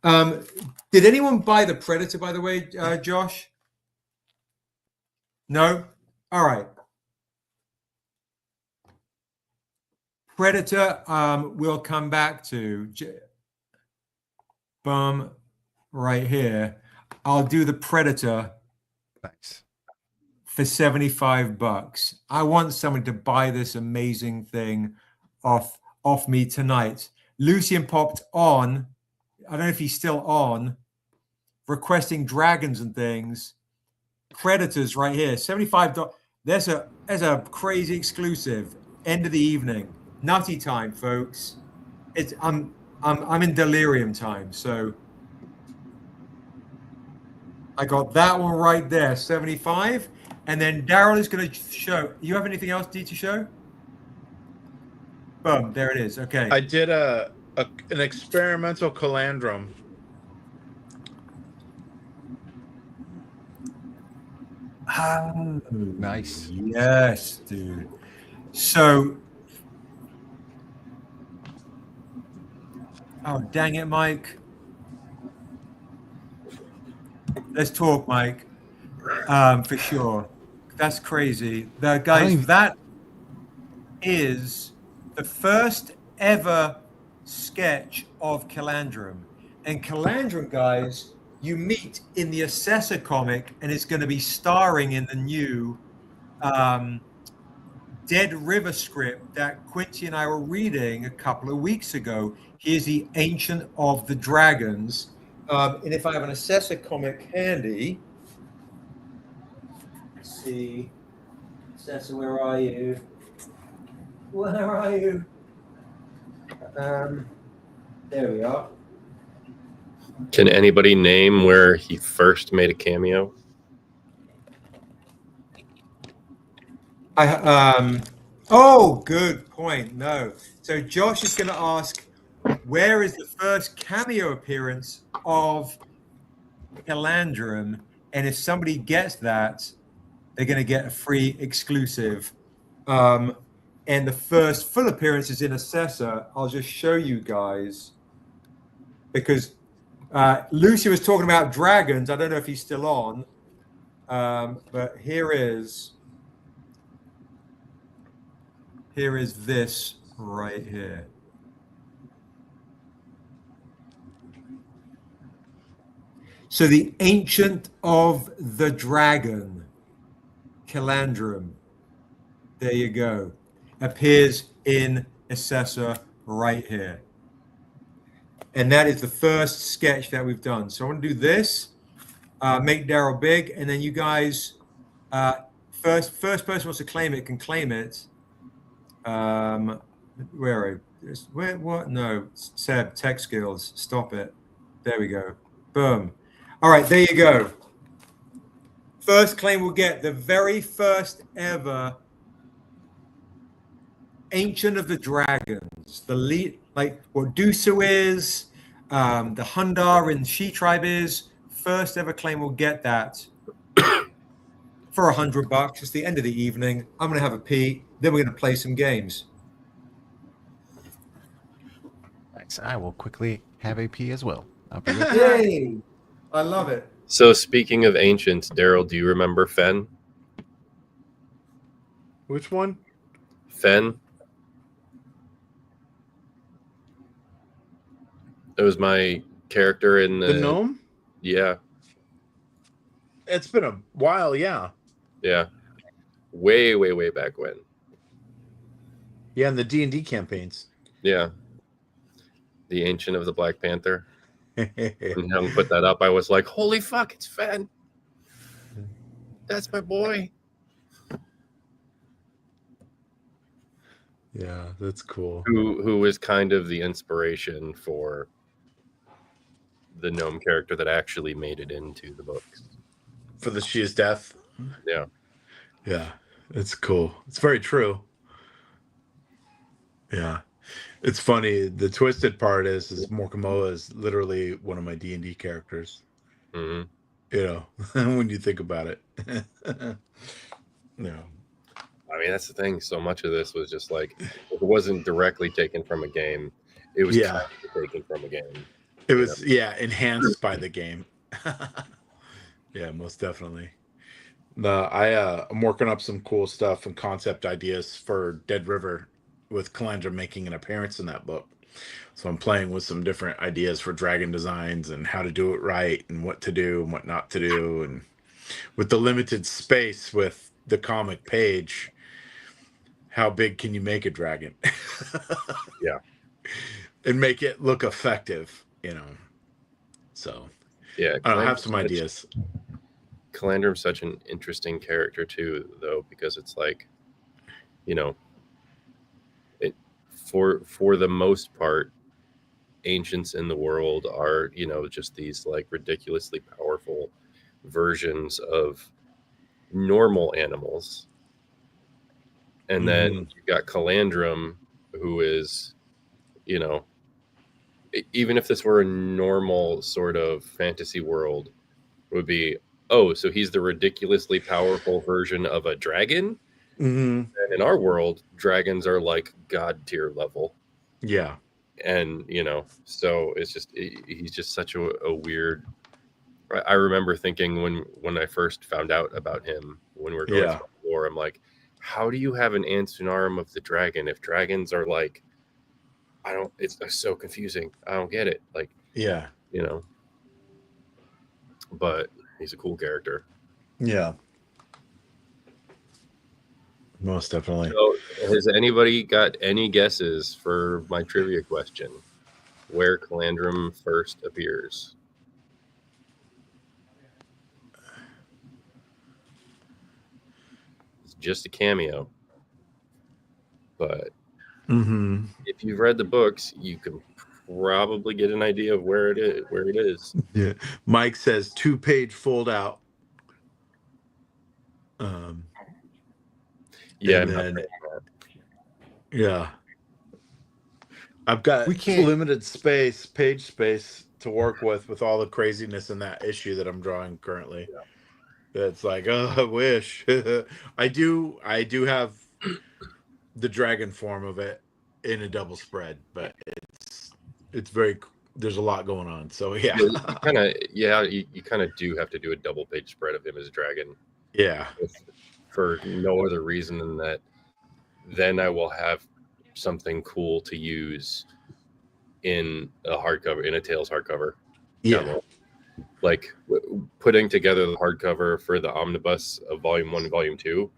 Did anyone buy the Predator, by the way, Josh? No? All right. Predator, we'll come back to. Boom, right here. I'll do the Predator. Nice. For $75. I want someone to buy this amazing thing off me tonight. Lucian popped on. I don't know if he's still on. Requesting dragons and things. Predators right here. $75. There's a crazy exclusive. End of the evening. Nutty time, folks. I'm in delirium time, so I got that one right there, 75. And then Daryl is going to show. You have anything else to show? Boom, there it is. Okay. I did an experimental Calandrum. Oh, nice. Yes, dude. So, oh, dang it, Mike. Let's talk, Mike. For sure. That's crazy. Guys, that is the first ever sketch of Calandrum. And Calandrum, guys, you meet in the Assessor comic, and it's going to be starring in the new Dead River script that Quincy and I were reading a couple of weeks ago. Here's the Ancient of the Dragons. And if I have an Assessor comic handy, let's see. Assessor, where are you? Where are you? There we are. Can anybody name where he first made a cameo? Oh, good point. No. So Josh is going to ask, where is the first cameo appearance of Calandrum? And if somebody gets that, they're going to get a free exclusive. And the first full appearance is in Assessor. I'll just show you guys because Lucy was talking about dragons. I don't know if he's still on, but here is this right here. So the Ancient of the Dragon, Calandrum, there you go, appears in Assessor right here. And that is the first sketch that we've done. So I want to do this, make Daryl big, and then you guys, first person wants to claim it can claim it. Where what? No, Seb, tech skills, stop it. There we go. Boom. All right, there you go. First claim will get the very first ever Ancient of the Dragons, the lead, like what Dusu is, the Hundar and She Tribe is. First ever claim will get that for $100. It's the end of the evening. I'm going to have a pee. Then we're going to play some games. Thanks. I will quickly have a pee as well. I'll be right back. Yay! I love it. So speaking of ancients, Daryl, do you remember Fen? Which one? Fen. It was my character in The gnome? Yeah. It's been a while, yeah. Yeah. Way, way, way back when. Yeah, in the D&D campaigns. Yeah. The Ancient of the Black Panther. When Hyoung put that up, I was like, holy fuck, it's Fen. That's my boy. Yeah, that's cool. Who was kind of the inspiration for the gnome character that actually made it into the books. For the She is Death? Yeah. Yeah, it's cool. It's very true. Yeah. It's funny. The twisted part is Morkamoa is literally one of my D&D characters. Mm-hmm. You know, when you think about it. No. I mean, that's the thing. So much of this was just like, it wasn't directly taken from a game. It was kind of taken from a game. It was, enhanced by the game. Yeah, most definitely. I'm working up some cool stuff and concept ideas for Dead River with Calandra making an appearance in that book. So I'm playing with some different ideas for dragon designs and how to do it right and what to do and what not to do. And with the limited space with the comic page, how big can you make a dragon? Yeah. And make it look effective, you know. So yeah, I have some ideas. Calandrum's such an interesting character too, though, because it's like, you know, for the most part, ancients in the world are, you know, just these like ridiculously powerful versions of normal animals. And then you've got Calandrum, who is, you know, even if this were a normal sort of fantasy world, it would be, oh, so he's the ridiculously powerful version of a dragon? Mm-hmm. And in our world, dragons are like god tier level. Yeah. And, you know, so it's just, he's just such a weird. I remember thinking when I first found out about him, when we were going through the lore, I'm like, how do you have an ancient arm of the dragon if dragons are like, it's so confusing. I don't get it. Like, yeah, you know, but he's a cool character. Yeah. Most definitely. So, has anybody got any guesses for my trivia question? Where Calandrum first appears? It's just a cameo. But if you've read the books, you can probably get an idea of where it is. Yeah. Mike says 2-page fold out. Yeah, and then Yeah. I've got We can't- limited page space to work with all the craziness in that issue that I'm drawing currently. Yeah. It's like, oh, I wish. I do have the dragon form of it in a double spread, but it's very, there's a lot going on. So yeah. You kind of do have to do a double page spread of him as dragon. Yeah. For no other reason than that, then I will have something cool to use in a hardcover, in a Tales hardcover. Yeah. Like putting together the hardcover for the omnibus of Volume 1 and Volume 2.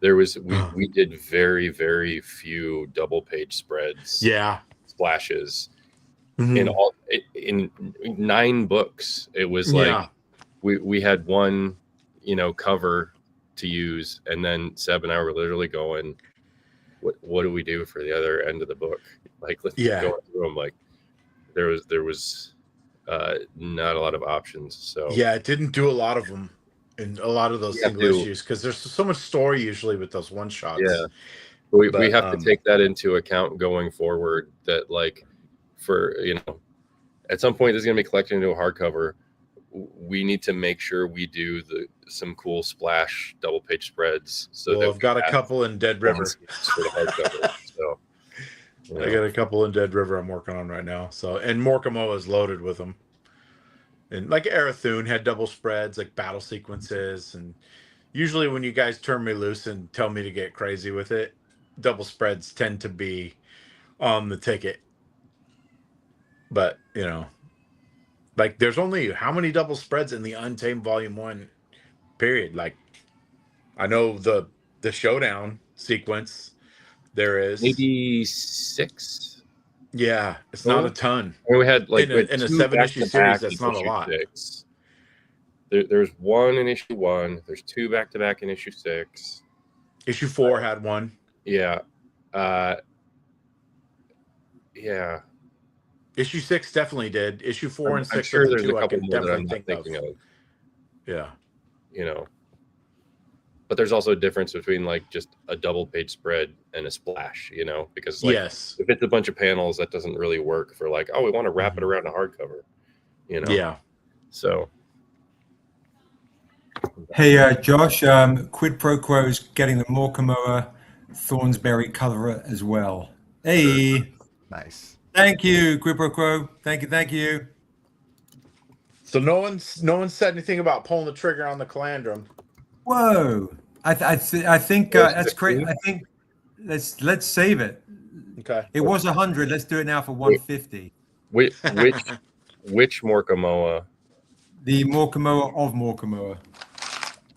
There was we did very, very few double page spreads. Yeah. Splashes. Mm-hmm. In 9 books. It was like we had one, cover to use, and then Seb and I were literally going, what do we do for the other end of the book? Like, let's go through them. Like, there was not a lot of options. So yeah, it didn't do a lot of them in a lot of those single issues because there's so much story usually with those one shots. Yeah, we have to take that into account going forward. That like for at some point there's gonna be collected into a hardcover. We need to make sure we do some cool splash double page spreads. So I've got a couple in Dead River for the hardcover. So I got a couple in Dead River I'm working on right now. So and Morkamoa is loaded with them. And like Arathune had double spreads, like battle sequences, and usually when you guys turn me loose and tell me to get crazy with it, double spreads tend to be on the ticket. But like there's only how many double spreads in the Untamed Volume 1 period? Like I know the showdown sequence there is maybe 6. Yeah, it's not a ton. I mean, we had like in a 7-issue series. That's not a lot. 6. There's 1 in issue 1. There's 2 back-to-back in issue 6. Issue 4 had 1. Yeah. Yeah. Issue 6 definitely did. Issue 4 and 6 I'm sure there's a I couple can more that definitely I'm not thinking of. Yeah. But there's also a difference between like just a double page spread and a splash, because like if it's a bunch of panels, that doesn't really work for like, oh, we want to wrap it around a hardcover, Yeah. So. Hey, Josh, Quid Pro Quo's getting the Morkamoa Thornsberry cover as well. Hey. Nice. Thank you, Quid Pro Quo. Thank you. So no one said anything about pulling the trigger on the Calandrum. Whoa. I think that's great. I think let's save it. Okay. It was 100. Let's do it now for 150. Which Morkamoa? The Morkamoa of Morkamoa.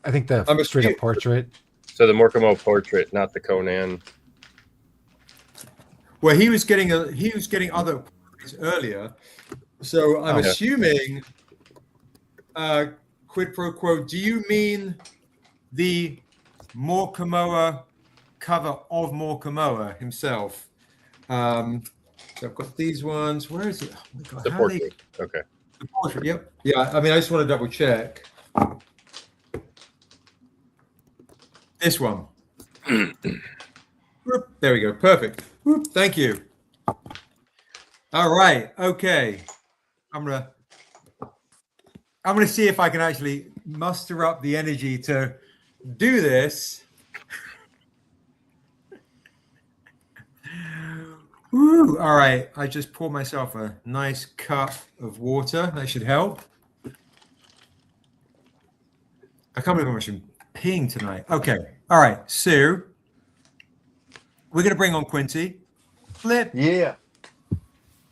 I think the straight up portrait. So the Morkamoa portrait, not the Conan. Well, he was getting other portraits earlier. So I'm assuming Quid Pro Quo, do you mean the Morkamoa cover of Morkamoa himself? So I've got these ones. Where is it? Oh my God, the portrait. Okay. The portrait. Yep. Yeah. I mean, I just want to double check. This one. There we go. Perfect. Thank you. All right. Okay. I'm gonna see if I can actually muster up the energy to do this. Woo. All right. I just poured myself a nice cup of water. That should help. I can't believe how much I'm peeing tonight. Okay. All right. So we're gonna bring on Quincy. Flip. Yeah.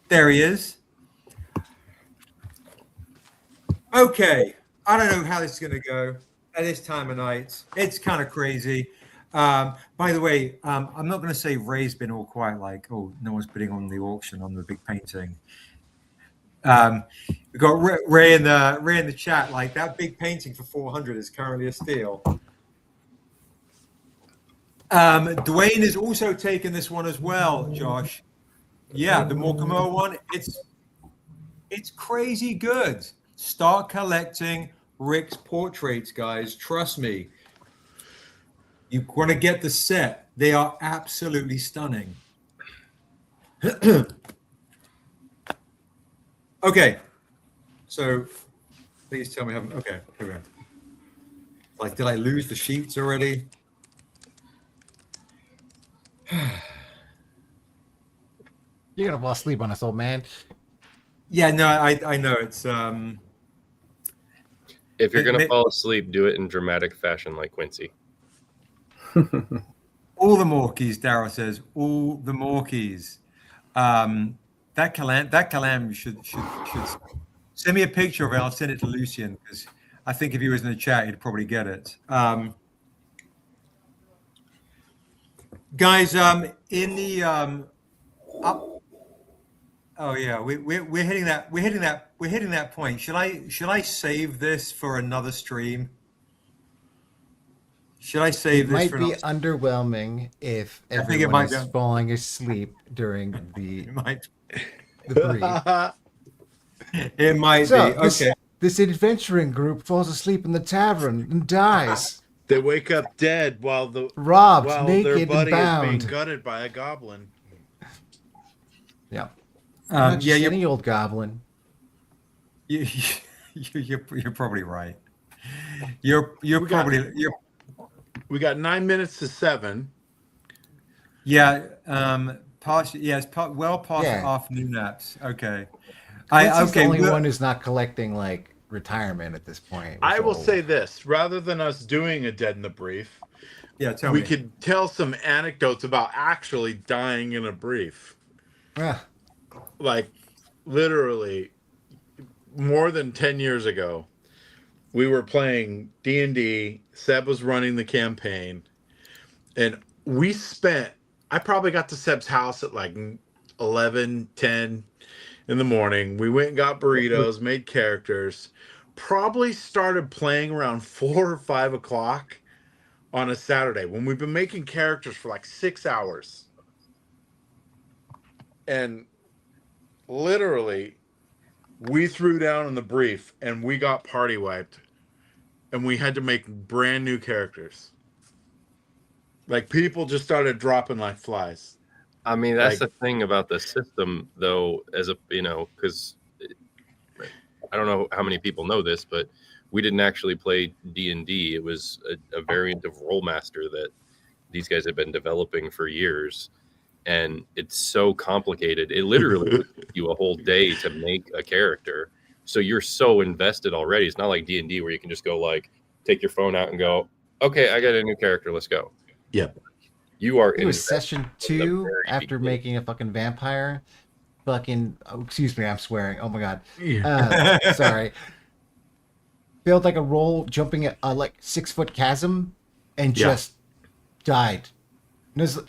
There he is. Okay. I don't know how this is going to go at this time of night. It's kind of crazy. By the way, I'm not going to say Ray's been all quiet, like, oh, no one's bidding on the auction on the big painting. We've got Ray in the chat, like that big painting for 400 is currently a steal. Dwayne is also taking this one as well, Josh. Yeah, the Morkamoa one. It's crazy good. Start collecting Rick's portraits, guys. Trust me. You want to get the set. They are absolutely stunning. Okay. So please tell me. Okay, here we go. Like, did I lose the sheets already? You're gonna fall asleep on us, old man. Yeah, no, I know it's If you're gonna fall asleep, do it in dramatic fashion like Quincy. all the Morkies, Daryl says, all the Morkies. That Kalam should send me a picture of it. I'll send it to Lucian because I think if he was in the chat, he'd probably get it. Guys, in the up. Oh yeah, we're hitting that point. Should I save this for another stream? Should I save this? It might be underwhelming if everyone is falling asleep during the brief. It might be. Okay. This adventuring group falls asleep in the tavern and dies. They wake up dead while robbed, while naked, their buddy and bound. is being gutted by a goblin. Yeah. Yeah, you're any old goblin. You're probably right. We got 9 minutes to 7. Yeah. Past afternoon naps. Okay. The only one who's not collecting like retirement at this point. I will say this: rather than us doing a dead in the brief, we could tell some anecdotes about actually dying in a brief. Yeah. Like literally, more than 10 years ago, we were playing D&D. Seb was running the campaign, and I probably got to Seb's house at like 11, 10 in the morning. We went and got burritos, made characters, probably started playing around 4 or 5 o'clock on a Saturday when we've been making characters for like 6 hours. And literally, we threw down in the brief and we got party wiped, and we had to make brand new characters. Like, people just started dropping like flies. I mean, that's the thing about the system, though, because I don't know how many people know this, but we didn't actually play D&D. It was a variant of Rollmaster that these guys have been developing for years. And it's so complicated. It literally would take you a whole day to make a character. So you're so invested already. It's not like D&D where you can just go like, take your phone out and go, okay, I got a new character. Let's go. Yep. You are in session 2 after making a fucking vampire. Excuse me, I'm swearing. Oh my god. Sorry. Failed like a roll jumping at like 6-foot chasm and just died.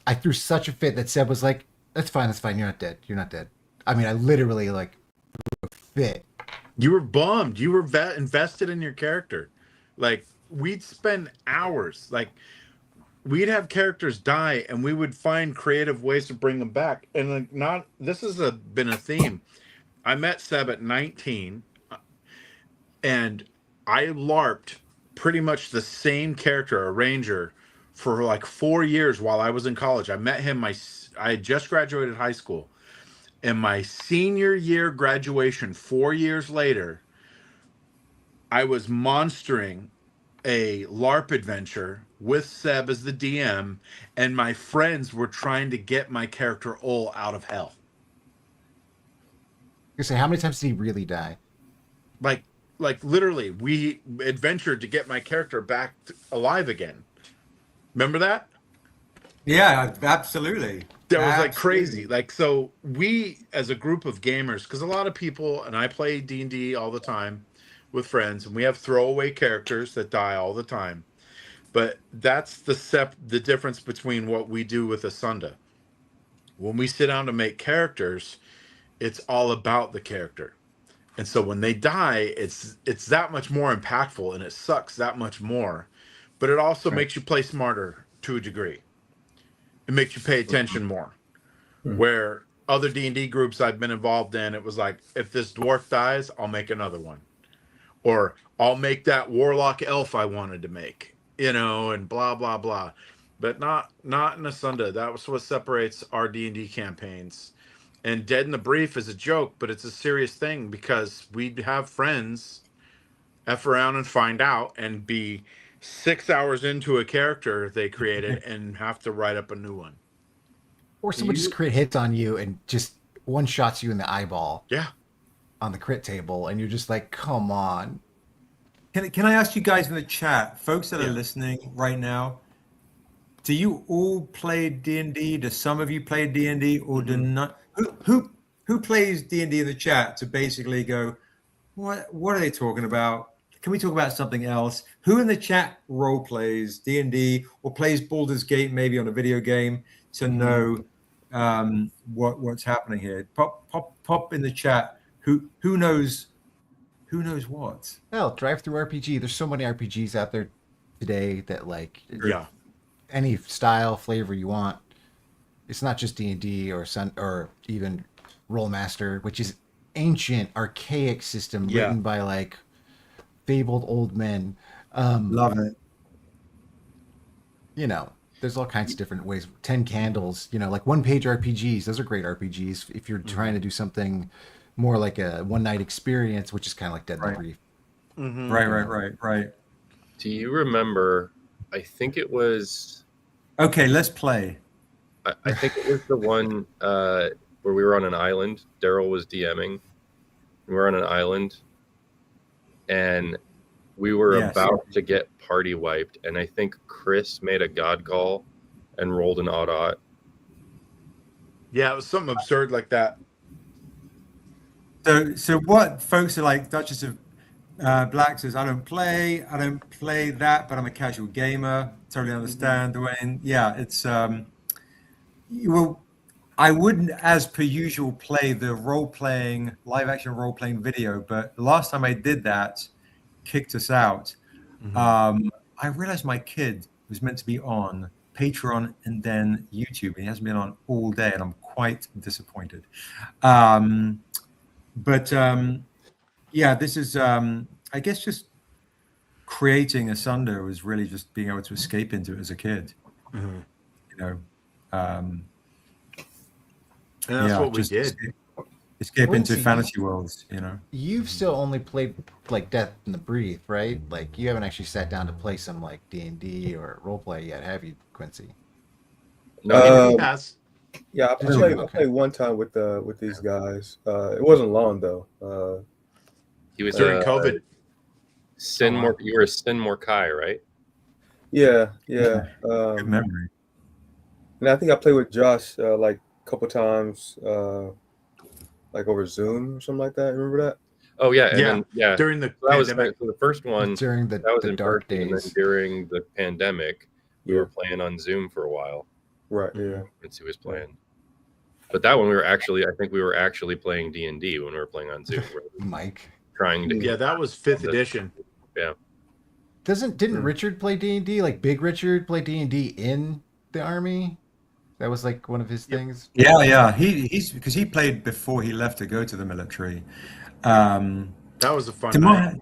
I threw such a fit that Seb was like, that's fine. You're not dead. I mean, I literally like threw a fit. You were bummed. You were invested in your character. Like, we'd spend hours. Like, we'd have characters die, and we would find creative ways to bring them back. And like, this has been a theme. I met Seb at 19, and I LARPed pretty much the same character, a ranger, for like 4 years while I was in college. I met him. I had just graduated high school, and my senior year graduation, 4 years later, I was monstering a LARP adventure with Seb as the DM, and my friends were trying to get my character Ol out of hell. You say, how many times did he really die? Like literally, we adventured to get my character back alive again. Remember that? Yeah, absolutely. That was like crazy. Like, so we as a group of gamers, because a lot of people, and I play D&D all the time with friends, and we have throwaway characters that die all the time. But that's the difference between what we do with Asunda. When we sit down to make characters, it's all about the character. And so when they die, it's that much more impactful, and it sucks that much more. But it also makes you play smarter to a degree. It makes you pay attention more. Where other D&D groups I've been involved in, it was like, if this dwarf dies, I'll make another one. Or I'll make that warlock elf I wanted to make, and blah, blah, blah. but not in Asunda. That was what separates our D&D campaigns. And Dead in the Brief is a joke, but it's a serious thing because we'd have friends F around and find out and be 6 hours into a character they created and have to write up a new one. Or someone just crit hits on you and just one shots you in the eyeball. Yeah. On the crit table, and you're just like, come on. Can I ask you guys in the chat, folks that are listening right now, do you all play D&D? Do some of you play D&D, or do not? Who plays D&D in the chat to basically go, what are they talking about? Can we talk about something else? Who in the chat role plays D&D or plays Baldur's Gate maybe on a video game to know what's happening here? Pop in the chat. Who knows what? Hell, Drive Through RPG. There's so many RPGs out there today that any style flavor you want. It's not just D&D or even Rollmaster, which is ancient, archaic system written by like fabled old men. Love it. You know, there's all kinds of different ways. 10 Candles, you know, like one-page RPGs. Those are great RPGs if you're trying to do something more like a one-night experience, which is kind of like Dead in the Brief. Right. Do you remember? I think it was. Okay, let's play. I think it was the one where we were on an island. Daryl was DMing. We were on an island, and we were about to get party wiped. And I think Chris made a god call and rolled an odd. Yeah, it was something absurd like that. So what folks are like, Duchess of Black says, I don't play that, but I'm a casual gamer. Totally understand, Dwayne. Yeah, it's I wouldn't, as per usual, play the live action role playing video, but the last time I did that, kicked us out. I realized my kid was meant to be on Patreon and then YouTube, and he hasn't been on all day, and I'm quite disappointed. But this is, I guess, just creating Asunda was really just being able to escape into it as a kid. You know, and that's what we did. Escape into fantasy worlds. You know, you've still only played like Death in the Brief, right? Like you haven't actually sat down to play some like D&D or roleplay yet, have you, Quincy? No, he has. Yeah, I played one time with these guys. It wasn't long though. He was during COVID. You were a Sin Morkai, right? Yeah. Good memory. And I think I played with Josh like a couple times, like over Zoom or something like that. Remember that? Oh yeah, and then, during the pandemic. The first one during the dark days. And then during the pandemic, we were playing on Zoom for a while. Right. Yeah. Quincy was playing, but that one I think we were actually playing D&D when we were playing on Zoom. Mike trying to. Yeah, that was 5th edition. Yeah. Didn't Richard play D&D? Like Big Richard play D&D in the army? That was like one of his things. Yeah. He's because he played before he left to go to the military. That was a fun night.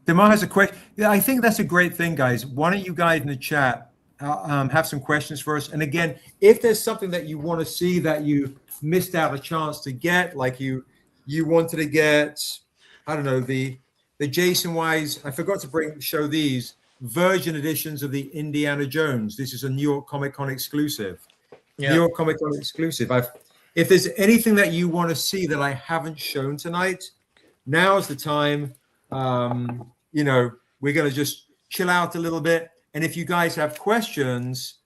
Demar has a question. Yeah, I think that's a great thing, guys. Why don't you guys in the chat have some questions for us? And again, if there's something that you want to see that you missed out a chance to get, like you wanted to get, I don't know, the Jaycen Wise. I forgot to show these version editions of the Indiana Jones. This is a New York Comic Con exclusive. New York Comic Con exclusive. If there's anything that you want to see that I haven't shown tonight, now's the time. You know, we're going to just chill out a little bit. And if you guys have questions,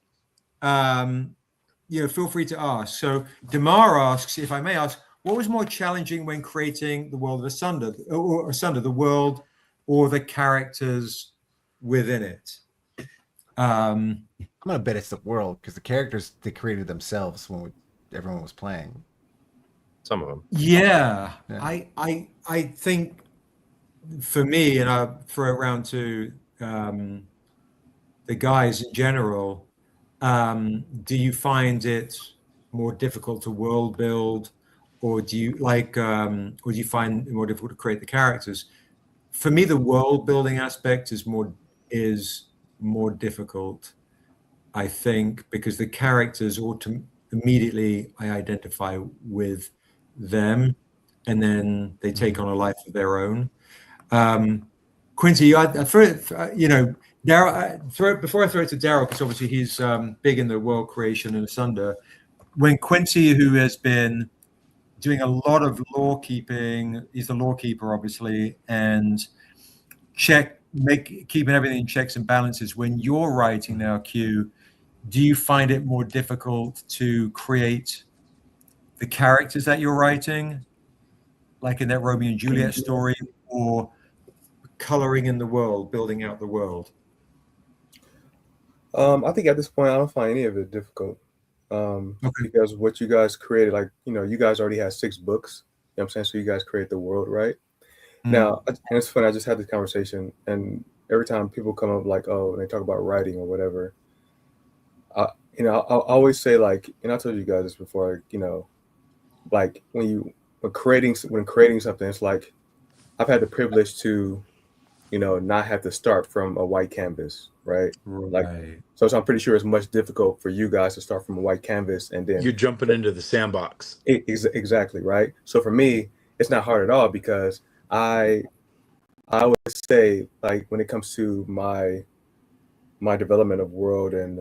you know, feel free to ask. So Damar asks, if I may ask, what was more challenging when creating the world of Asunda, or Asunda, the world or the characters within it? I'm gonna bet it's the world, because the characters they created themselves when everyone was playing. Some of them. Yeah. I think for me, and I throw it around to the guys in general, do you find it more difficult to world build, or do you find it more difficult to create the characters? For me, the world building aspect is more difficult. I think, because the characters immediately I identify with them, and then they take on a life of their own. Quincy, you know, Daryl. Before I throw it to Daryl, because obviously he's big in the world creation and Asunder. When Quincy, who has been doing a lot of law keeping, he's the law keeper, obviously, and keeping everything in checks and balances. When you're writing now, Q, do you find it more difficult to create the characters that you're writing, like in that Romeo and Juliet story, or coloring in the world, building out the world? I think at this point, I don't find any of it difficult. Because what you guys created, like, you know, you guys already had 6 books, you know what I'm saying? So you guys create the world, right? Now, and it's funny, I just had this conversation, and every time people come up like, oh, and they talk about writing or whatever, you know, I always say, like, and I told you guys this before, you know, like when creating something, it's like I've had the privilege to, you know, not have to start from a white canvas, right? Like, so I'm pretty sure it's much difficult for you guys to start from a white canvas, and then you're jumping into the sandbox. Exactly, right? So for me, it's not hard at all, because I would say, like, when it comes to my development of world and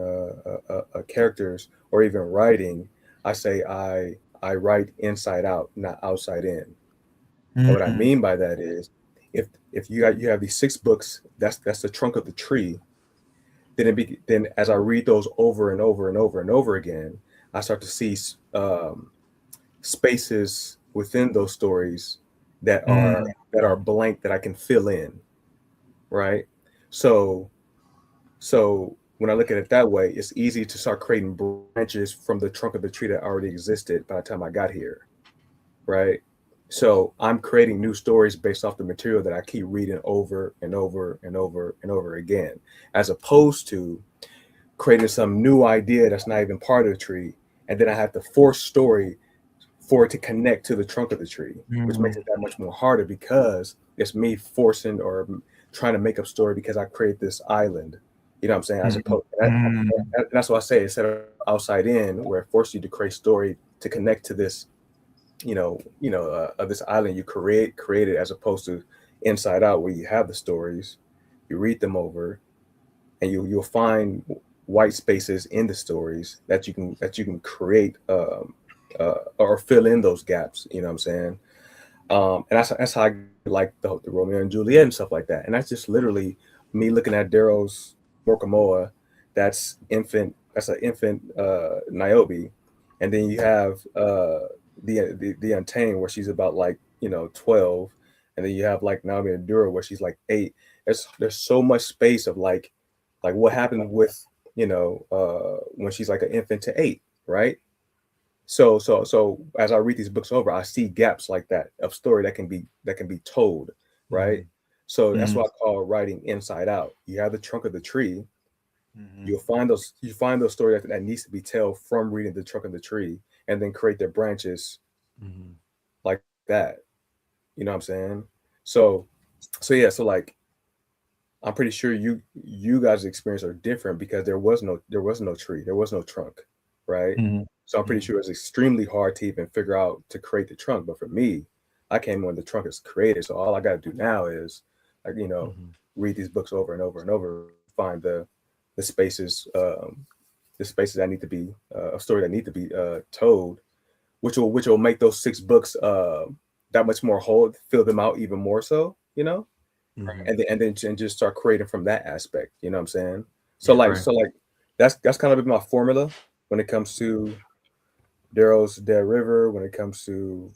characters, or even writing, I say I write inside out, not outside in. And what I mean by that is, if you have these 6 books, that's the trunk of the tree. Then as I read those over and over and over and over again, I start to see spaces within those stories that are blank, that I can fill in, right? So when I look at it that way, it's easy to start creating branches from the trunk of the tree that already existed by the time I got here, right? So I'm creating new stories based off the material that I keep reading over and over and over and over again, as opposed to creating some new idea that's not even part of the tree, and then I have to force story for it to connect to the trunk of the tree, which makes it that much more harder, because it's me forcing or trying to make up story because I create this island. You know what I'm saying? As opposed, that's why I say, instead of outside in, where it forces you to create story to connect to this, this island you created, as opposed to inside out, where you have the stories, you read them over, and you'll find white spaces in the stories that you can create or fill in those gaps. You know what I'm saying? And that's how I like the Romeo and Juliet and stuff like that. And that's just literally me looking at Darrow's Morkamoa. That's an infant Niobe, and then you have the Untamed, where she's about, like, 12, and then you have like Naomi Endura, where she's like 8. There's so much space of like what happened with when she's like an infant to 8, right? So as I read these books over, I see gaps like that of story that can be told, right? So that's what I call writing inside out. You have the trunk of the tree. You find those stories that needs to be told from reading the trunk of the tree, and then create their branches like that. You know what I'm saying? So yeah, so like, I'm pretty sure you guys' experience are different, because there was no tree, there was no trunk, right? So I'm pretty sure it's extremely hard to even figure out to create the trunk. But for me, I came when the trunk is created. So all I got to do now is, like, read these books over and over and over, find the spaces that need to be a story that need to be told, which will make those 6 books that much more whole, fill them out even more so, and then just start creating from that aspect. You know what I'm saying? So that's kind of been my formula when it comes to Darrow's Dead River, when it comes to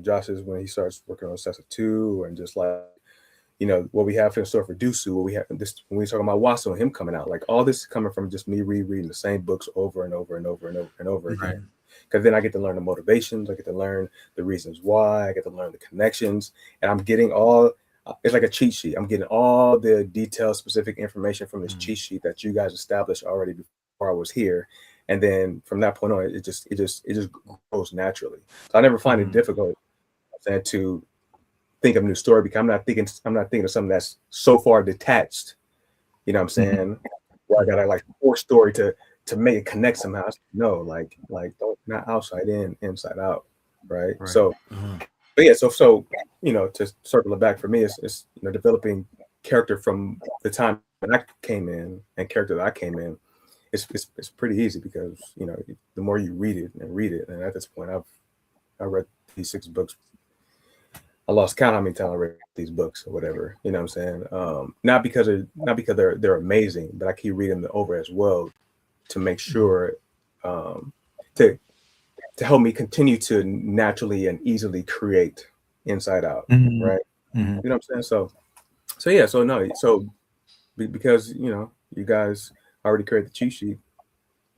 Josh's, when he starts working on Sessa 2, and just like what we have in store for Dusu, what we have this when we talk about Wasso and him coming out, like all this is coming from just me rereading the same books over and over and over and over and over again. Because then I get to learn the motivations, I get to learn the reasons why, I get to learn the connections, and I'm getting it's like a cheat sheet. I'm getting all the detailed, specific information from this cheat sheet that you guys established already before I was here. And then from that point on, it just grows naturally. So I never find it difficult to think of a new story, because I'm not thinking of something that's so far detached. You know what I'm saying? where I gotta like force story to make it connect somehow. No, like don't, not outside in, inside out, right? So, but yeah, so you know, to circle it back for me, it's you know, developing character from the time that I came in and character that I came in. It's pretty easy because you know, the more you read it, and at this point, I read these 6 books. I lost count how many times I read these books or whatever. You know what I'm saying? Not because they're amazing, but I keep reading them over as well to make sure to help me continue to naturally and easily create inside out, right? You know what I'm saying? So yeah, so no, so because you know you guys already created the cheat sheet,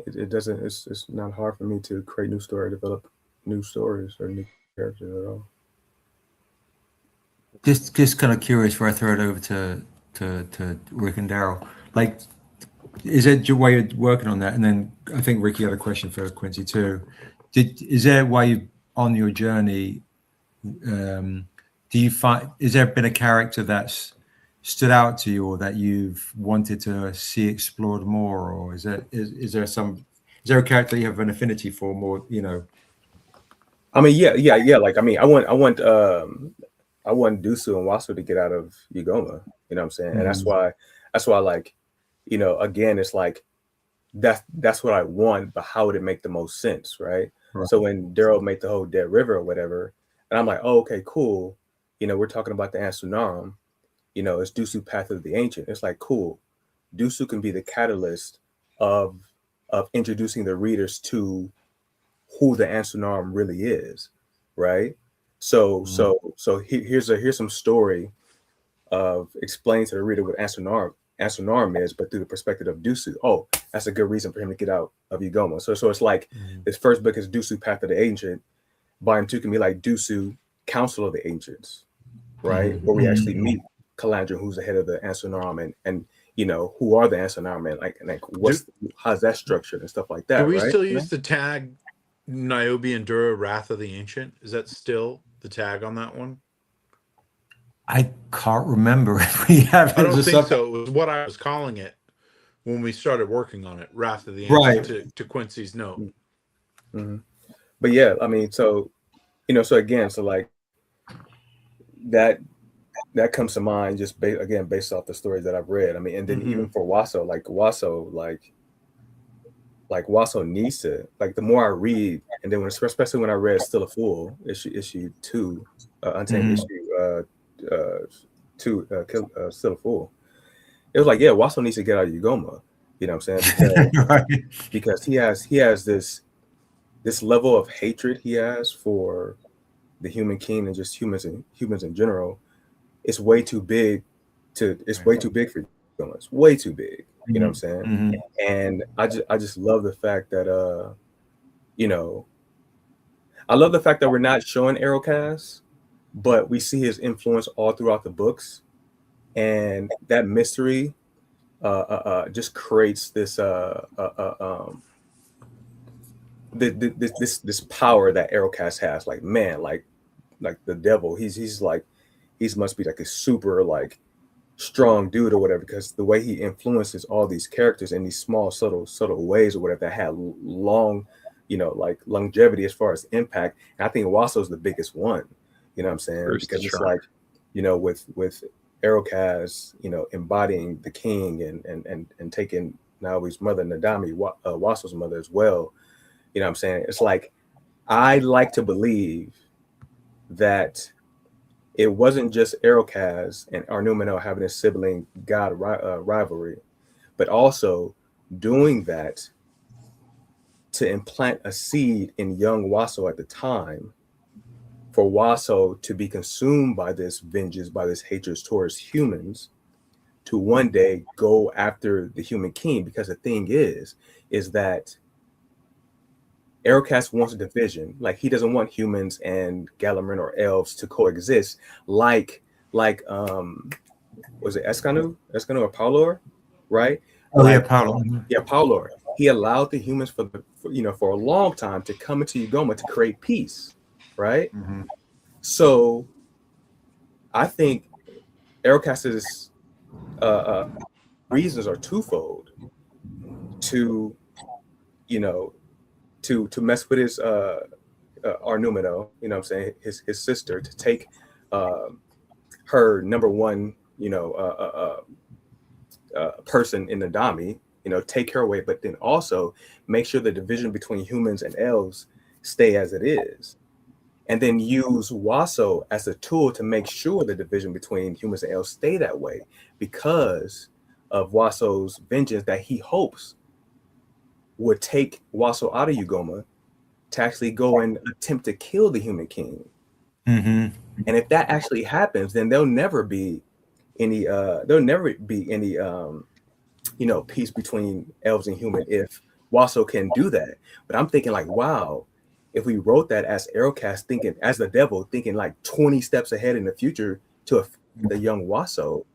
it doesn't. It's not hard for me to create new story, develop new stories or new characters at all. Just kind of curious before I throw it over to Rick and Daryl. Like, is that your way you're working on that? And then I think Ricky had a question for Quincy too. Is there why you on your journey? Do you find is there been a character that's stood out to you or that you've wanted to see explored more, or is there a character you have an affinity for more? You know. I mean, yeah. Like, I mean, I want Dusu and Wasu to get out of Ugoma. You know what I'm saying? And that's why, like, you know, again, it's like that's what I want, but how would it make the most sense, right? So when Daryl made the whole Dead River or whatever, and I'm like, oh, okay, cool. You know, we're talking about the Ansunarum. You know, it's Dusu Path of the Ancient. It's like, cool. Dusu can be the catalyst of introducing the readers to who the Ansunarum really is, right? So here's some story of explaining to the reader what Ansunarum is, but through the perspective of Dusu. Oh, that's a good reason for him to get out of Ugoma. So it's like this first book is Dusu Path of the Ancient. Volume 2 can be like Dusu Council of the Ancients, right? Where we actually meet Calandra, who's the head of the Ansunarum, and you know, who are the Ansunarum, and like how's that structured and stuff like that. Do we right? still use the tag Niobe and Dura Wrath of the Ancient? Is that still the tag on that one? I can't remember if we have. I don't think so. It was what I was calling it when we started working on it, Wrath of the Ancient, to Quincy's note. But yeah, I mean, so you know, so again, so like that comes to mind just based off the stories that I've read. I mean, and then even for Waso, like Waso needs to, like, the more I read, and then especially when I read Still a Fool, issue 2, Untamed issue 2, Still a Fool. It was like, yeah, Waso needs to get out of Ugoma. You know what I'm saying? Because he has this level of hatred he has for the Human King and just humans in general. It's way too big for Ugoma. It's way too big. You know what I'm saying? And I just love the fact that you know, I love the fact that we're not showing Arrowcast, but we see his influence all throughout the books, and that mystery just creates this this power that Arrowcast has. Like, man, like the devil, he must be like a super like strong dude or whatever, because the way he influences all these characters in these small subtle ways or whatever that had long, you know, like longevity as far as impact. And I think Waso's the biggest one, you know what I'm saying? Because it's like, you know, with Arrowcast, you know, embodying the king and taking Naomi's mother, Nadami, Waso's mother as well. You know what I'm saying? It's like, I like to believe that it wasn't just Arrowcast and Arnumino having a sibling god rivalry, but also doing that to implant a seed in young Waso at the time, for Waso to be consumed by this vengeance, by this hatred towards humans, to one day go after the Human King. Because the thing is that Arrowcast wants a division. Like, he doesn't want humans and Galamin or elves to coexist. Like was it Eskanu or Paulor, right? Oh, like, yeah, Paulor. Yeah, Paulor. He allowed the humans for a long time to come into Ugoma to create peace, right? So I think Arrowcast's reasons are twofold. to, you know, to mess with his Arnumino, you know what I'm saying, his sister, to take her number one, you know, person in the Dami, you know, take her away, but then also make sure the division between humans and elves stay as it is. And then use Waso as a tool to make sure the division between humans and elves stay that way, because of Waso's vengeance that he hopes would take Waso out of Ugoma to actually go and attempt to kill the Human King. Mm-hmm. And if that actually happens, then there'll never be any you know, peace between elves and human if Waso can do that. But I'm thinking like, wow, if we wrote that as Arrowcast, thinking as the devil, thinking like 20 steps ahead in the future to the young Waso,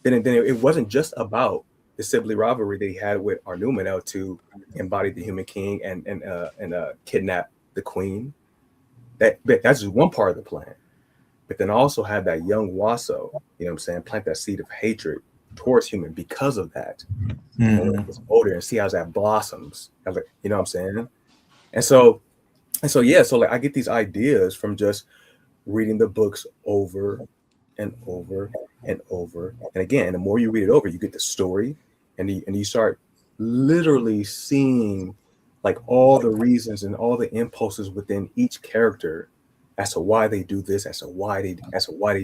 then it wasn't just about the sibling rivalry they had with Arnumino to embody the Human King and kidnap the Queen. That's just one part of the plan. But then also have that young Waso, you know what I'm saying, plant that seed of hatred towards human because of that. And when it gets older, and see how that blossoms, you know what I'm saying? And so yeah, so like I get these ideas from just reading the books over and over and over. And again, the more you read it over, you get the story, and you start literally seeing like all the reasons and all the impulses within each character as to why they do this, as to why they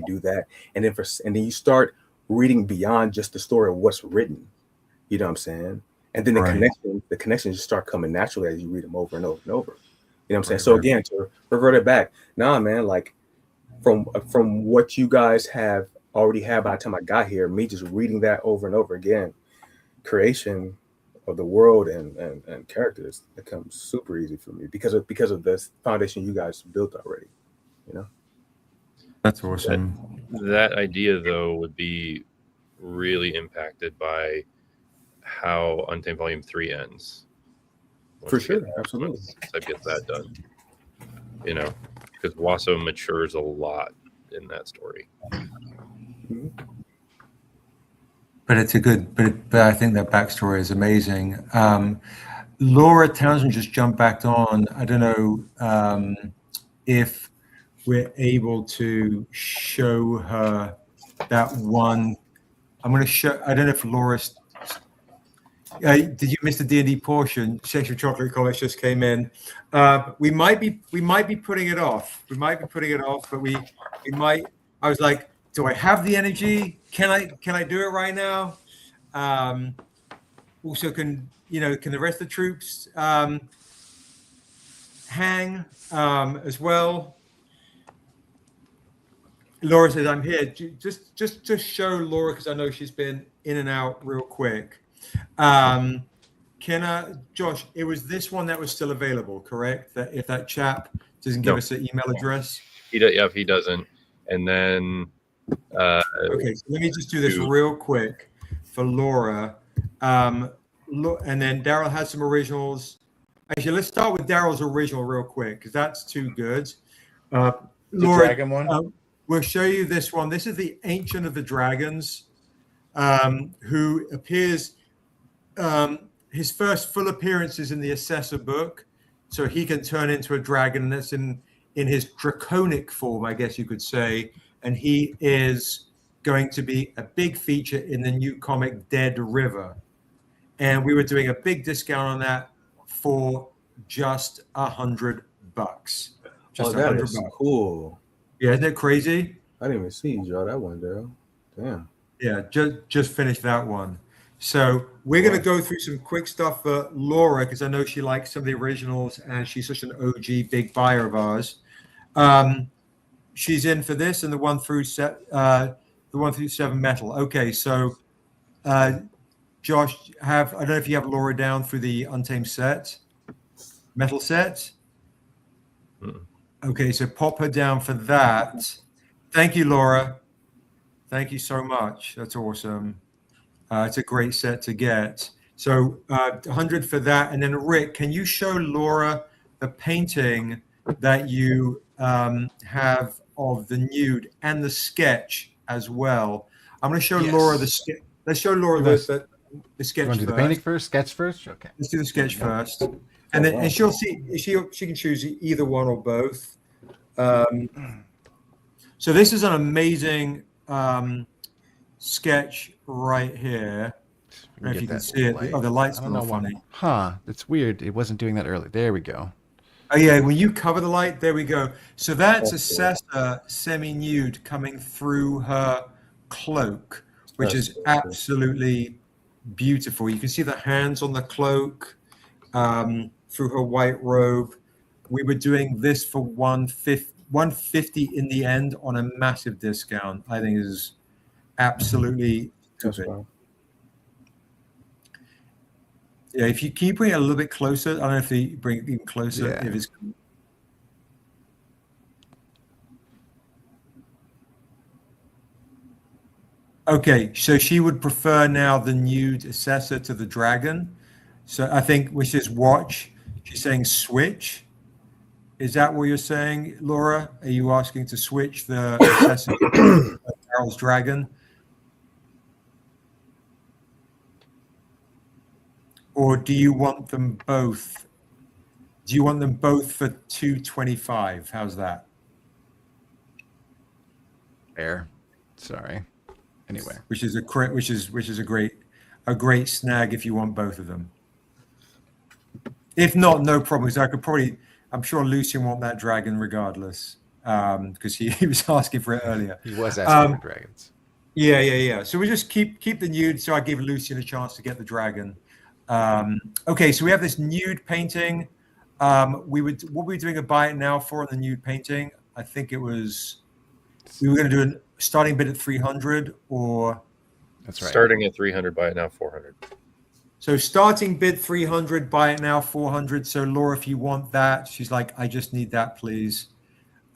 do that. And then you start reading beyond just the story of what's written. You know what I'm saying? And then the connections just start coming naturally as you read them over and over and over. You know what I'm saying? So again, to revert it back, nah, man, like from what you guys have already had by the time I got here, me just reading that over and over again, creation of the world and characters becomes super easy for me because of the foundation you guys built already. You know? That's awesome. That idea, though, would be really impacted by how Untamed Volume 3 ends. For sure, absolutely. Once I get that done, you know, because Waso matures a lot in that story. Mm-hmm. But it's a good, but I think that backstory is amazing. Laura Townsend just jumped back on. I don't know if we're able to show her that one. I'm going to show. I don't know if Laura's. Did you miss the D&D portion? Sexual Chocolate Comics just came in. We might be putting it off. We might be putting it off, but we might. I was like, do I have the energy? Can I do it right now? Also, can the rest of the troops hang as well? Laura says, I'm here. Just to show Laura, because I know she's been in and out real quick. Josh, it was this one that was still available, correct? That if that chap doesn't give us an email address? If he doesn't. And then... okay, so let me just do this real quick for Laura. And then Daryl has some originals. Actually, let's start with Daryl's original real quick, because that's too good. The Laura, dragon one? We'll show you this one. This is the Ancient of the Dragons, who appears, his first full appearance is in the Assessor book, so he can turn into a dragon. That's in his draconic form, I guess you could say, and he is going to be a big feature in the new comic Dead River. And we were doing a big discount on that for just $100. Just that is cool. Yeah, isn't it crazy? I didn't even see you draw that one, Daryl. Damn. Yeah, just finished that one. So we're going to go through some quick stuff for Laura, because I know she likes some of the originals and she's such an OG big buyer of ours. She's in for this and the 1 through 7 metal. Okay, so Josh, I don't know if you have Laura down through the Untamed set, metal set. Okay, so pop her down for that. Thank you, Laura. Thank you so much. That's awesome. It's a great set to get. So 100 for that. And then Rick, can you show Laura the painting that you have of the nude and the sketch as well? I'm going to show Laura the sketch. Let's show Laura the sketch You want to do the first. painting first? Sketch first? Okay. Let's do the sketch first, and then wow. and she'll see she can choose either one or both. So this is an amazing sketch right here. I don't know if you can see it. Oh, the light's a little funny. Huh, that's weird. It wasn't doing that early. There we go. Oh yeah, when you cover the light, there we go. So that's Assessor semi-nude coming through her cloak, which That's is cool. absolutely beautiful. You can see the hands on the cloak through her white robe. We were doing this for $150 in the end on a massive discount. I think is absolutely That's stupid. wow. Yeah, if you keep bringing it a little bit closer, I don't know if you bring it even closer. Yeah. If it's okay, so she would prefer now the nude Assessor to the dragon. So I think, which is watch. She's saying switch. Is that what you're saying, Laura? Are you asking to switch the Assessor to Daryl's dragon? Or do you want them both? Do you want them both for $225? How's that? Fair. Sorry. Anyway. Which is a great snag if you want both of them. If not, no problem. Because I could probably, I'm sure Lucian want that dragon regardless, because he was asking for it earlier. He was asking for dragons. Yeah. So we just keep the nude. So I give Lucian a chance to get the dragon. Okay, so we have this nude painting. What were we doing a buy it now for on the nude painting? I think it was we were going to do a starting bid at 300 or That's right. Starting at 300, buy it now 400. so starting bid 300, buy it now 400. So Laura, if you want that, she's like, I just need that, please.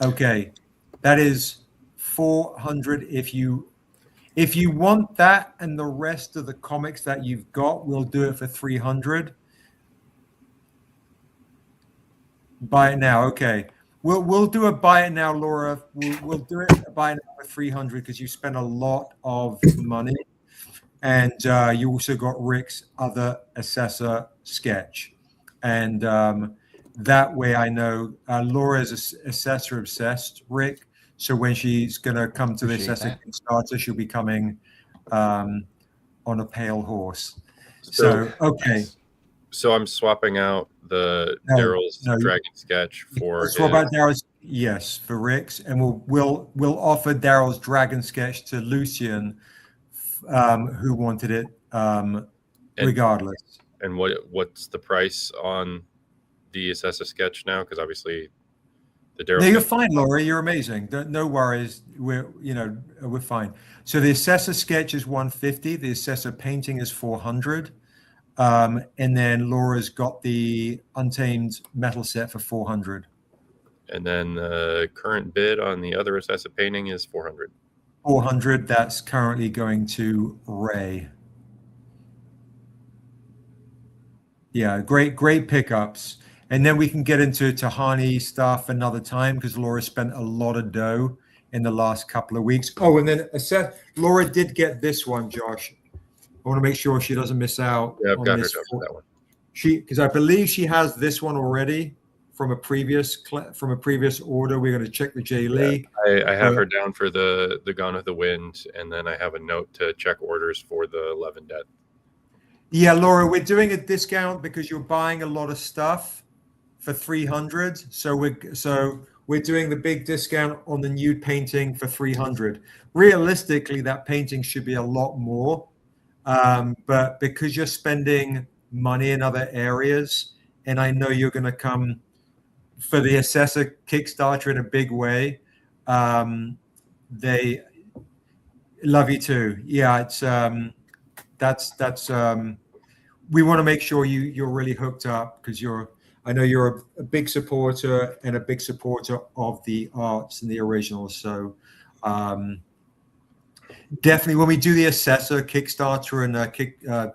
Okay, that is 400. If you want that and the rest of the comics that you've got, we'll do it for 300. Buy it now. Okay. We'll do a buy it now, Laura. We'll do it a buy it now for 300 because you spent a lot of money, and you also got Rick's other Assessor sketch, and that way I know Laura's Assessor obsessed, Rick. So when she's gonna come to this Assessor Kickstarter, she'll be coming on a pale horse. So okay. So I'm swapping out the Daryl's dragon sketch for. Swap out Daryl's, yes, for Rick's, and we'll offer Daryl's dragon sketch to Lucian, who wanted it regardless. And what's the price on the Assessor sketch now? Because obviously the Daryl. No, you're fine, Laura. You're amazing. No worries. We're fine. So the Assessor sketch is 150. The Assessor painting is 400. And then Laura's got the Untamed metal set for 400. And then the current bid on the other Assessor painting is 400. 400. That's currently going to Ray. Yeah, great pickups. And then we can get into Tehani stuff another time because Laura spent a lot of dough in the last couple of weeks. Oh, and then Laura did get this one, Josh. I want to make sure she doesn't miss out. Yeah, I've got her this down for that one. Because I believe she has this one already from a previous order. We're going to check the J Lee. Yeah, I have her down for the Gone with the Wind, and then I have a note to check orders for the Love and Death. Yeah, Laura, we're doing a discount because you're buying a lot of stuff for 300. So we're doing the big discount on the nude painting for 300. Realistically, that painting should be a lot more. But because you're spending money in other areas, and I know you're going to come for the Assessor Kickstarter in a big way, they love you too. Yeah, it's that's we want to make sure you're really hooked up because I know you're a big supporter and a big supporter of the arts and the originals. So. Definitely, when we do the Assessor Kickstarter and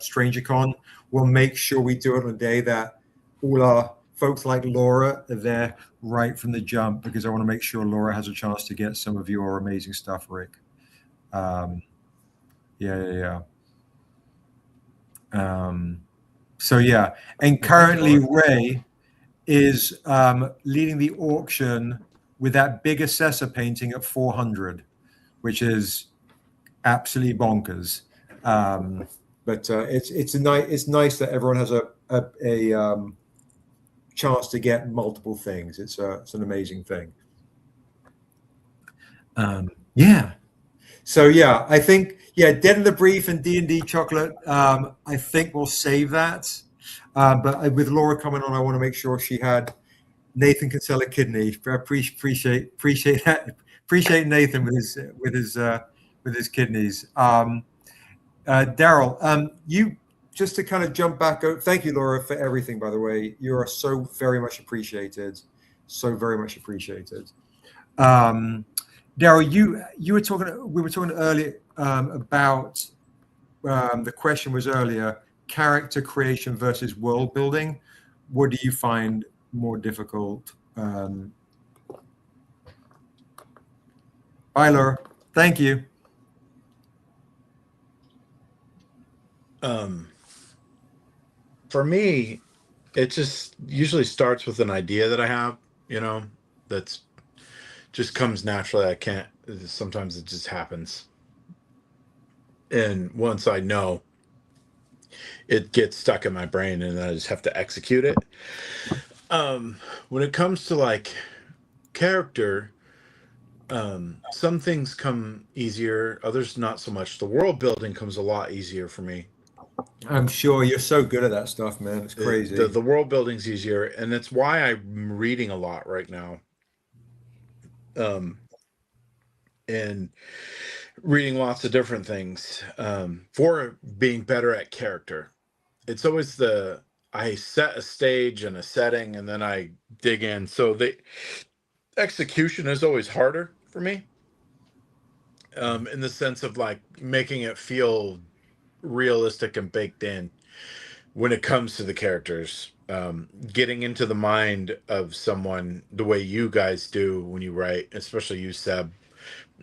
Strangercon, we'll make sure we do it on a day that all our folks like Laura are there right from the jump because I want to make sure Laura has a chance to get some of your amazing stuff, Rick. Yeah. So yeah, and currently Ray is leading the auction with that big assessor painting at 400, which is absolutely bonkers. But it's nice that everyone has a chance to get multiple things. It's an amazing thing. Yeah. So yeah, I think Dead in the Brief and D&D Chocolate. I think we'll save that. But with Laura coming on, I want to make sure she had Nathan can sell a kidney. I appreciate that. Appreciate Nathan with his kidneys. Daryl, you just to kind of jump back. Thank you, Laura, for everything. By the way, you are so very much appreciated. So very much appreciated. Daryl, you were talking. We were talking earlier about the question was earlier character creation versus world building. What do you find more difficult? Bye, Laura. Thank you. For me, it just usually starts with an idea that I have, that's just comes naturally. Sometimes it just happens. And once I know, it gets stuck in my brain and I just have to execute it. When it comes to like character, some things come easier, others not so much. The world building comes a lot easier for me. I'm sure you're so good at that stuff, man. It's crazy. The world building's easier, and that's why I'm reading a lot right now. And reading lots of different things for being better at character. It's always I set a stage and a setting, and then I dig in. So the execution is always harder for me, in the sense of like making it feel realistic and baked in when it comes to the characters. Getting into the mind of someone the way you guys do when you write, especially you, Seb,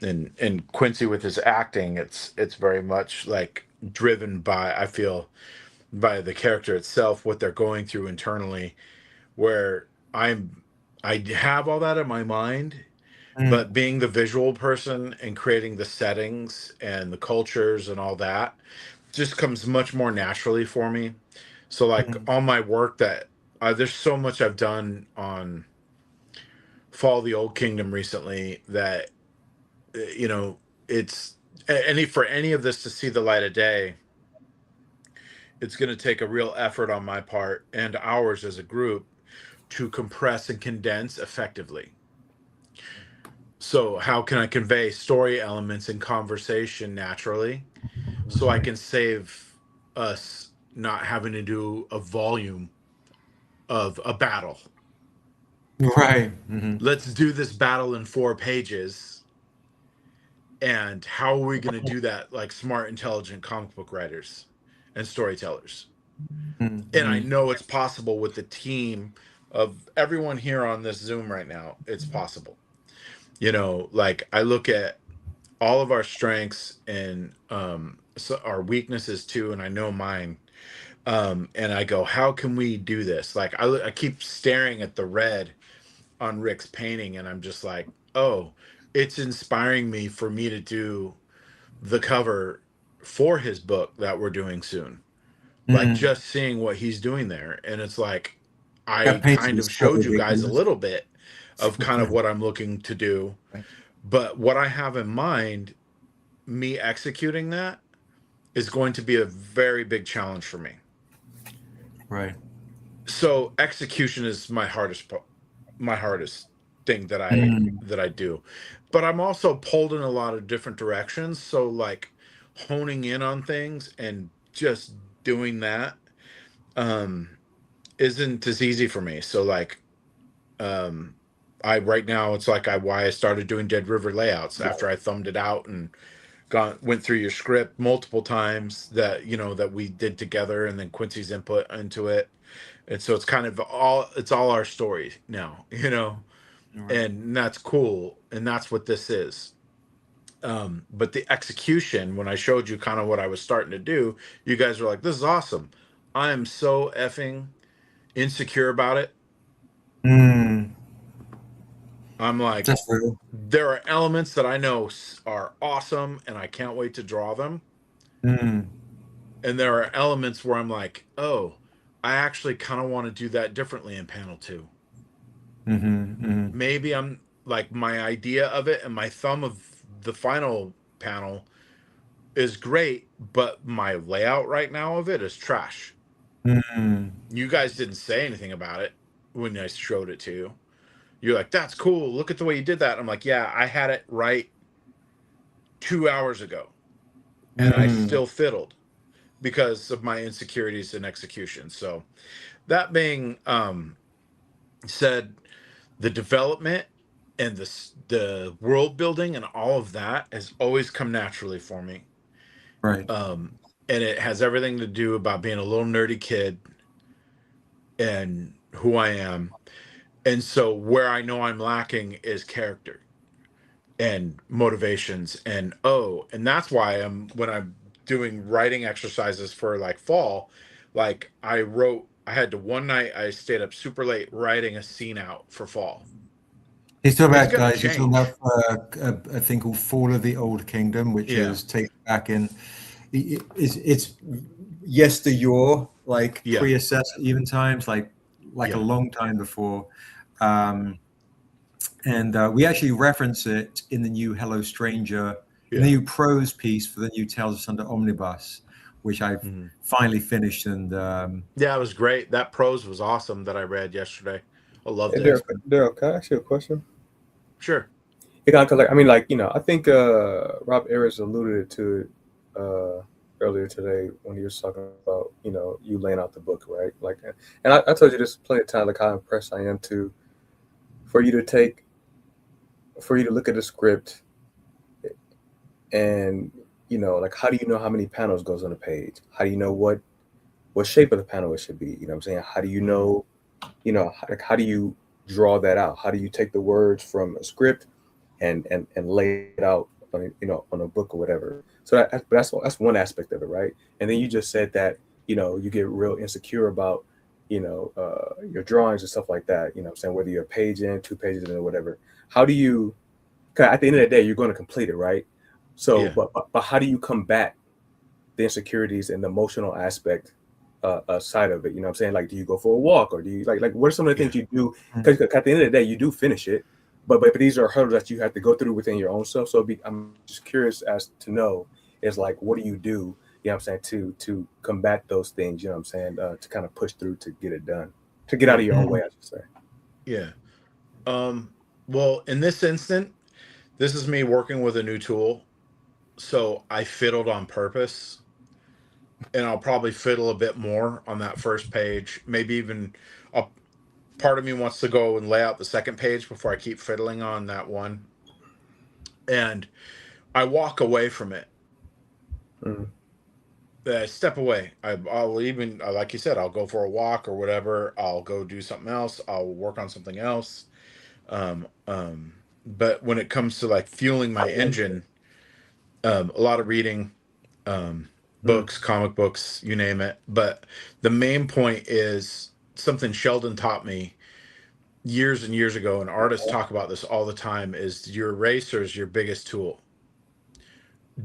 and Quincy with his acting. It's very much like driven by, I feel, by the character itself, what they're going through internally, where I have all that in my mind, but being the visual person and creating the settings and the cultures and all that just comes much more naturally for me. So like all my work that there's so much I've done on Fall of the Old Kingdom recently that it's for any of this to see the light of day, it's going to take a real effort on my part and ours as a group to compress and condense effectively. So how can I convey story elements and conversation naturally so I can save us not having to do a volume of a battle? Right. Let's do this battle in 4 pages. And how are we going to do that like smart, intelligent comic book writers and storytellers? And I know it's possible with the team of everyone here on this Zoom right now. It's possible. Like I look at all of our strengths and so our weaknesses too, and I know mine. And I go, how can we do this? Like I keep staring at the red on Rick's painting, and I'm just like, oh, it's inspiring me for me to do the cover for his book that we're doing soon. Like just seeing what he's doing there. And it's like, I kind of showed you guys a little bit of kind of what I'm looking to do. But what I have in mind, me executing that is going to be a very big challenge for me. Right. So execution is my hardest thing that I do. But I'm also pulled in a lot of different directions. So like honing in on things and just doing that isn't as easy for me. So like right now it's like why I started doing Dead River layouts after I thumbed it out and went through your script multiple times that that we did together, and then Quincy's input into it. And so it's kind of all our story now, Right. and that's cool. And that's what this is. But the execution, when I showed you kind of what I was starting to do, you guys were like, this is awesome. I am so effing insecure about it. Mm, I'm like, that's real. there are elements that I know are awesome and I can't wait to draw them. Mm, And there are elements where I'm like, oh, I actually kind of want to do that differently in panel 2. Maybe I'm like, my idea of it and my thumb of the final panel is great, but my layout right now of it is trash. You guys didn't say anything about it when I showed it to you. You're like, that's cool. Look at the way you did that. I'm like, yeah, I had it right 2 hours ago. And I still fiddled because of my insecurities in execution. So that being said, the development and the world building and all of that has always come naturally for me. right. And it has everything to do about being a little nerdy kid and who I am. And so where I know I'm lacking is character and motivations and that's why when I'm doing writing exercises for like fall, like I had to one night I stayed up super late writing a scene out for fall. He's talking It's about, gonna guys, he's talking change. about a thing called Fall of the Old Kingdom, which is taken back in, it's yesteryear, like pre-assessed even times, like a long time before. And we actually reference it in the new Hello Stranger, in the new prose piece for the new Tales of Thunder Omnibus, which I've finally finished. And yeah, it was great. That prose was awesome that I read yesterday. I loved Hey, it. Daryl, can I ask you a question? Sure. Yeah, cause like, I mean, like, you know, I think Rob Ayers alluded to it earlier today when he was talking about, you know, you laying out the book, right? Like, and I told you this plenty of times, like how impressed I am for you to look at the script and, you know, like, how do you know how many panels goes on a page? How do you know what shape of the panel it should be? You know what I'm saying? How do you know, like, how do you draw that out? How do you take the words from a script and lay it out on, you know, on a book or whatever? So that's one aspect of it, right? And then you just said that, you know, you get real insecure about, you know, your drawings and stuff like that. You know what I'm saying? Whether you're a page in, 2 pages in, or whatever. How do you? Cause at the end of the day, you're going to complete it, right? So, but how do you combat the insecurities and the emotional aspect side of it? You know what I'm saying? Like, do you go for a walk, or do you like what are some of the things you do? Because at the end of the day, you do finish it, but these are hurdles that you have to go through within your own self. So I'm just curious as to know is like, what do you do? You know what I'm saying, to combat those things? You know what I'm saying, to kind of push through to get it done, to get out of your own way, I should say. Yeah. Well, in this instant, this is me working with a new tool. So I fiddled on purpose, and I'll probably fiddle a bit more on that first page. Maybe even part of me wants to go and lay out the second page before I keep fiddling on that one. And I walk away from it. I step away. I'll even, like you said, I'll go for a walk or whatever. I'll go do something else. I'll work on something else. But when it comes to like fueling my engine, a lot of reading, books, comic books, you name it. But the main point is something Sheldon taught me years and years ago, and artists talk about this all the time, is your eraser is your biggest tool.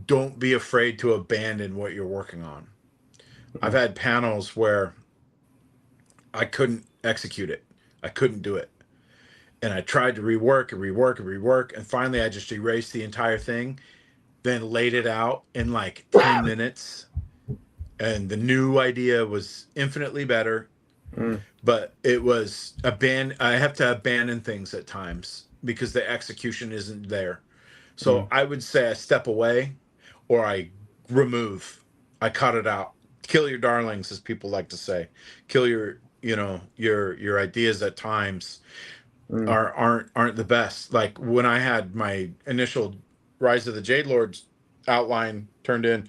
Don't be afraid to abandon what you're working on. I've had panels where I couldn't execute it. I couldn't do it. And I tried to rework and rework and rework. And finally, I just erased the entire thing, then laid it out in like 10 minutes. And the new idea was infinitely better. But it was I have to abandon things at times because the execution isn't there. So I would say I step away, or I remove. I cut it out. Kill your darlings, as people like to say. Kill your, you know, your ideas at times aren't the best. Like when I had my initial Rise of the Jade Lords outline turned in,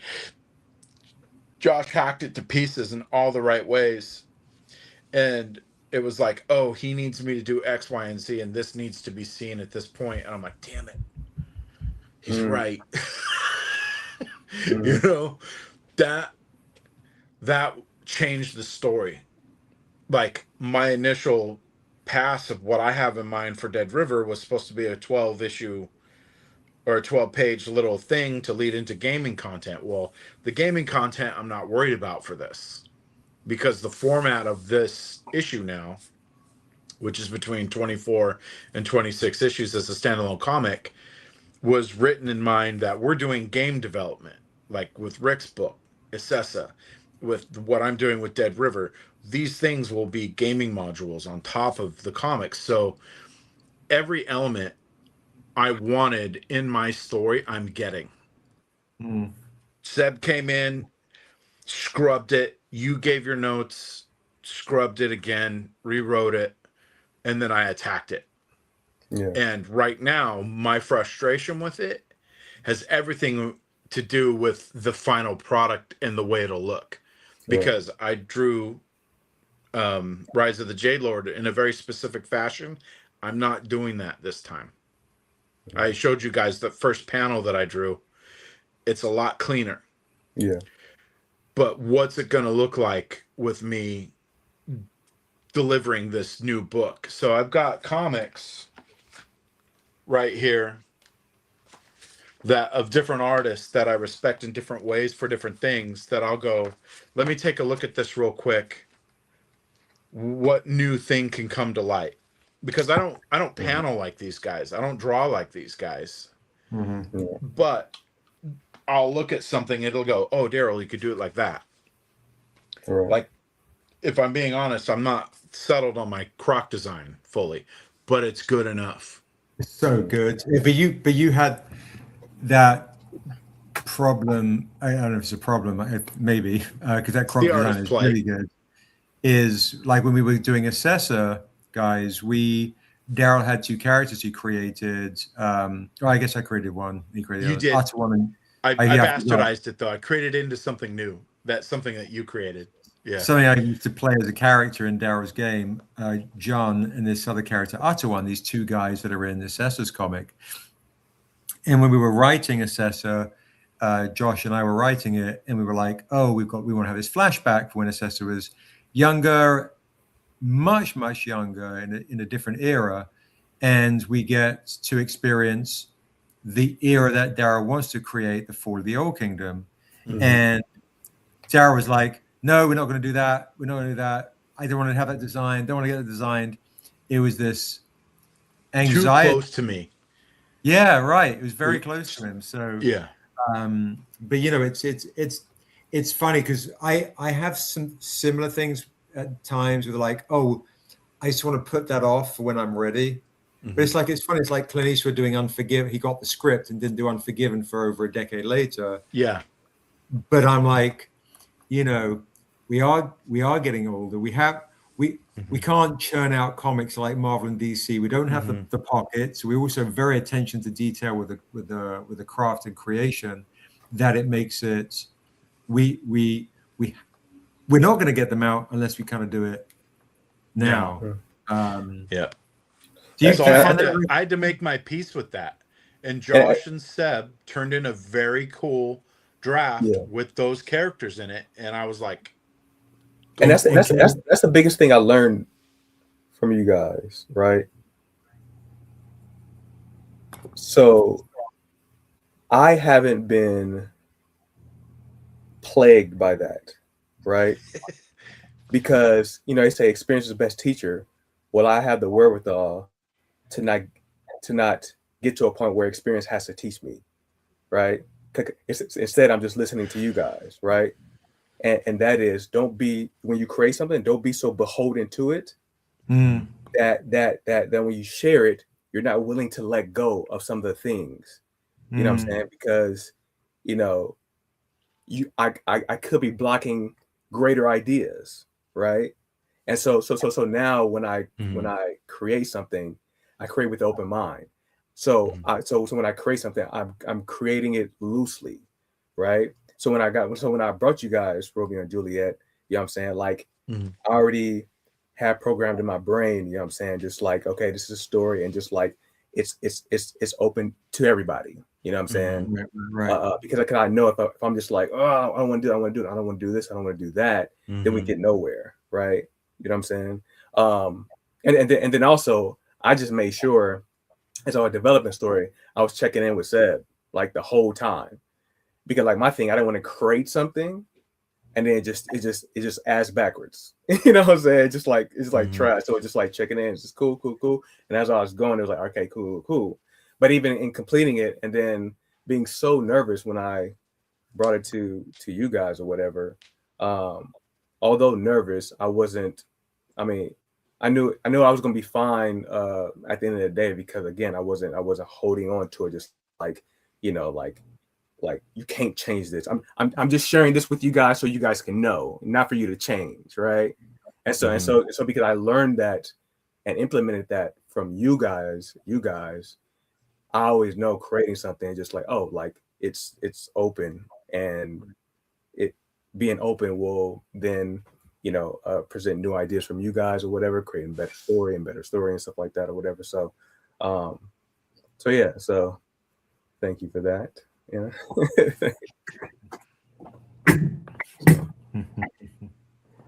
Josh hacked it to pieces in all the right ways. And it was like, oh, he needs me to do X, Y, and Z, and this needs to be seen at this point. And I'm like, damn it. he's right. You know, that changed the story. Like, my initial pass of what I have in mind for Dead River was supposed to be a 12 issue or a 12-page little thing to lead into gaming content. Well, the gaming content I'm not worried about for this, because the format of this issue now, which is between 24 and 26 issues as a standalone comic, was written in mind that we're doing game development, like with Rick's book, Assessa, with what I'm doing with Dead River. These things will be gaming modules on top of the comics. So every element I wanted in my story, I'm getting. Seb came in, scrubbed it. You gave your notes, scrubbed it again, rewrote it, and then I attacked it. Yeah. And right now, my frustration with it has everything to do with the final product and the way it'll look. Because I drew Rise of the Jade Lord in a very specific fashion. I'm not doing that this time. I showed you guys the first panel that I drew. It's a lot cleaner. Yeah. But what's it going to look like with me delivering this new book? So I've got comics right here that of different artists that I respect in different ways for different things that I'll go, let me take a look at this real quick. What new thing can come to light? Because I don't panel like these guys. I don't draw like these guys. But I'll look at something, it'll go, oh, Daryl, you could do it like that. Like, if I'm being honest, I'm not settled on my croc design fully, but it's good enough. It's so good. But you had that problem. I don't know if it's a problem, maybe, because that croc design is really good. Is like when we were doing Assessor, guys, Daryl had two characters he created. I guess I created one. He created you did. one. I bastardized it though. I created it into something new. That's something that you created. Yeah. Something I used to play as a character in Daryl's game, John and this other character, Atawan, these two guys that are in the Assessor's comic. And when we were writing Assessor, Josh and I were writing it, and we were like, oh, we want to have this flashback for when Assessor was younger, much younger in a different era. And we get to experience the era that Daryl wants to create, the Fall of the Old Kingdom. And Daryl was like, no, we're not going to do that. We're not going to do that. I don't want to have that designed. Don't want to get it designed. It was this anxiety. Too close to me. Yeah, right. It was very close to him. So yeah. But you know, it's funny because I have some similar things at times with like, oh, I just want to put that off for when I'm ready. But it's funny. It's like Clint Eastwood doing Unforgiven. He got the script and didn't do Unforgiven for over a decade later. Yeah. But I'm like, you know, we are getting older. We can't churn out comics like Marvel and DC. We don't have the pockets. We also have very attention to detail with the craft and creation that it makes it. We're not going to get them out unless we kind of do it now. Yeah. I had to make my peace with that. And Josh and Seb turned in a very cool draft with those characters in it. And I was like, and that's the biggest thing I learned from you guys, right? So I haven't been plagued by that, right? Because, you know, they say experience is the best teacher. Well, I have the wherewithal to not get to a point where experience has to teach me, right? Instead, I'm just listening to you guys, right? And that is, when you create something, don't be so beholden to it that when you share it, you're not willing to let go of some of the things. You know what I'm saying? Because, you know, I could be blocking greater ideas, right? And so now when I create something, I create with an open mind. So when I create something, I'm creating it loosely, right? So when I brought you guys Romeo and Juliet, you know what I'm saying? Like I already had programmed in my brain, you know what I'm saying? Just like, okay, this is a story, and just like it's open to everybody. You know what I'm saying? Right. Because I know if I'm just like, oh, I don't want to do it, I want to do it, I don't want to do this, I don't want to do that, then we get nowhere, right? You know what I'm saying? And then also, I just made sure, as our development story, I was checking in with Seb like the whole time, because like my thing, I don't want to create something and then it just ass backwards. You know what I'm saying? It's like trash. So it's just like checking in. It's just cool. And as I was going, it was like, okay, cool. But even in completing it and then being so nervous when I brought it to you guys or whatever, although nervous, I wasn't. I mean, I knew I was gonna be fine at the end of the day, because again, I wasn't holding on to it, just like, you know, like you can't change this. I'm just sharing this with you guys so you guys can know, not for you to change, right? And so because I learned that and implemented that from you guys, I always know creating something just like, oh, like it's open, and it being open will then, you know, present new ideas from you guys or whatever, creating better story and stuff like that or whatever. So yeah, so thank you for that. Yeah.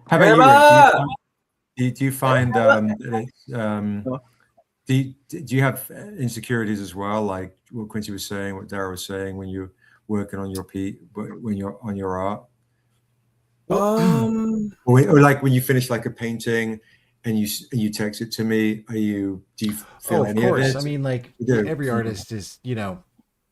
How about you? Do you find do you have insecurities as well, like what Quincy was saying, what Dara was saying, when you're working on when you're on your art? Or like when you finish like a painting and you text it to me, do you feel any of it? I mean, like every artist is, you know,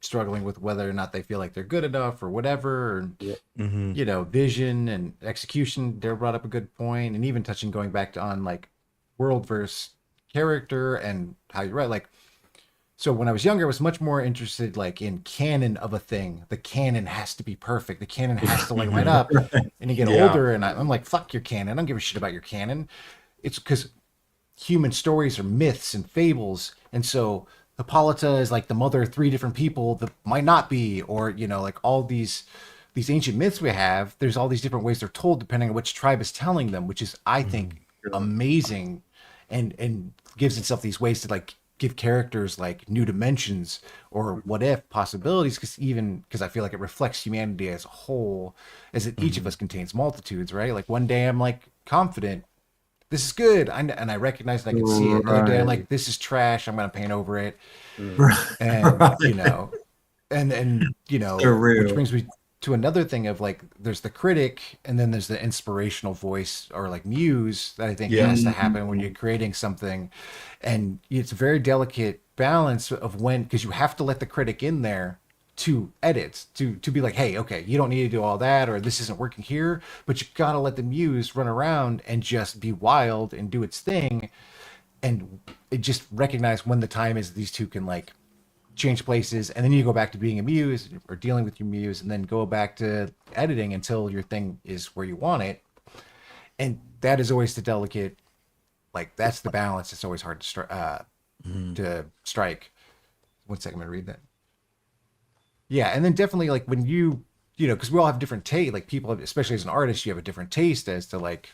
struggling with whether or not they feel like they're good enough or whatever, or you know, vision and execution. Dare brought up a good point, and even going back on like world versus character and how you write. Like, so when I was younger, I was much more interested like in canon of a thing. The canon has to be perfect. The canon has to like line up. And you get older, and I'm like, fuck your canon. I don't give a shit about your canon. It's because human stories are myths and fables, and so Hippolyta is like the mother of 3 different people that might not be, or, you know, like all these ancient myths we have. There's all these different ways they're told depending on which tribe is telling them, which is, I think, amazing, and gives itself these ways to like give characters like new dimensions or what if possibilities, because I feel like it reflects humanity as a whole, as each of us contains multitudes, right? Like one day I'm like confident, this is good, and I recognize and I can see it. Another day I'm like, this is trash, I'm gonna paint over it. And you know, and you know, which brings me to another thing of like, there's the critic and then there's the inspirational voice or like muse that I think has to happen when you're creating something. And it's a very delicate balance of when, because you have to let the critic in there to edit, to be like, hey, okay, you don't need to do all that, or this isn't working here, but you gotta let the muse run around and just be wild and do its thing. And it just recognize when the time is these two can like change places, and then you go back to being a muse or dealing with your muse, and then go back to editing until your thing is where you want it. And that is always the delicate, like that's the balance. It's always hard to strike. 1 second, I'm gonna read that. Yeah, and then definitely like when you know, because we all have different taste. Like people, especially as an artist, you have a different taste as to like,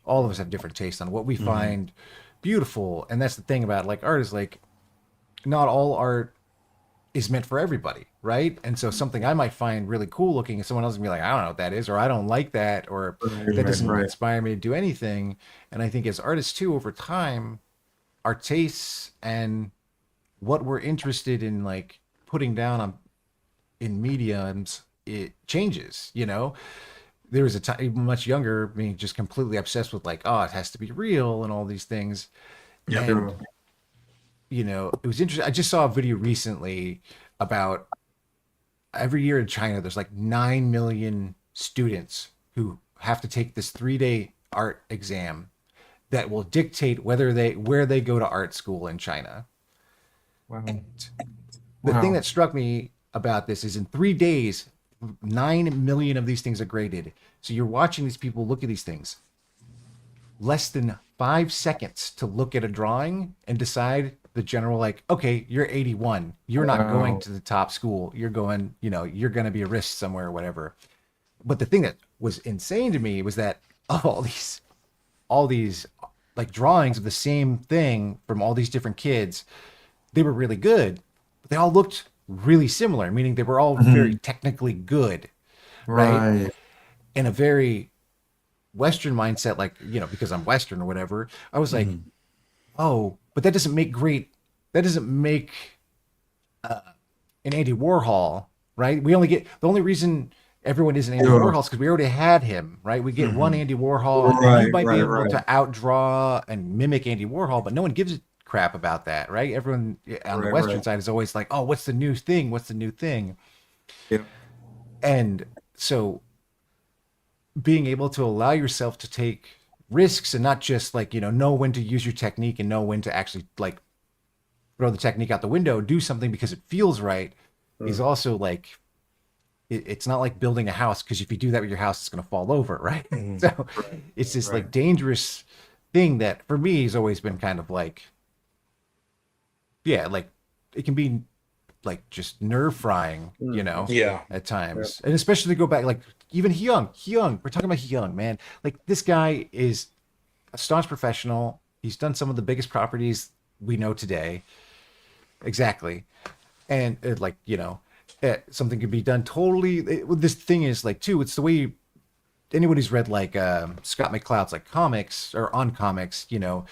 all of us have different taste on what we find beautiful. And that's the thing about like art is like, not all art is meant for everybody, right? And so something I might find really cool looking, and someone else will be like, I don't know what that is, or I don't like that, or that doesn't inspire me to do anything. And I think as artists too, over time, our tastes and what we're interested in like putting down in mediums, it changes. You know, there was a time much younger, being just completely obsessed with like, oh, it has to be real and all these things. And you know, it was interesting. I just saw a video recently about every year in China, there's like 9 million students who have to take this 3-day art exam that will dictate where they go to art school in China. Wow. And the thing that struck me about this is in 3 days, 9 million of these things are graded. So you're watching these people look at these things. Less than 5 seconds to look at a drawing and decide the general, like, okay, you're 81. You're not going to the top school. You're going, you know, you're going to be a risk somewhere or whatever. But the thing that was insane to me was that of all these like drawings of the same thing from all these different kids, they were really good, but they all looked really similar, meaning they were all very technically good, right? In a very Western mindset, like, you know, because I'm Western or whatever, I was like, oh, but that doesn't make an Andy Warhol, right? We only get, the only reason everyone is an Andy Warhol is because we already had him, right? We get one Andy Warhol, and you might be able to outdraw and mimic Andy Warhol, but no one gives a crap about that, right? Everyone on the Western side is always like, oh, what's the new thing? What's the new thing? And so being able to allow yourself to take risks and not just like, you know when to use your technique and know when to actually like throw the technique out the window, do something because it feels right, is also like, it's not like building a house, because if you do that with your house, it's going to fall over, right? So it's this like dangerous thing that for me has always been kind of like, yeah, like it can be like just nerve frying, you know, at times. And especially to go back, like even Hyoung, we're talking about Hyoung, man. Like this guy is a staunch professional. He's done some of the biggest properties we know today. Exactly. And like, you know, something could be done totally. This thing is like, too, it's the way anyone who's read like Scott McCloud's like comics or on comics, you know,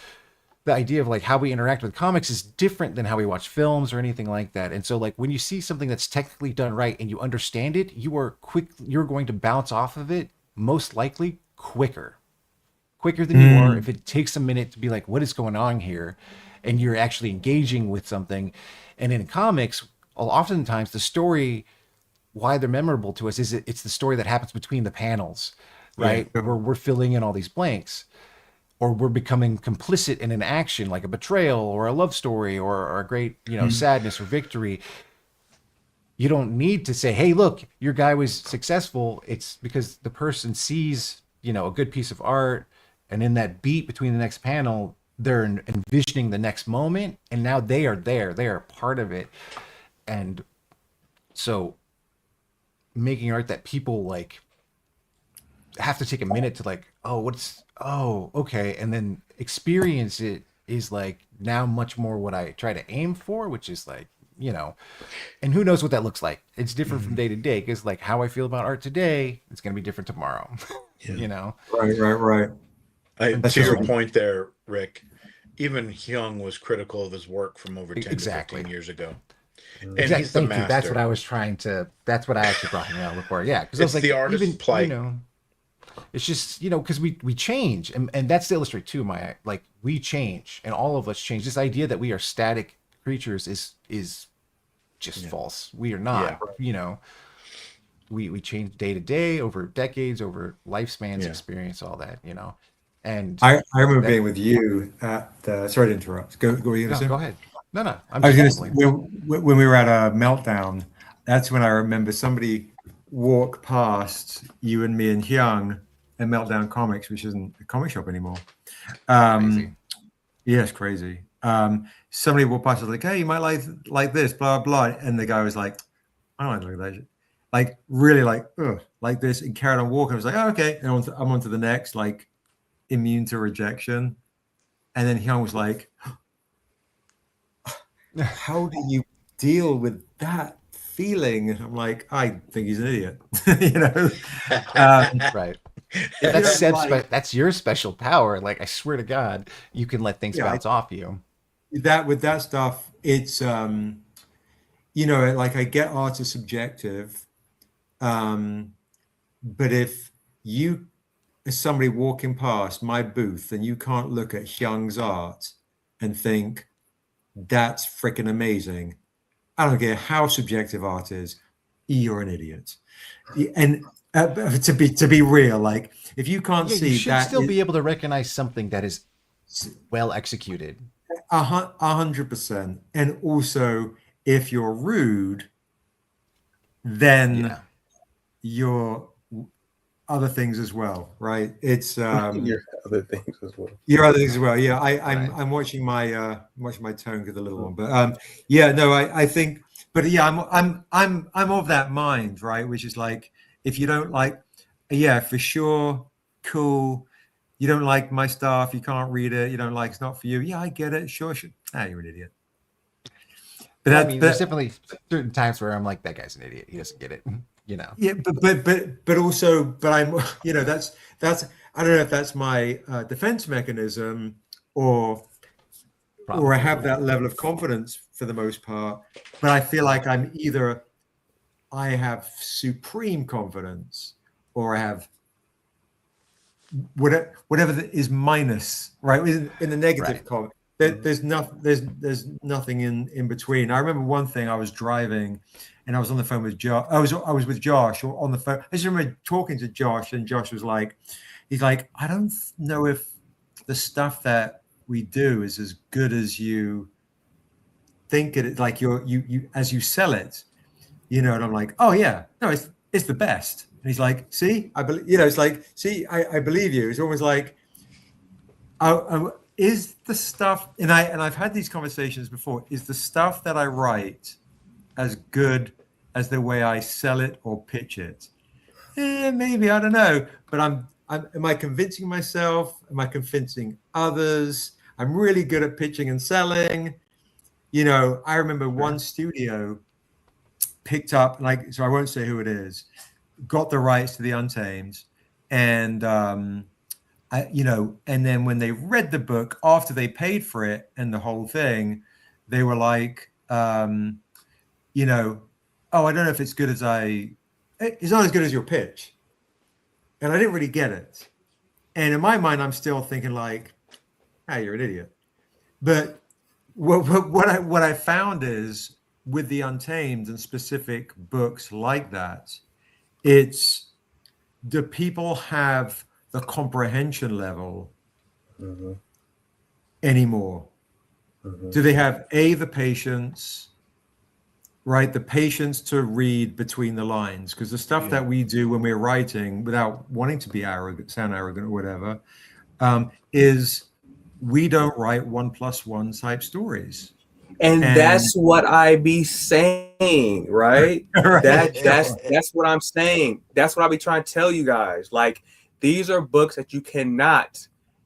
the idea of like how we interact with comics is different than how we watch films or anything like that. And so like when you see something that's technically done right and you understand it, you're going to bounce off of it most likely quicker than you are if it takes a minute to be like, what is going on here? And you're actually engaging with something. And in comics, oftentimes the story, why they're memorable to us, is it's the story that happens between the panels, right? Where we're filling in all these blanks, or we're becoming complicit in an action like a betrayal or a love story or a great, you know, sadness or victory. You don't need to say, hey, look, your guy was successful. It's because the person sees, you know, a good piece of art, and in that beat between the next panel, they're envisioning the next moment, and now they are there. They are part of it. And so making art that people like have to take a minute to like, okay, and then experience it is like now much more what I try to aim for, which is like, you know, and who knows what that looks like. It's different from day to day, because like how I feel about art today, it's going to be different tomorrow. You know? Right. To your point there, Rick, even Hyoung was critical of his work from over 10 to 15 years ago. And he's the master. That's what I was that's what I actually brought him out before. Yeah, because I was like, the artist's even, plight. You know, it's just, you know, because we change, and that's to illustrate too, like we change, and all of us change. This idea that we are static creatures is just false. We are not. You know, we change day to day, over decades, over lifespans, experience, all that, you know. And I remember being with you at sorry to interrupt. Go ahead. No. I was going to say, when we were at a meltdown, that's when I remember somebody walked past you and me and Hyoung at Meltdown Comics, which isn't a comic shop anymore. Crazy. Yes, crazy. Somebody walked past, was like, hey, you might like this, blah, blah. And the guy was like, I don't like to look at that shit. Like, really like this, and carried on walking. I was like, oh, okay. And I'm on to the next, like, immune to rejection. And then Hyoung was like, how do you deal with that feeling? And I'm like, I think he's an idiot. You know? Right. Yeah, that's your special power. Like, I swear to God, you can let things bounce off you. With that stuff, it's you know, like, I get art is subjective, but if you as somebody walking past my booth and you can't look at Hyung's art and think that's freaking amazing, I don't care how subjective art is, you're an idiot. And to be real, like, if you can't see, you should still be able to recognize something that is well executed. 100%. And also, if you're rude, then you're other things as well, right? It's your other things as well. Your other things as well. Yeah, I'm watching my tone with the little one, but I think, but yeah, I'm of that mind, right? Which is like, if you don't like, for sure, cool. You don't like my stuff, you can't read it, you don't like, it's not for you. Yeah, I get it. Sure. You're an idiot. But I that, mean, but there's definitely certain times where I'm like, that guy's an idiot. He doesn't get it. You know. yeah, but also, but I'm, you know, that's I don't know if that's my defense mechanism or I have that level of confidence for the most part. But I feel like I'm either I have supreme confidence or I have whatever is minus, right? In the negative Right. comment. There's nothing in between. I remember one thing. I was driving, and I was on the phone with Josh. I was with Josh on the phone. I just remember talking to Josh, and Josh was like, he's like, I don't know if the stuff that we do is as good as you think it. Like you as you sell it, you know. And I'm like, oh yeah, no, it's the best. And he's like, see, I believe. You know, it's like, see, I believe you. It's almost like, is the stuff, and I've had these conversations before, is the stuff that I write as good as the way I sell it or pitch it? Maybe, I don't know. But am I convincing myself? Am I convincing others? I'm really good at pitching and selling. You know, I remember one studio picked up, like, so I won't say who it is, got the rights to the Untamed, and you know, and then when they read the book after they paid for it and the whole thing, they were like, you know, oh, I don't know if it's good as it's not as good as your pitch. And I didn't really get it. And in my mind, I'm still thinking like, hey, you're an idiot. But what I found is with the Untamed and specific books like that, it's, do people have the comprehension level anymore? Do they have the patience, right? The patience to read between the lines? Because the stuff that we do when we're writing, without wanting to be arrogant, sound arrogant or whatever, is we don't write 1+1 type stories. And that's what I be saying, right? That's what I'm saying. That's what I be trying to tell you guys. Like, these are books that you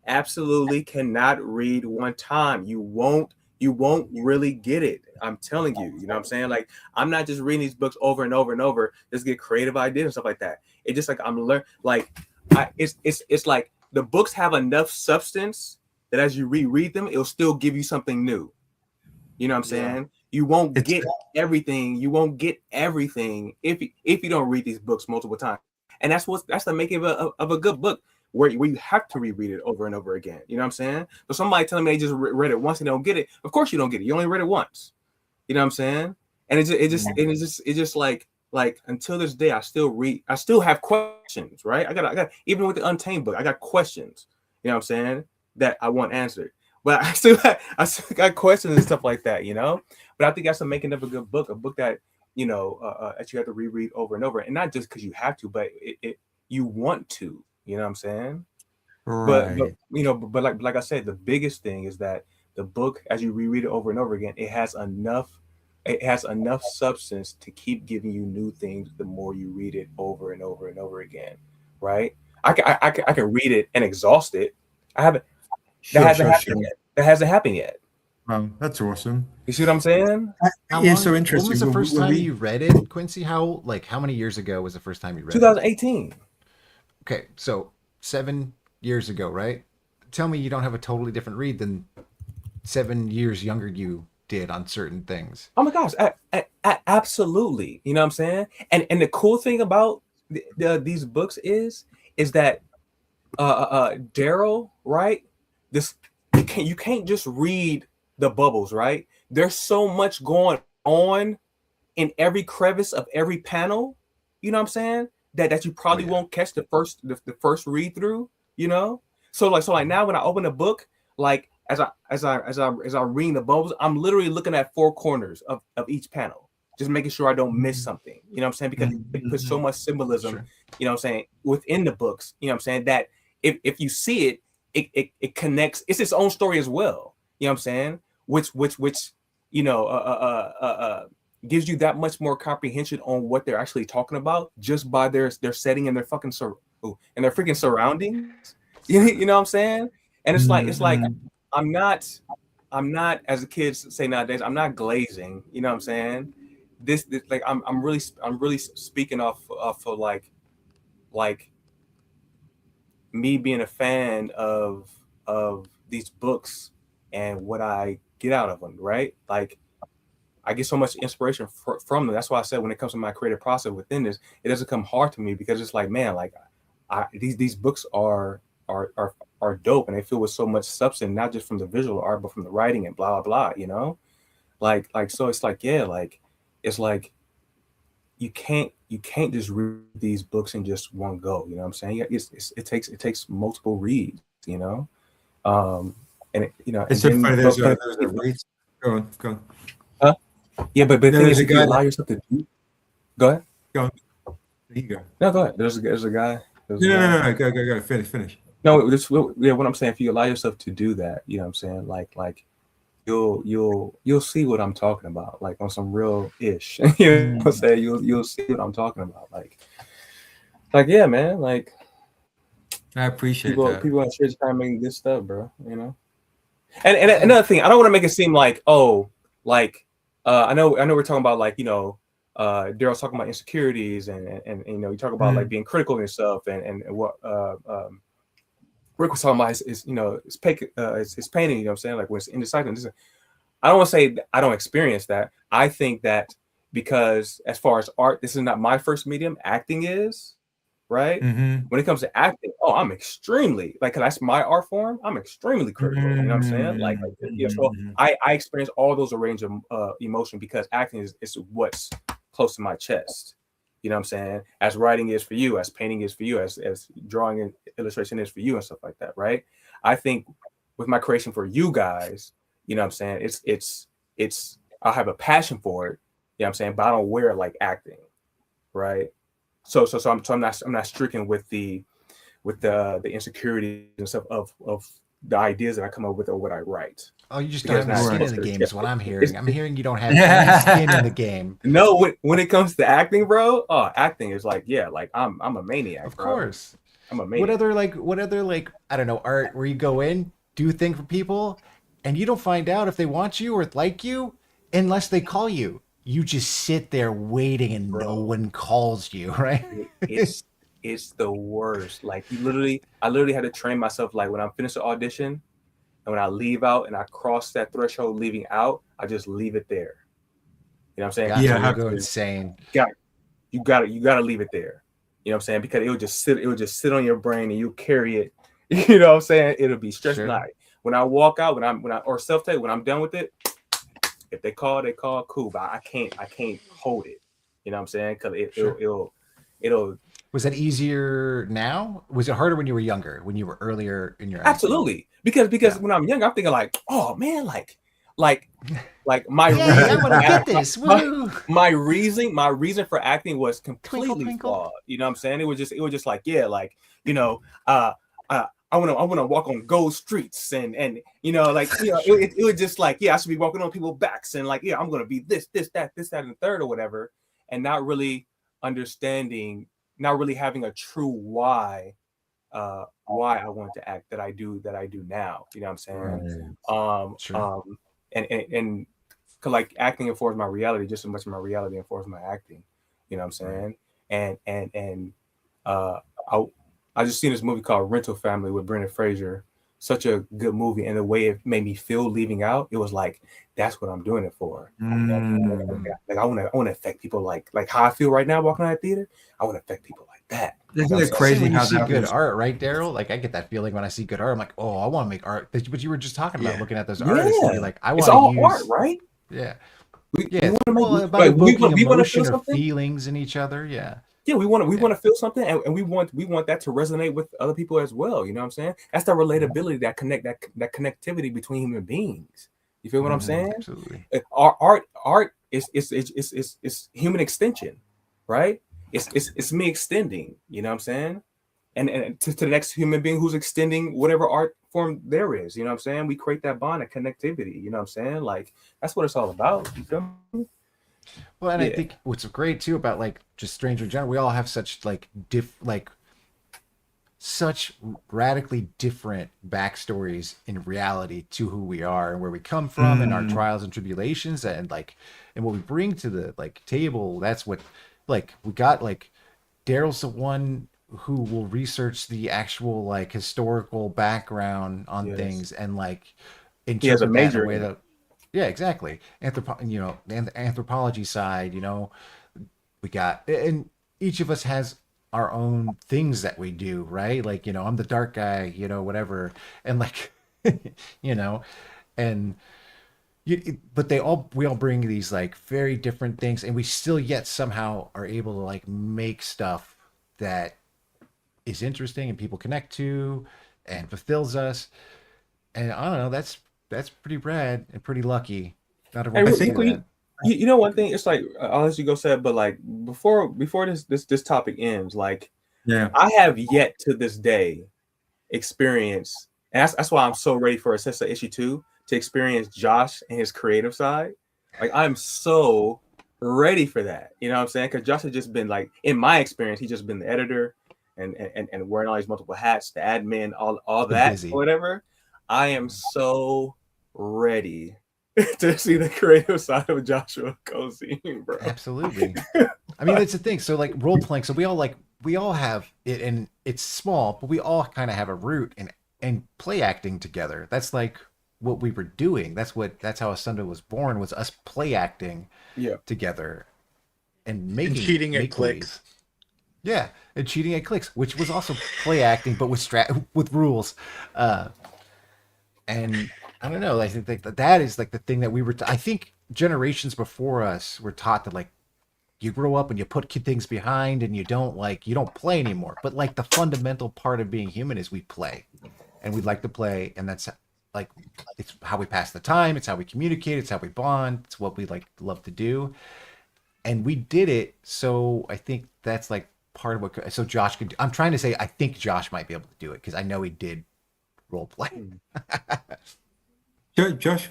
absolutely cannot read one time. You won't really get it. I'm telling you, you know what I'm saying? Like, I'm not just reading these books over and over and over, just get creative ideas and stuff like that. It's just like I'm learning, like, it's like the books have enough substance that as you reread them, it'll still give you something new. You know what I'm saying? You won't get everything. You won't get everything if you don't read these books multiple times. And that's the making of a good book, where you have to reread it over and over again. You know what I'm saying? So somebody telling me they just read it once and they don't get it. Of course you don't get it. You only read it once. You know what I'm saying? And it's just like until this day, I still have questions, right? I got even with the Untamed book, I got questions. You know what I'm saying? That I want answered. But I still got questions and stuff like that, you know. But I think that's the making of a good book, a book that, you know, that you have to reread over and over, and not just because you have to, but you want to. You know what I'm saying? Right. But you know, but like I said, the biggest thing is that the book, as you reread it over and over again, it has enough substance to keep giving you new things the more you read it over and over and over again, right? I can read it and exhaust it. I haven't. That hasn't happened yet. Wow, that's awesome. You see what I'm saying? It's so interesting. When was the first time you read it, Quincy? How many years ago was the first time you read 2018. it? Okay, so 7 years ago, right? Tell me you don't have a totally different read than 7 years younger you did on certain things. Oh my gosh, absolutely. You know what I'm saying? And the cool thing about these books is that Daryl, right? You can't just read the bubbles, right? There's so much going on in every crevice of every panel, you know what I'm saying? That you probably won't catch the first read through, you know? So like now when I open a book, like as I read the bubbles, I'm literally looking at four corners of each panel, just making sure I don't miss something, you know what I'm saying? Because it puts so much symbolism, you know what I'm saying, within the books, you know what I'm saying, that if you see it, it connects. It's its own story as well. You know what I'm saying? Which you know gives you that much more comprehension on what they're actually talking about just by their setting and their fucking and their freaking surroundings. You know what I'm saying? And it's like I'm not I'm not, as the kids say nowadays, I'm not glazing. You know what I'm saying? This like I'm really speaking off of like me being a fan of these books and what I get out of them, right? Like I get so much inspiration from them. That's why I said when it comes to my creative process within this, it doesn't come hard to me because it's like, man, like these books are dope and they fill with so much substance, not just from the visual art, but from the writing and blah blah blah. You know, like so it's like, yeah, like it's like you can't just read these books in just one go. You know what I'm saying? Yeah, it takes multiple reads. You know, and it, you know, It's and so then funny. There's a read. Go on, go on. Huh? Yeah, but the thing There's is, a if you guy allow yourself to do, go ahead. Go on. There you go. No, go ahead. There's a guy. No. Go. Finish. No, yeah. What I'm saying, if you allow yourself to do that, you know what I'm saying, like you'll see what I'm talking about, like on some real ish. You know what I'm saying? You'll see what I'm talking about, like yeah, man. Like I appreciate people that. on Church time making good stuff, bro. You know. And another thing, I don't want to make it seem like, oh, like I know we're talking about, like, you know, Daryl's talking about insecurities and you know, you talk about like being critical of yourself and what Rick was talking about is you know, it's painting, you know what I'm saying, like when it's indecisive. I don't want to say I don't experience that. I think that because as far as art, this is not my first medium. Acting is, right? When it comes to acting, I'm extremely, like, cause that's my art form. I'm extremely critical. You know what I'm saying? Like you know, so I experience all those range of emotion because acting is what's close to my chest. You know what I'm saying? As writing is for you, as painting is for you, as drawing and illustration is for you, and stuff like that, right? I think with my creation for you guys, you know what I'm saying, it's I have a passion for it, you know what I'm saying, but I don't wear it like acting, right? So I'm not stricken with the insecurities and stuff of the ideas that I come up with or what I write. Oh, you just don't have any skin in the game is what I'm hearing. I'm hearing you don't have any skin in the game. No, when it comes to acting, bro, acting is like, yeah, like I'm a maniac. Of bro. course. I'm a maniac. What other like I don't know, art where you go in, do a thing for people, and you don't find out if they want you or like you unless they call you. You just sit there waiting and no one calls you, right? It's the worst. Like I literally had to train myself, like when I'm finished the audition and when I leave out and I cross that threshold leaving out, I just leave it there. You know what I'm saying? Yeah, I go insane. You got to leave it there. You know what I'm saying? Because it would just sit on your brain and you carry it. You know what I'm saying? It'll be stressful. Sure. When I walk out, when I or self-tape, when I'm done with it, if they call, cool. But I can't hold it. You know what I'm saying? Because it'll. Was that easier now? Was it harder when you were younger? When you were earlier in your acting? Absolutely, because when I'm young, I'm thinking like, oh man, like my my reason for acting was completely flawed. You know what I'm saying? It was just like, yeah, like, you know, I want to walk on gold streets and you know, like, you know, it was just like, yeah, I should be walking on people's backs and like, yeah, I'm gonna be this, that, and the third or whatever, and not really understanding, not really having a true why I wanted to act that I do now. You know what I'm saying? Right. Sure. And cause like acting informs my reality just as much as my reality informs my acting. You know what I'm saying? And I just seen this movie called Rental Family with Brendan Fraser. Such a good movie, and the way it made me feel leaving out, it was like, that's what I'm doing it for. Like I want to affect people like how I feel right now walking out of the theater. I want to affect people like that. Isn't it crazy when you how see that good art, right, Daryl? Like I get that feeling when I see good art. I'm like, oh, I want to make art. But you were just talking about looking at those artists, and you're like, I want to use art, right? Yeah, we about evoking emotion or feelings in each other. Yeah. Yeah, we want to feel something, and we want that to resonate with other people as well. You know what I'm saying? That's the relatability, that connectivity between human beings. You feel what I'm saying? Absolutely. Art is human extension, right? It's me extending. You know what I'm saying? And to the next human being who's extending whatever art form there is. You know what I'm saying? We create that bond of connectivity. You know what I'm saying? Like that's what it's all about. You feel me? Well, and I think what's great too about like just Stranger in general, we all have such like such radically different backstories in reality to who we are and where we come from and our trials and tribulations and what we bring to the table. That's what we got. Daryl's the one who will research the actual historical background on things and He has a interpret that in major a way in it. that exactly and the anthropology side, we got, and each of us has our own things that we do, right? I'm the dark guy, whatever, and you know, and but we all bring these very different things, and we still yet somehow are able to make stuff that is interesting and people connect to and fulfills us. And I don't know, that's pretty rad and pretty lucky. Not everyone I can think do that. you know one thing. It's I'll let you go say it, but before this topic ends, Yeah. I have yet to this day experience, and that's why I'm so ready for Assessa issue 2 to experience Josh and his creative side. I'm so ready for that. You know what I'm saying? Because Josh has just been in my experience, he's just been the editor and wearing all these multiple hats, the admin, all that, busy. whatever. I am so ready to see the creative side of Joshua Cozy, bro. Absolutely. I mean, that's the thing. So role playing. So we all have it, and it's small, but we all kind of have a root in play acting together. That's what we were doing. That's how Asunda was born, was us play acting together and making cheating at make clicks. Yeah, and cheating at clicks, which was also play acting, but with rules. And I don't know. I think that is the thing that we were. I think generations before us were taught that you grow up and you put things behind and you don't play anymore. But the fundamental part of being human is we play, and we like to play, and that's it's how we pass the time. It's how we communicate. It's how we bond. It's what we love to do, and we did it. So I think that's part of what. So Josh could. I'm trying to say I think Josh might be able to do it because I know he did role play. Josh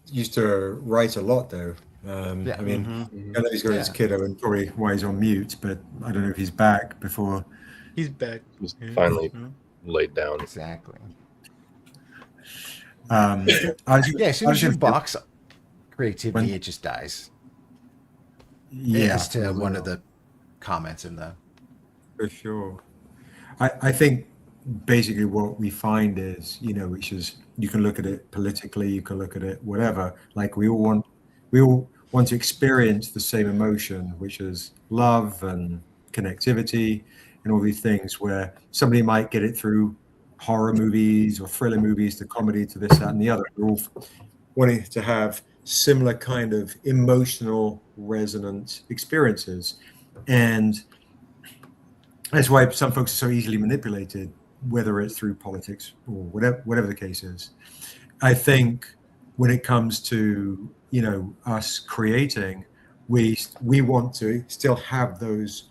used to write a lot, though. I mean, I know he's got his kiddo and probably why he's on mute, but I don't know if he's back before. He's back. He's finally laid down. Exactly. As soon as you box creativity, it just dies. Yeah, as to one of the comments in the. For sure. I think basically what we find is, which is you can look at it politically, you can look at it whatever. We all want to experience the same emotion, which is love and connectivity and all these things, where somebody might get it through horror movies or thriller movies to comedy to this, that, and the other. We're all wanting to have similar kind of emotional resonant experiences. And that's why some folks are so easily manipulated, whether it's through politics or whatever the case is. I think when it comes to us creating, we want to still have those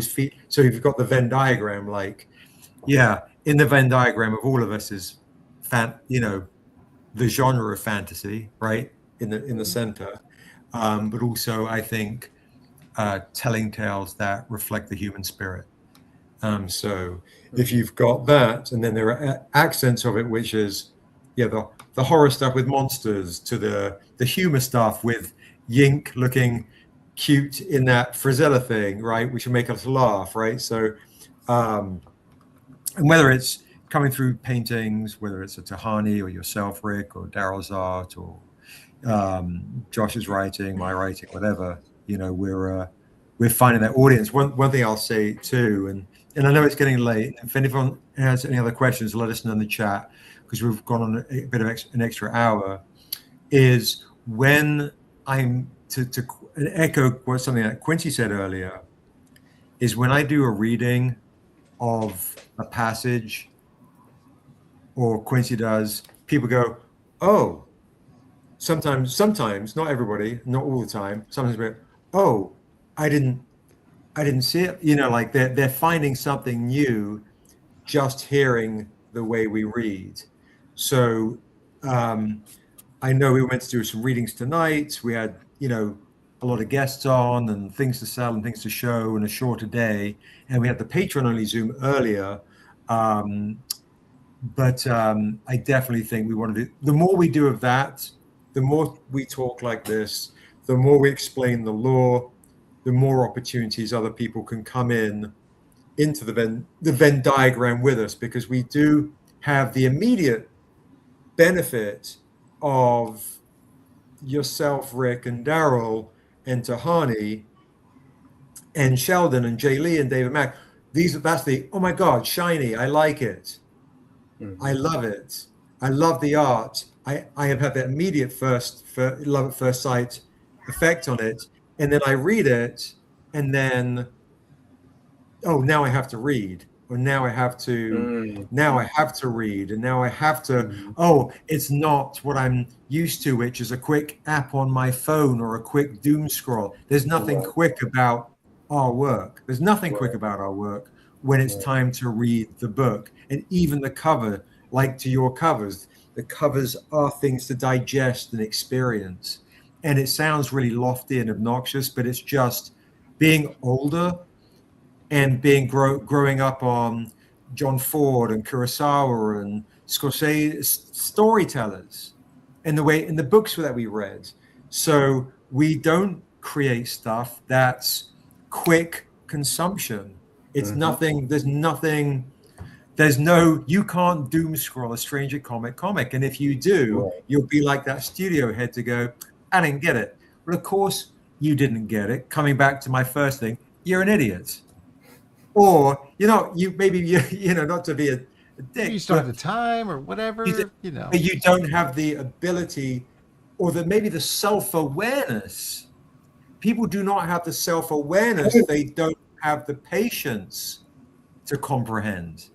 feet. So if you've got the Venn diagram, in the Venn diagram of all of us is the genre of fantasy, right, in the center, but also I think telling tales that reflect the human spirit. So if you've got that, and then there are accents of it, which is the horror stuff with monsters to the humor stuff with Yink looking cute in that Frizella thing, right, which will make us laugh, right? So and whether it's coming through paintings, whether it's a Tehani or yourself, Rick, or Daryl's art, or Josh's writing, my writing, whatever, we're finding that audience. One thing I'll say too, and I know it's getting late. If anyone has any other questions, let us know in the chat, because we've gone on a bit of an extra hour. Is when I'm to echo something that Quincy said earlier, is when I do a reading of a passage, or Quincy does, people go, oh, sometimes, not everybody, not all the time, sometimes we go, oh, I didn't see it. They're finding something new just hearing the way we read. So I know we went to do some readings tonight. We had, a lot of guests on and things to sell and things to show and a shorter day. And we had the patron only Zoom earlier. But I definitely think we want to do, the more we do of that, the more we talk like this, the more we explain the law, the more opportunities other people can come into the Venn diagram with us, because we do have the immediate benefit of yourself, Rick, and Daryl, and Tehani, and Sheldon, and Jay Lee, and David Mack. That's the, oh my God, shiny, I like it. I love it. I love the art. I have had that immediate love at first sight effect on it. And then I read it, and then, oh, now I have to read. Or now I have to read. And now I have to, oh, it's not what I'm used to, which is a quick app on my phone or a quick doom scroll. There's nothing quick about our work. There's nothing quick about our work when it's time to read the book. And even the cover, like to your covers, the covers are things to digest and experience. And it sounds really lofty and obnoxious, but it's just being older and being growing up on John Ford and Kurosawa and Scorsese storytellers in the books that we read. So we don't create stuff that's quick consumption. It's nothing. You can't doom scroll a Stranger comic. And if you do, you'll be like that studio head to go, I didn't get it. But of course you didn't get it. Coming back to my first thing, you're an idiot. Or, not to be a dick. You just don't have the time or whatever, But you don't have the ability or maybe the self-awareness. People do not have the self-awareness. They don't have the patience to comprehend,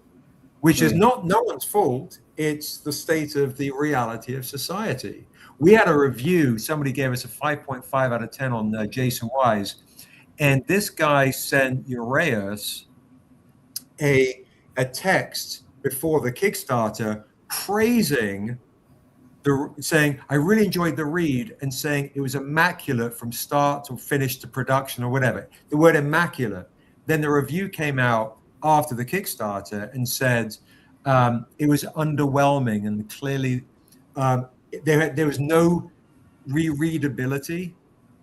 which is no one's fault. It's the state of the reality of society. We had a review. Somebody gave us a 5.5 out of 10 on Jaycen Wise. And this guy sent Uraeus a text before the Kickstarter praising saying, I really enjoyed the read, and saying it was immaculate from start to finish to production or whatever. The word immaculate. Then the review came out after the Kickstarter and said it was underwhelming, and clearly there was no rereadability.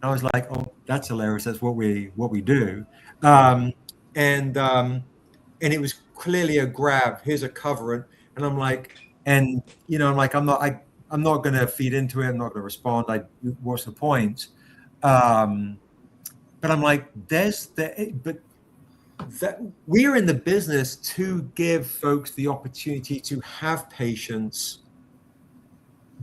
I was like, oh, that's hilarious. That's what we do. And it was clearly a grab. Here's a cover. And I'm like, I'm not going to feed into it. I'm not going to respond. What's the point? But I'm like, we're in the business to give folks the opportunity to have patience,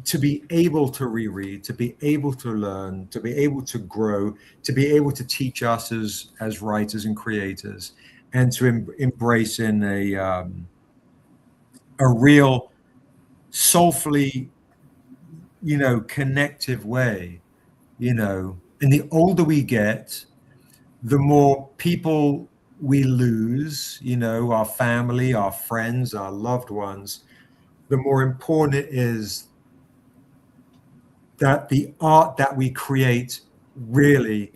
to be able to reread, to be able to learn, to be able to grow, to be able to teach us as writers and creators, and to embrace in a real soulfully, connective way, and the older we get, the more people we lose, our family, our friends, our loved ones, the more important it is that the art that we create really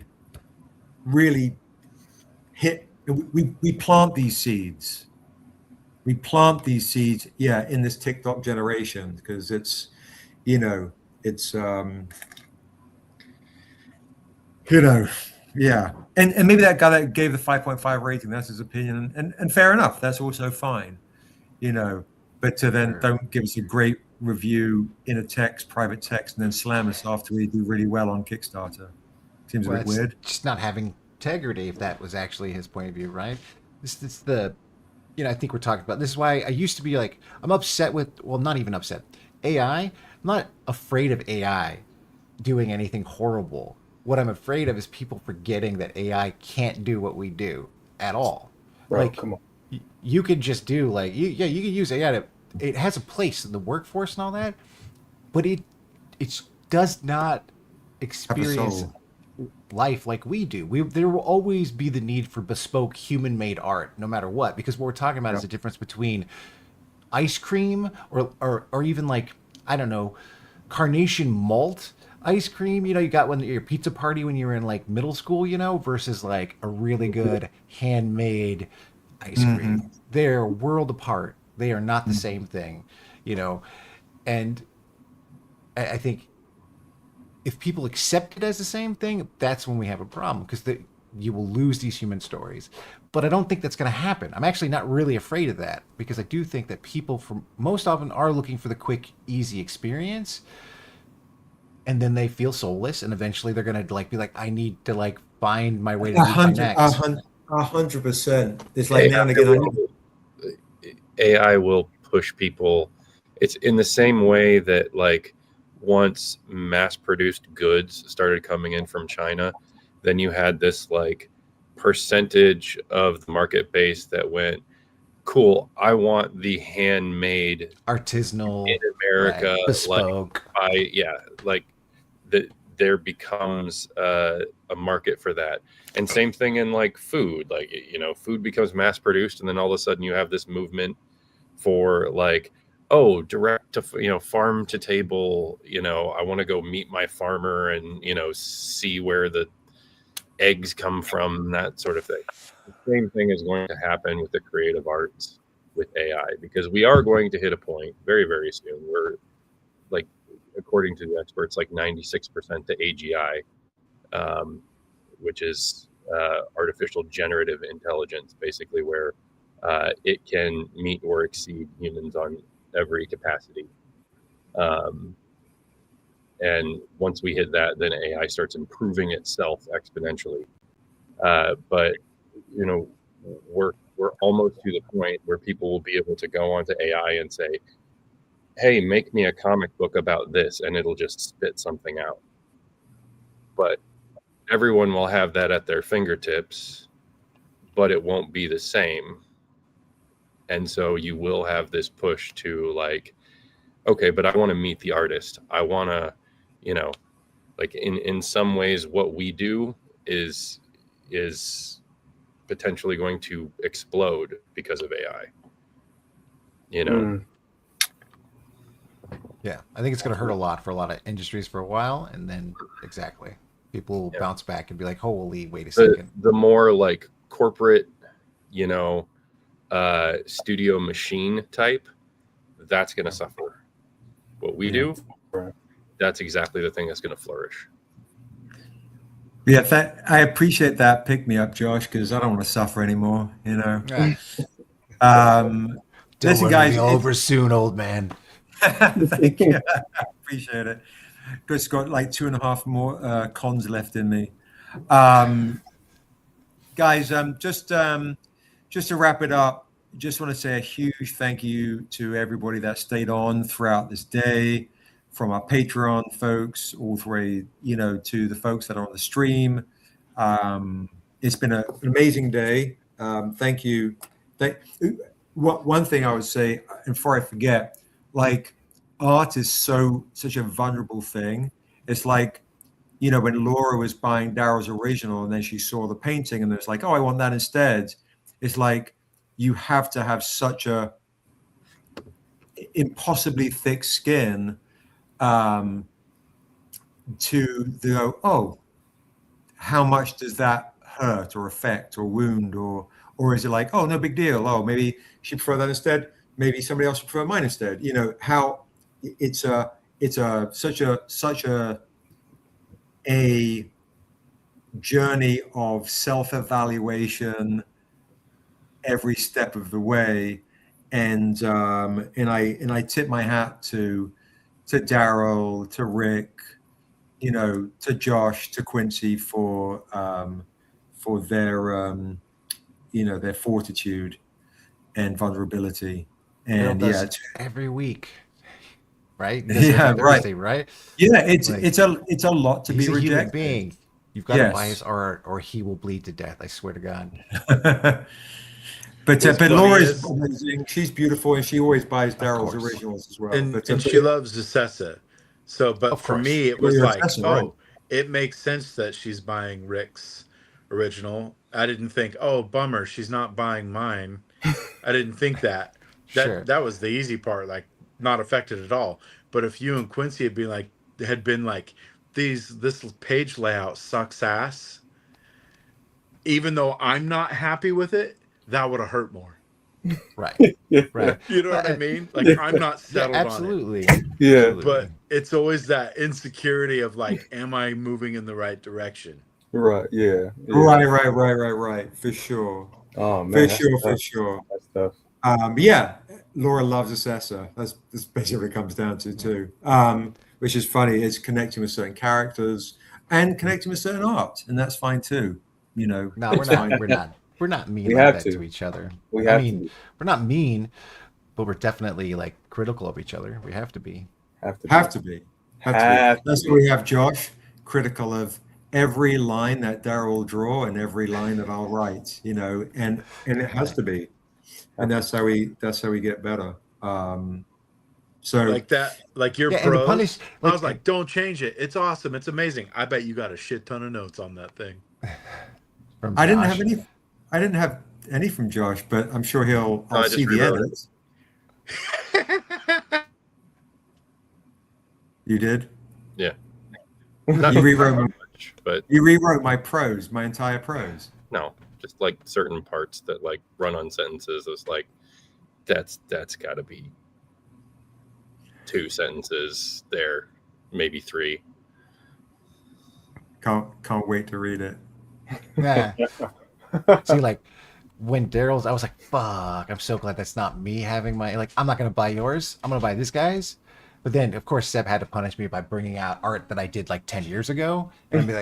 hit. We plant these seeds. We plant these seeds, in this TikTok generation, because it's, and maybe that guy that gave the 5.5 rating, that's his opinion, and fair enough. That's also fine, but to then don't give us a great review in a private text, and then slam us after we do really well on Kickstarter. Seems a bit weird. Just not having integrity, if that was actually his point of view, right? This the, I think we're talking about, this is why I used to be like, I'm upset with, well, not even upset. AI, I'm not afraid of AI doing anything horrible. What I'm afraid of is people forgetting that AI can't do what we do at all. Bro, come on. You could just do you could use AI to, it has a place in the workforce and all that, but it does not experience life like we do. There will always be the need for bespoke human-made art, no matter what, because what we're talking about is the difference between ice cream or even I don't know, carnation malt ice cream, you got when your pizza party when you were in like middle school, versus like a really good handmade ice cream. They're a world apart. They are not the same thing, and I think if people accept it as the same thing, that's when we have a problem, because you will lose these human stories. But I don't think that's going to happen. I'm actually not really afraid of that, because I do think that people most often are looking for the quick, easy experience, and then they feel soulless, and eventually they're going to be like, I need to find my way to meet my next. 100%. It's like now and again. AI will push people. It's in the same way that once mass-produced goods started coming in from China, then you had this percentage of the market base that went, cool, I want the handmade, artisanal, in America, bespoke. There becomes a market for that. And same thing in food. Food becomes mass-produced, and then all of a sudden you have this movement for direct to farm to table. I want to go meet my farmer and see where the eggs come from, that sort of thing. The same thing is going to happen with the creative arts with AI, because we are going to hit a point very, very soon where, according to the experts, 96% to AGI, which is artificial generative intelligence, basically, where it can meet or exceed humans on every capacity. And once we hit that, then AI starts improving itself exponentially. But we're almost to the point where people will be able to go onto AI and say, hey, make me a comic book about this, and it'll just spit something out. But everyone will have that at their fingertips, but it won't be the same. And so you will have this push to okay, but I want to meet the artist. I want to, in some ways what we do is potentially going to explode because of AI. Yeah, I think it's going to hurt a lot for a lot of industries for a while, and then people will bounce back and be like, holy, wait a second. The more corporate, studio machine type, that's going to suffer. What we do, that's exactly the thing that's going to flourish. Yeah, I appreciate that pick me up, Josh, because I don't want to suffer anymore. Don't Listen, worry, guys, it'll be over soon, old man. Thank you. I appreciate it. Just got 2.5 more cons left in me. Guys, just to wrap it up, just want to say a huge thank you to everybody that stayed on throughout this day, from our Patreon folks all the way, to the folks that are on the stream. It's been an amazing day. Thank you. One thing I would say, and before I forget, art is such a vulnerable thing. It's when Laura was buying Daryl's original and then she saw the painting and it's oh, I want that instead. It's you have to have such a impossibly thick skin to go, oh, how much does that hurt or affect or wound, or is it oh, no big deal, oh, maybe she prefer that instead, maybe somebody else would prefer mine instead. How it's such a journey of self-evaluation every step of the way, and I tip my hat to Daryl, to Rick, to Josh, to Quincy for their their fortitude and vulnerability. And every week, right? Yeah, Thursday, right? Yeah, it's a lot to be rejected. Human being. You've got to buy his art, or he will bleed to death. I swear to God. But Laura's amazing. She's beautiful, and she always buys Daryl's originals as well. And she loves Zecessa. So, but for me, it was it makes sense that she's buying Rick's original. I didn't think, oh, bummer, she's not buying mine. I didn't think that. That was the easy part, not affected at all. But if you and Quincy had been this page layout sucks ass, even though I'm not happy with it, that would have hurt more. Right. Yeah. Right. You know what I mean? Like, Yeah. I'm not Yeah, settled absolutely. on it. Yeah. Absolutely. But it's always that insecurity of like, am I moving in the right direction? Right. Yeah. Yeah. Right. For sure. Oh man. For sure. That's tough. Yeah, Laura loves Assessor. That's basically what it comes down to too. Which is funny. It's connecting with certain characters and connecting with certain art, and that's fine too. You know, No, it's we're fine. not. We're not mean We like have that to. to each other. We I have mean, to. we're not mean, but we're definitely like critical of each other. We have to be. Have to. Have to be. Have to That's be. why we have Josh critical of every line that Daryl will draw and every line that I'll write. You know, and it has to be, and that's how we get better. So Like that, like your Yeah, and to prose. punish, I was like, don't change it. It's awesome. It's amazing. I bet you got a shit ton of notes on that thing. from I didn't Josh. have any. I didn't have any from Josh, but I'm sure No, I I'll just see the rewrote it. edits. You did? Yeah. You Not rewrote much, but You rewrote my prose, my entire prose. no, just like certain parts that like run on sentences. It's like that's got to be 2 sentences there, maybe 3. Can't wait to read it. Yeah. See, like when Daryl's, I was like, "Fuck!" I'm so glad that's not me having my like. I'm not gonna buy yours. I'm gonna buy this guy's. But then, of course, Seb had to punish me by bringing out art that I did like 10 years ago, and I'd be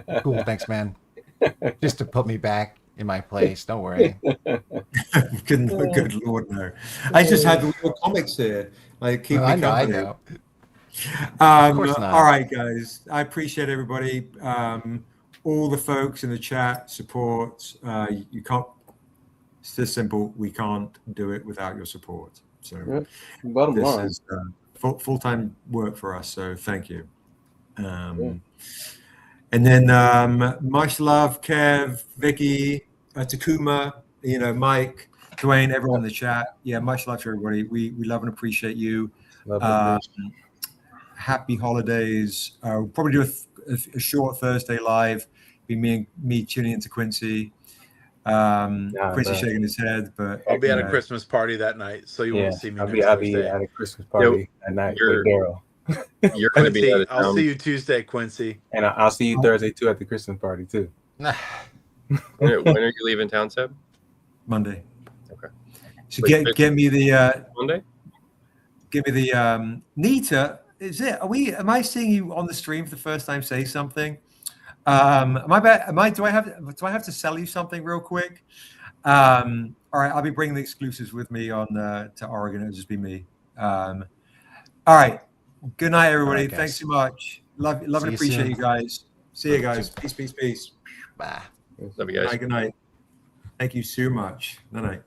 like, "Cool, thanks, man," just to put me back in my place. Don't worry. Good Lord, no. I just had the real comics here. Like, keep me I know. company. Of course not. All right, guys. I appreciate everybody. All the folks in the chat support. You can't. It's this simple. We can't do it without your support. So Bottom this line. is full-time work for us. So thank you. And then much love, Kev, Vicky, Takuma, Mike, Dwayne, everyone in the chat. Yeah, much love to everybody. We love and appreciate you. Happy holidays. We'll probably do a short Thursday live. Be me tuning into Quincy. Quincy shaking his head, but I'll be at a Christmas party that night, so you won't see me next I'll be Thursday. at a Christmas party at night with Daryl. You're going to be out of I'll town. see you Tuesday, Quincy. And I'll see you Thursday too at the Christmas party too. When are you leaving town, Seb? Monday. Okay. So Wait, get me the Monday. give me the Nita. Is it? Am I seeing you on the stream for the first time? Say something. Do I have to sell you something real quick? All right, I'll be bringing the exclusives with me on to Oregon. It'll just be me. All right. Good night, everybody. All right, Thanks so much. Love and you appreciate soon. you guys. See you guys. Peace. Bye. Love you guys. Good night. Thank you so much. Good night.